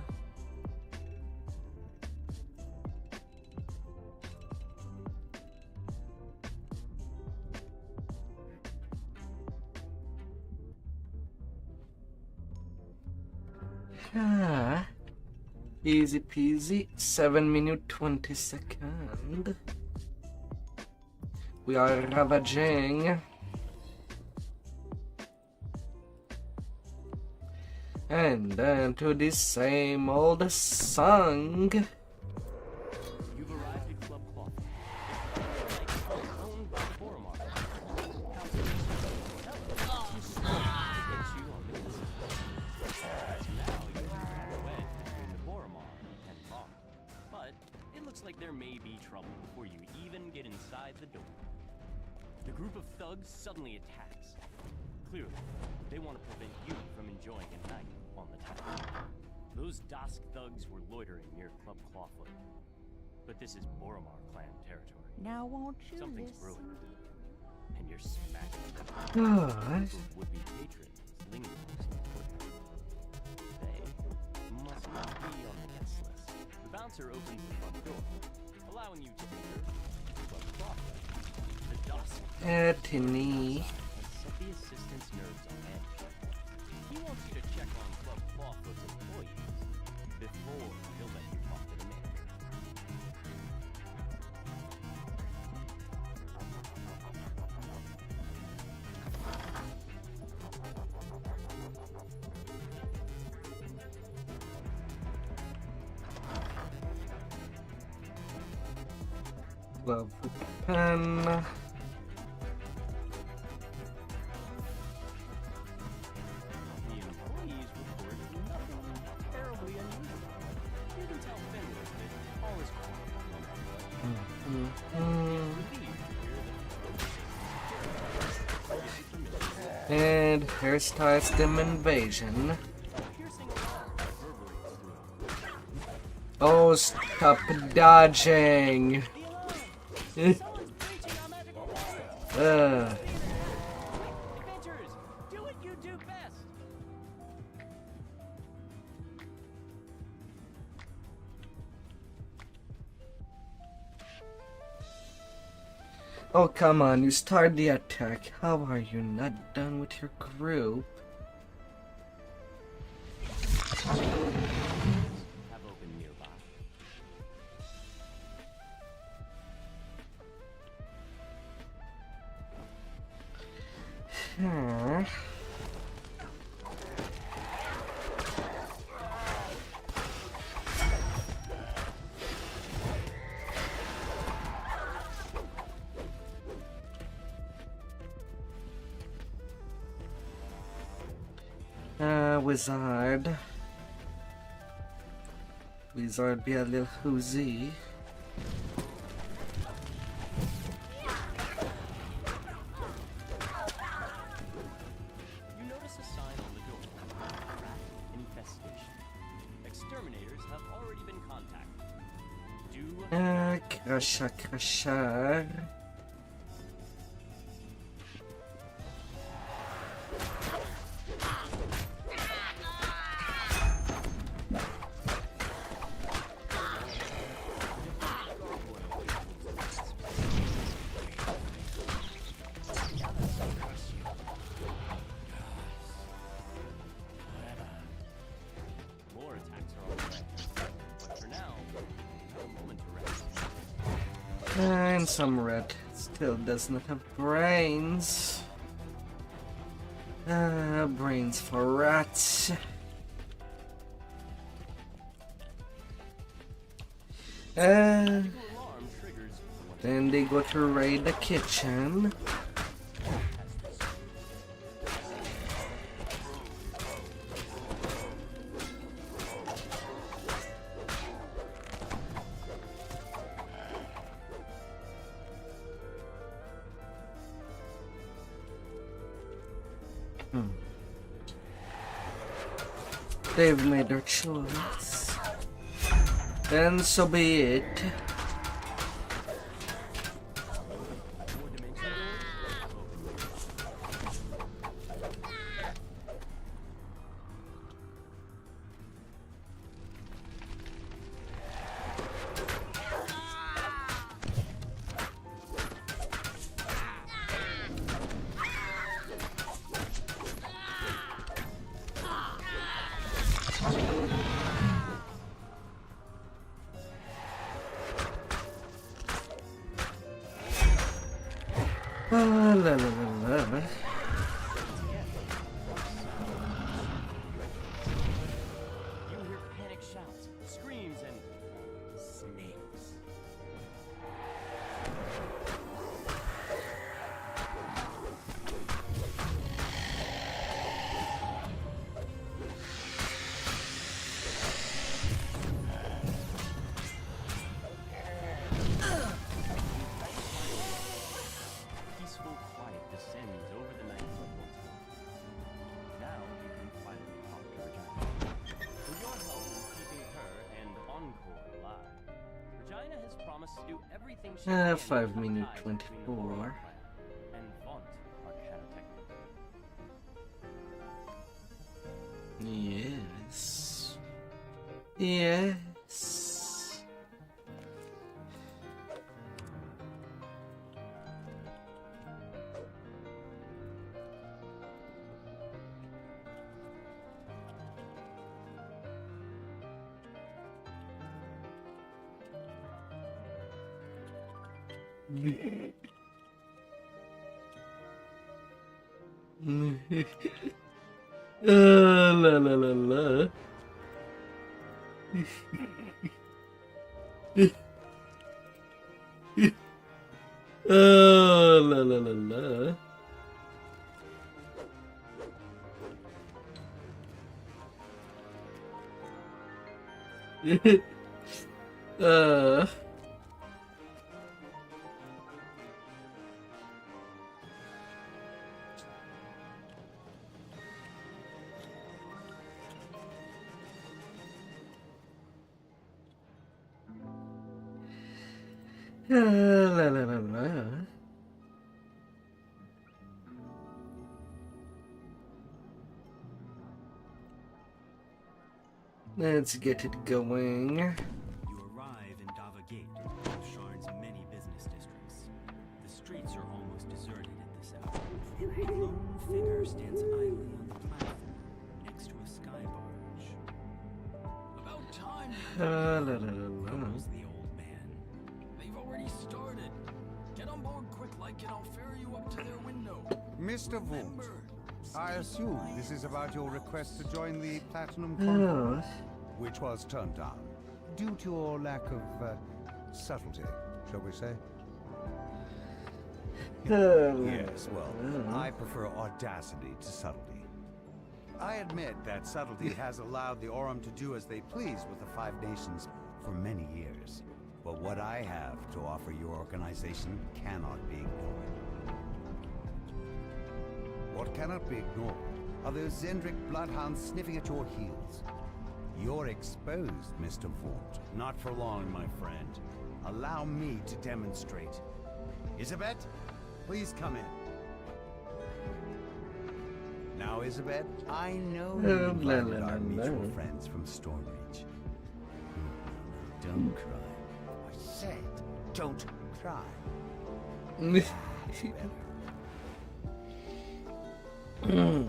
Ah, easy peasy. 7 minutes 20 seconds. We are ravaging. And then to this same old song. You've arrived at Club Cloth. Owned by the Boromar. But it looks like there may be trouble before you even get inside the door. The group of thugs suddenly attacks. Clearly, they want to prevent you from enjoying a night on the town. Those Dusk thugs were loitering near Club Clawfoot. But this is Boromar clan territory. Now won't you Something's listen? brewing. And you're smacking them. Alright. Would-be patrons linger in the courtyard. They must not be on the guest list. The bouncer opens the front door, allowing you to enter Club Clawfoot. Tinny. Set the assistant's nerves on edge. He wants you to check on Club Clawfoot's employees before he'll let you talk to the manager. Love with pen. The employees report nothing terribly unusual. You can tell Fenwick that all is quiet no matter what. And he is relieved to hear that the And here starts the invasion. Oh, stop dodging! Adventurers, do what you do best. Oh, come on, you start the attack. How are you not done with your group? Have open nearby. Wizard. Wizard be a little woozy. You notice a sign on the door. Rat infestation. Exterminators have already been contacted. Crachar. More attacks are on the way. But for now, have a moment to rest. And some red still does not have brains. Brains for rats. Then they go to raid the kitchen. They've made their choice. Then so be it. La la la la. You hear panic shouts, screams, and snakes. Peaceful quiet descends over the night club once more. Now you can quietly talk to Regina. For your help in keeping her and Encore alive, Regina has promised to do everything she can 5 to minute ties 24. and vaunt Arcanotechnic. Yes. Yes. La la la la. La la la la. uh. La la la la. Let's get it going. You arrive in Dava Gate, one of Sharn's many business districts. The streets are almost deserted at this hour. A lone figure stands idly on the platform, next to a sky barge. About time. La la la la. Grumbles the old man. They've already started. Get on board quick, like, and I'll ferry you up to their window. Mr. Wundt, I assume this is about your request to join the Platinum Yes. Conference, which was turned down due to your lack of subtlety, shall we say? Yes, well, I prefer audacity to subtlety. I admit that subtlety has allowed the Aurum to do as they please with the Five Nations for many years. But what I have to offer your organization cannot be ignored. What cannot be ignored are those Zendrick bloodhounds sniffing at your heels. You're exposed, Mr. Wundt. Not for long, my friend. Allow me to demonstrate. Isabet, please come in. Now, Isabet, I know you invited our mutual friends from Stormreach. Don't cry. I said, don't cry. That's better.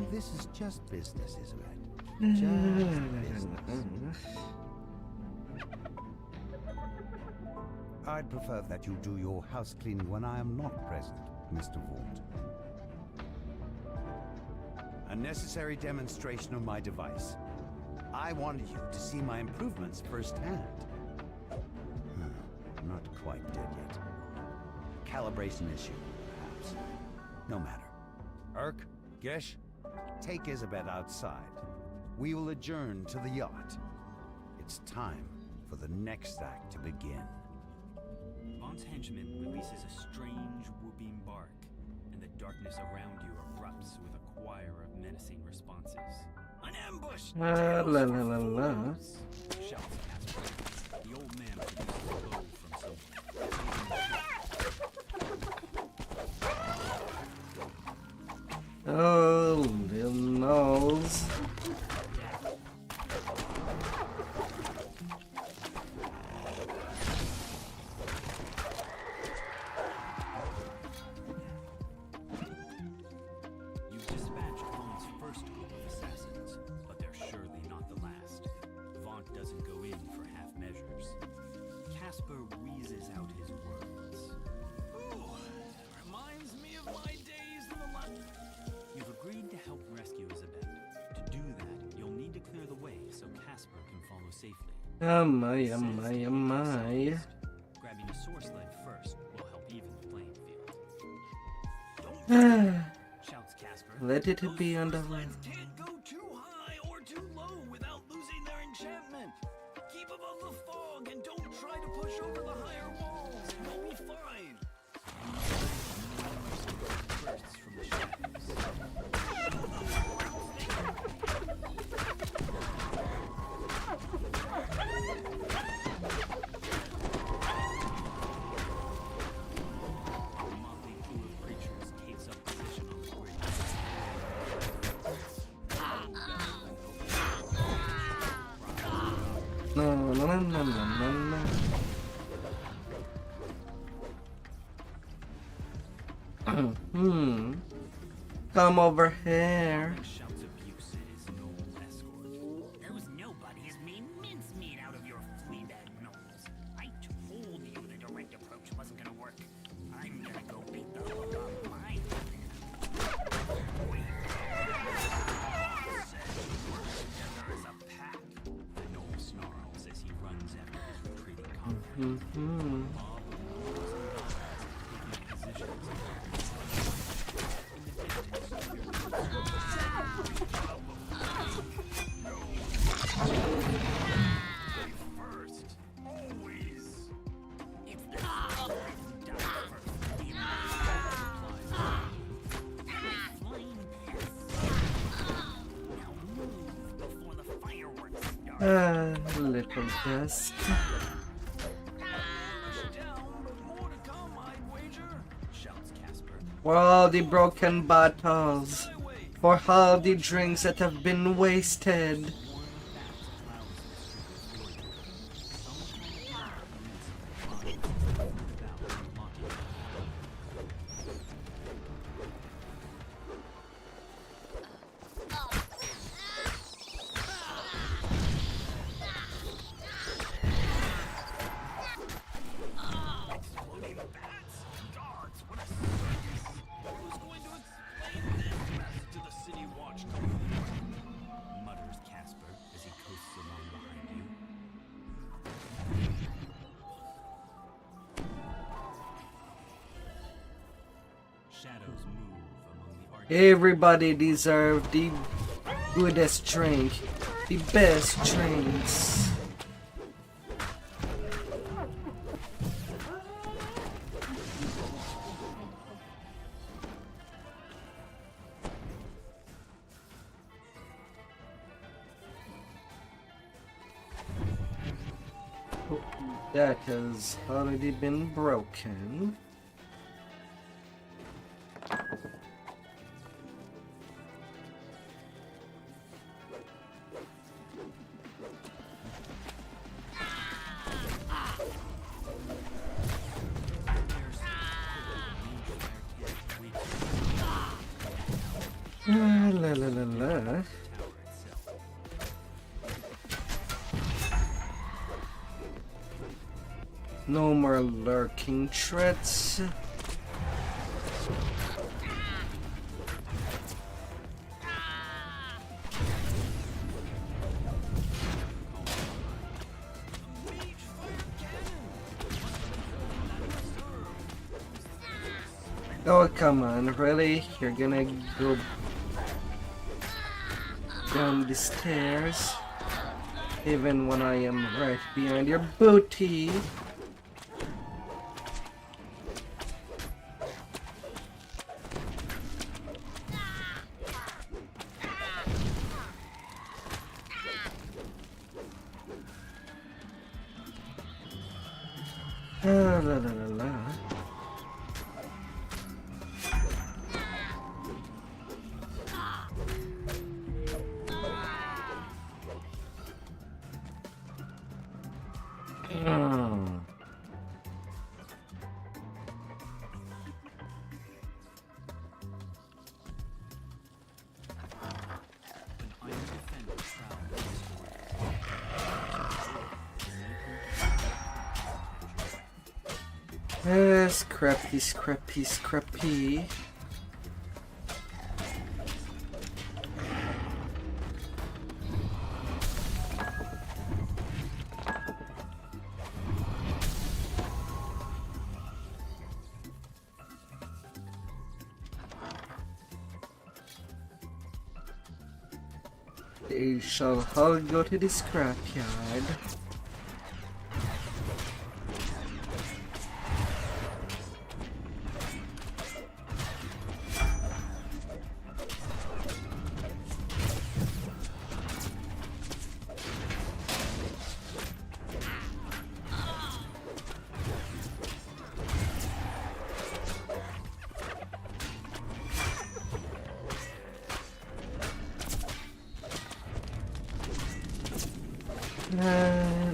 This is just business, Isabet. Just business. I'd prefer that you do your house cleaning when I am not present, Mr. Wundt. A necessary demonstration of my device. I wanted you to see my improvements firsthand. Not quite dead yet. Calibration issue, perhaps. No matter. Urk, Gesh, take Isabet outside. We will adjourn to the yacht. It's time for the next act to begin. Vaught's henchman releases a strange whooping bark, and the darkness around you erupts with a choir of menacing responses. An ambush! La la la la. Shouts Aasimar. The old man produces a bow from somewhere. Oh, little nose. You've dispatched Vaught's first group of assassins, but they're surely not the last. Vaught doesn't go in for half measures. Casper wheezes out his words. Ooh, reminds me of my days in the lab. You've agreed to help rescue Isabet. To do that, you'll need to clear the way so Casper can follow safely. Oh my, oh my, oh my. Grabbing a source leg first will help even the playing field. Shouts Casper. Let it be on the way. Can't go too high or too low without losing their enchantment. Keep above the fog and don't try to push over the higher walls. You'll be fine. Bursts from the shadows. A motley crew of creatures takes up position on the bridge. No, no, no, no, no, no. Come over here. Shouts abuse at his noble escort. Those nobodies made mincemeat out of your fleabag gnomes. I told you the direct approach wasn't gonna work. Mm-hmm. Little desk. For all the broken bottles, for all the drinks that have been wasted. Everybody deserves the goodest drink, the best drinks. That has already been broken. La la la la. No more lurking threats. Oh, come on, really? You're gonna go down the stairs? Even when I am right behind your booty? La la la la. Scrappy, scrappy, scrappy. They shall all go to the scrapyard.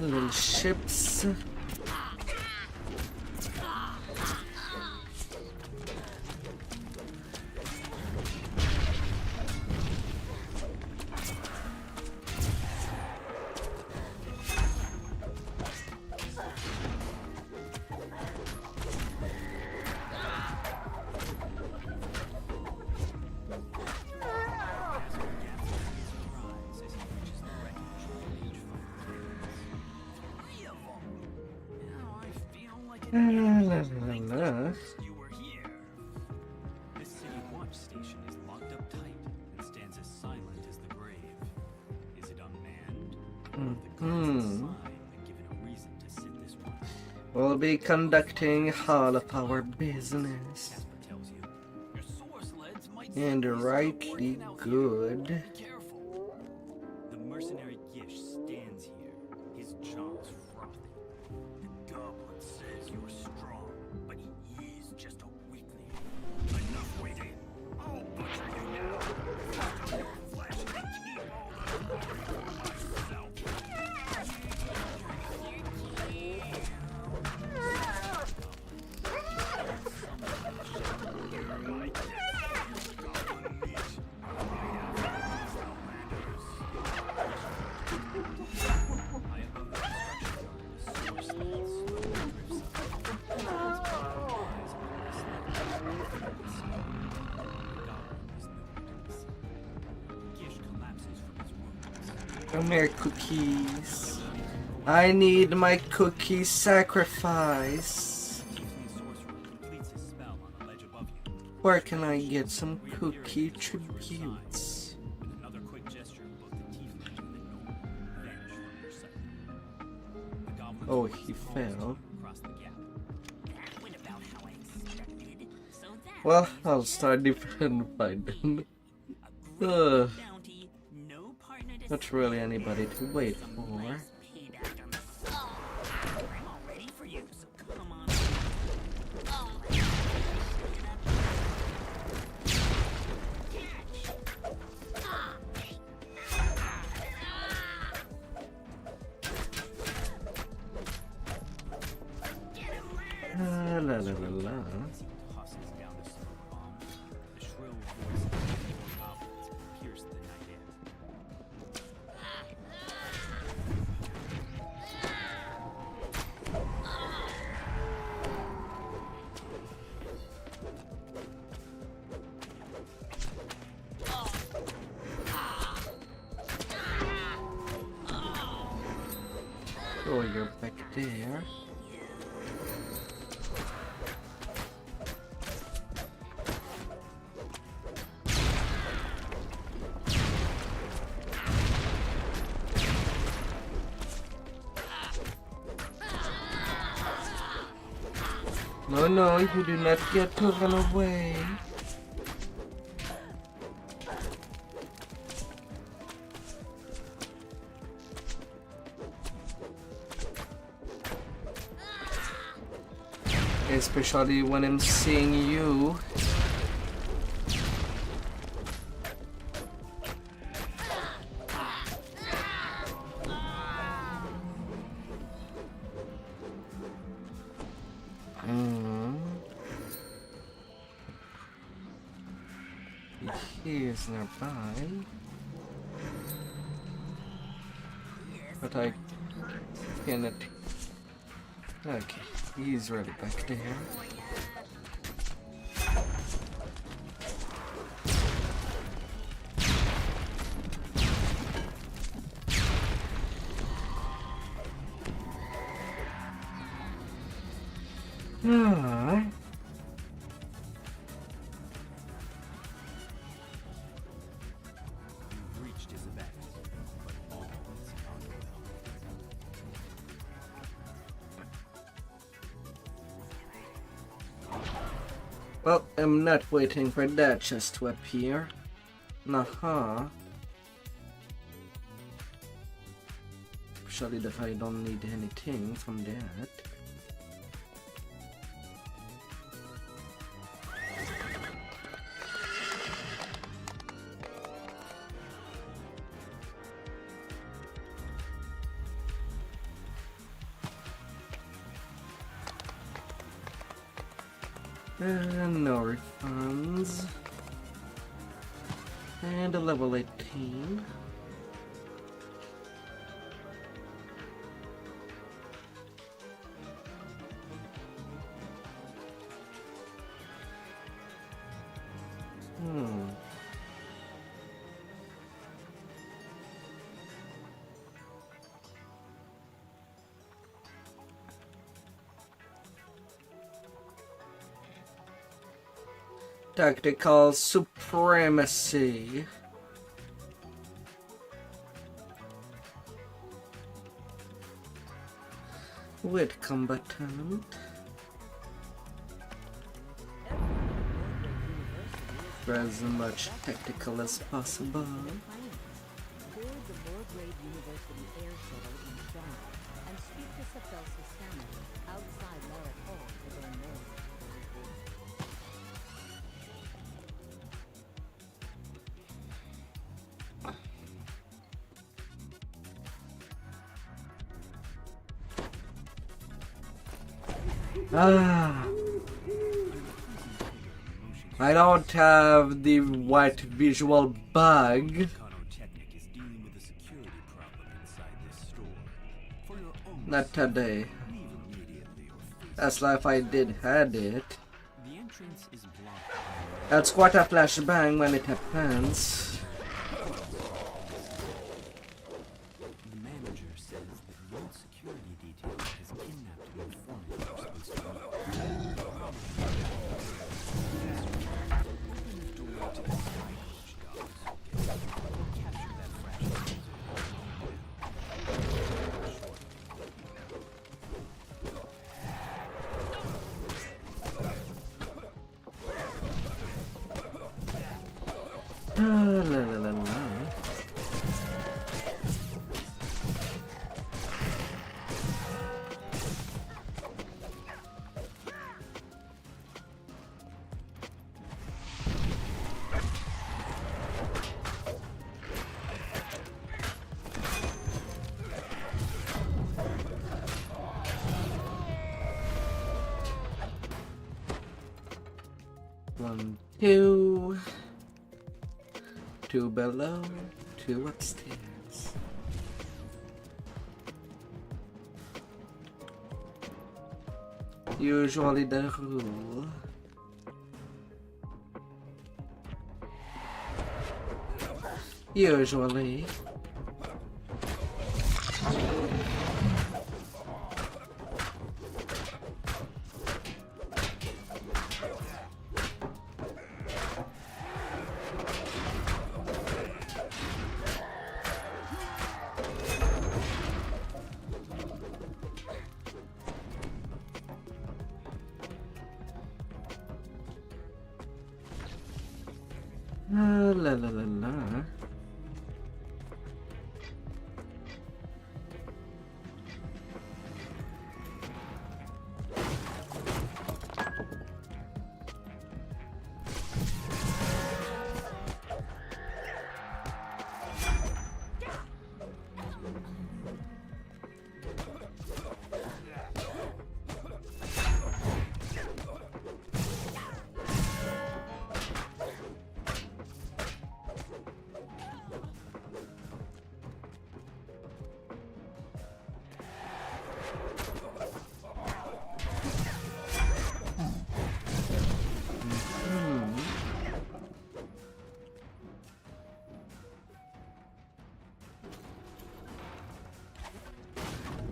Little ships. You were here. This city watch station is locked up tight and stands as silent as the grave. Is it unmanned? Or the guards inside been given a reason to sit this one? We'll be conducting all of our business. And rightly good. Be careful. The mercenary Gish stands here, his jaws frothy. The goblin says you're strong, but he is just a weakling. Enough waiting. I'll butcher you now. Feast on your flesh and keep all the glory for myself. Come here, cookies. I need my cookie sacrifice. Where can I get some cookie tributes? Another quick gesture of both the tiefling and the gnome vanished from your sight. The goblin Oh, he fell. across the gap. That went about how I expected. So that Well, I'll start different fighting. Ugh. Not really anybody to wait for. I'm all ready for you, so come on. La la la la. Tosses down the smoke bomb. The shrill voice of the goblins pierced the night air. Oh, you're back there. No, no, you do not get to run away. Especially when I'm seeing you. He is nearby. But I cannot. Okay, he's really back there. Ah. You've reached his event, but all is unwell. Well, I'm not waiting for that chest to appear. Nah. Especially that I don't need anything from that. No refunds. And a level 18. Tactical supremacy. With combatant. For as much tactical as possible. Board the Lord University Air Shuttle in Dawn and speak to Sephelsus family outside Larrick Hall to learn more. I don't have the white visual bug. Not today. As if I did had it. That's quite a flashbang when it happens. The manager says that one security detail has kidnapped an informant they're supposed to know. Open the door to the sky watchdogs. Capture that fragile La la la la. 1, 2. 2 below, 2 upstairs. Usually the rule. Usually. La la la la.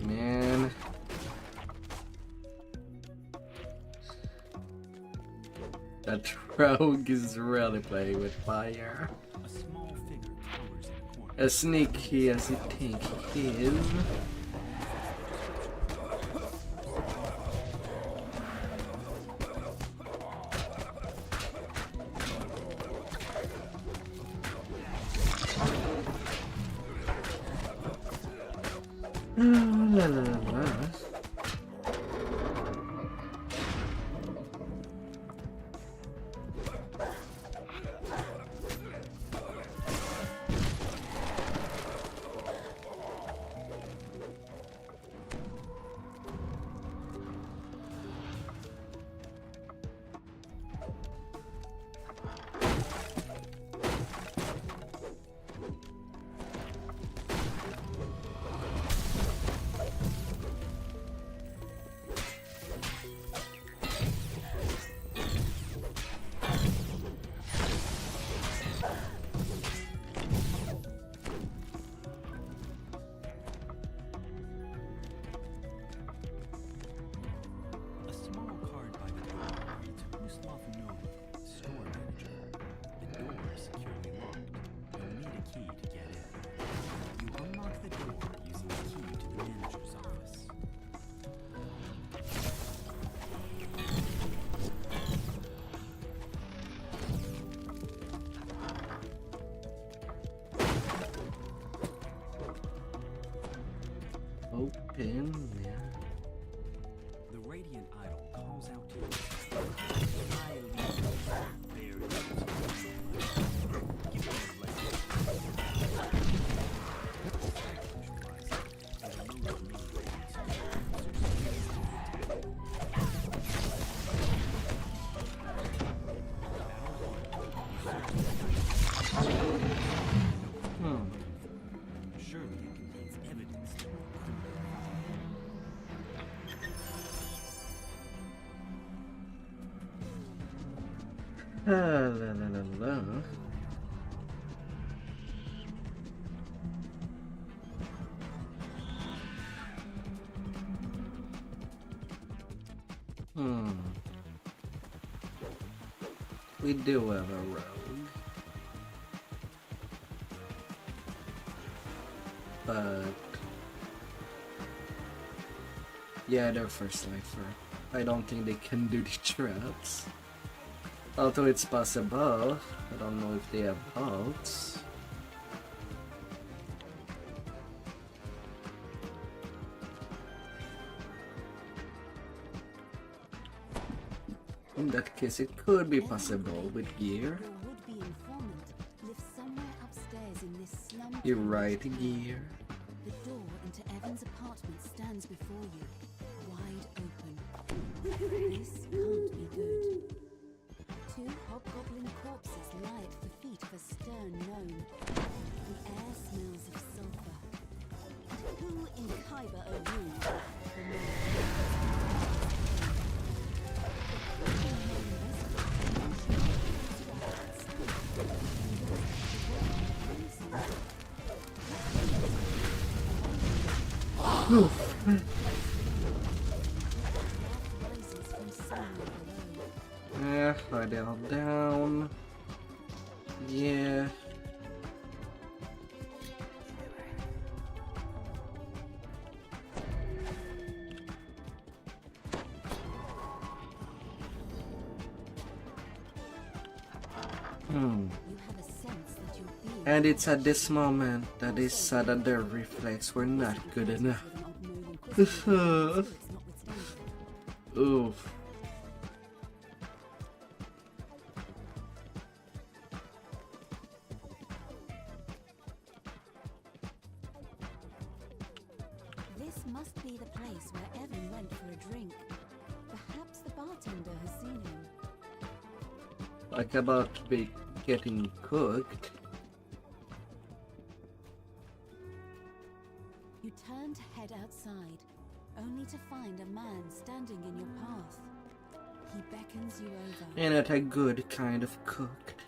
Man. That rogue is really playing with fire. A small figure cowers in a corner. As sneaky as you think he is. La la la. pin, yeah. The radiant idol calls out to you. I lead you very give me a lesson. Surely it contains evidence to La la la la. We do have a rogue. But yeah, they're first lifer. I don't think they can do the traps. Although it's possible, I don't know if they have ults. In that case, it could be possible with gear. Your would-be informant lives somewhere upstairs in this slum. You're right, gear. The door into Evan's apartment stands before you, wide open. This can't be good. Two hobgoblin corpses lie at the feet of a stern gnome. The air smells of sulfur. And who in Khyber Arun Yeah, right down. Yeah. And it's at this moment that they said that their reflex were not good enough. Oof. This must be the place where Evan went for a drink. Perhaps the bartender has seen him. Like about to be getting cooked. You turn to head outside, only to find a man standing in your path. He beckons you over. And not a good kind of cooked.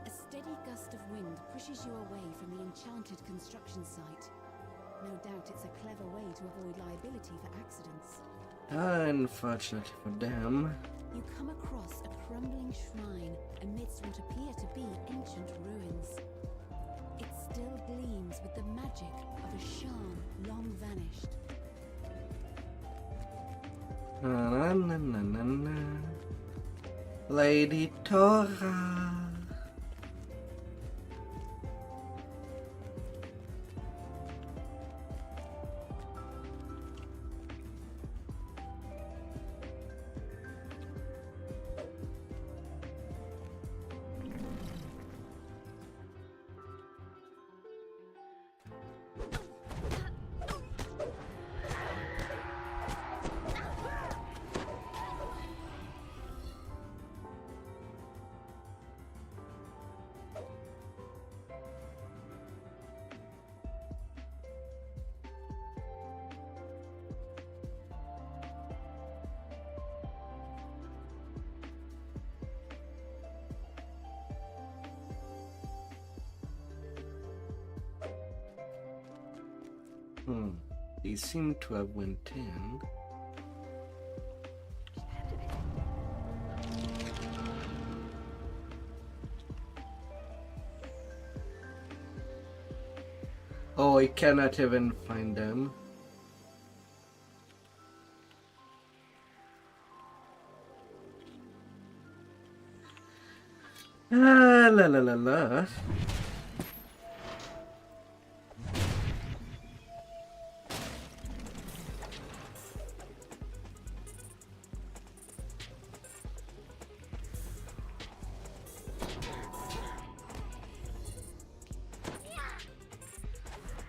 A steady gust of wind pushes you away from the enchanted construction site. No doubt it's a clever way to avoid liability for accidents. Unfortunately for them. You come across a crumbling shrine amidst what appear to be ancient ruins. It still gleams with the magic of a charm long vanished. Na, na, na, na, na. Lady Tora. They seem to have went in. Oh, I cannot even find them. Ah, la la la la.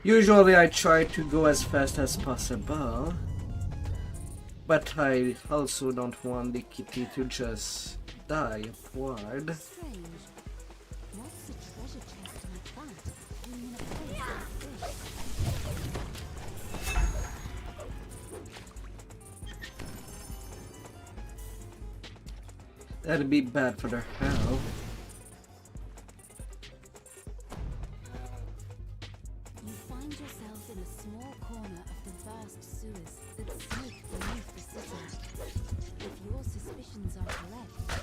Usually I try to go as fast as possible, but I also don't want the kitty to just die upward. Strange. What's a treasure chest like that hanging in a place like this? That'd be bad for their health. You find yourself in a small corner of the vast sewers that snake beneath the city. If your suspicions are correct,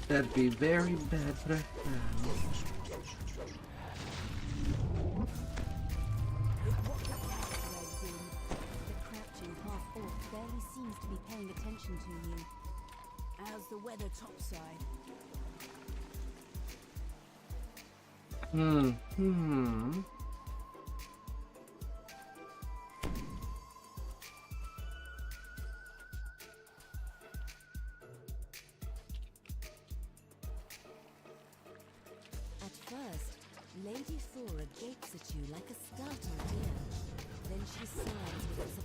that'd be very bad for their health. the crouching half-orc barely seems to be paying attention to you. How's the weather topside? At first, Lady Thora gapes at you like a startled deer. Then she sighs with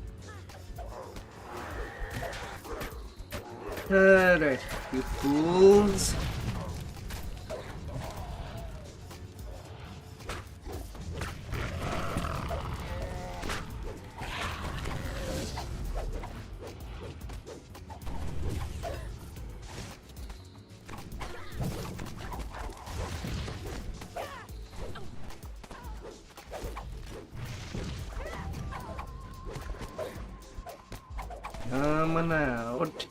a Alright, you fools. Coming out.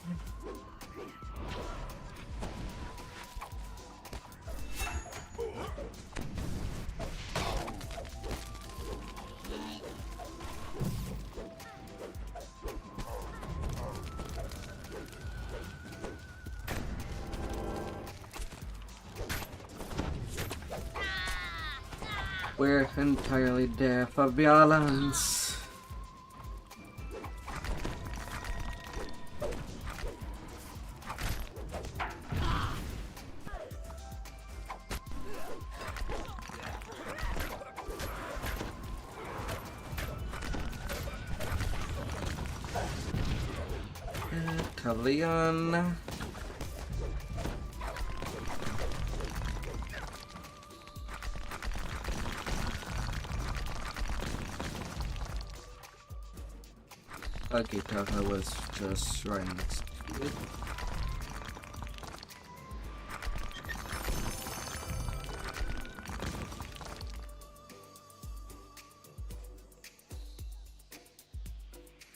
We're entirely deaf of violence. Italian. Okay, Tata was just right next to it.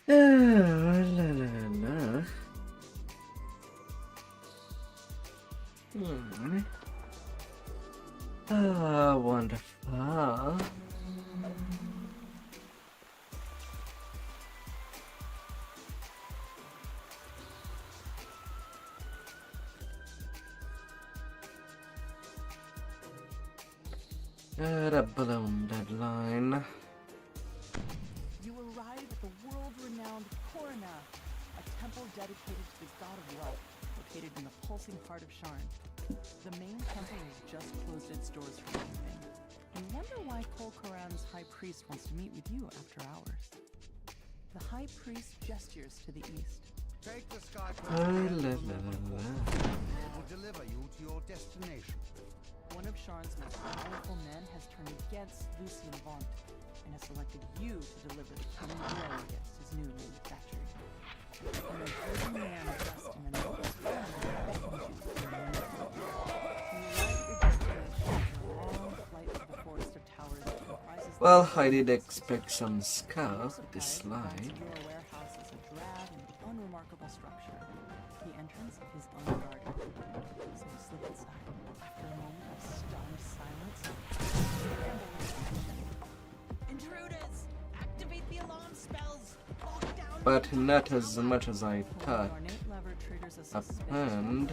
La la la. Ah, wonderful. The balloon deadline. You arrive at the world-renowned Korna, a temple dedicated to the god of wealth, located in the pulsing heart of Sharn. The main temple has just closed its doors for the evening. You wonder why Kol Karan's high priest wants to meet with you after hours. The high priest gestures to the east. Take the sky It will deliver you to your destination. One of Sharn's most powerful men has turned against Lucien Vaunt and has selected you to deliver the coming blow against his new manufacturing. And a good man dressed in a noble form beckons you to the moon. You arrive at your destination after a long flight through the forest of towers that comprises Well, I did expect some scout this slide. your warehouse is a drab and unremarkable structure. The entrance is unguarded, so you slip inside. After a moment of stunned silence, Intruders! Activate the alarm spells! Lock down But not as much as I thought. And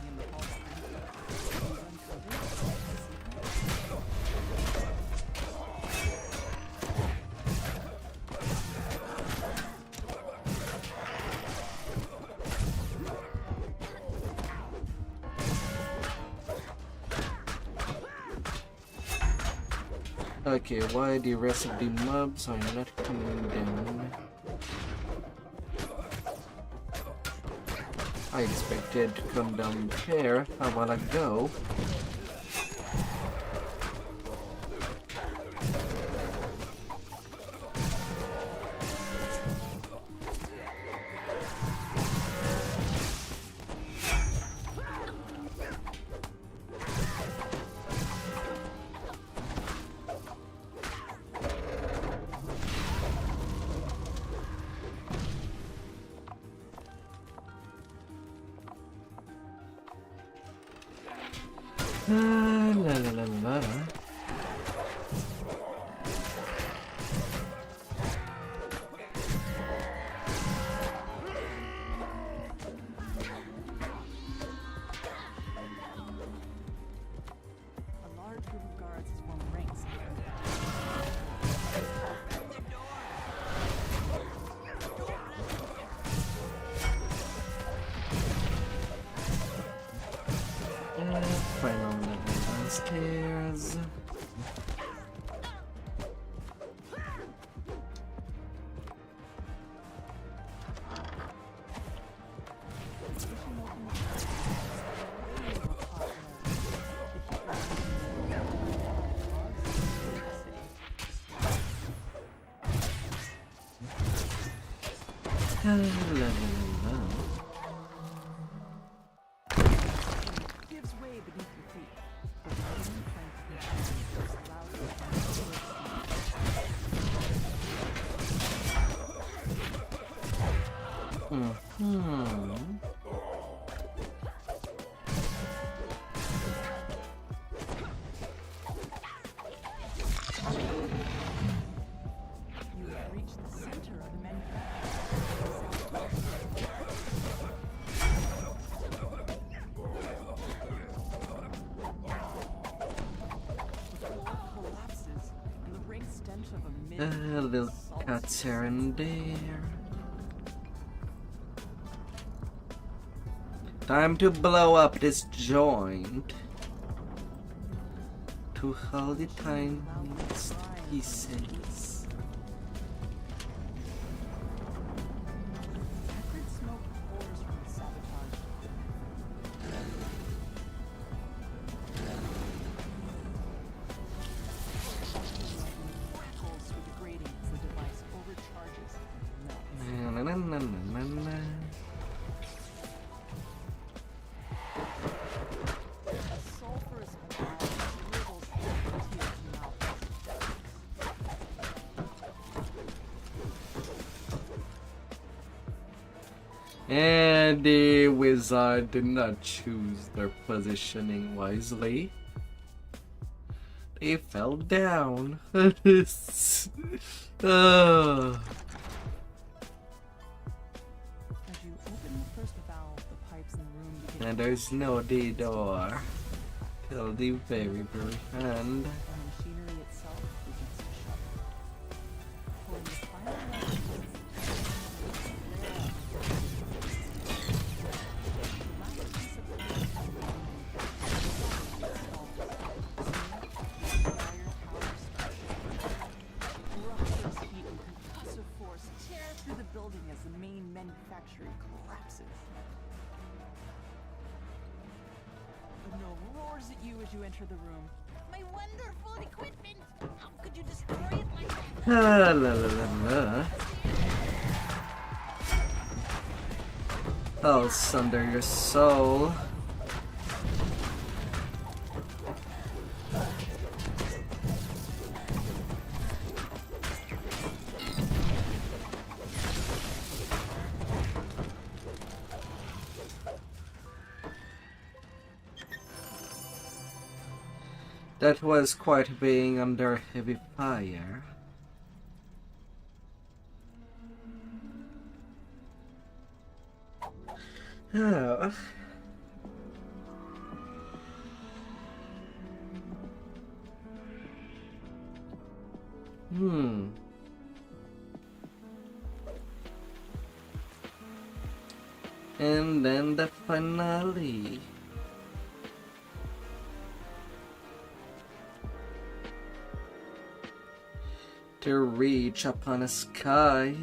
Okay, why the rest of the mobs are not coming down? I expected to come down here a while ago. La la la la. A large group of guards has formed ranks. Final level downstairs. Gives way beneath your feet. But the wooden plank becomes You have reached the center of the collapses, and the ring stench of a Little cuts here and there. Time to blow up this joint to all the tiniest pieces. acrid smoke pours from the sabotage. Crackles through the grating as the device overcharges and melts. Na, na, na, na, na, na. Sulfurous cloud dribbles into your mouth. And the wizard did not choose their positioning wisely. They fell down. As you open the first valve, the pipes in the room begin And there's no D door till the very, very end. and the machinery itself begins to shudder. Pulling the final Eruptions heat and concussive force tear through the building as the main manufacturing collapses. Unknown roars at you as you enter the room. My wonderful equipment! How could you destroy it like that? La la la la. I'll sunder your soul. That was quite being under heavy fire. Oh. And then the finale. to reach upon a sky.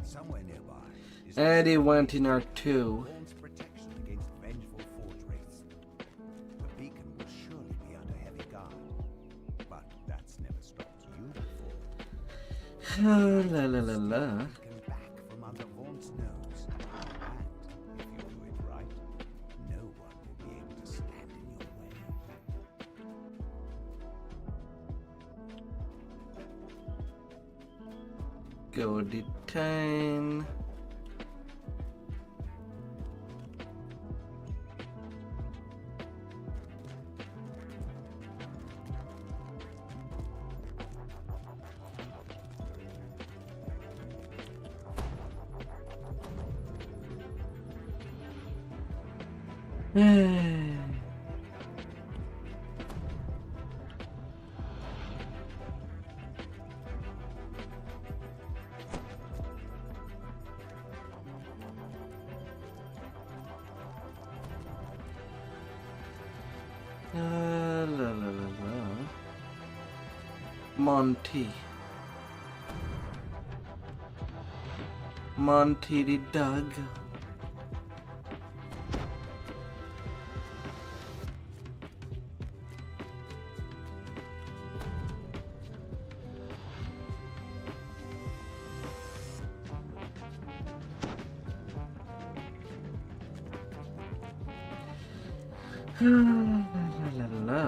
Somewhere nearby is Eddie went in R2. Vaunt's protection against vengeful forge wraiths. The beacon will surely be under heavy guard, but that's never stopped you before. La la la la. Beacon back from under Vaunt's nose, and if you do it right, no one will be able to stand in your way. Go detain. La la la la. Monty. Monty the dog. La la la.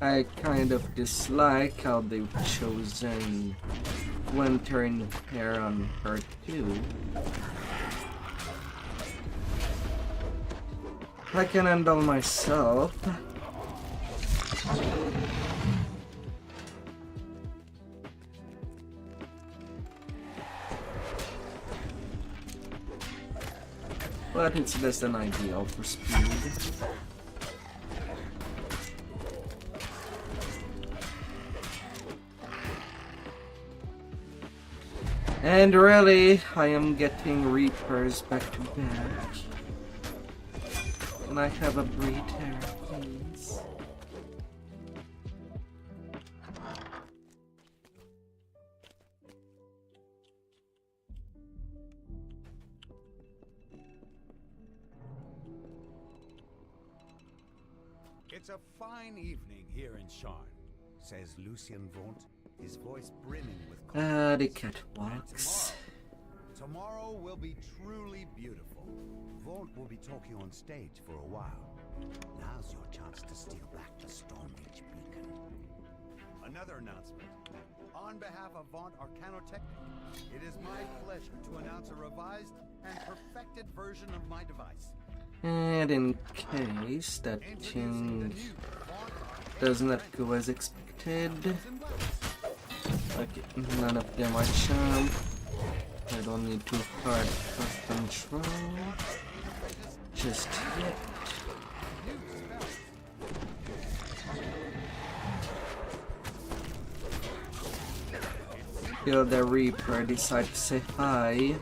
I kind of dislike how they've chosen Winter in Hair on her too. I can handle myself. But it's less than ideal for speed. And really, I am getting Reapers back to back. Can I have a breather, please? It's a fine evening here in Sharn, says Lucien Vaunt, his voice brimming with The catwalks. Tomorrow will be truly beautiful. Vaunt will be talking on stage for a while. Now's your chance to steal back the Stormreach beacon. Another announcement. On behalf of Vaunt Arcanotechnic, it is my pleasure to announce a revised and perfected version of my device. And in case that thing does not go as expected, okay, none of them are charmed. I don't need too hard for control just yet. Till the Reaper decide to say hi.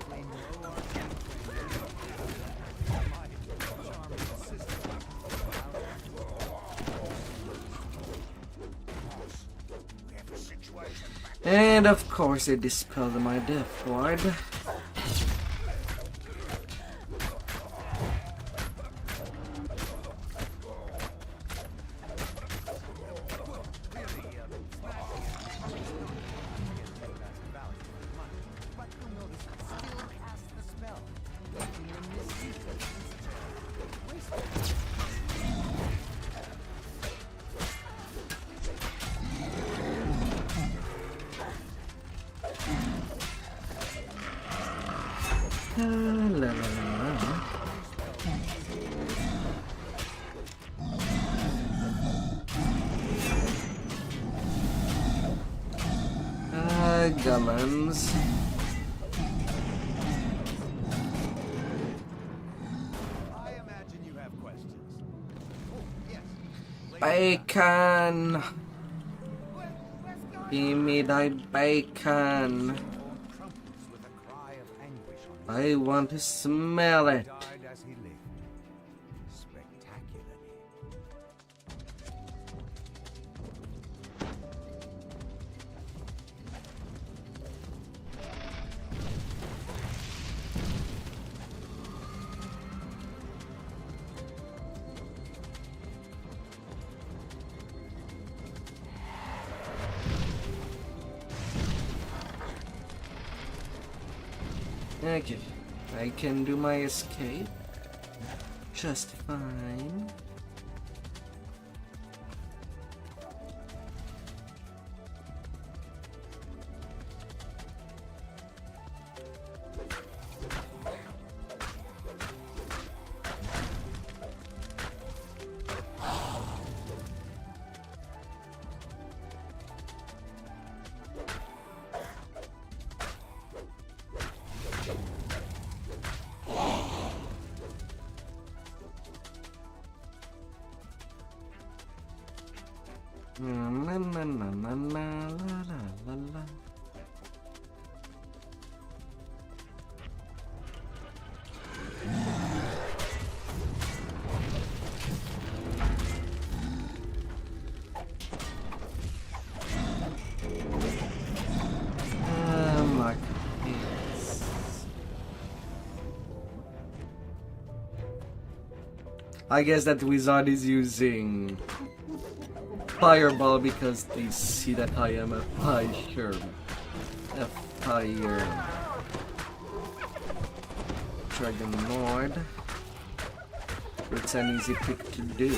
And of course it dispelled my death ward. La la la. Gammons. I imagine you have questions. Oh, yes. Bacon! Give me thy bacon. I want to smell it. Died as he lived. Spectacularly. Okay, I can do my escape just fine. La la la la la la la la. My goodness. I guess that wizard is using fireball because they see that I am a fire dragon lord. It's an easy pick to do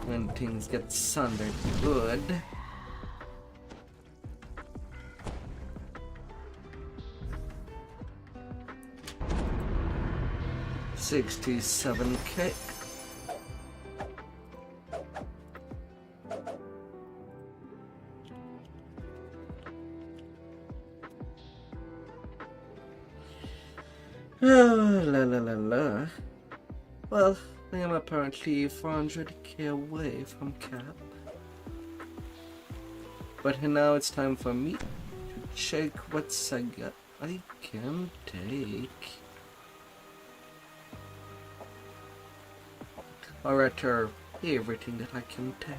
when things get sundered good. $67K. La la la la. Well, I am apparently 400k away from cap. But now it's time for me to check what saga I can take. Or rather, everything that I can take.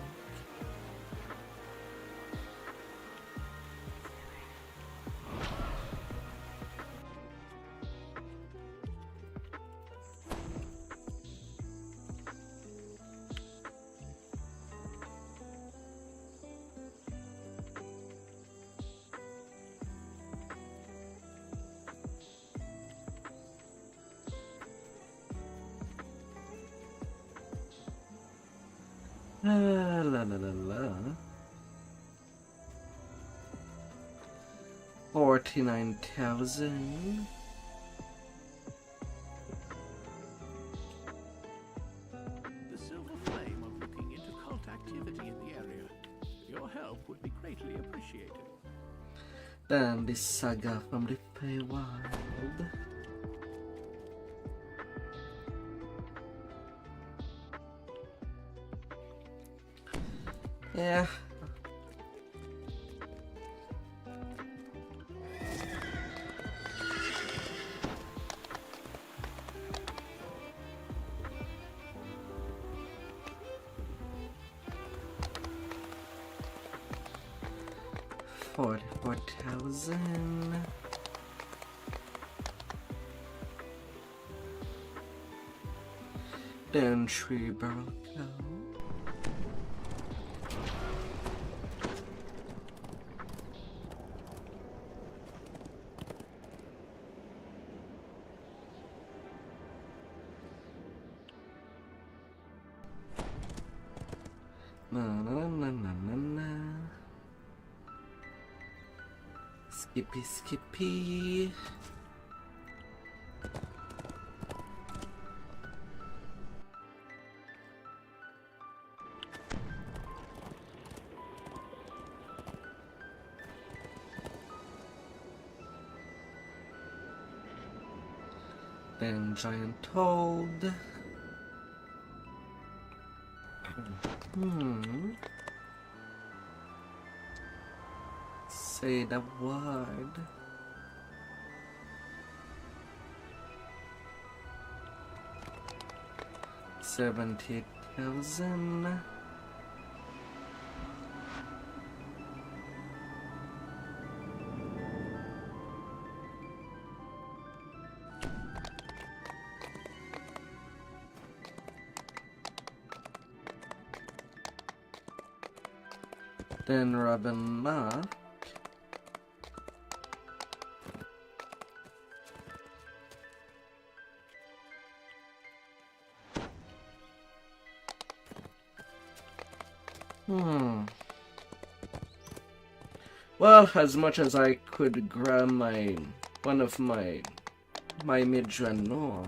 La la la la. 49,000. The silver flame of looking into cult activity in the area. Your help would be greatly appreciated. Then this saga from the Feywild. Yeah. $44,000. Then 3 barrel cow. Na na na na na na. Skippy skippy. Then giant toad. Say the word. $70,000. Then Robin Mark. Well, as much as I could grab one of my Midranor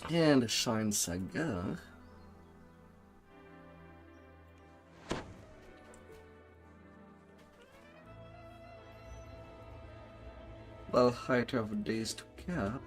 and a Shine Saga. Well, height of days to cap.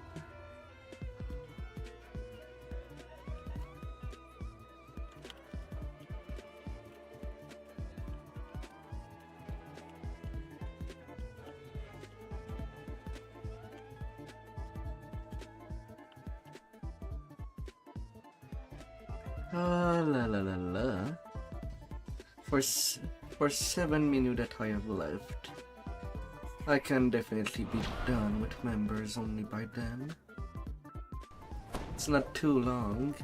For 7 minutes that I have left, I can definitely be done with members only by then. It's not too long.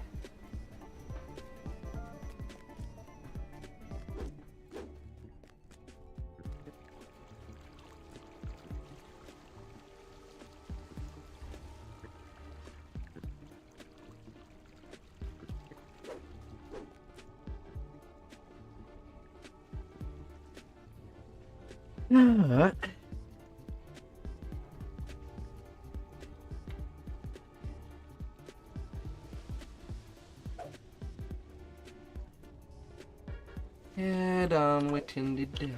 Head on within the day.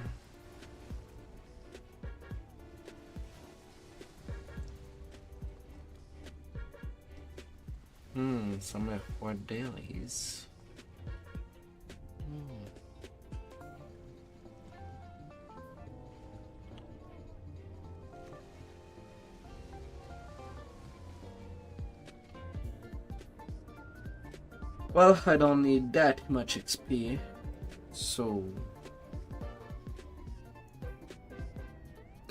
Some F4 dailies. Well, I don't need that much XP, so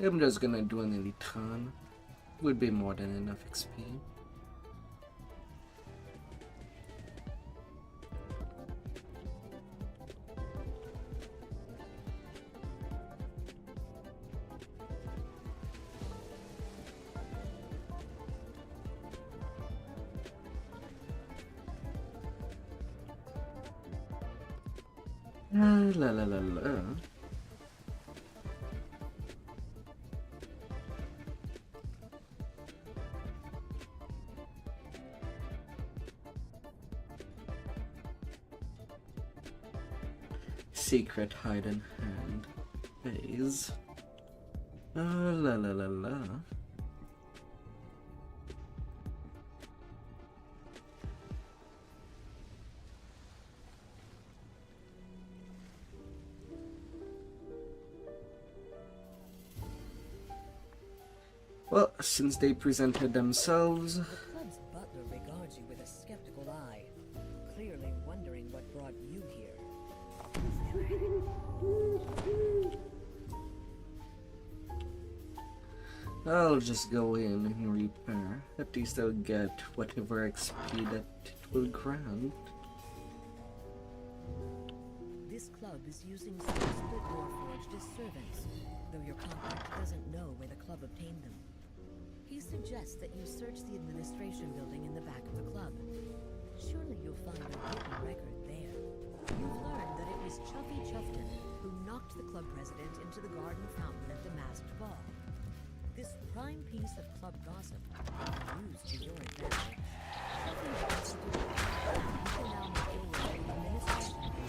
I'm just gonna do an elite ton. Would be more than enough XP. La la la la. Secret hidden hand phase. La la la la. Well, since they presented themselves. The club's butler regards you with a skeptical eye, clearly wondering what brought you here. I'll just go in and repair. At least I'll get whatever XP that it will grant. This club is using some split warforged as servants, though your contact doesn't know where the club obtained them. He suggests that you search the administration building in the back of the club. Surely you'll find a written record there. You've learned that it was Chuffy Chuffton who knocked the club president into the garden fountain at the masked ball. This prime piece of club gossip can be used to your advantage. Chuffy wants to do it. You can now make your way to the administration building.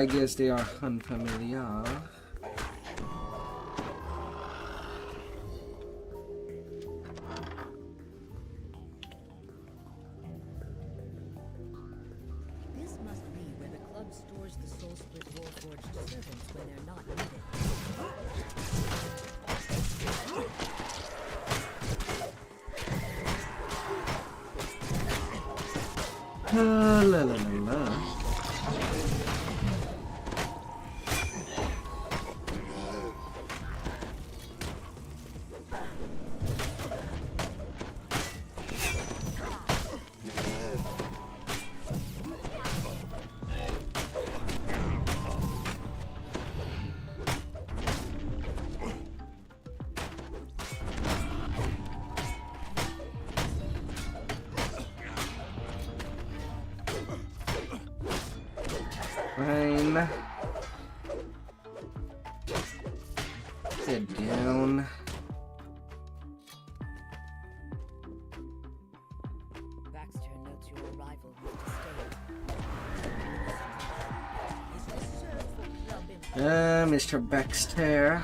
I guess they are unfamiliar. This must be where the club stores the Soul Split Warforged servants when they're not needed. La la la la. Fine. Sit down. Baxter notes your arrival with disdain. Mr. Baxter.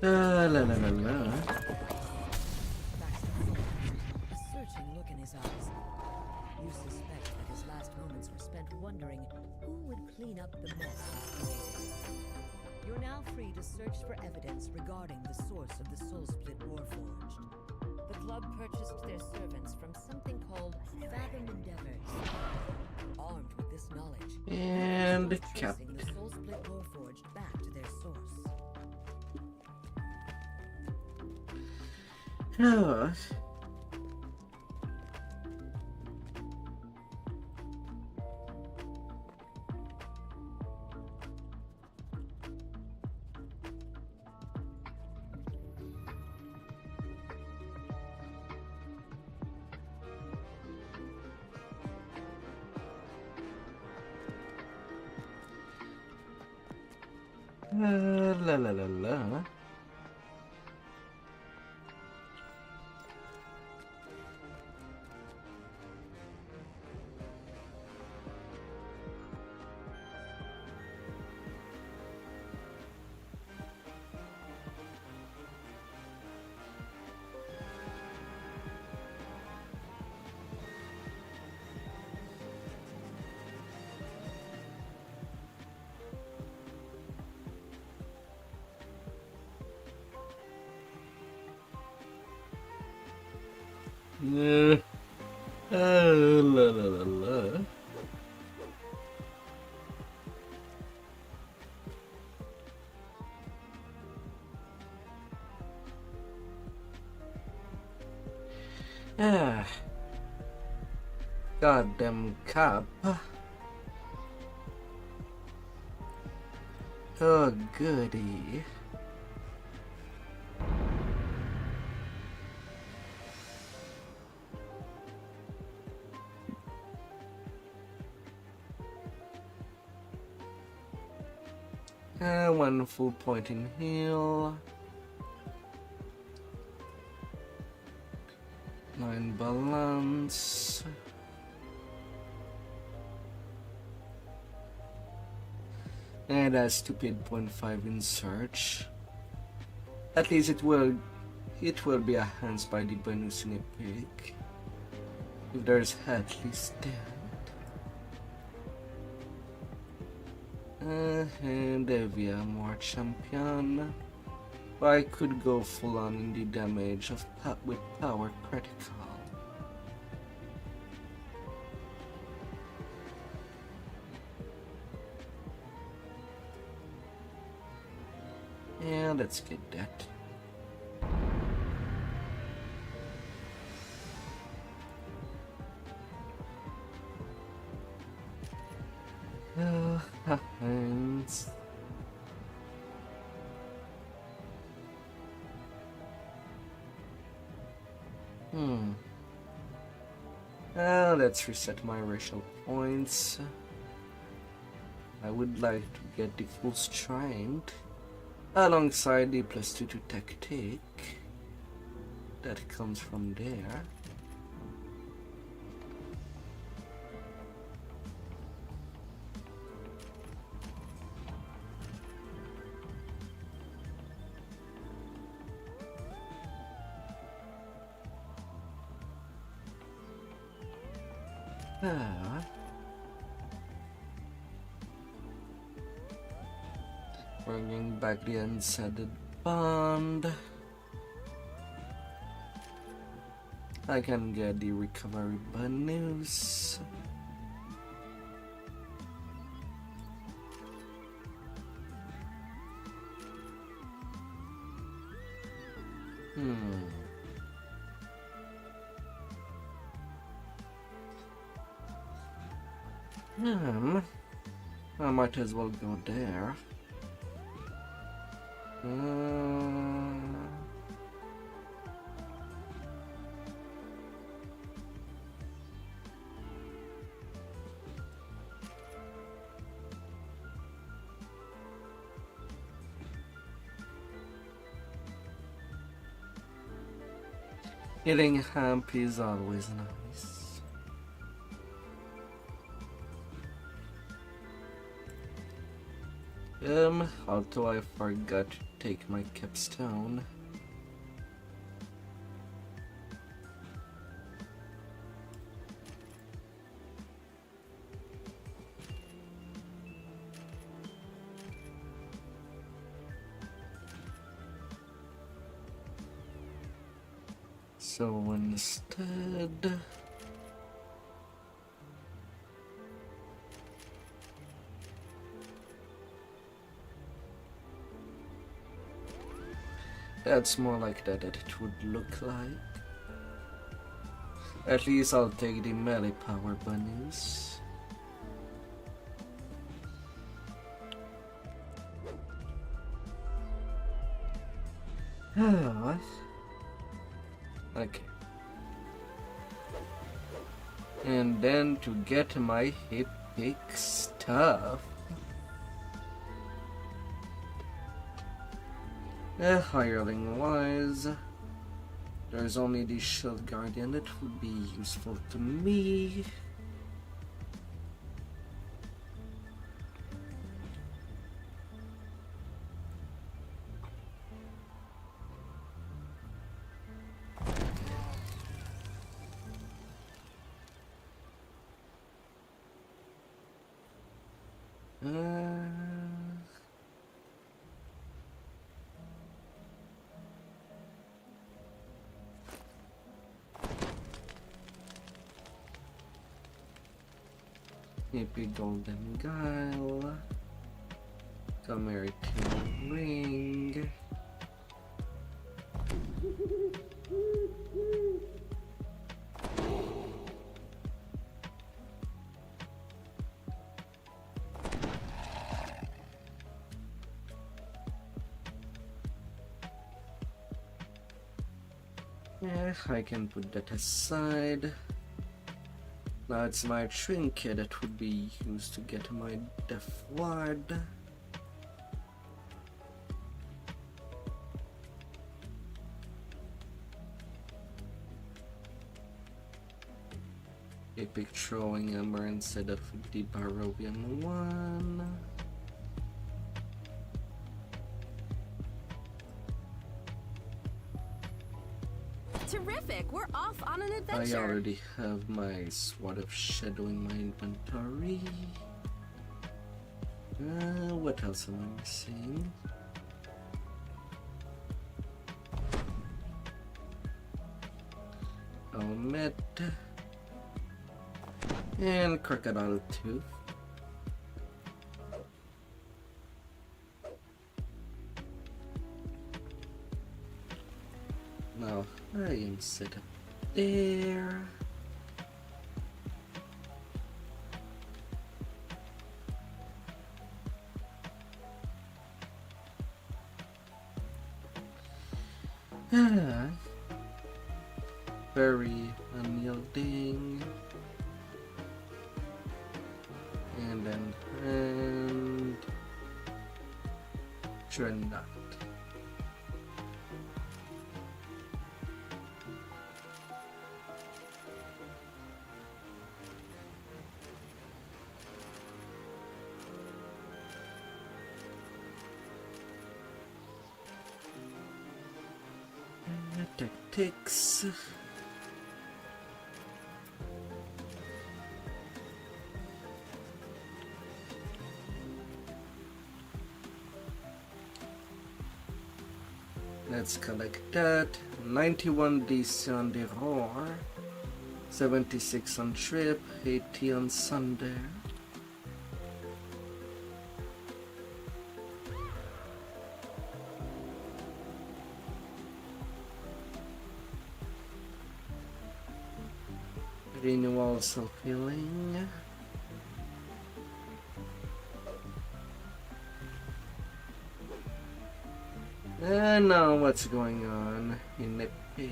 La la la la. A searching look in his eyes. You suspect that his last moments were spent wondering who would clean up the mess he created. You're now free to search for evidence regarding the source of the Soul Split Warforged. The club purchased their servants from something called Fathom Endeavors. Armed with this knowledge, And tracing the Soul Split Warforged back to their source. Oh. La la la la. La la la la. Ah. Goddamn cop. Oh, goody. One full point in heal. 9 balance. And a stupid 0.5 in search. At least it will be enhanced by the bonus in epic. If there's at least that. And Evia more champion. But I could go full on in the damage of with power critical. Yeah, let's get that. Hands. Let's reset my racial points. I would like to get the full strength alongside the +2 to tactic that comes from there. Bringing back the unsadded bond. I can get the recovery bonus. I might as well go there. Hitting hemp is always nice. Although I forgot to take my capstone. So instead, that's more like that it would look like. At least I'll take the melee power bonus. Okay. And then to get my epic stuff, hireling wise, there's only the shield guardian that would be useful to me. Epic golden guile, American ring. Yeah, I can put that aside. Now it's my trinket that would be used to get my death ward. Epic throwing hammer instead of the Barovian one. Terrific! We're off on an adventure! I already have my Sword of Shadow in my inventory. What else am I missing? Helmet. And Crocodile Tooth. Now I am set up there. Very unyielding. And then And sure not. Tactics. Let's collect that. 91 DC on the roar, 76 on trip, 80 on Sunder. Renewal self-healing. And now what's going on in the peak?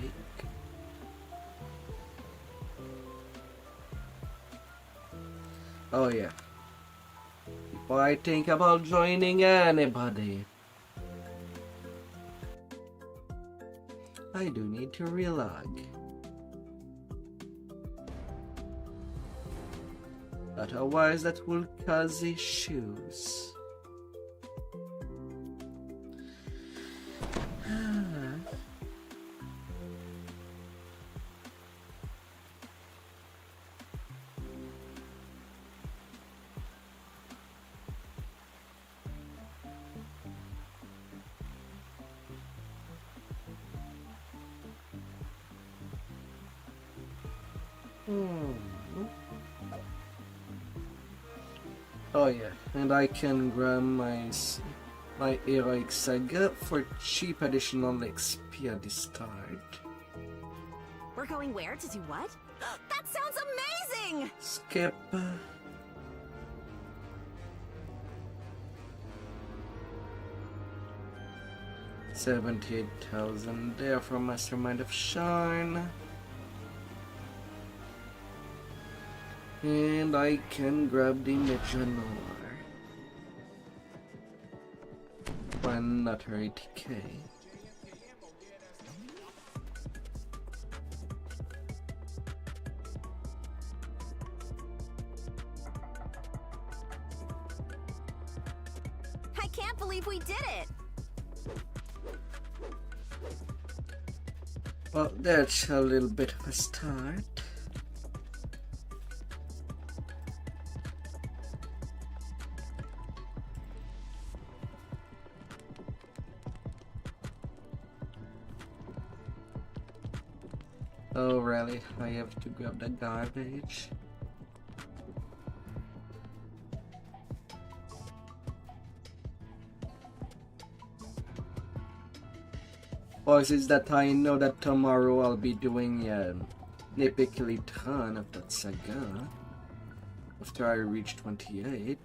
Oh yeah. Before I think about joining anybody, I do need to relog. Otherwise that will cause issues. Oh yeah, and I can grab my heroic saga for cheap additional XP at the start. We're going where to do what? That sounds amazing! Skip. 78,000 there from Mastermind of Shine. And I can grab the Metronor. For another 80k. I can't believe we did it! Well, that's a little bit of a start. Oh really? I have to grab the garbage. Boys, is that I know that tomorrow I'll be doing a typically ton of that saga after I reach 28.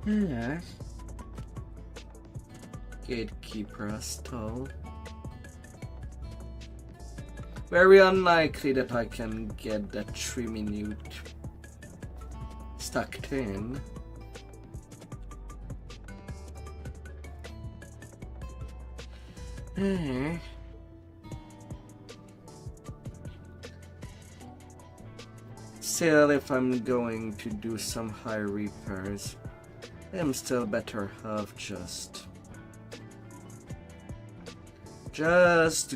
Yeah. Gatekeeper install. Very unlikely that I can get that 3-minute stacked in. Still, if I'm going to do some high repairs, I'm still better off just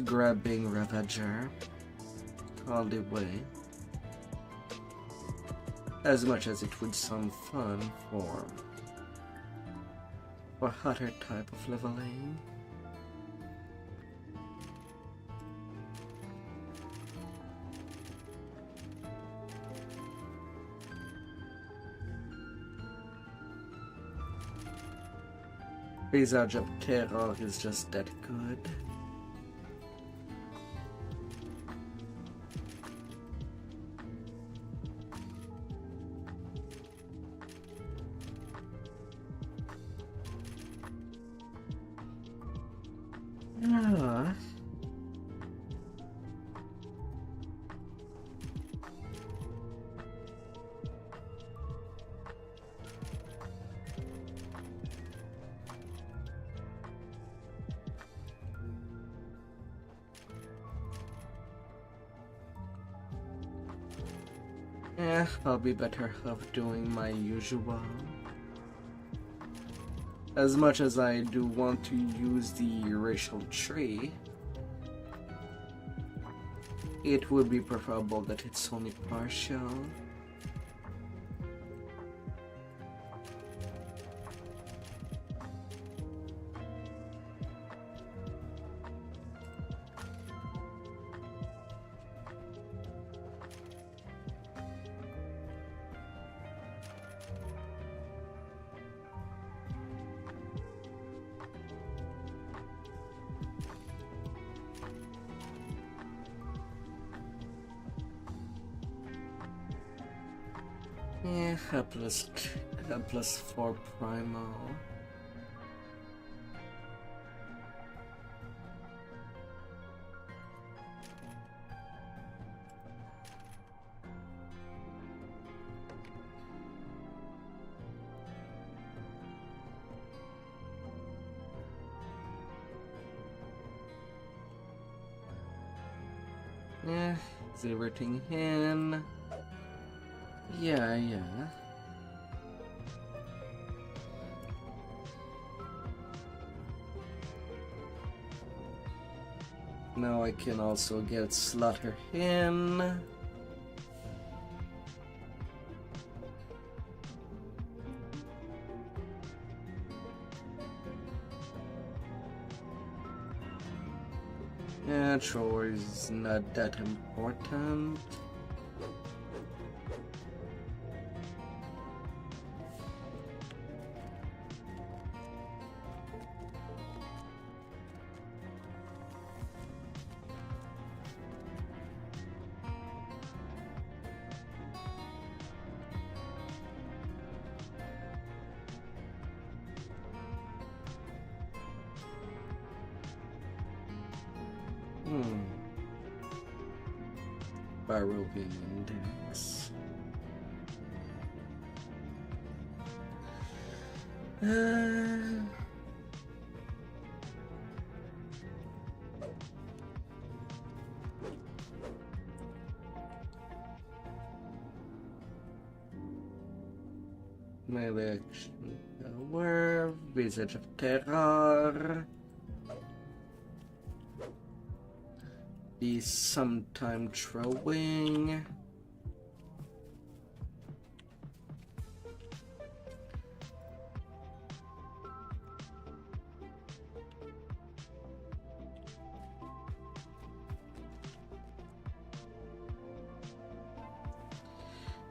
grabbing Ravager all the way. As much as it would sound fun for other type of leveling. Visage of Terror is just that good. Ah. Yeah, I'll be better off doing my usual. As much as I do want to use the racial tree, it would be preferable that it's only partial. Yeah, a plus 4 primal. Yeah, is everything in? Yeah. Now I can also get Slaughter in. Yeah, Thrower is not that important. Baroving index. Melee action power, Visage of Terror. The sometime throwing.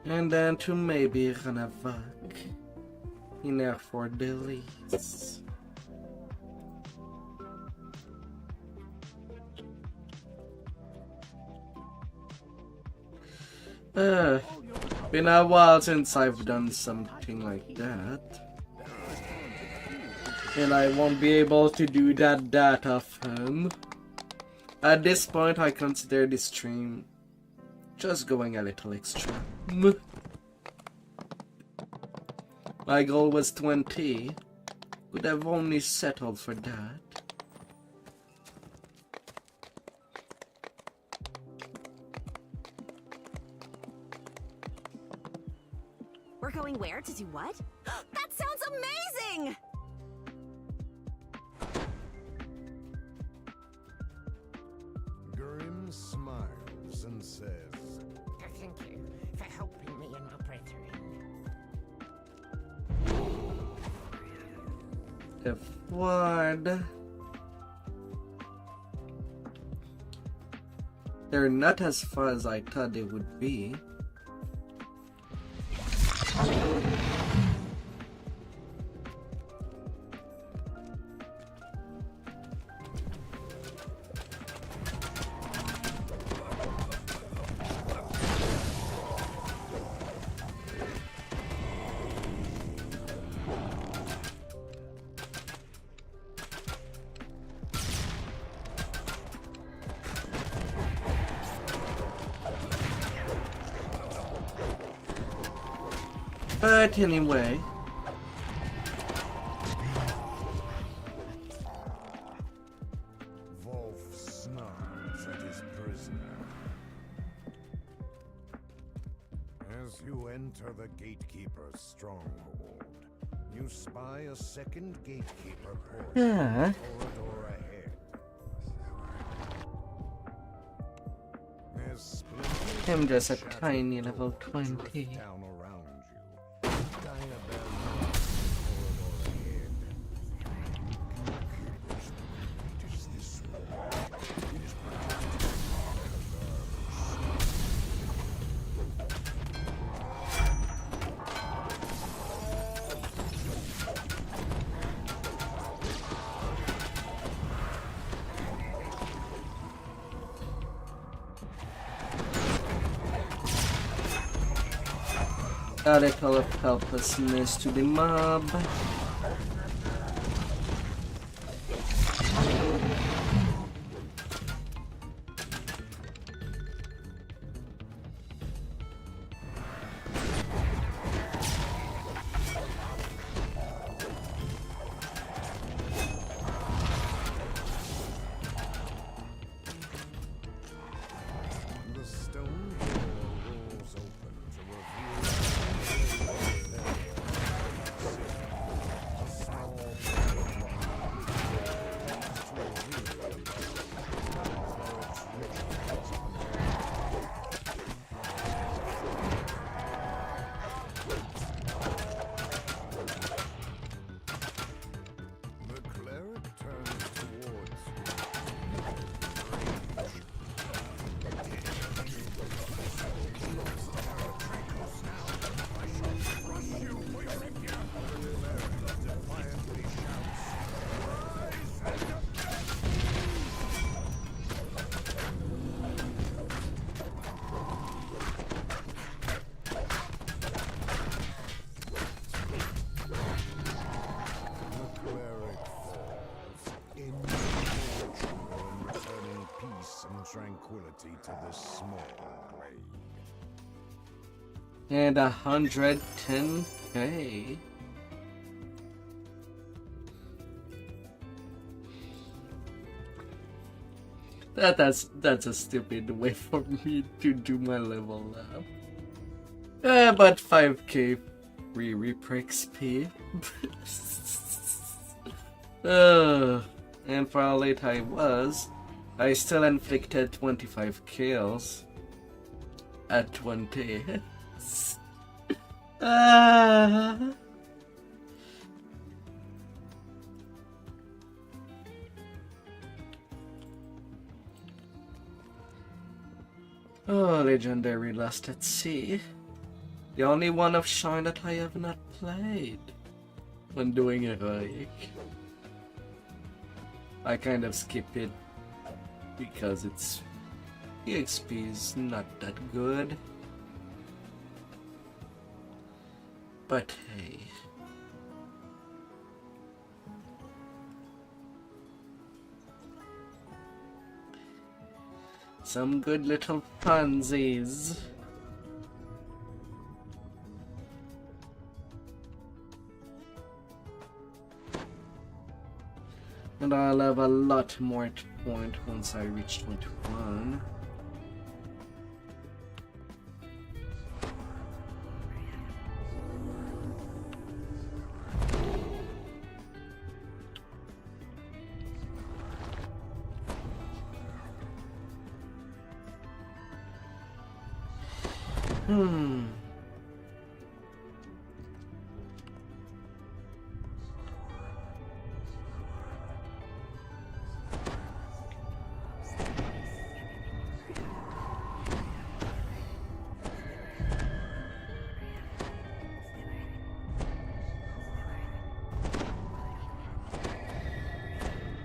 And then to maybe run a vac in there for deletes. Been a while since I've done something like that. And I won't be able to do that often. At this point, I consider this stream just going a little extra. My goal was 20. Could have only settled for that. We're going where to do what? That sounds amazing! Grim smiles and says, Thank you for helping me and my brethren. F1. They're not as far as I thought they would be. But anyway. Wolf snarls at his prisoner. enter the gatekeeper's stronghold. You spy a second gatekeeper portal Yeah. corridor ahead. There's splinters I'm just a and shattered tiny level doors 20. drift down around you. Diabell corridor ahead. What is this wall? It is protected a little of helplessness to the mob. the stone door rolls open to reveal a small The cleric turns towards tranquility to this small glade. And 110k. That's a stupid way for me to do my level up. But 5k free Reaper XP. And for how late I was, I still inflicted 25 kills at 20. Oh, legendary Lust at Sea. The only one of Shine that I have not played when doing Heroic. I kind of skip it because its EXP is not that good. But hey. Some good little funsies. And I'll have a lot more at point once I reach 21.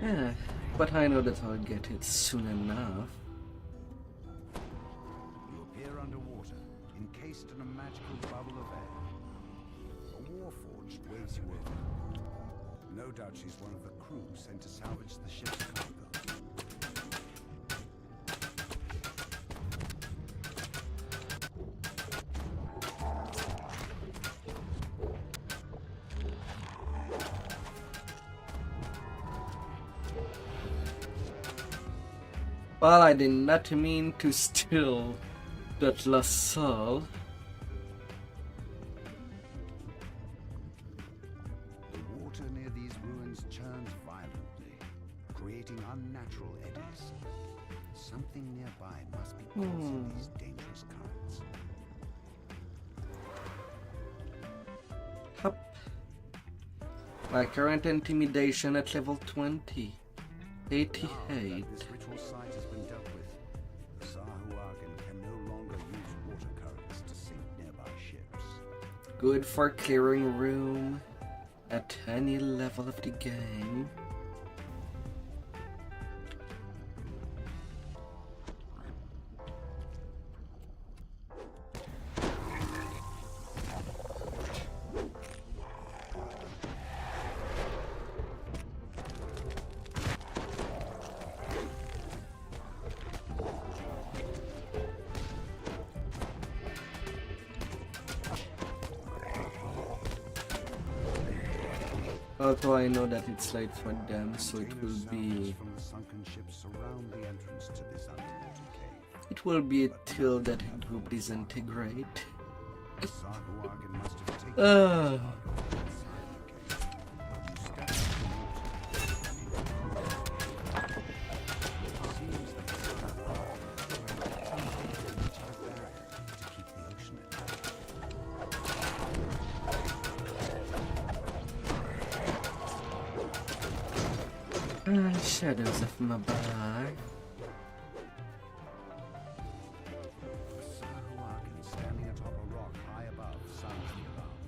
Yeah, but I know that I'll get it soon enough. You appear underwater, encased in a magical bubble of air. A warforged waves you over. No doubt she's one of the crew sent to salvage the ship's cargo. Well, I did not mean to steal that last soul. creating unnatural eddies. Something nearby must be causing these dangerous currents. Hup. My current intimidation at level 20. 88. This ritual site has been dealt with. The Sahuagin can no longer use water currents to sink nearby ships. Good for clearing room at any level of the game. Although I know that it's late for them, so it will be... From the sunken ships surround the entrance to this underwater cave. It will be till that group disintegrate. The Sahuagin must have taken the cargo inside the cave. You step into the water. It seems that the Sahuagin are reach a barrier to keep the ocean in check. Shadows of my bar. A Sahuagin standing atop a rock high above sounds the alarm.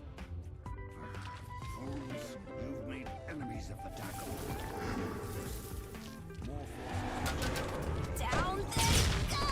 Fools, you've made enemies of the tackle. More forces. Down they go!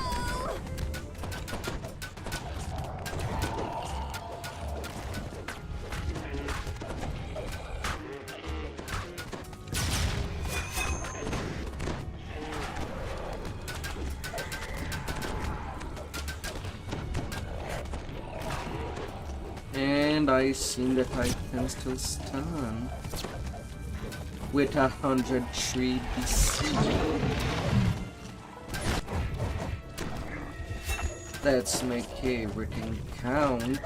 And I see that I can still stun with 103 DC. Let's make everything count.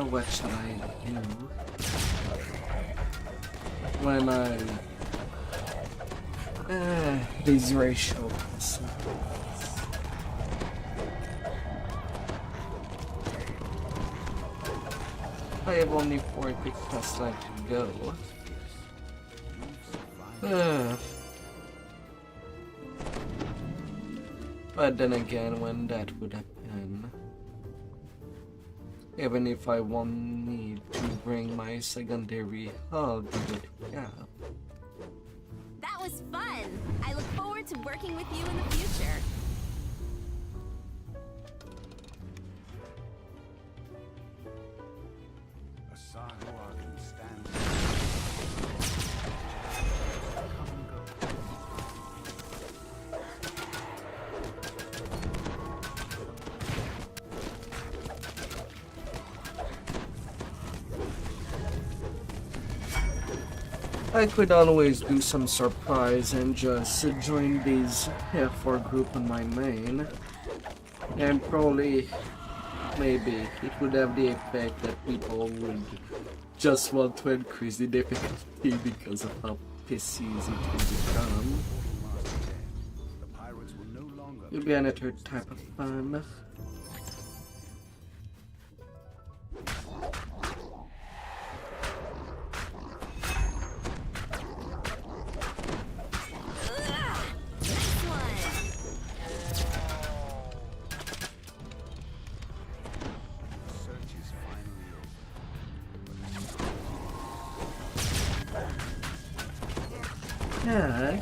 What shall I do when these ratios? I have only 4 big quests left to go. But then again, when that would happen, even if I won't need to bring my secondary hull to the cap. That was fun! I look forward to working with you in the future. A Sahuagin stands. I could always do some surprise and just join these F4 group on my main, and probably, maybe, it would have the effect that people would just want to increase the difficulty because of how pissy it will become. It will be another type of fun. Yeah.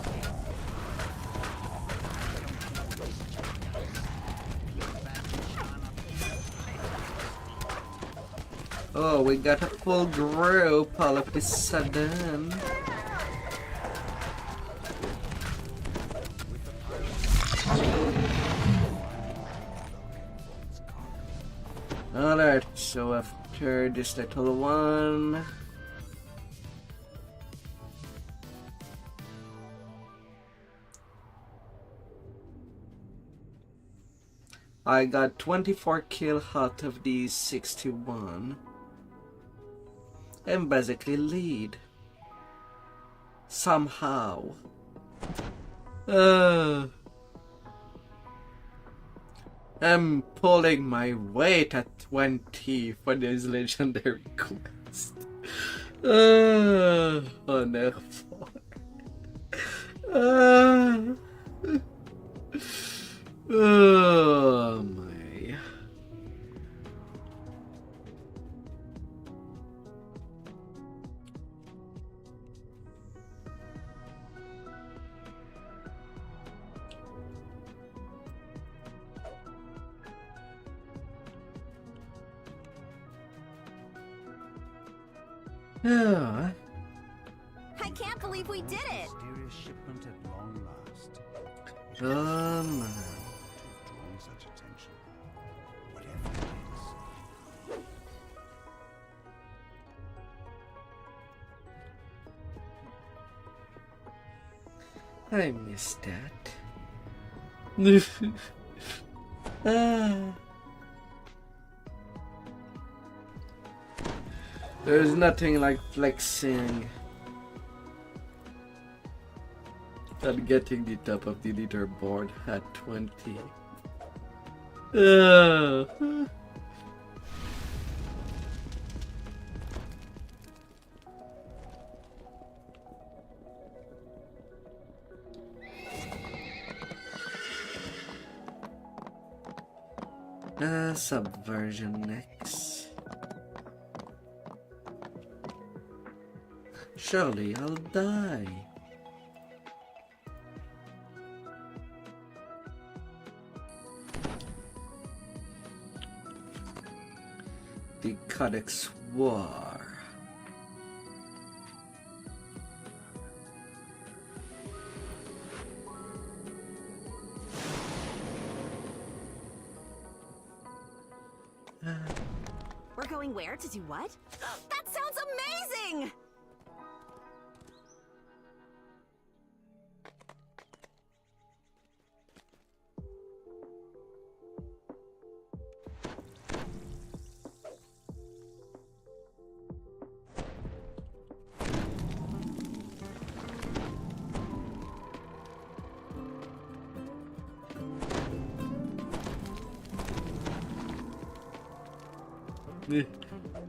Oh, we got a full group all of a sudden. Alright, so after this little one, I got 24 kill out of these 61. I'm basically lead. Somehow. I'm pulling my weight at 20 for this legendary quest. Oh no. Oh my. Yeah. I can't believe we did it! Mysterious shipment at long last. Oh man. Drawing such attention. Whatever it is. I missed that. There's nothing like flexing and getting the top of the leaderboard at 20. Subversion next. Surely I'll die. The Codex War. We're going where to do what? That sounds amazing!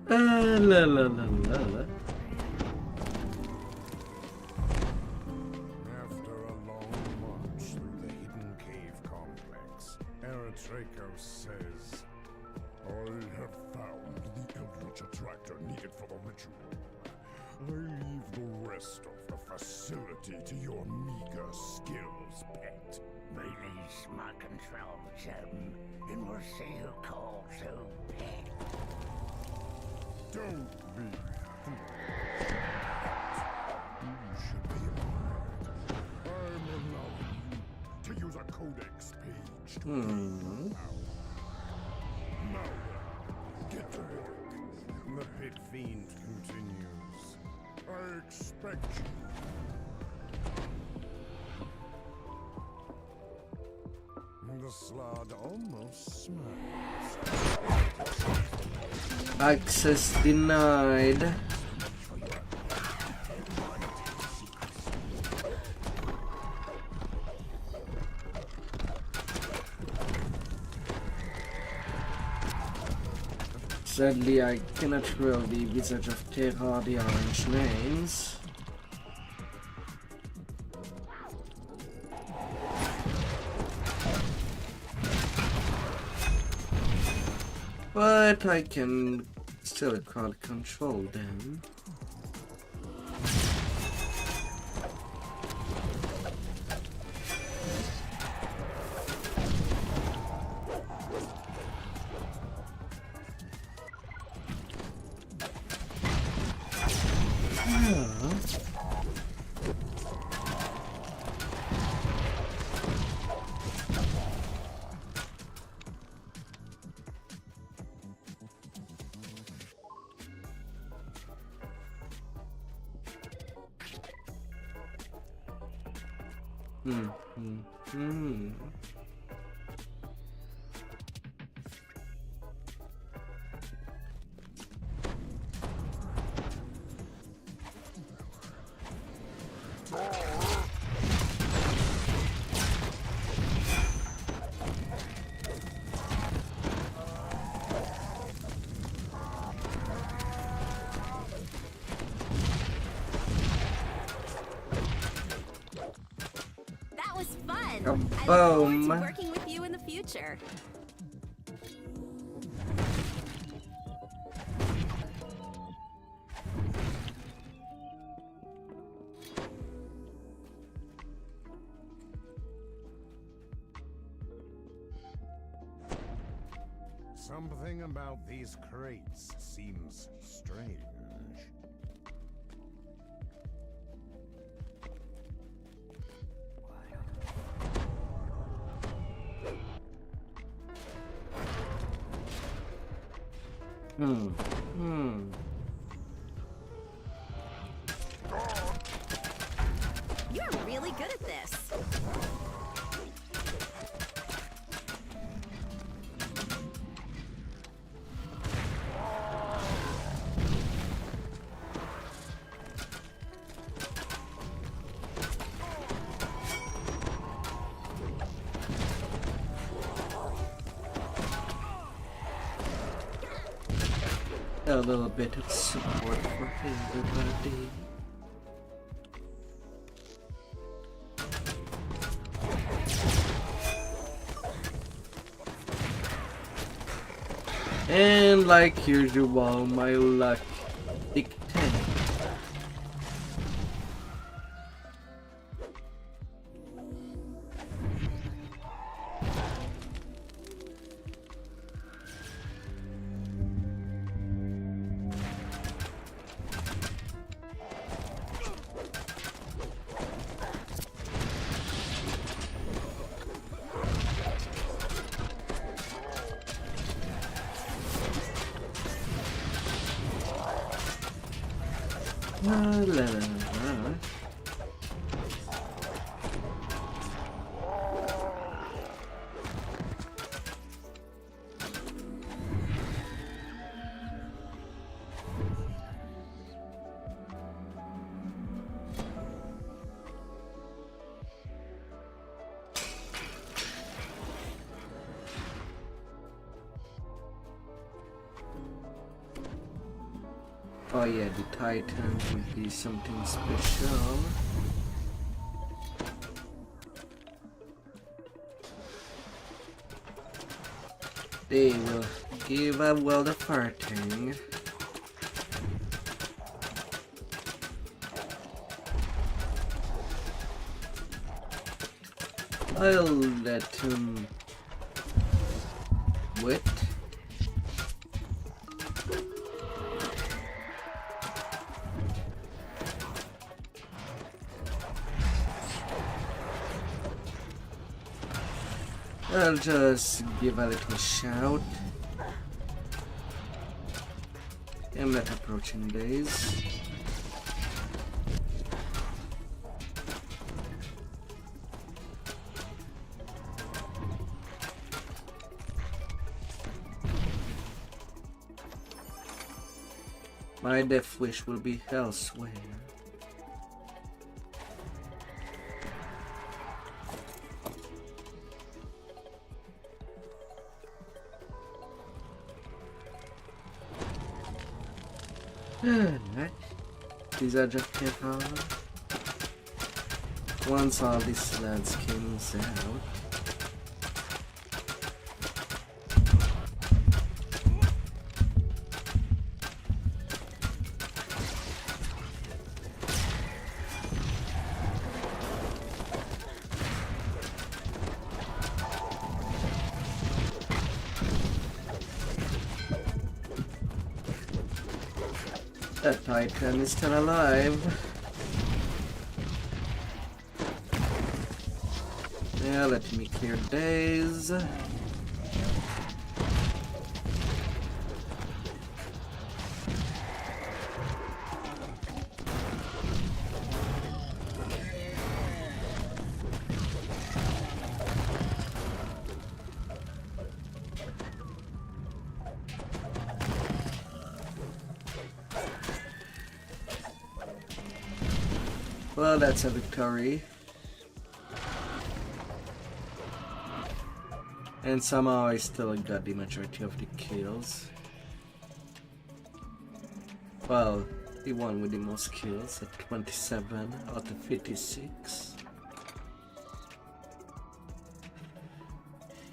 La la la la la. After a long march through the hidden cave complex, Eretraco says, I have found the eldritch attractor needed for the ritual. I leave the rest of the facility to your meager skills, pet. Release my control zone, and we'll see who calls who pet. Don't be fooled. You should be honored. I'm allowing you to use a codex page to out. Now, get to work. The pit fiend continues. I expect you. The slod almost smiles. Access denied. Sadly, I cannot throw the Visage of Terror, the orange names. But I can still crowd control them. I look forward Boom. to working with you in the future. Something about these crates seems strange. You're really good at this. A little bit of support for everybody. And like usual, my luck dictates. Oh yeah, the Titan would be something special. They will give a world of farting. I'll let him wait. I'll just give a little shout. I'm not approaching days. My death wish will be elsewhere. These are just once all these lads came out. That Titan is still alive. Yeah, let me clear days. Well, that's a victory. And somehow I still got the majority of the kills. Well, the one with the most kills at 27 out of 56.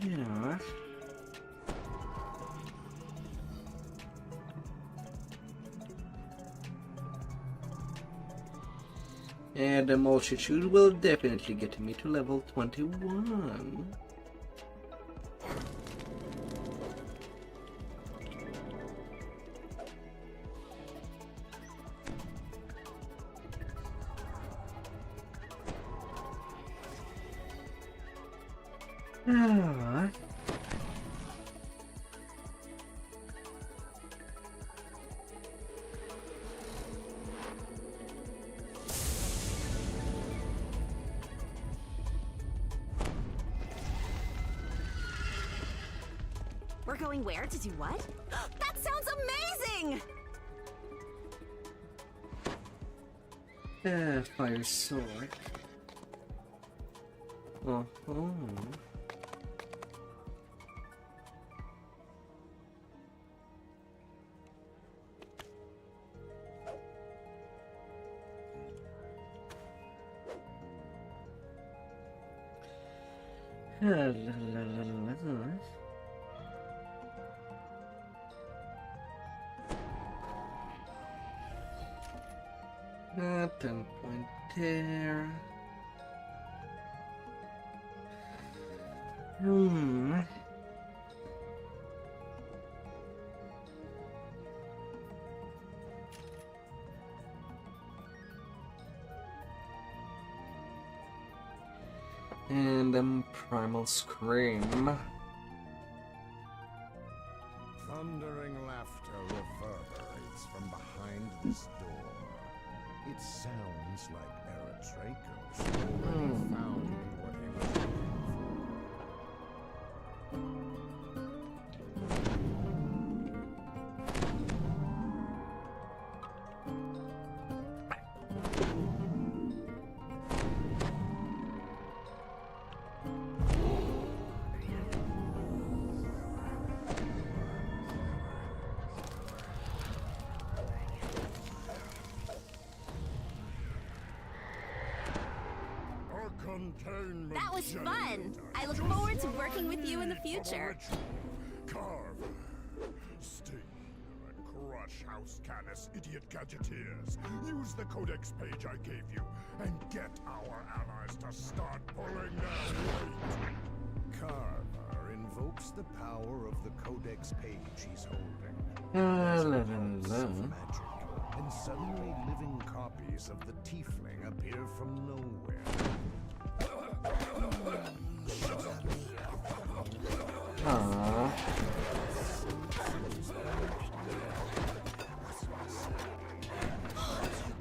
Yeah. And the multitude will definitely get me to level 21. Ah. We're going where to do what? That sounds amazing! Fire sword. Oh. Pinpoint there. And then Primal Scream. Thundering laughter reverberates from behind this door. It sounds like Eritrakos already found what he was looking That was fun! I look forward to working with you in the future. Carve, sting, and crush House Canis idiot gadgeteers. Use the codex page I gave you, and get our allies to start pulling their weight. Carver invokes the power of the codex page he's holding. Magic, and suddenly living copies of the tiefling appear from nowhere. Aww.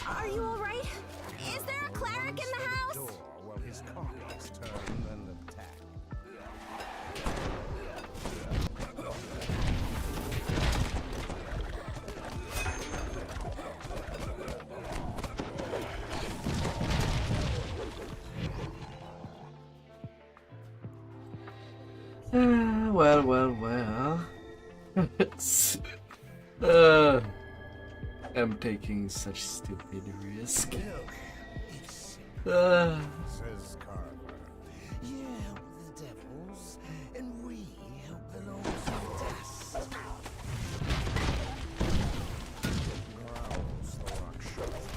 Are you alright? Is there a cleric in the house? While his copies turn and attack. Well. I'm taking such stupid risk. Says Carver. You help the devils, and we help the lords of dust. Growls the Rakshasa.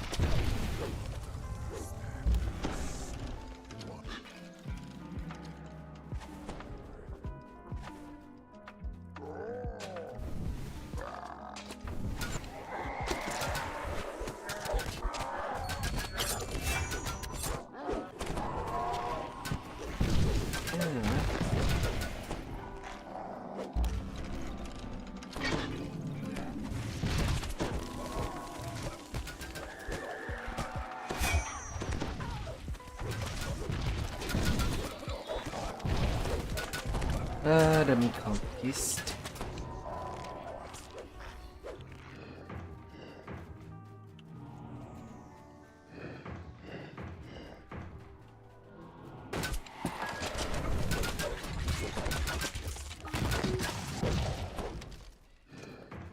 Let me conquist.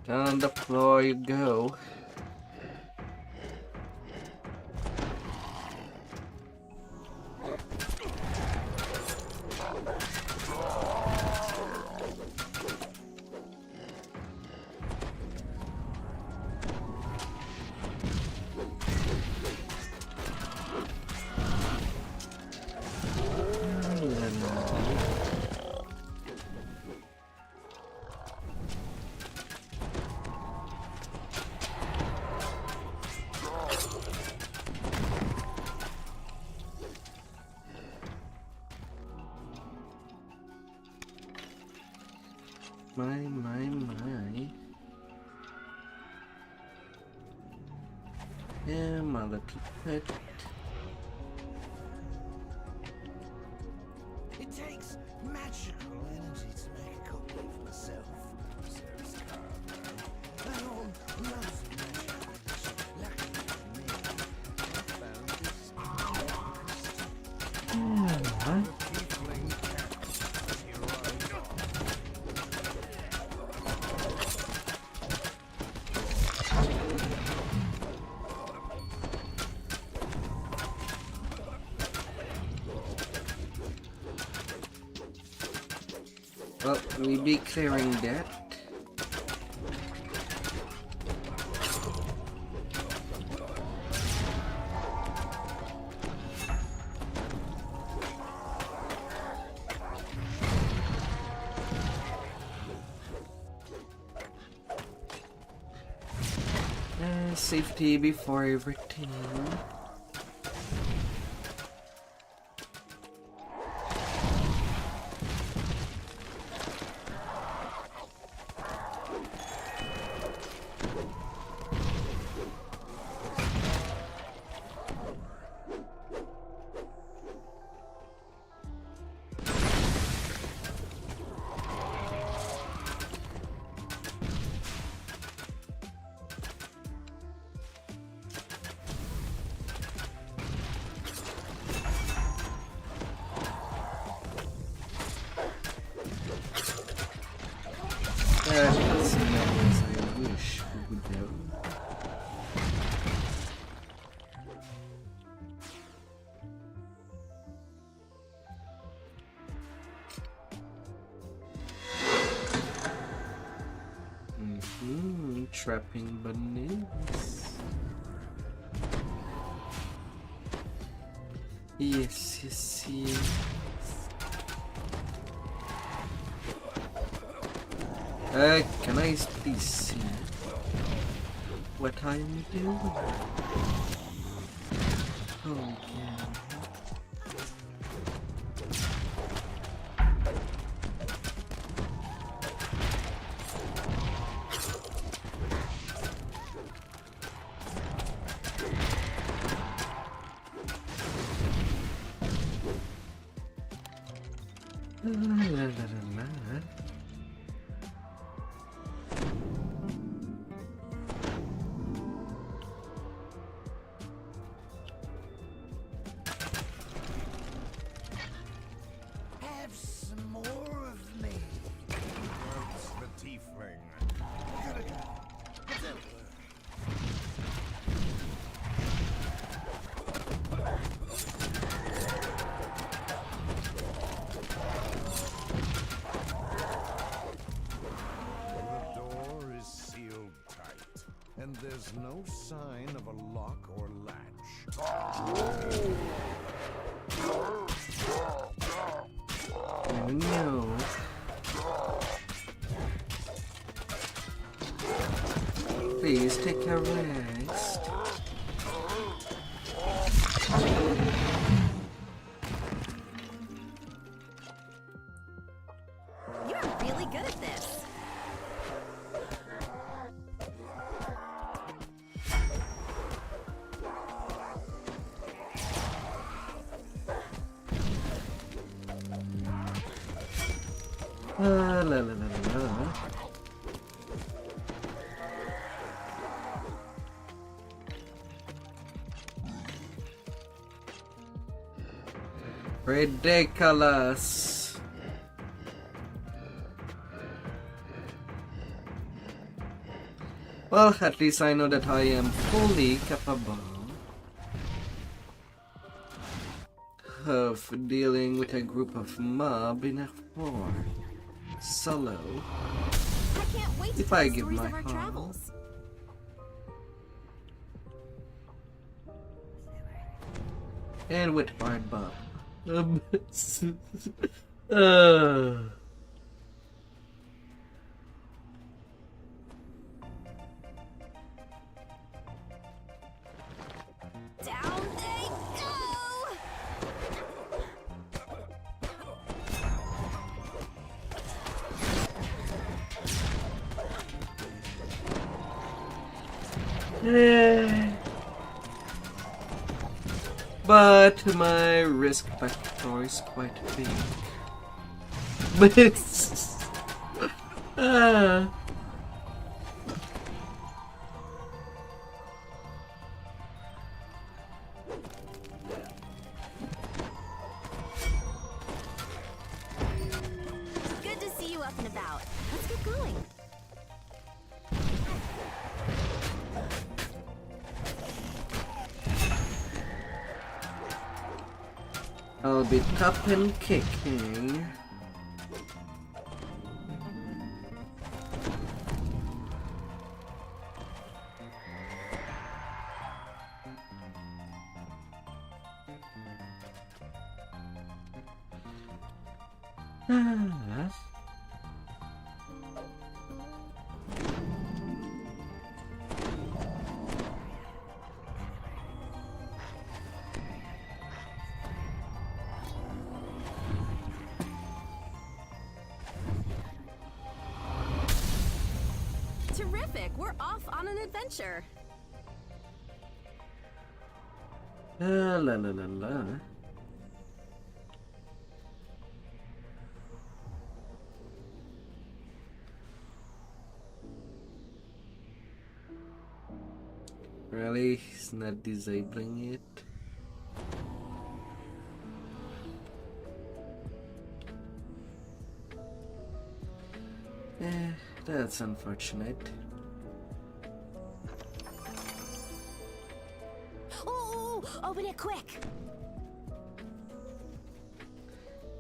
Down the floor you go. my. Yeah, my little pet. It takes magical energy to make a copy of myself, says Carl. And all loves magic. Luckily for me, I found this tiefling cat. Here I go. Well, we'll be clearing that. Safety before everything. As many as I wish we would have. Trapping bunnies. Yes. Can I please see what I'm doing? Oh yeah. Have some more of me. What's the tiefling? Gotta go. It's over. The door is sealed tight, and there's no sign of a lock or latch. No. Please take a rest. You're really good at this. La. Ridiculous. Well, at least I know that I am fully capable of dealing with a group of mob in a war solo. I can't wait to If tell I the give stories my of our all. travels. And with hard Bob. Down they go! But my risk factor is quite big. Ah. Good to see you up and about. Let's get going. I'll be top and kicking. Terrific! We're off on an adventure. La la la la. Really? He's not disabling it? That's unfortunate. Oh, open it quick!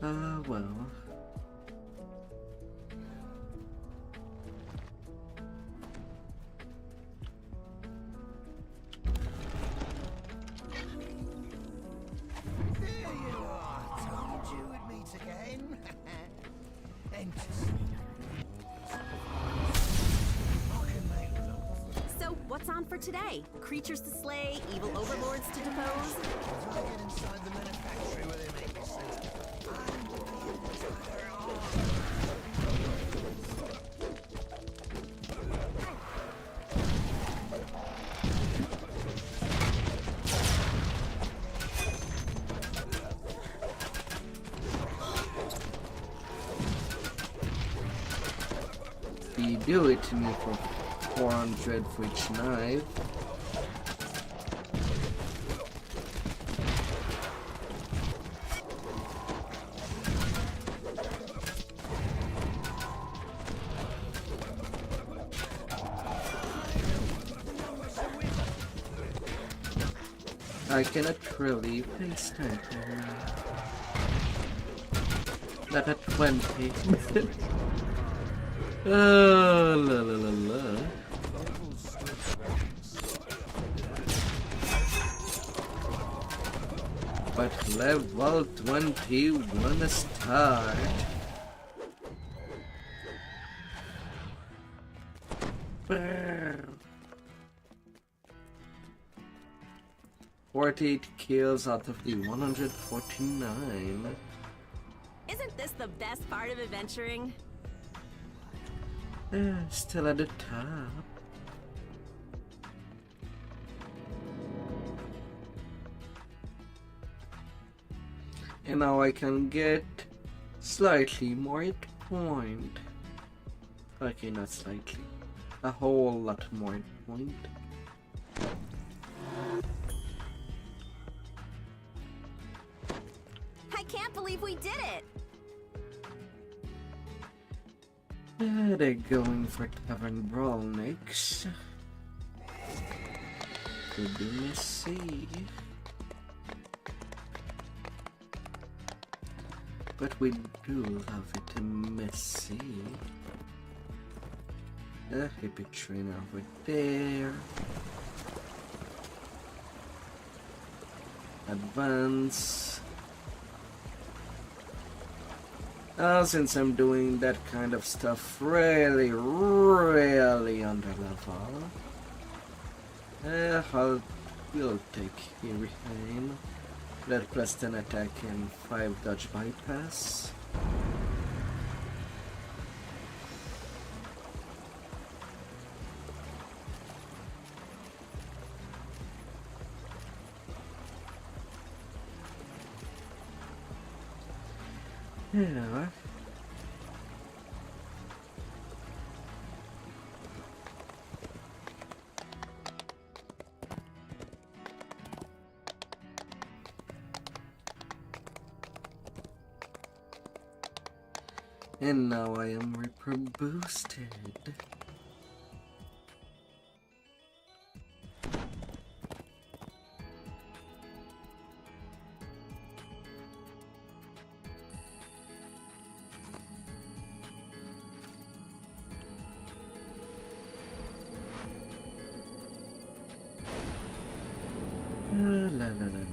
Well. There you are. Told you we'd meet again. So, what's on for today? Creatures to slay, evil overlords to depose? If I get inside the manufactory where they make this thing, I'm You do it to me for 400 for each knife. I cannot really face that. Not at 20. La la la la. But level 21 start. Brr. 48 kills out of the 149. Isn't this the best part of adventuring? Still at the top. And now I can get slightly more hit point. Okay, not slightly. A whole lot more hit point. I can't believe we did it! They're going for Tavern Brawl next. Could be messy. But we do love it messy. A hippie train over there. Advance. Since I'm doing that kind of stuff really under level, we'll take Hurricane. That plus 10 attack and 5 dodge bypass. Yeah. And now I am Reaper boosted. La la la la.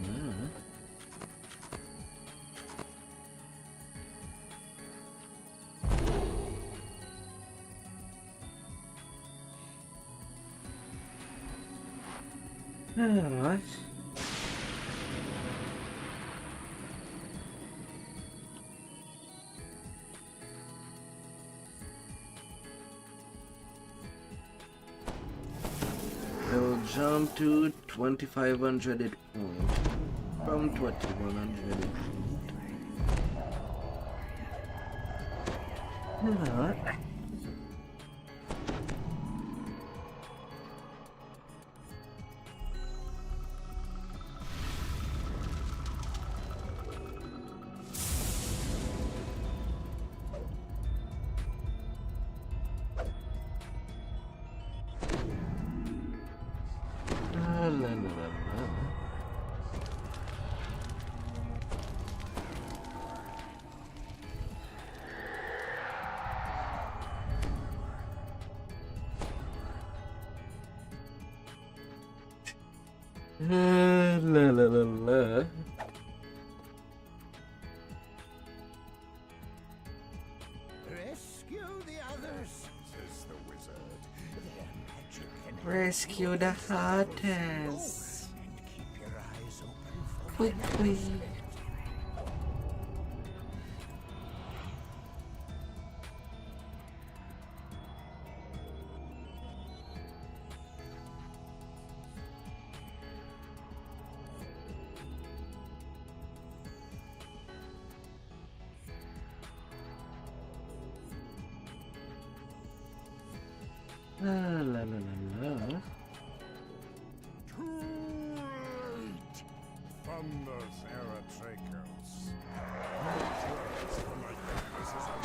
Alright. We'll jump to 2500 hit point from 2100 hit point. Alright. La la la la. Rescue the others, says the wizard. Their magic can Rescue the hunters. and keep your eyes open for Quickly. La la la la la. Great! Thunders Eretracos. Returns the night this is all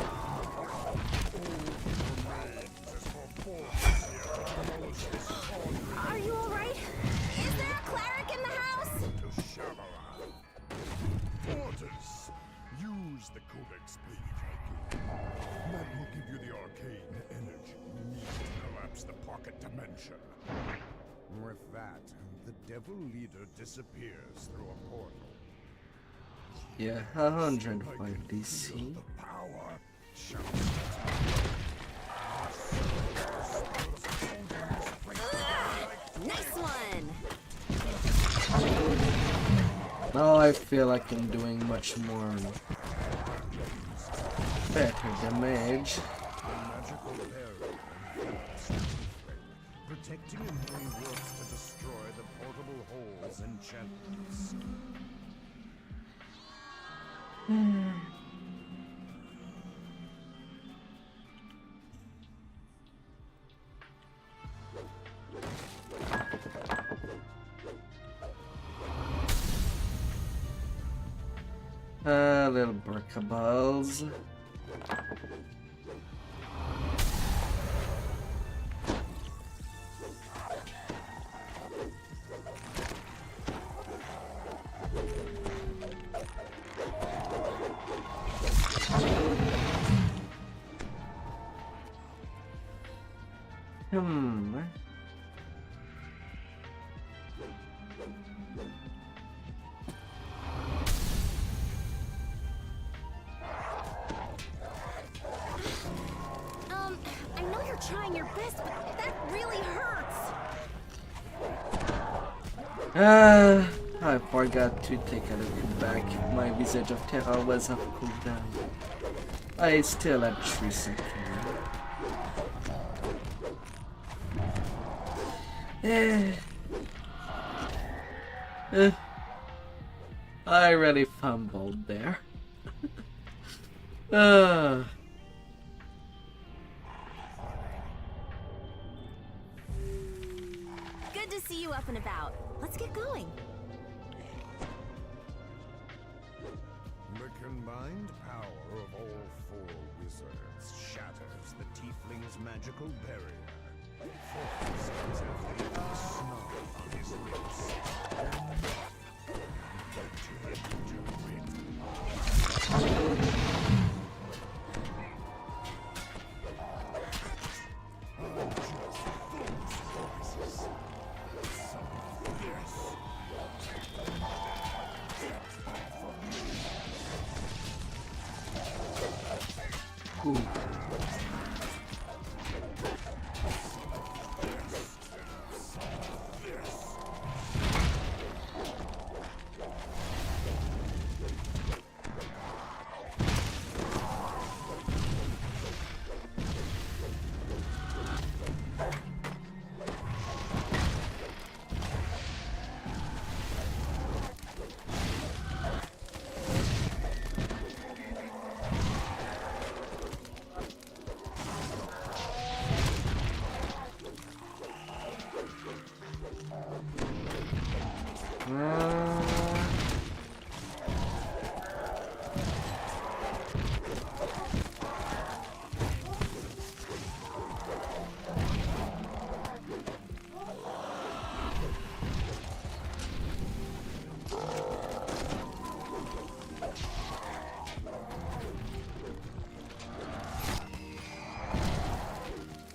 remains as for forces here to demolish this convent. Are you alright? Is there a cleric in the house? To Shadowrun. Orders! Use the codex page I gave you. That will give you the arcane energy you need to collapse the pocket dimension. With that, the devil leader disappears through a portal. Yeah, 105 DC. Power Nice one! Now I feel like I'm doing much more better damage. Magical barrier protecting and only works to destroy the portable holes enchantments. Little brickables. I know you're trying your best, but that really hurts. I forgot to take a look back. My Visage of Terror was off cooldown. I still had 3 seconds. I really fumbled there. Good to see you up and about. Let's get going. The combined power of all four wizards shatters the tiefling's magical barrier. Force comes out with a snarl on his lips.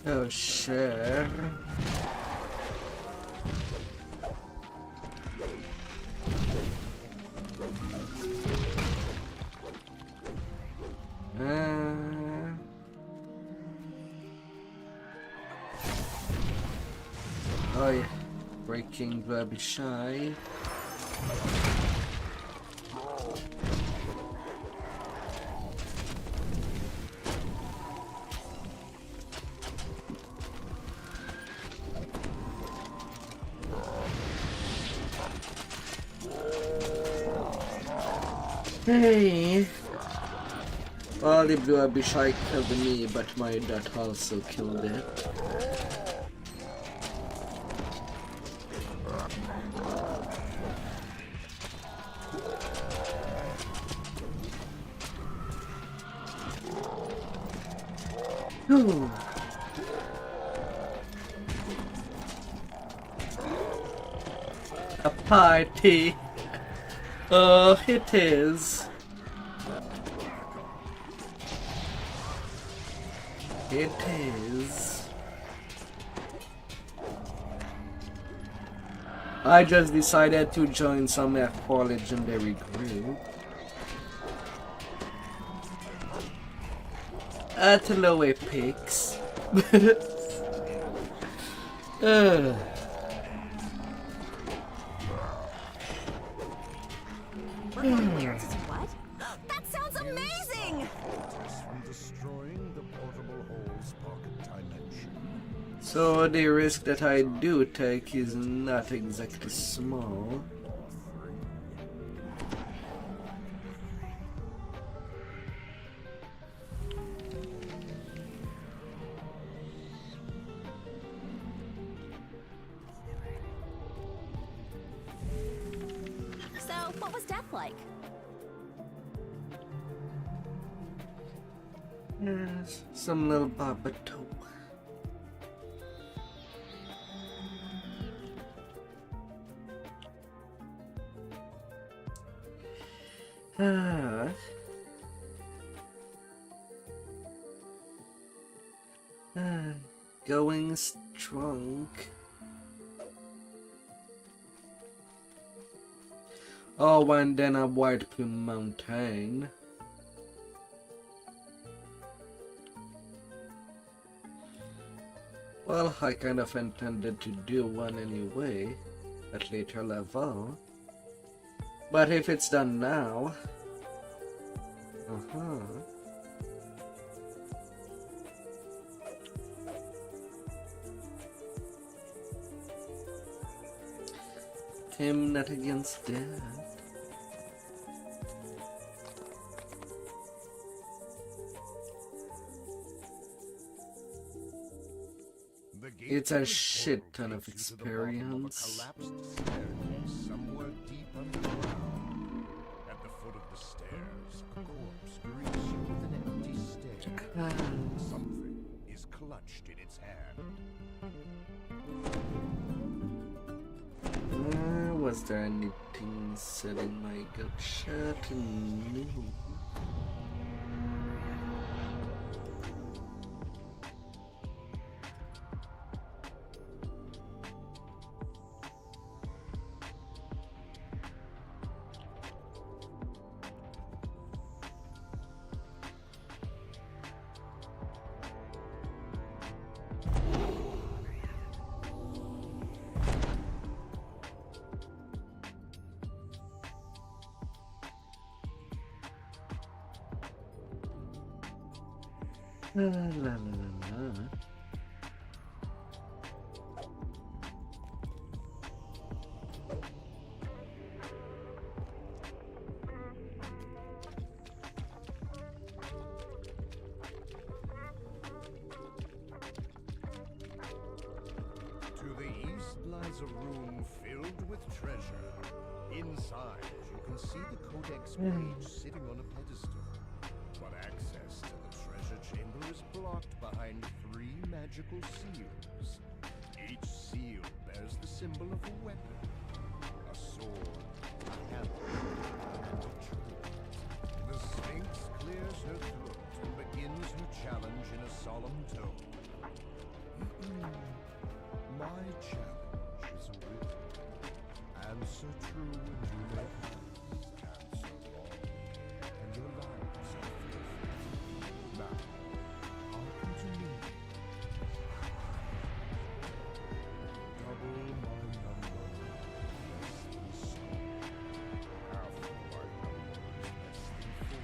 Oh, sure. Oh yeah, breaking Blobby Shy. Hey! Well, the Blobby Shy killed me, but my dot also killed it. Ooh. A party. Oh, it is. It is. I just decided to join some F4 legendary group. At low epics. What? That sounds amazing! From destroying the portable hole's pocket dimension. So the risk that I do take is not exactly small. So, what was death like? Yes, some little Babato. Going strong. Oh, and then a White Plume Mountain. Well, I kind of intended to do one anyway, at later level. But if it's done now... I'm not against that. It's a shit ton of experience. Somewhere deep underground. At the foot of the stairs, a corpse greets you with an empty stare. Something is clutched in its hand. Was there anything said in my gut chat? No. La la la la. To the east lies a room filled with treasure. Inside, you can see the codex page sitting on a pedestal. But access to the treasure chamber is blocked behind 3 magical seals. Each seal bears the symbol of a weapon. A sword, a hammer, and a trident. The Sphinx clears her throat and begins her challenge in a solemn tone. My challenge is a riddle. Answer true and you may pass. Answer wrong, and your lives are forfeit. Now, hearken to me. Double my number, less than some. Half my number, less than 4.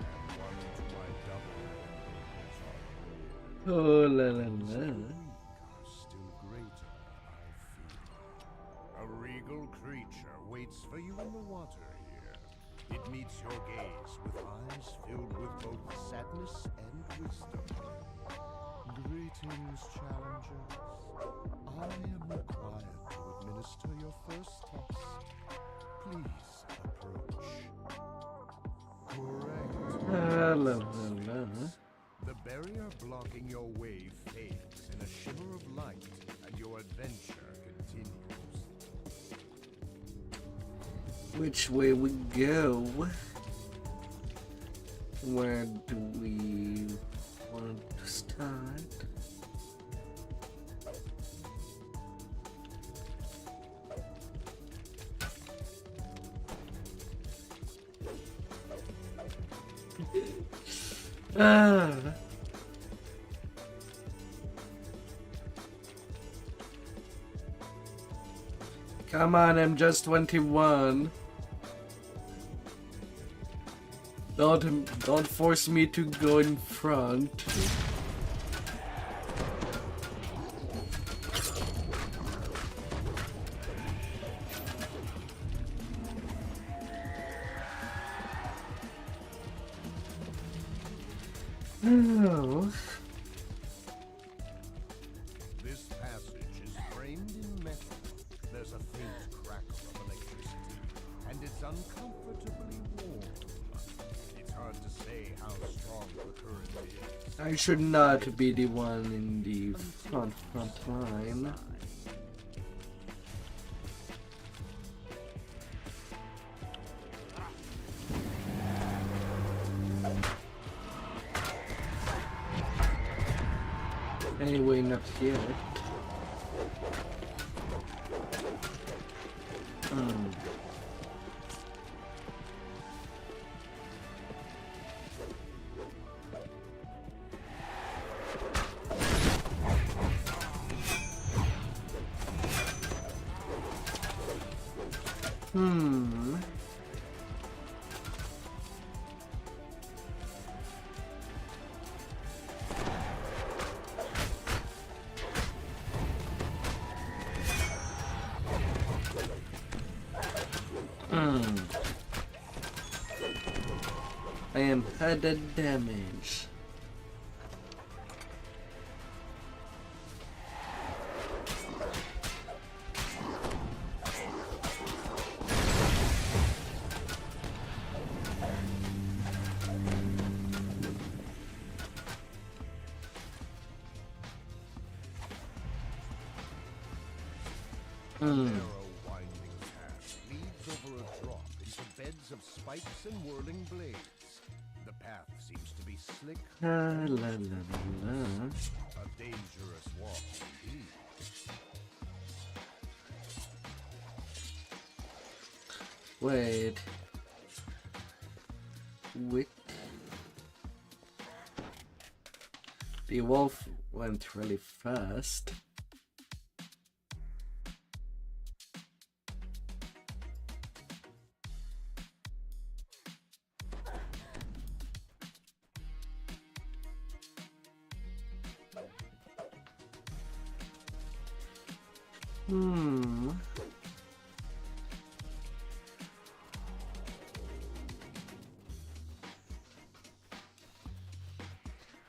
And 1 to my double numbers are Oh la la la. still greater, I feel. A regal creature waits for you in the water here. It meets your gaze with eyes filled with both sadness and wisdom. Greetings, challengers. I am required to administer your first test. Please approach. Correct. La la la. The barrier blocking your way fades in a shimmer of light, and your adventure continues. Which way we go? Where do we want to start? Come on, I'm just 21. Don't force me to go in front. Oh. This passage is framed in metal. There's a faint crackle of electricity, and it's uncomfortably warm. It's hard to say how strong the current is. I should not be the one in the front line. Anyway, not yet. I am added damage. narrow winding path leads over a drop into beds of spikes and whirling blades. The path seems to be slick. La la la la. A dangerous walk indeed. Wait. Wait. The wolf went really fast.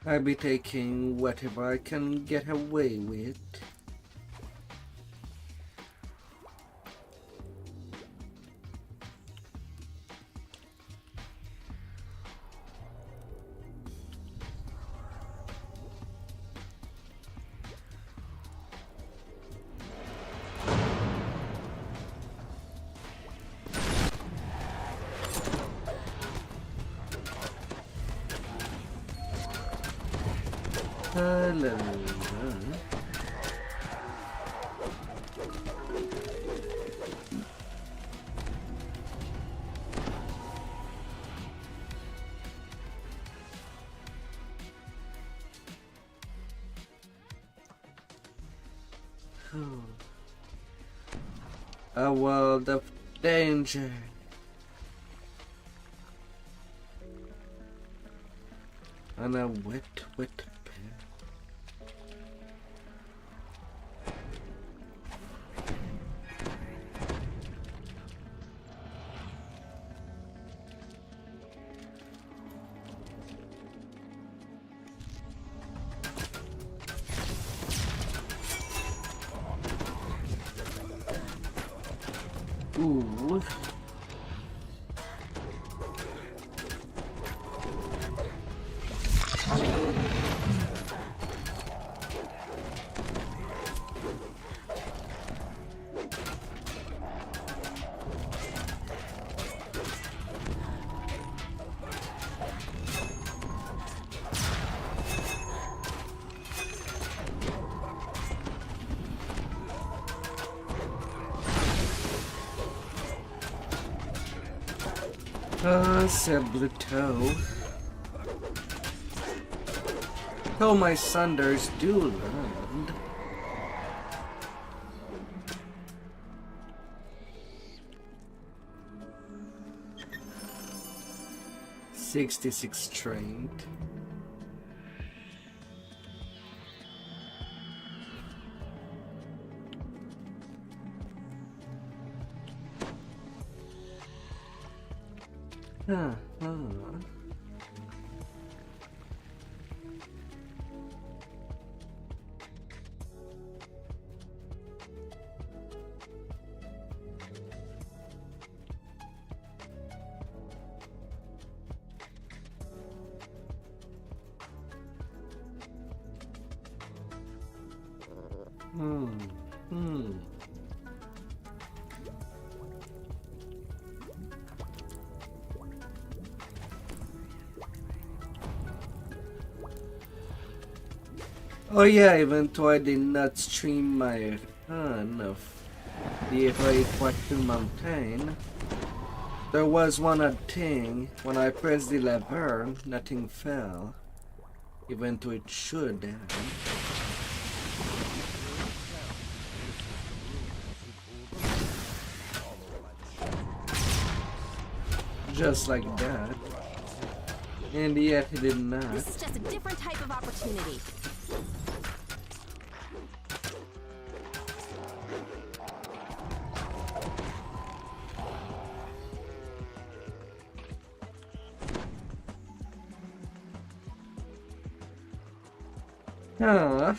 I'll be taking whatever I can get away with. A world of danger. And a wet pair. Ooh. Said Bluto. Oh, my Sunders do land. $66 trained. Oh yeah, even though I did not stream my run of the Quatu Mountain, there was one odd thing. When I pressed the lever, nothing fell, even though it should have. Just like that. And yet he did not. This is just a different type of opportunity. Huh.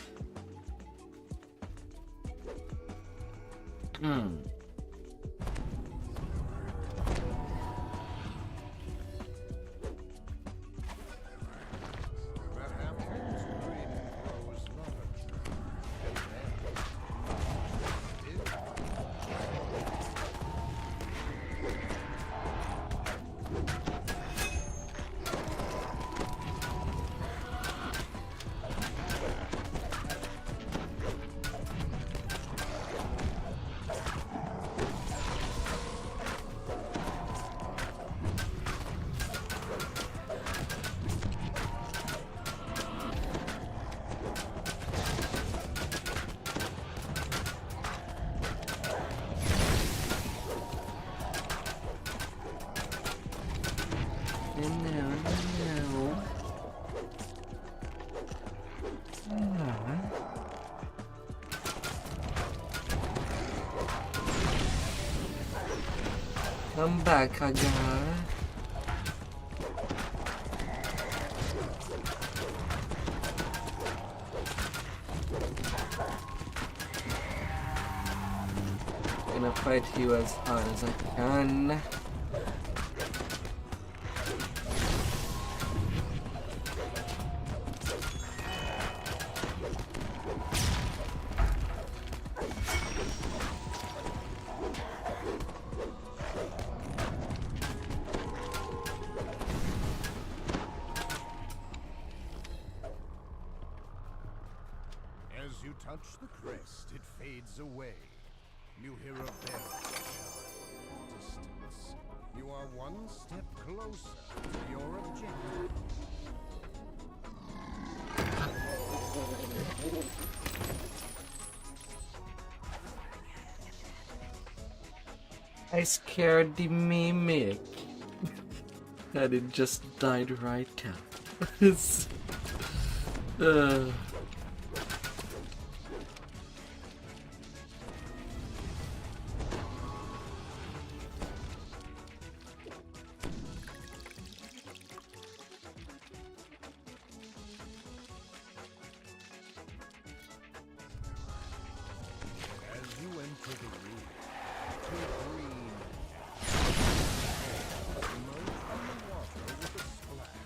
I'm back again. Gonna fight you as hard as I can. As you touch the crest, it fades away. You hear a bell distance. You are one step closer to your objective. I scared the mimic. And it just died right now. It's, As you enter the room, two green emerge from the water with a splash.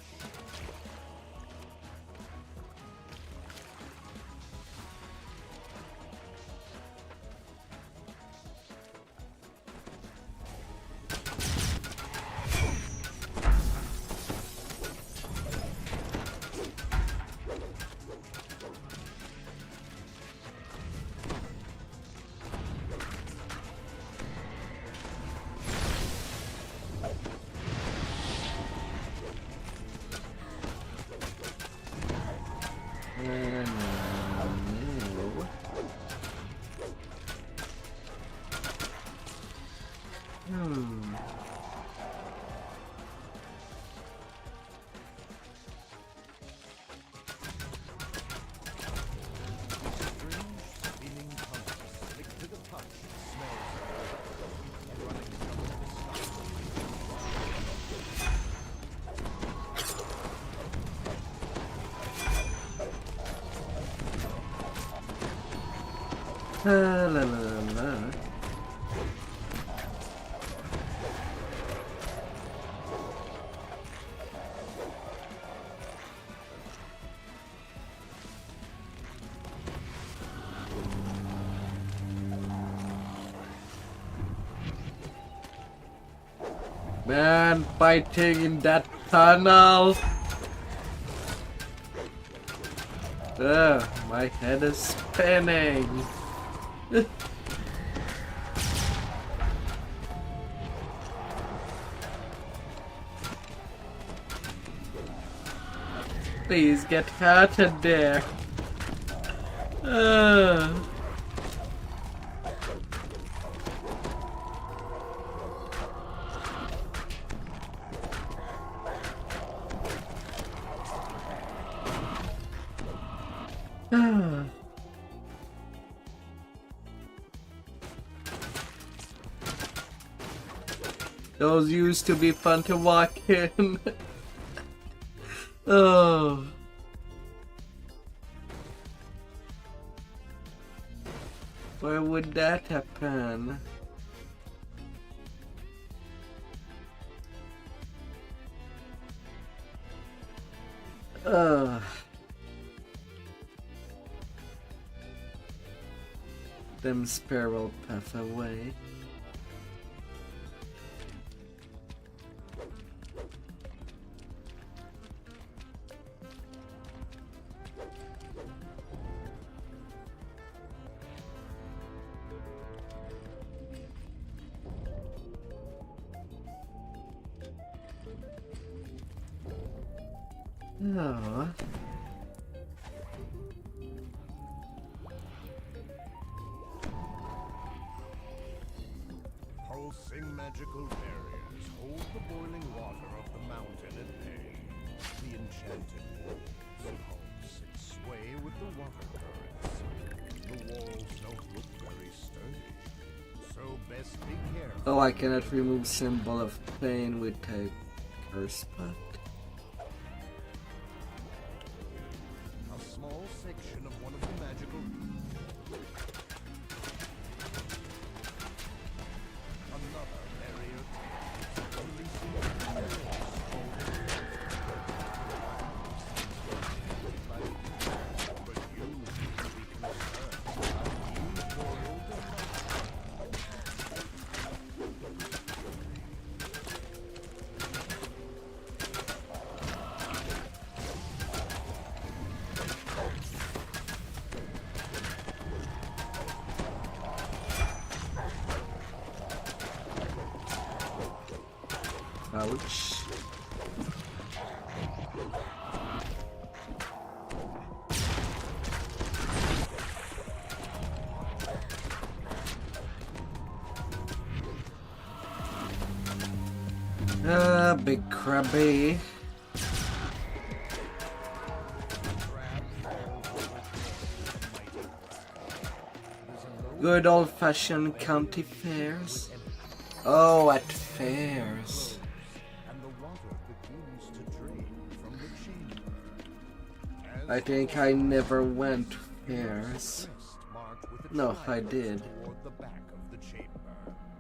La la la. Man, fighting in that tunnel. My head is spinning. Please get out of there. Those used to be fun to walk in. Oh. Where would that happen? Them spiral path away. No. Pulsing magical barriers hold the boiling water of the mountain at bay. The enchanted walls pulse and sway with the water currents. The walls don't look very sturdy. So best be careful. Oh, I cannot remove symbol of pain with a curse spot. A small section of one of the magical. Another barrier. Ouch. Big crabby. Good old-fashioned county fairs. Oh, at fairs. I think I never went to fairs. No, I did.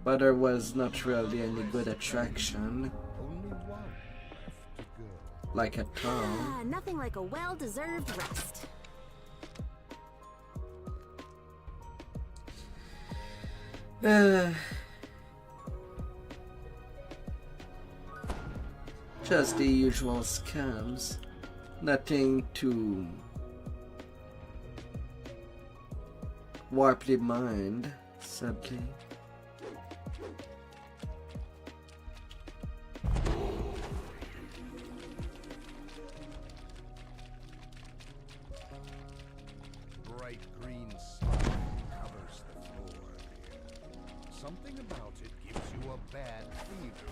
But there was not really any good attraction. Like a town. Nothing like a well-deserved rest. Just the usual scams. Nothing to warp the mind, sadly. Bright green slime covers the floor. Something about it gives you a bad fever.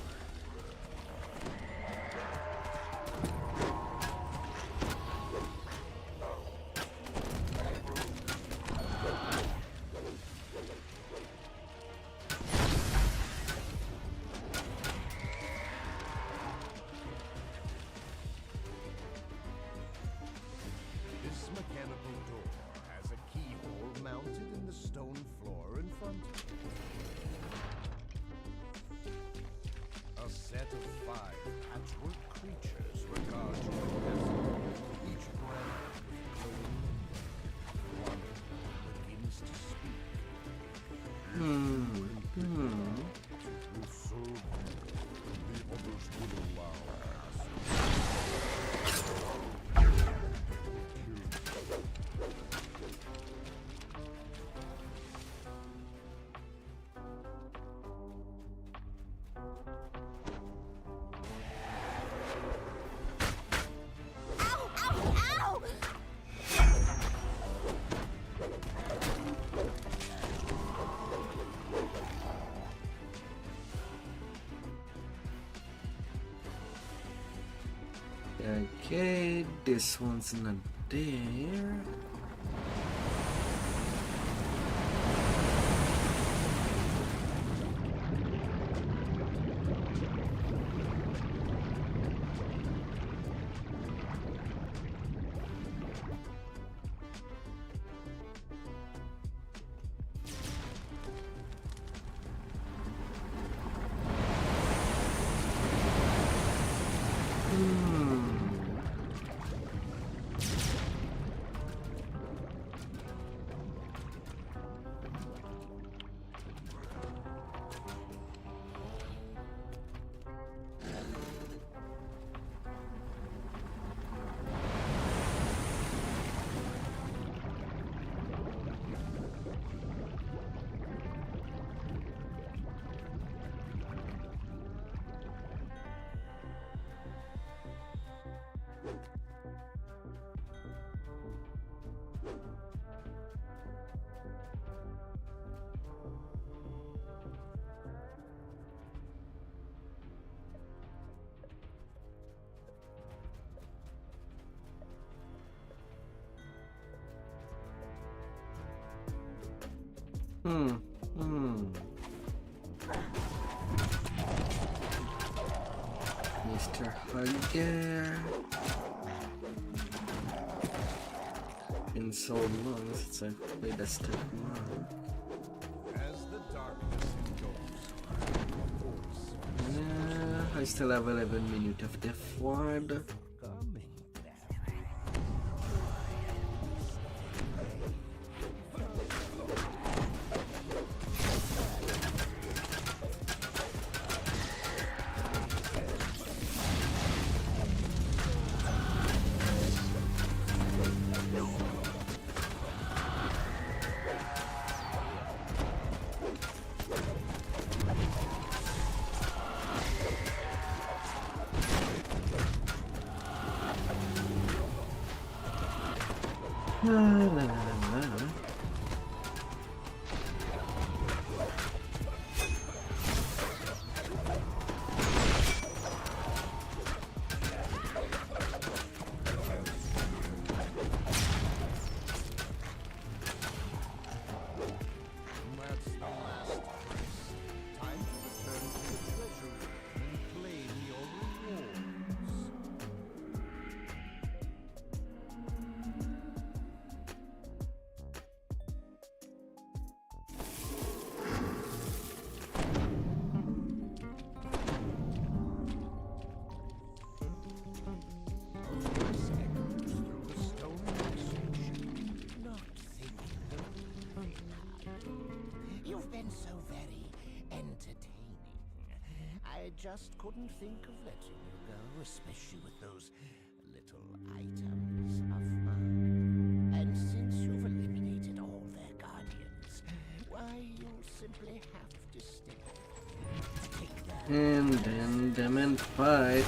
This mechanical door has a keyhole mounted in the stone floor in front of it. A set of 5 patchwork creatures regard you as each brand with glowing. One begins to speak. You serve me, the others will allow Okay, this one's not there. Mr. Hugger. Been so long since I played that step one. As the darkness engulfs, Yeah, I still have 11 minutes of Death Ward. You've been so very entertaining. I just couldn't think of letting you go, especially with those little items of mine. And since you've eliminated all their guardians, why, you'll simply have to stay. Take that. And then them and fight.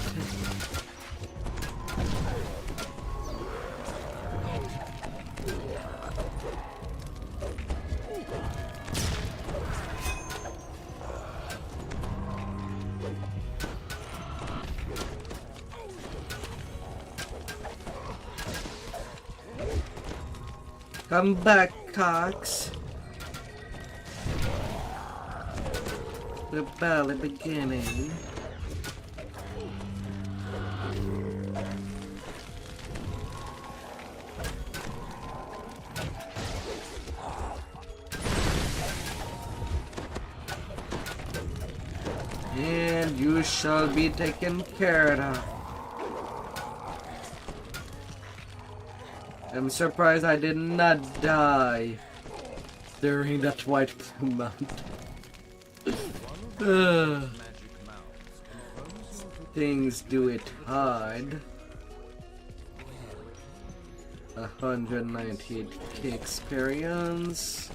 Come back, Cox. The barely beginning. And you shall be taken care of. I'm surprised I did not die during that white plume mount. Things do it hard. 198k experience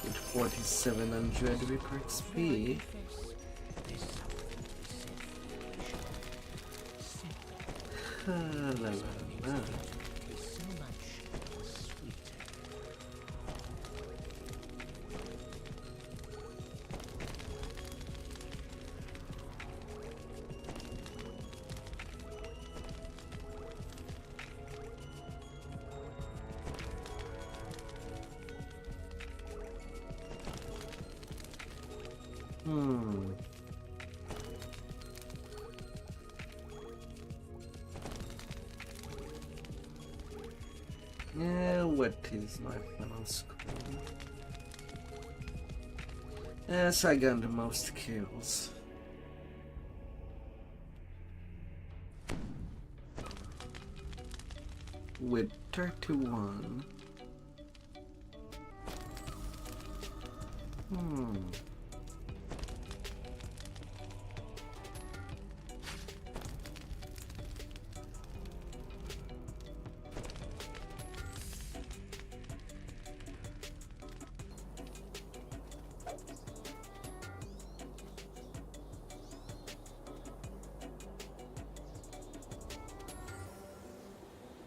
with 4700 Reaper XP. La la la. Yeah, what is my final score? Yes, I got the most kills. With 31.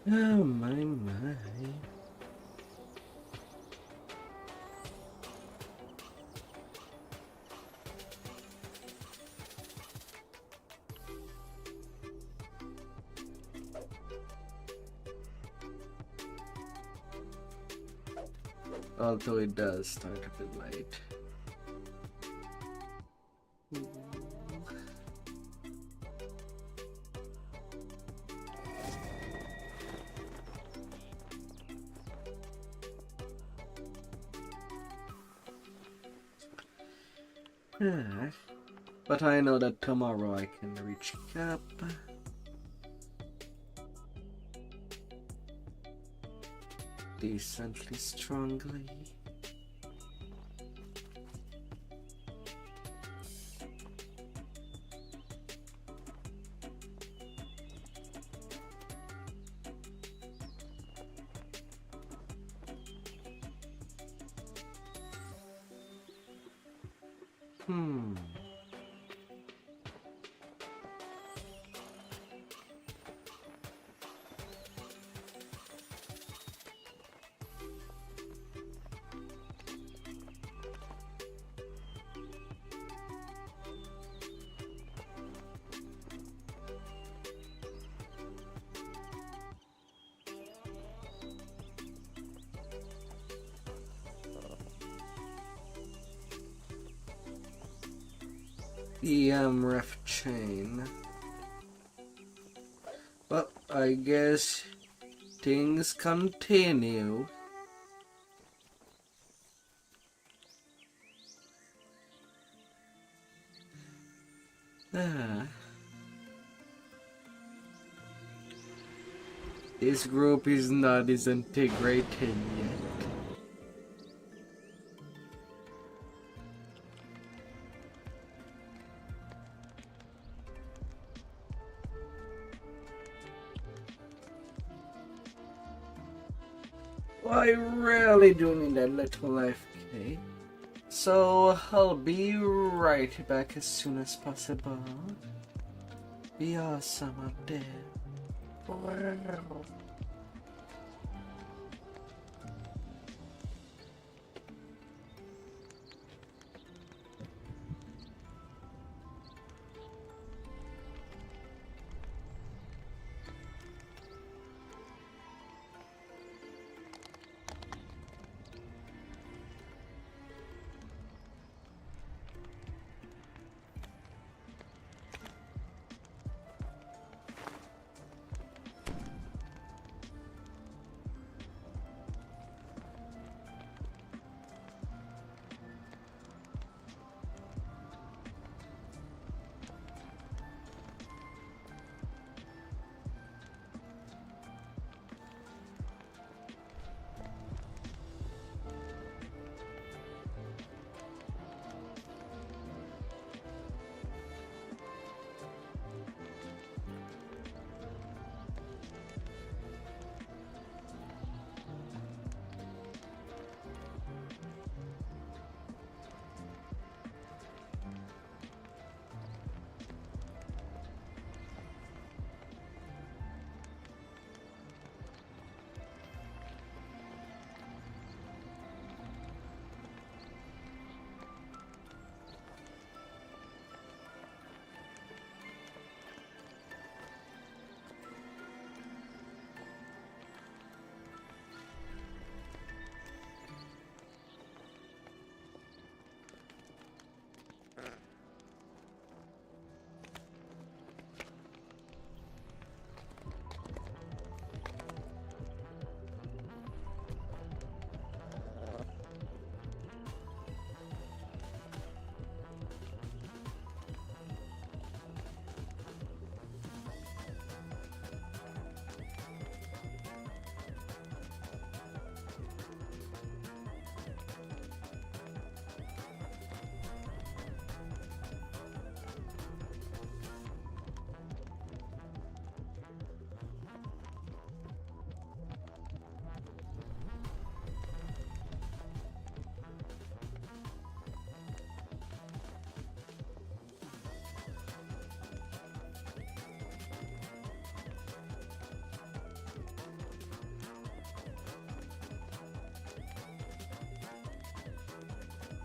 Oh my. Although it does start a bit late. But I know that tomorrow I can reach cap. Decently strongly. Ref chain. Well, I guess things continue. This group is not disintegrating yet. I really do need that little life key. So I'll be right back as soon as possible. Be awesome out there.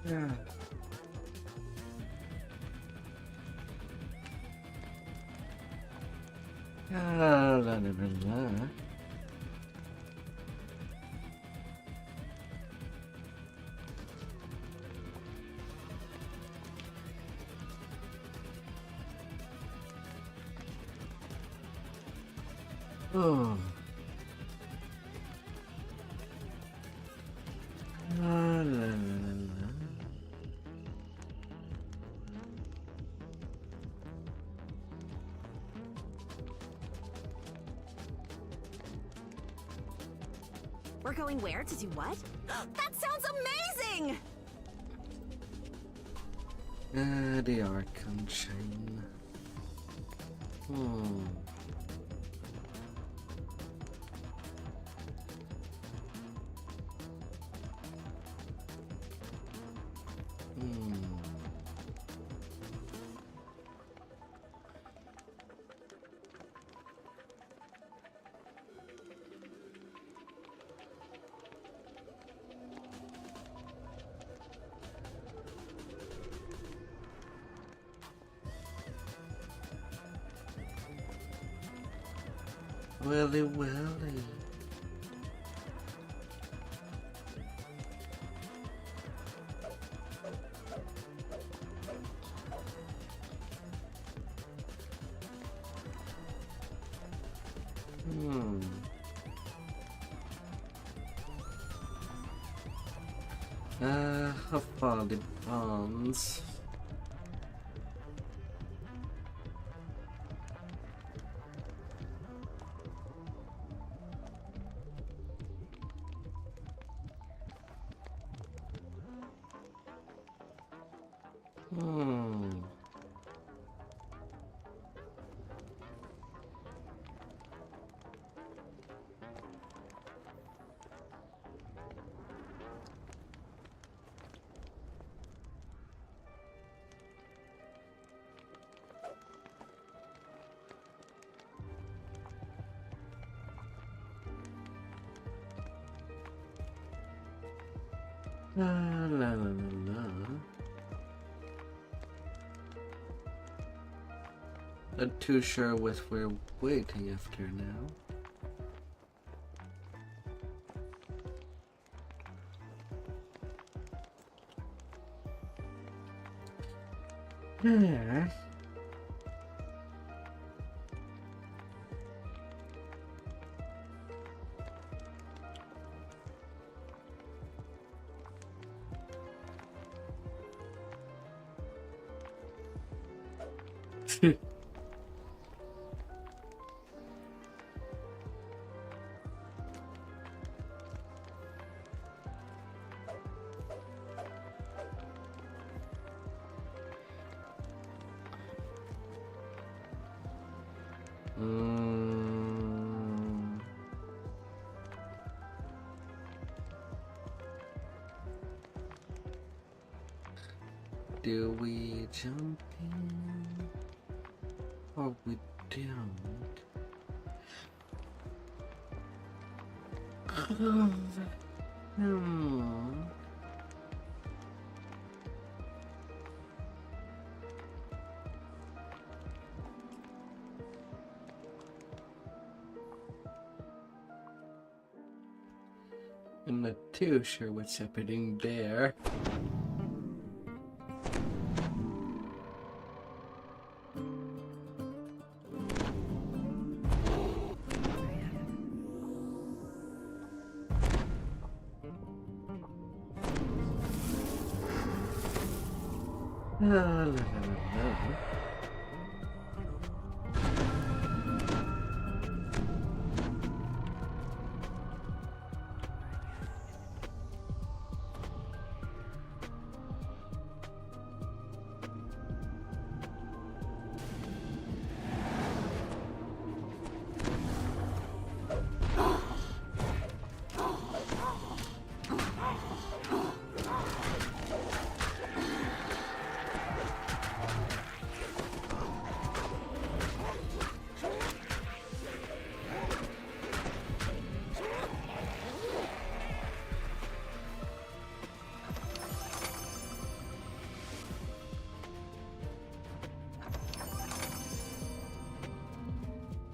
Yeah. La, la, la, la. Oh. La, la, la, la. We're going where to do what? That sounds amazing! The Archon chain. Hmm. Willy Willy. How far the bonds? La la la la. Not too sure what we're waiting after now. Yeah. Do we jump in or we don't? I'm not too sure what's happening there.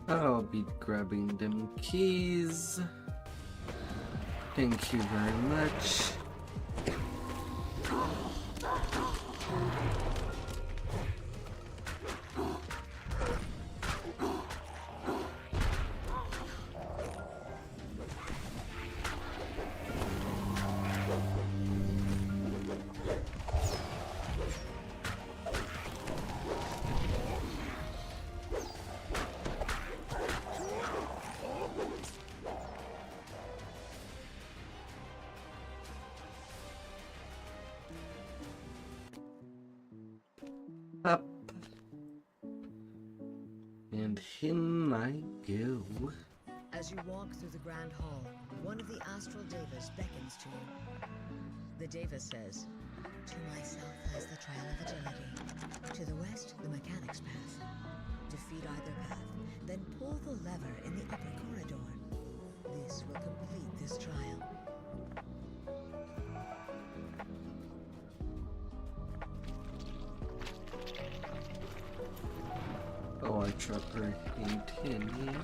I'll be grabbing them keys. Thank you very much. in I go. As you walk through the Grand Hall, one of the astral devas beckons to you. The deva says, "To my south lies the Trial of Agility. To the west, the Mechanics Path. Defeat either path, then pull the lever in the upper corridor. This will complete this trial." Oh, I dropped her hint in here.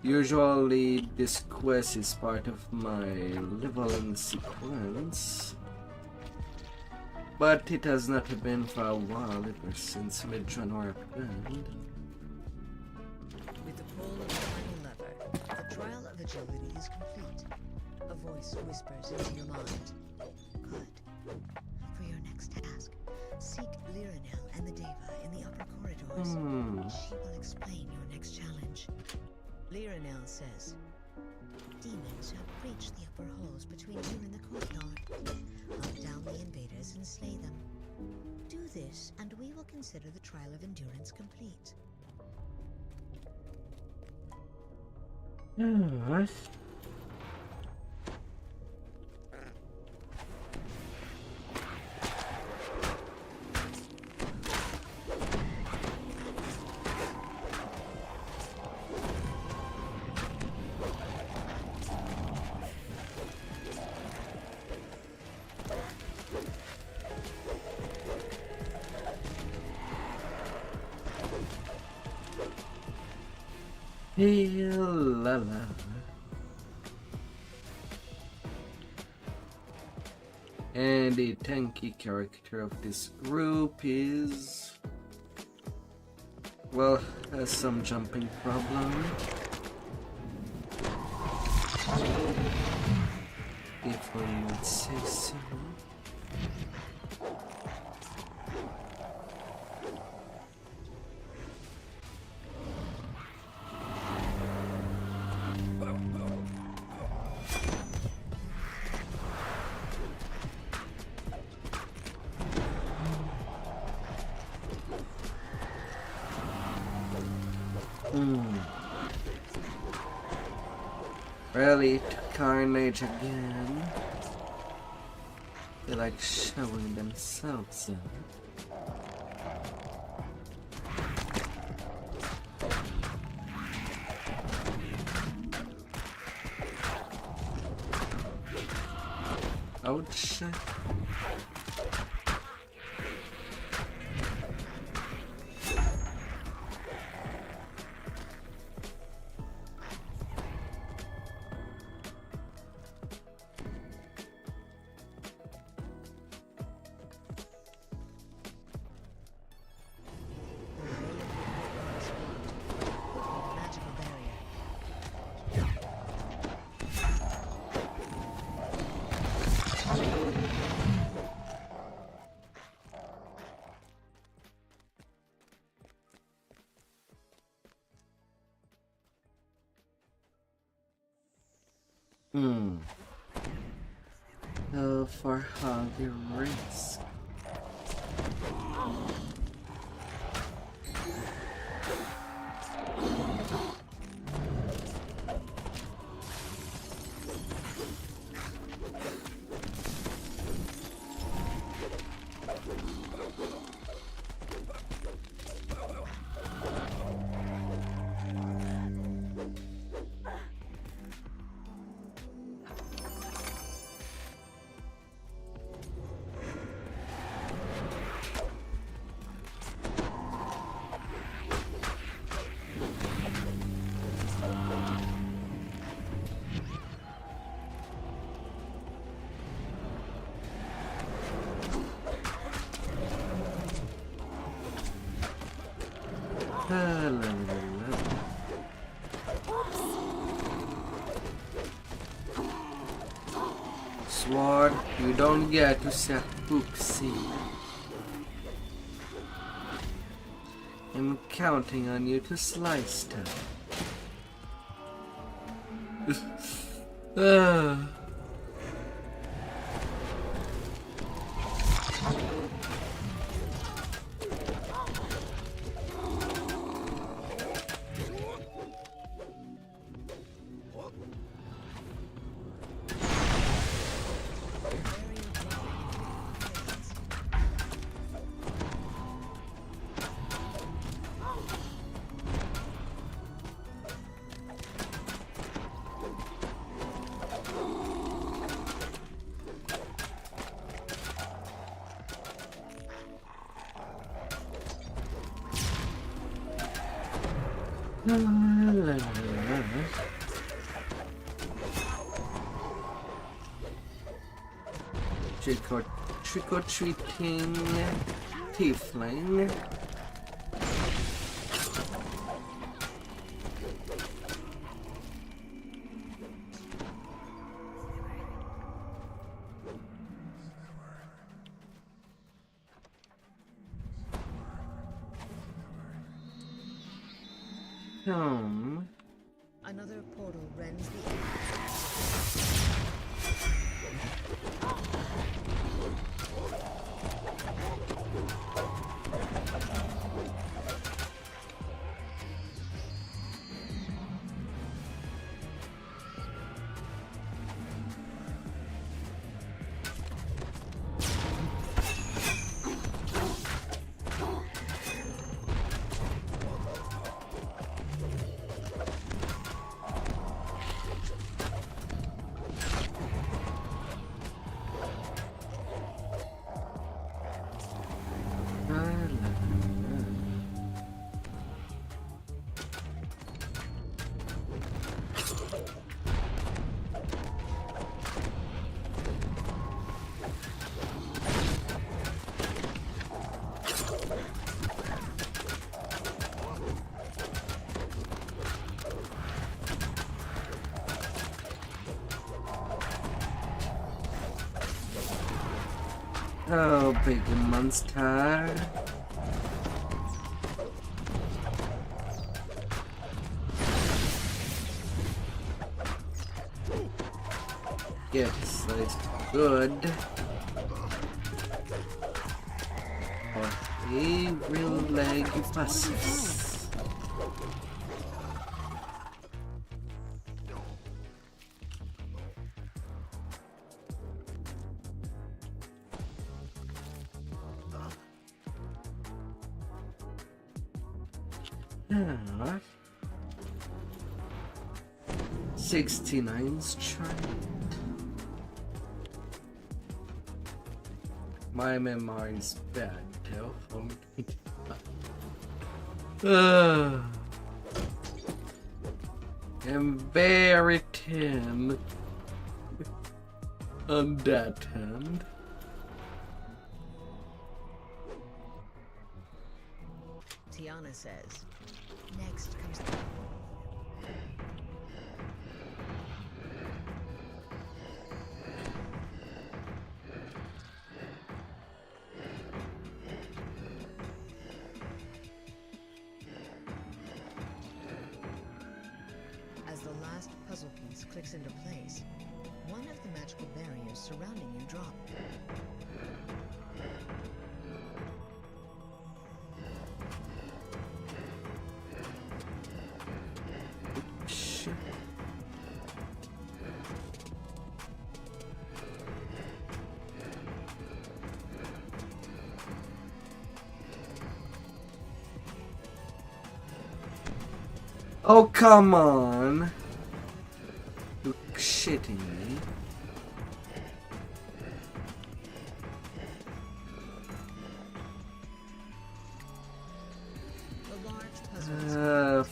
Usually this quest is part of my leveling sequence, but it has not been for a while, ever since mid-run or upend. With the pull of the final lever, the Trial of Agility is complete. A voice whispers into your mind. Good. For your next task, seek Liranel and the Deva in the upper corridors. She will explain your next challenge. Liranel says, "Demons have breached the upper halls between you and the courtyard. Hunt down the invaders and slay them. Do this, and we will consider the trial of endurance complete." Alright. La la. And the tanky character of this group is, well, has some jumping problem. If I would say so. Really, Carnage again. They like showing themselves up. Ouch. So for how the risk. Sword, you don't get to set Booksy. I'm counting on you to slice them. Trick or treating tiefling. Another portal rends the air. Oh, big monster. Yes, that's good. For a real leg passes. Yeah. 69's charmed. My memory's bad though. I'm very tin on that hand. Tiana says, next comes the... As the last puzzle piece clicks into place, one of the magical barriers surrounding you drop. Oh, come on. You're shitting me.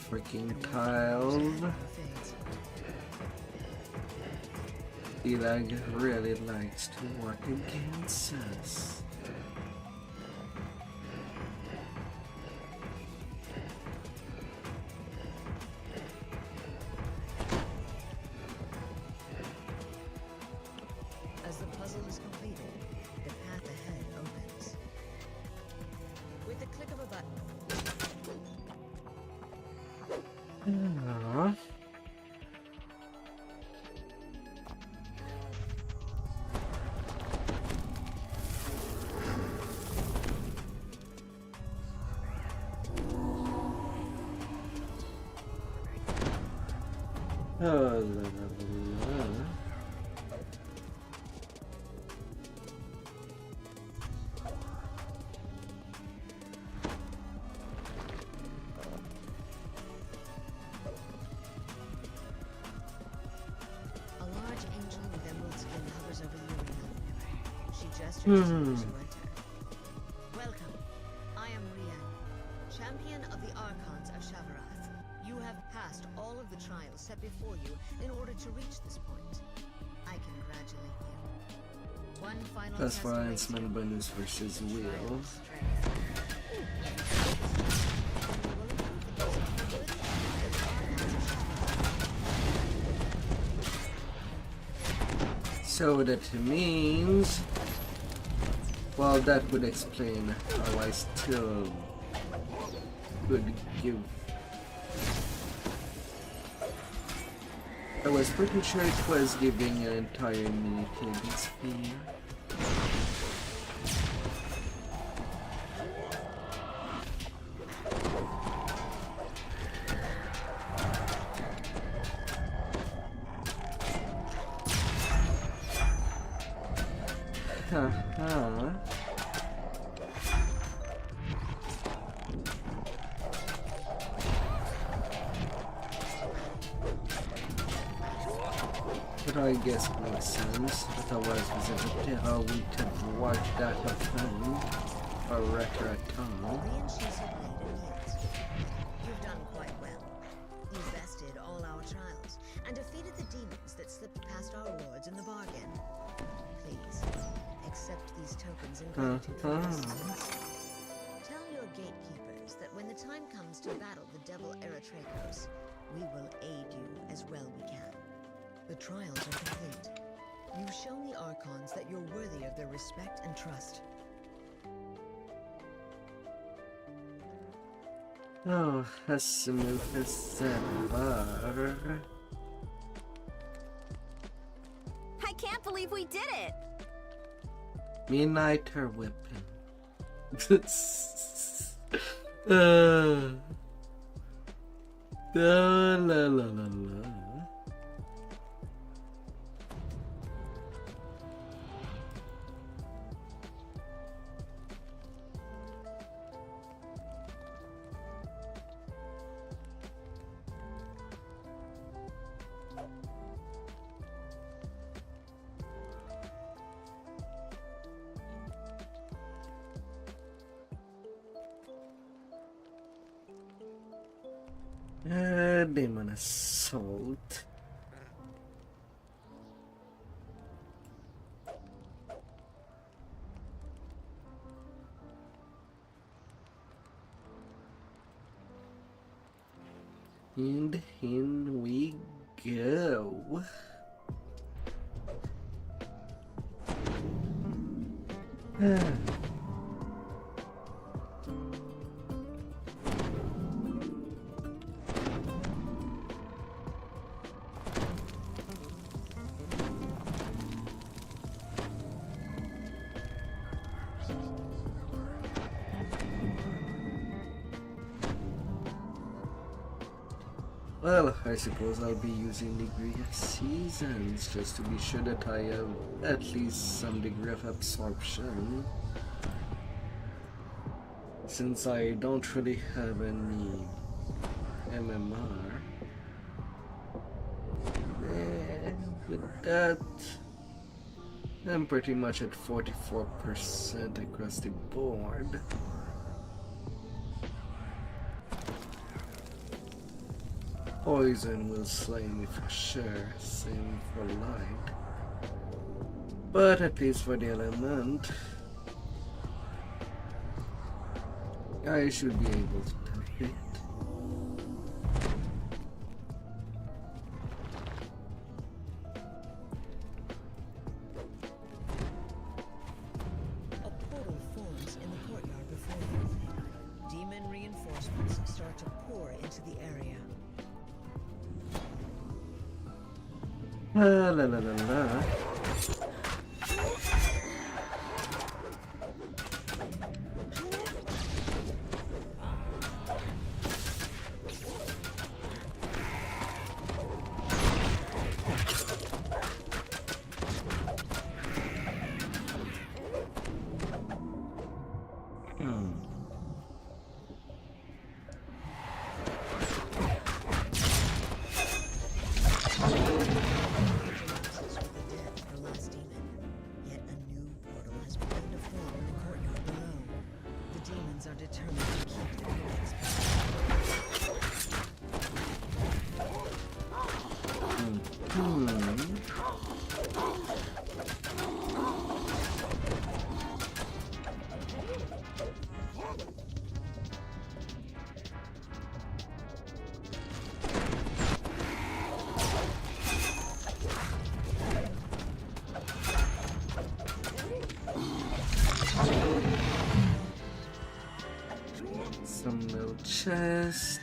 Freaking tile. Elag really likes to work against us. As the Yeah. Oh, la, la, la. A large angel with emerald skin hovers over the arena. She gestures to those who enter. Welcome. I am Rian, champion of the Archons of Shavarath. You have passed all of the trials set before you in order to reach this point. I congratulate you. One final That's test for awaits you. Aasimar bonus versus Will. So that means, well, that would explain how I still could give. I was pretty sure it was giving an entire mini KB sphere. Haha. But I guess it makes sense. Otherwise, with a how we could watch that happen a record at time. You've done quite well. You bested all our trials and defeated the demons that slipped past our wards in the bargain. Please, accept these tokens in gratitude for your assistance. Tell your gatekeepers that when the time comes to battle the devil Eritrakos, we will aid you as well we can. The trials are complete. You've shown the Archons that you're worthy of their respect and trust. Oh, Aasimar Aasimar. I can't believe we did it! Midnighter weapon. La la la la. Demon assault. And in we go. Well, I suppose I'll be using degree of seasons just to be sure that I have at least some degree of absorption. Since I don't really have any MMR. With that, I'm pretty much at 44% across the board. Poison will slay me for sure, same for light. But at least for the element, I should be able to tap it. A portal forms in the courtyard before you. Demon reinforcements start to pour into the area. La la la la. Some little chest.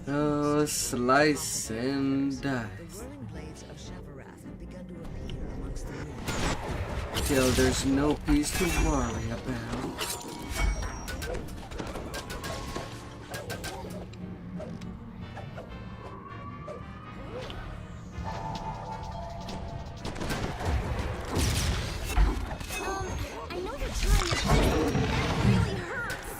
Oh, slice and dice. Till there's no peace to worry about. I know you're trying your best, but that really hurts.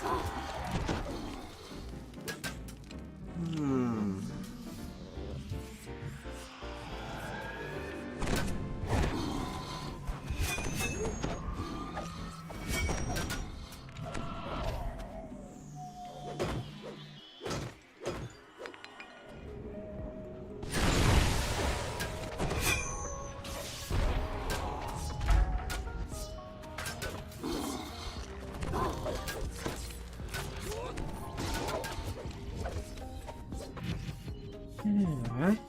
Alright.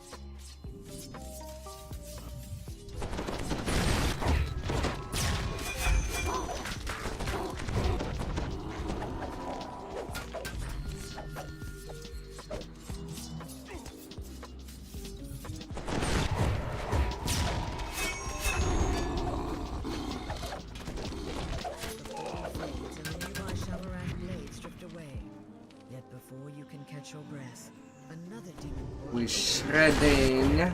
We're shredding.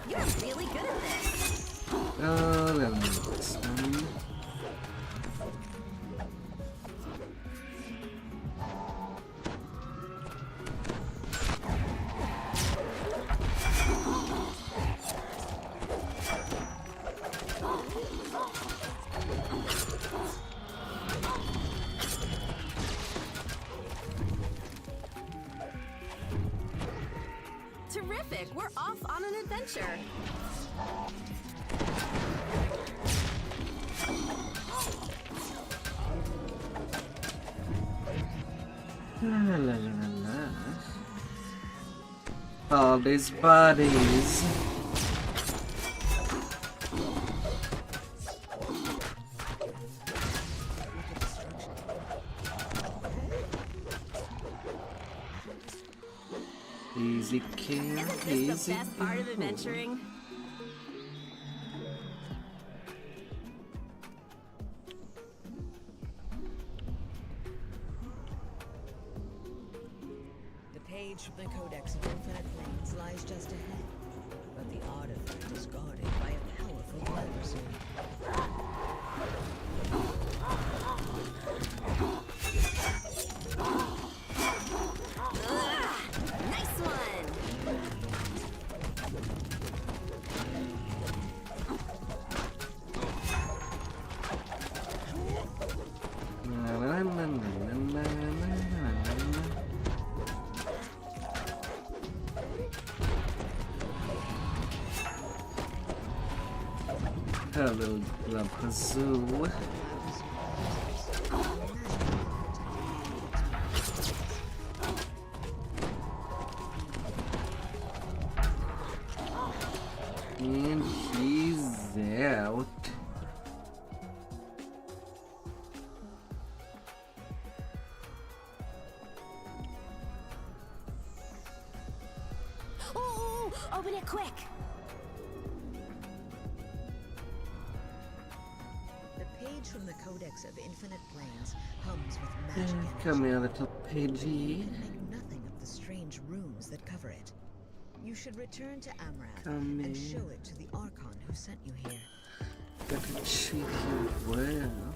You're really good at this. Oh, let me do this one. Terrific. We're off on an adventure. La, la, la, la. All these bodies. Easy kill, Isn't this easy the best part of adventuring? page from the Codex of Infinite Planes lies just ahead, but the artifact is guarded by a powerful adversary. Nice one! Hello, Lampazoo. And he's out. Ooh, open it quick! The page from the Codex of Infinite Planes hums with magic energy. Come here, little piggy. You can make nothing of the strange runes that cover it. You should return to Amrath Come and here. show it to the Archon who sent you here. Got a cheeky well.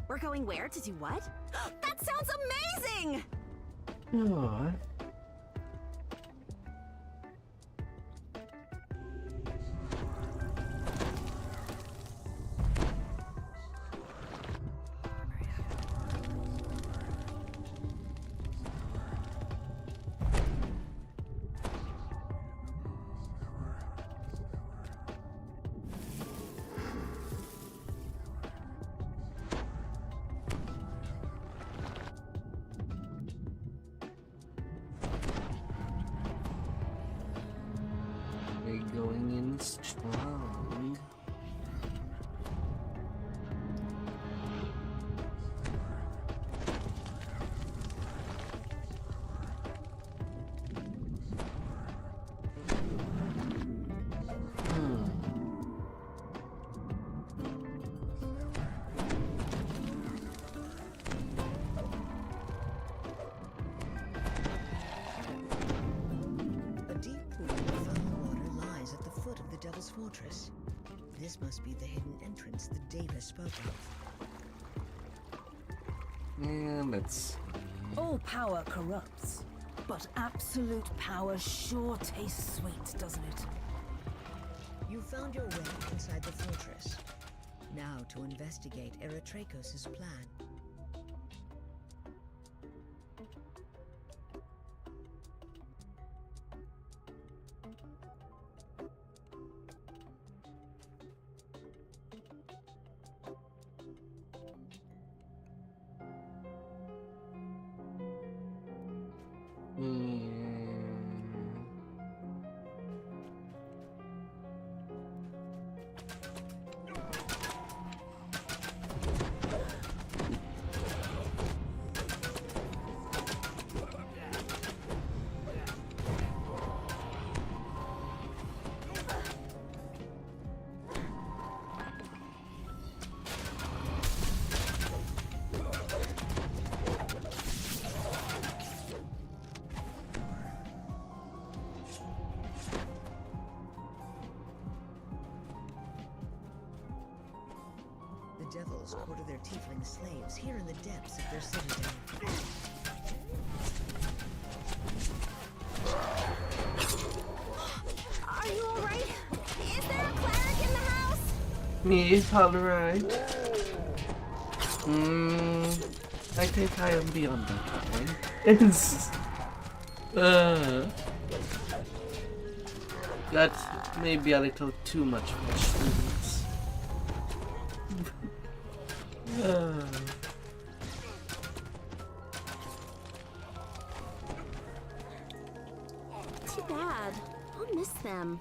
We're going where to do what? That sounds amazing! Aw. We're going in strong. A deep pool of foul water lies at the foot of the Devil's Fortress. This must be the hidden entrance that Data spoke of. And let's. All power corrupts, but absolute power sure tastes sweet, doesn't it? You found your way inside the fortress. Now to investigate Eritrakos' plan. The devils quarter their tiefling slaves here in the depths of their citadel. Are you alright? Is there a cleric in the house? He's alright. I think I am beyond that time. It's got maybe a little too much mushrooms. Too bad. I'll miss them.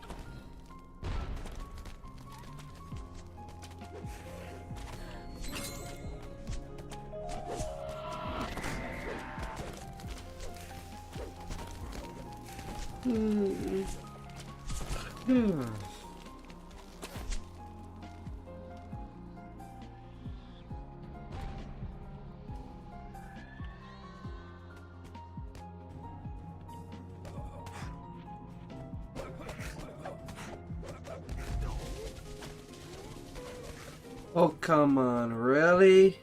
Oh, come on, really?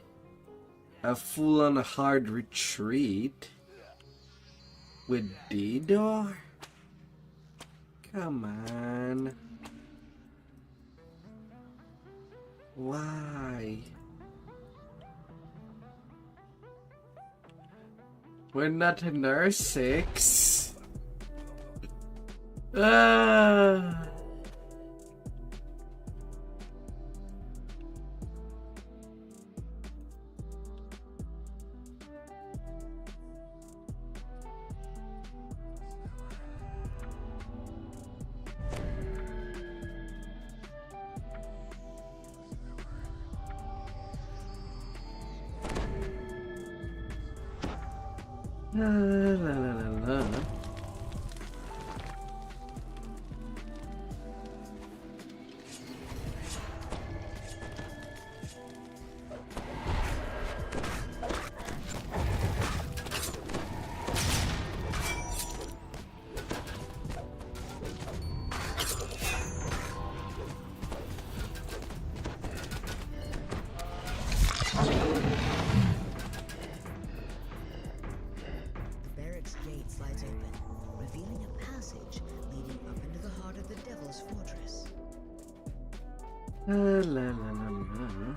A full-on hard retreat? With D-Door? Come on. Why? We're not in R6. Ah. La la la la la. The barracks gate slides open, revealing a passage leading up into the heart of the Devil's Fortress. La la la la la.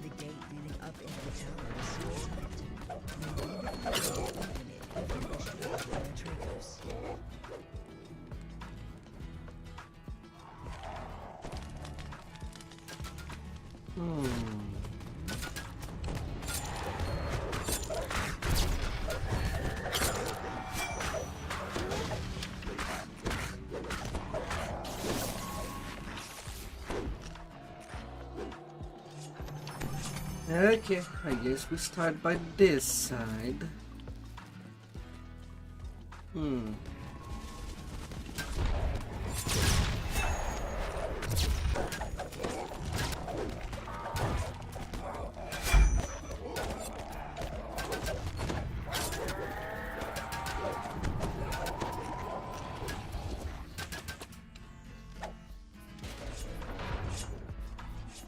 The gate leading up into the tower is sealed. You need to open it if you wish to enter their triggers. Okay, I guess we start by this side.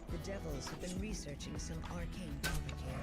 The Devils have been researching some arcane topic here.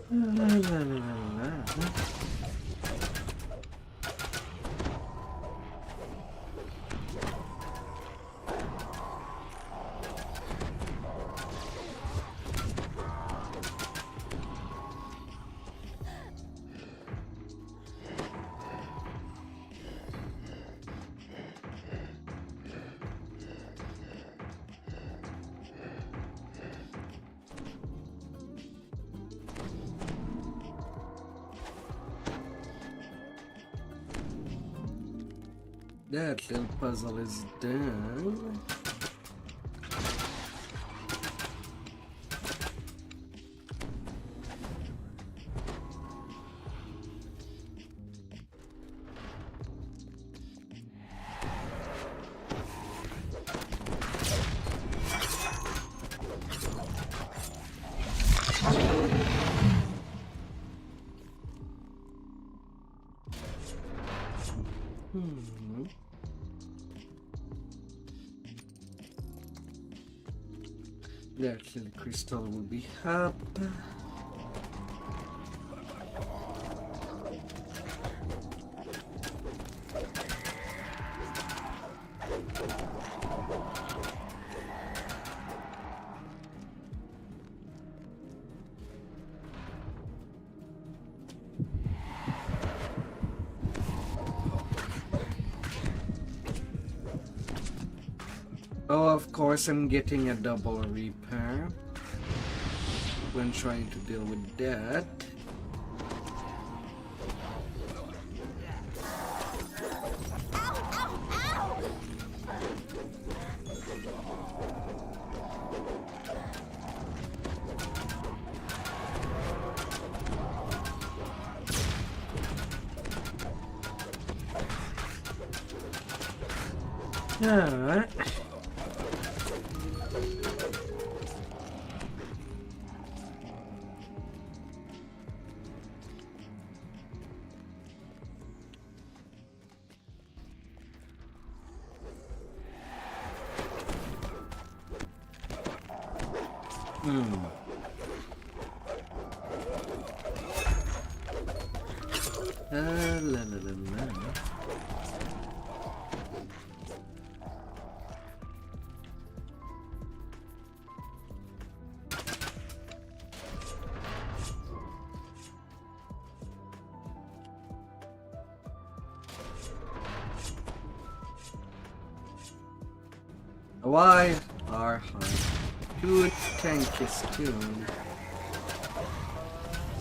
La la la la. That little puzzle is done. The Achilles crystal will be up. Oh, of course, I'm getting a double repair when trying to deal with that. Alright. La la la la. Why are good tankies tuned?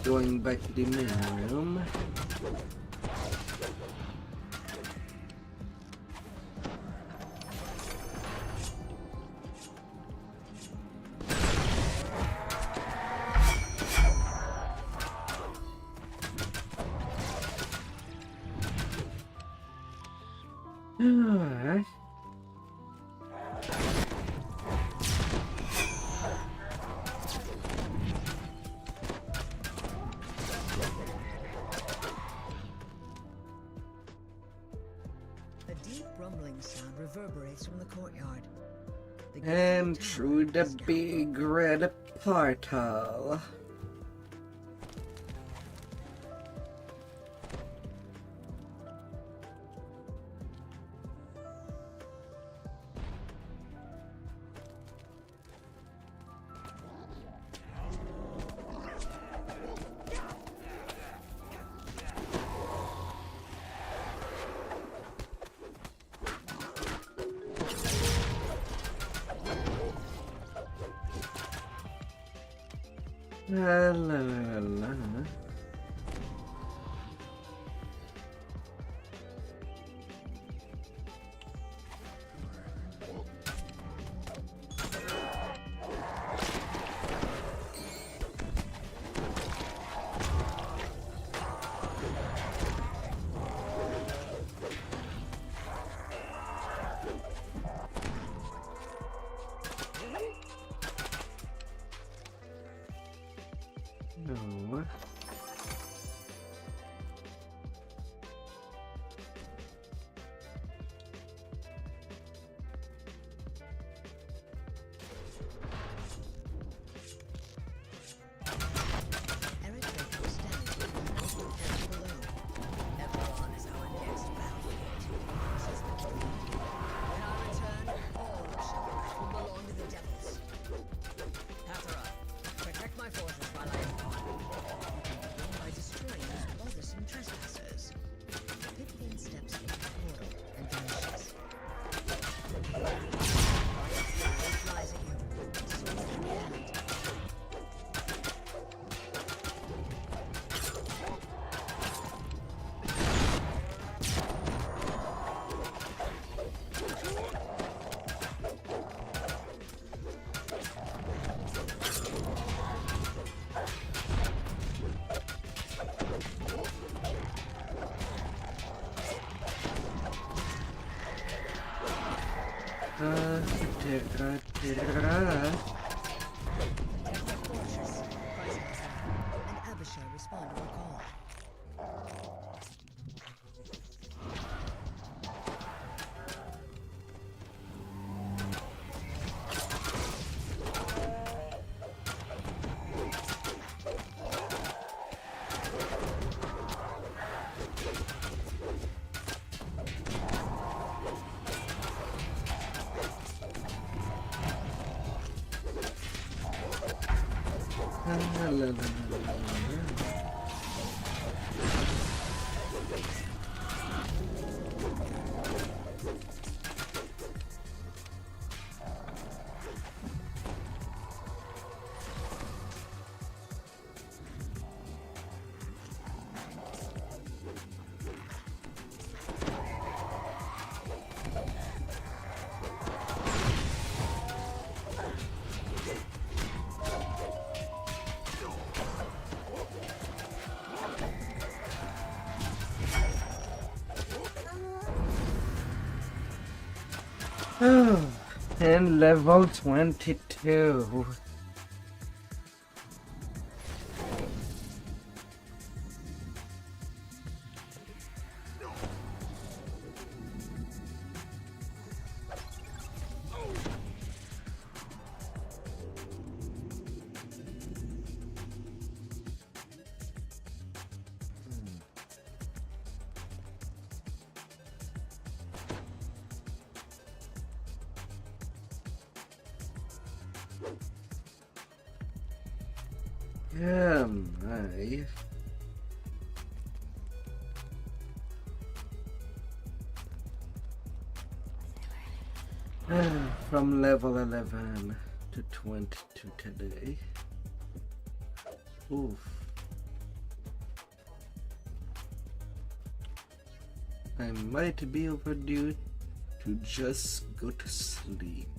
Going back to the main room. Alright. Rumbling sound reverberates from the courtyard. And through the big red portal. La la la la. No. And level 22. Yeah, my. From level 11 to 22 today. Oof. I might be overdue to just go to sleep.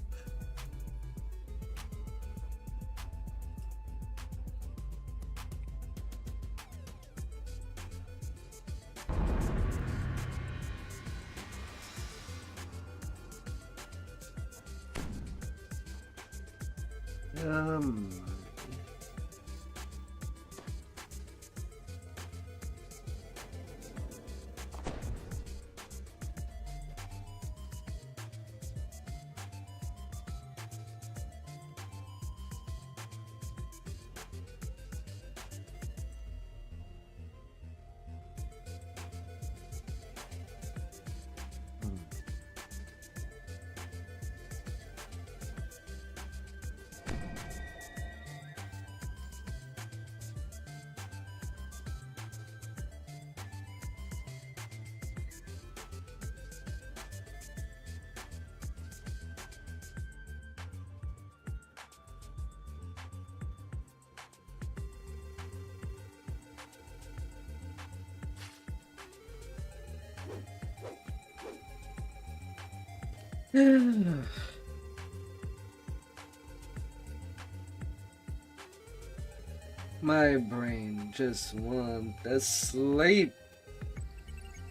My brain just wants to sleep.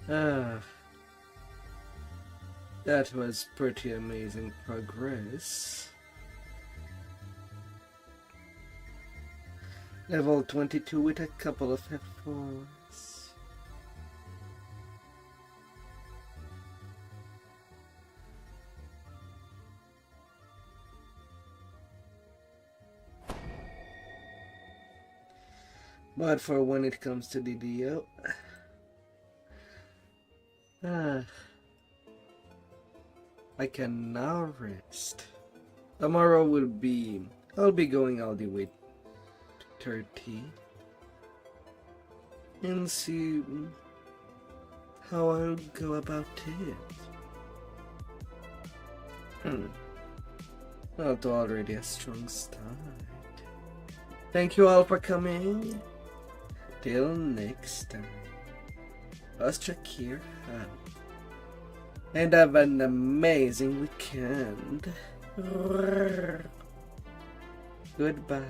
That was pretty amazing progress. Level 22 with a couple of efforts. But for when it comes to DDO, I can now rest. Tomorrow I'll be going all the way to 30 and see how I'll go about it. Not already a strong start. Thank you all for coming. Till next time. Ostracir out. And have an amazing weekend. Goodbye.